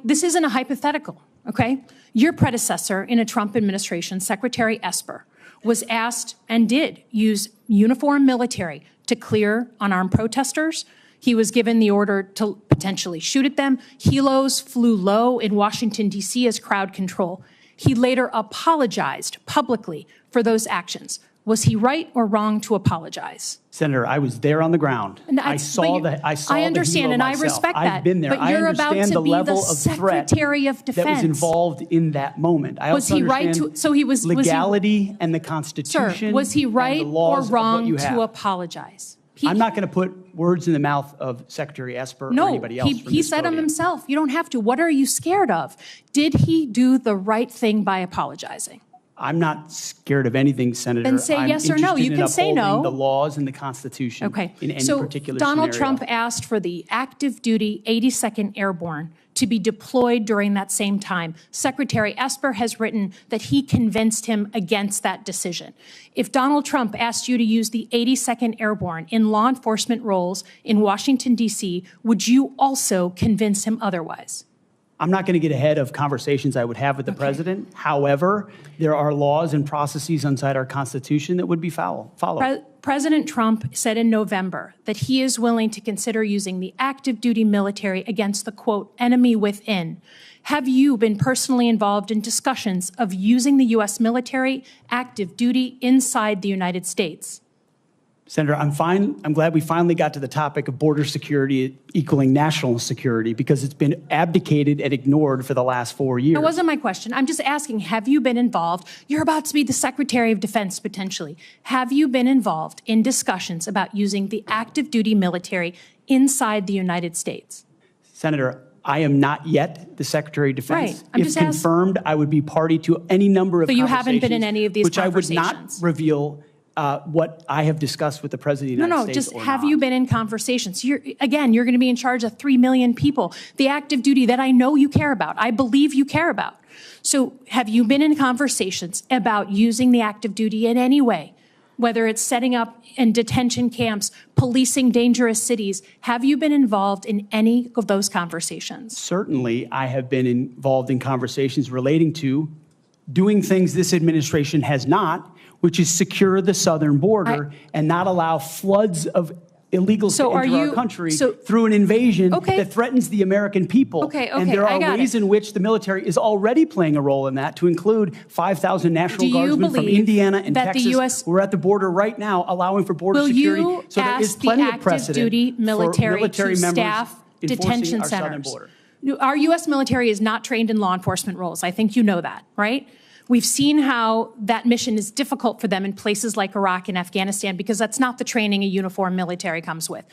This isn't a hypothetical, okay? Your predecessor in a Trump administration, Secretary Esper, was asked and did use uniformed military to clear unarmed protesters. He was given the order to potentially shoot at them. Helos flew low in Washington, D.C. as crowd control. He later apologized publicly for those actions. Was he right or wrong to apologize? Senator, I was there on the ground. And I saw the I understand, helo and I myself. respect that. I've been there. But you're I about understand to the be level the of threat Secretary of Defense. that was involved in that moment. I Was also he right understand to? So he was legality and the Sir, Constitution. was he and right the or laws of what wrong you to have. apologize? I'm not going to put words in the mouth of Secretary Esper or No, anybody else. he said them himself. You don't have to. What are you scared of? Did he do the right thing by apologizing? I'm not scared of anything, Senator. Then say I'm yes or no. interested You in can say upholding no. the laws and the Constitution Okay. in any So particular Donald scenario. Trump asked for the active duty 82nd Airborne to be deployed during that same time. Secretary Esper has written that he convinced him against that decision. If Donald Trump asked you to use the 82nd Airborne in law enforcement roles in Washington, D.C., would you also convince him otherwise? I'm not going to get ahead of conversations I would have with the president. However, there are laws and processes inside our Constitution that would be followed. President Trump said in November that he is willing to consider using the active duty military against the, quote, enemy within. Have you been personally involved in discussions of using the U.S. military active duty inside the United States? Senator, I'm glad we finally got to the topic of border security equaling national security because it's been abdicated and ignored for the last 4 years. That wasn't my question. I'm just asking, have you been involved? You're about to be the Secretary of Defense, potentially. Have you been involved in discussions about using the active duty military inside the United States? Senator, I am not yet the Secretary of Defense. Right. I'm if just confirmed, I would be party to any number of So you conversations. haven't been in any of these which conversations? I would not reveal what I have discussed with the President of the United States. Just have you been in conversations? You're going to be in charge of 3 million people, the active duty that I know you care about. I believe you care about. So have you been in conversations about using the active duty in any way, whether it's setting up in detention camps, policing dangerous cities? Have you been involved in any of those conversations? Certainly, I have been involved in conversations relating to doing things this administration has not, which is secure the southern border and not allow floods of illegals to enter our country through an invasion that threatens the American people. And there are ways in which the military is already playing a role in that, to include 5,000 National Guardsmen from Indiana and Texas who are at the border right now, allowing for border security. So there is plenty of precedent duty military for military to members staff detention our southern centers? border. Our U.S. military is not trained in law enforcement roles. I think you know that, right? We've seen how that mission is difficult for them in places like Iraq and Afghanistan because that's not the training a uniformed military comes with.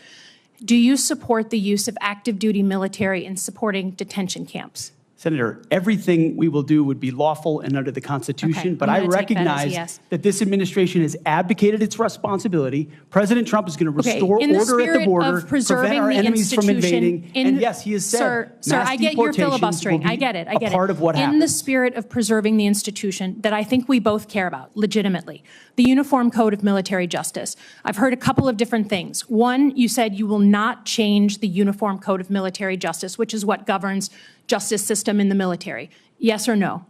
Do you support the use of active duty military in supporting detention camps? Senator, everything we will do would be lawful and under the Constitution, but I recognize that this administration has abdicated its responsibility. President Trump is going to restore order at the border, prevent our enemies from invading, and yes, he has said Sir, mass I get your deportations filibustering. will be I get it. a part of what happens. In the spirit of preserving the institution that I think we both care about, legitimately, the Uniform Code of Military Justice. I've heard a couple of different things. One, you said you will not change the Uniform Code of Military Justice, which is what governs justice system in the military. Yes or no?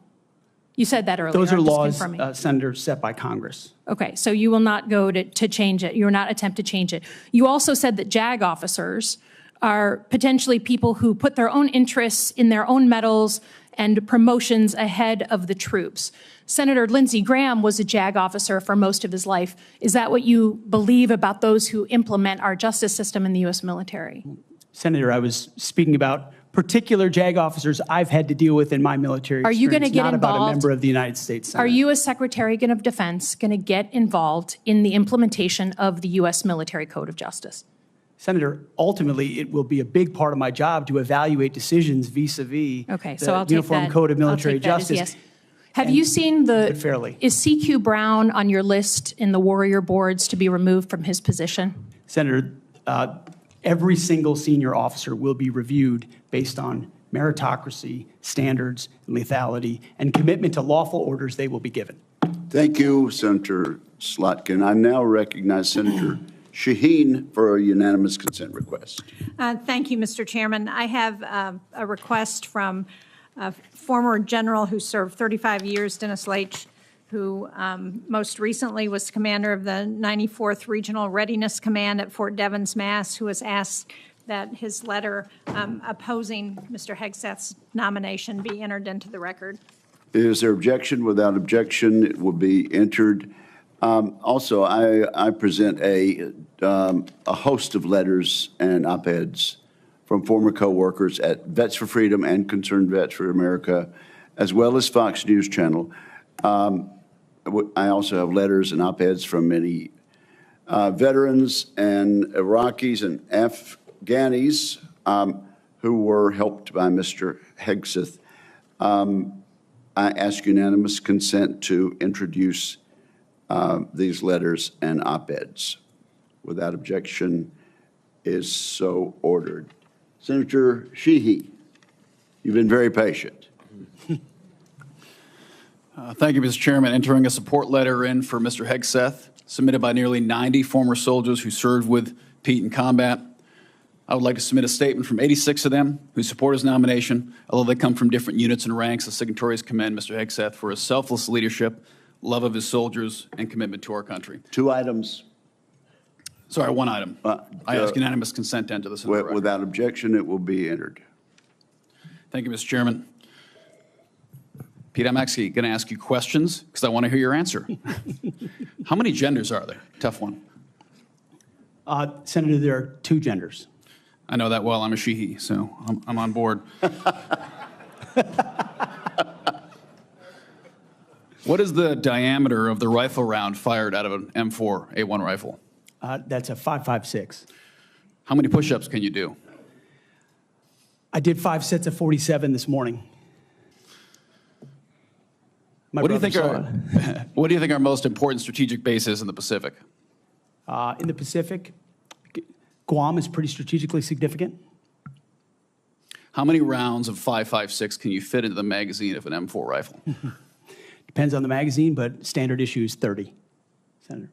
You said that earlier. Those are I'm just laws, confirming. Senator, set by Congress. Okay, so you will not go to change it. You will not attempt to change it. You also said that JAG officers are potentially people who put their own interests in their own medals and promotions ahead of the troops. Senator Lindsey Graham was a JAG officer for most of his life. Is that what you believe about those who implement our justice system in the U.S. military? Senator, I was speaking about particular JAG officers I've had to deal with in my military Are you experience, gonna get not about a involved? member of the United States Senate. Are you, as Secretary of Defense, going to get involved in the implementation of the U.S. Military Code of Justice? Senator, ultimately, it will be a big part of my job to evaluate decisions vis-a-vis Okay, the so I'll take Uniform that. Code of I'll Military take that as Justice. yes. Have you seen but fairly. is CQ Brown on your list in the Warrior Boards to be removed from his position? Senator, every single senior officer will be reviewed based on meritocracy, standards, and lethality, and commitment to lawful orders they will be given. Thank you, Senator Slotkin. I now recognize Senator Shaheen for a unanimous consent request. Thank you, Mr. Chairman. I have a request from a former general who served 35 years, Dennis Leitch, who most recently was commander of the 94th Regional Readiness Command at Fort Devens, Mass., who has asked that his letter opposing Mr. Hegseth's nomination be entered into the record. Is there objection? Without objection, it will be entered. Also, I present a host of letters and op-eds from former co-workers at Vets for Freedom and Concerned Vets for America, as well as Fox News Channel. I also have letters and op-eds from many veterans and Iraqis and Afghanis who were helped by Mr. Hegseth. I ask unanimous consent to introduce these letters and op-eds. Without objection, is so ordered. Senator Sheehy, you've been very patient. Thank you, Mr. Chairman. Entering a support letter in for Mr. Hegseth, submitted by nearly 90 former soldiers who served with Pete in combat. I would like to submit a statement from 86 of them who support his nomination. Although they come from different units and ranks, the signatories commend Mr. Hegseth for his selfless leadership, love of his soldiers, and commitment to our country. 2 items. Sorry, 1 item. I ask unanimous consent to enter this into the record. Without objection, it will be entered. Thank you, Mr. Chairman. Pete, I'm actually going to ask you questions because I want to hear your answer. How many genders are there? Tough one. Senator, there are 2 genders. I know that well. I'm a she-he, so I'm on board. What is the diameter of the rifle round fired out of an M4A1 rifle? That's a 5.56. How many push-ups can you do? I did 5 sets of 47 this morning. What do you think are most important strategic bases in the Pacific? In the Pacific, Guam is pretty strategically significant. How many rounds of 5.56 can you fit into the magazine of an M4 rifle? Depends on the magazine, but standard issue is 30, Senator.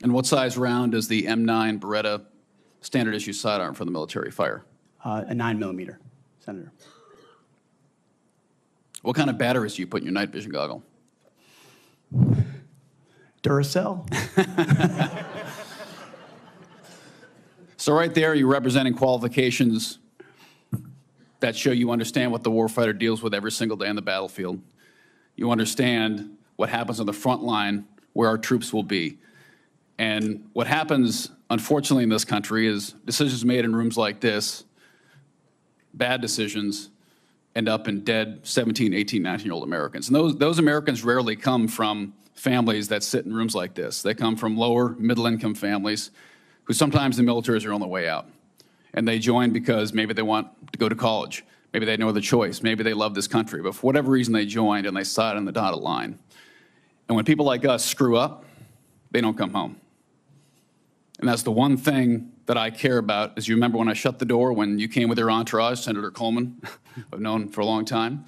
And what size round does the M9 Beretta standard issue sidearm for the military fire? A 9mm, Senator. What kind of batteries do you put in your night vision goggle? Duracell. So right there, you're representing qualifications that show you understand what the warfighter deals with every single day on the battlefield. You understand what happens on the front line where our troops will be. And what happens, unfortunately, in this country is decisions made in rooms like this, bad decisions, end up in dead 17, 18, 19-year-old Americans. And those Americans rarely come from families that sit in rooms like this. They come from lower, middle-income families who sometimes the military is their only way out. And they join because maybe they want to go to college. Maybe they have no other choice. Maybe they love this country. But for whatever reason, they joined and they side on the dotted line. And when people like us screw up, they don't come home. And that's the one thing that I care about. As you remember when I shut the door, when you came with your entourage, Senator Coleman, I've known for a long time,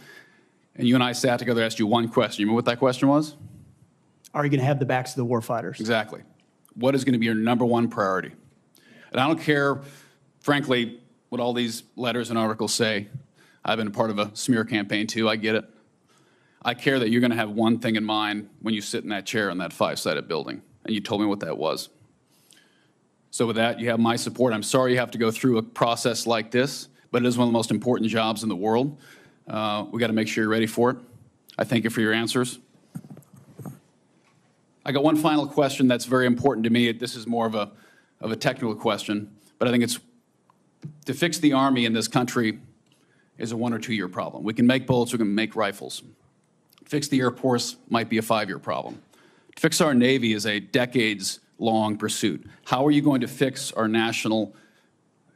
and you and I sat together, asked you one question. You remember what that question was? Are you going to have the backs of the warfighters? Exactly. What is going to be your #1 priority? And I don't care, frankly, what all these letters and articles say. I've been a part of a smear campaign too, I get it. I care that you're going to have one thing in mind when you sit in that chair in that 5-sided building, and you told me what that was. So with that, you have my support. I'm sorry you have to go through a process like this, but it is one of the most important jobs in the world. We got to make sure you're ready for it. I thank you for your answers. I got one final question that's very important to me. This is more of a technical question, but I think it's To fix the Army in this country is a 1 or 2 year problem. We can make bullets, we can make rifles. Fix the Air Force might be a 5-year problem. To fix our Navy is a decades-long pursuit. How are you going to fix our national?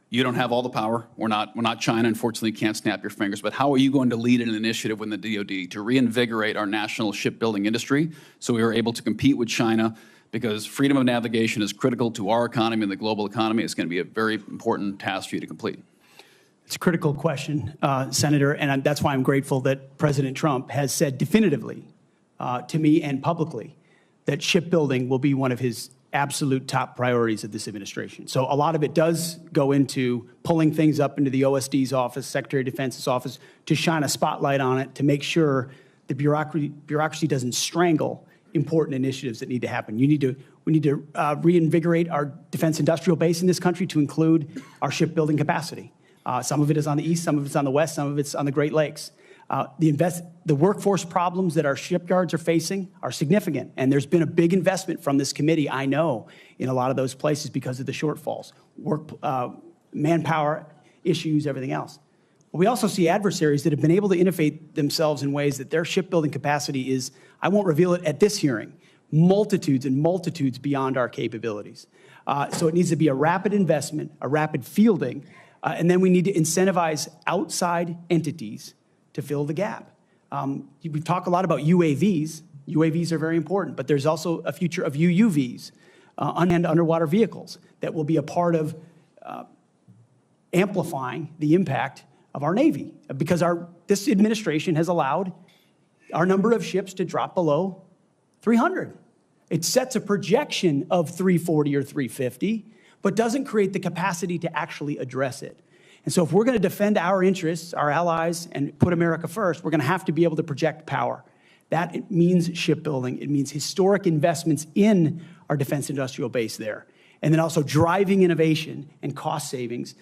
You don't have all the power. We're not China, unfortunately, you can't snap your fingers. But how are you going to lead an initiative within the DoD to reinvigorate our national shipbuilding industry so we are able to compete with China? Because freedom of navigation is critical to our economy and the global economy. It's going to be a very important task for you to complete. It's a critical question, Senator, and that's why I'm grateful that President Trump has said definitively to me and publicly that shipbuilding will be one of his absolute top priorities of this administration. So a lot of it does go into pulling things up into the OSD's office, Secretary of Defense's office, to shine a spotlight on it, to make sure the bureaucracy doesn't strangle important initiatives that need to happen. We need to reinvigorate our defense industrial base in this country to include our shipbuilding capacity. Some of it is on the east, some of it's on the west, some of it's on the Great Lakes. The workforce problems that our shipyards are facing are significant, and there's been a big investment from this committee, I know, in a lot of those places because of the shortfalls, manpower issues, everything else. But we also see adversaries that have been able to innovate themselves in ways that their shipbuilding capacity is, I won't reveal it at this hearing, multitudes and multitudes beyond our capabilities. So it needs to be a rapid investment, a rapid fielding, and then we need to incentivize outside entities to fill the gap. We've talked a lot about UAVs. UAVs are very important, but there's also a future of UUVs, unmanned underwater vehicles, that will be a part of amplifying the impact of our Navy, because this administration has allowed our number of ships to drop below 300. It sets a projection of 340 or 350, but doesn't create the capacity to actually address it. And so if we're going to defend our interests, our allies, and put America first, we're going to have to be able to project power. That means shipbuilding. It means historic investments in our defense industrial base there. And then also driving innovation and cost savings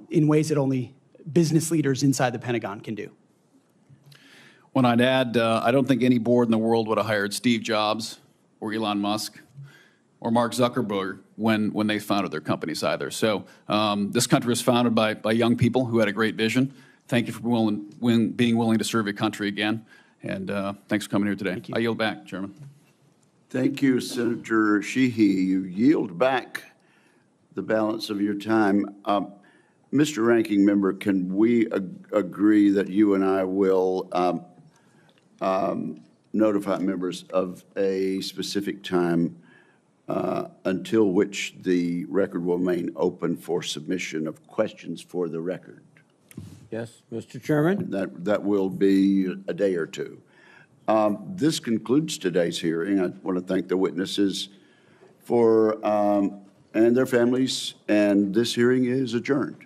in ways that only business leaders inside the Pentagon can do. When I'd add, I don't think any board in the world would have hired Steve Jobs or Elon Musk or Mark Zuckerberg when they founded their companies either. So this country was founded by young people who had a great vision. Thank you for being willing to serve your country again. And thanks for coming here today. I yield back, Chairman. Thank you, Senator Sheehy. You yield back the balance of your time. Mr. Ranking Member, can we agree that you and I will notify members of a specific time until which the record will remain open for submission of questions for the record? Yes, Mr. Chairman. That will be a day or two. This concludes today's hearing. I want to thank the witnesses and their families, and this hearing is adjourned.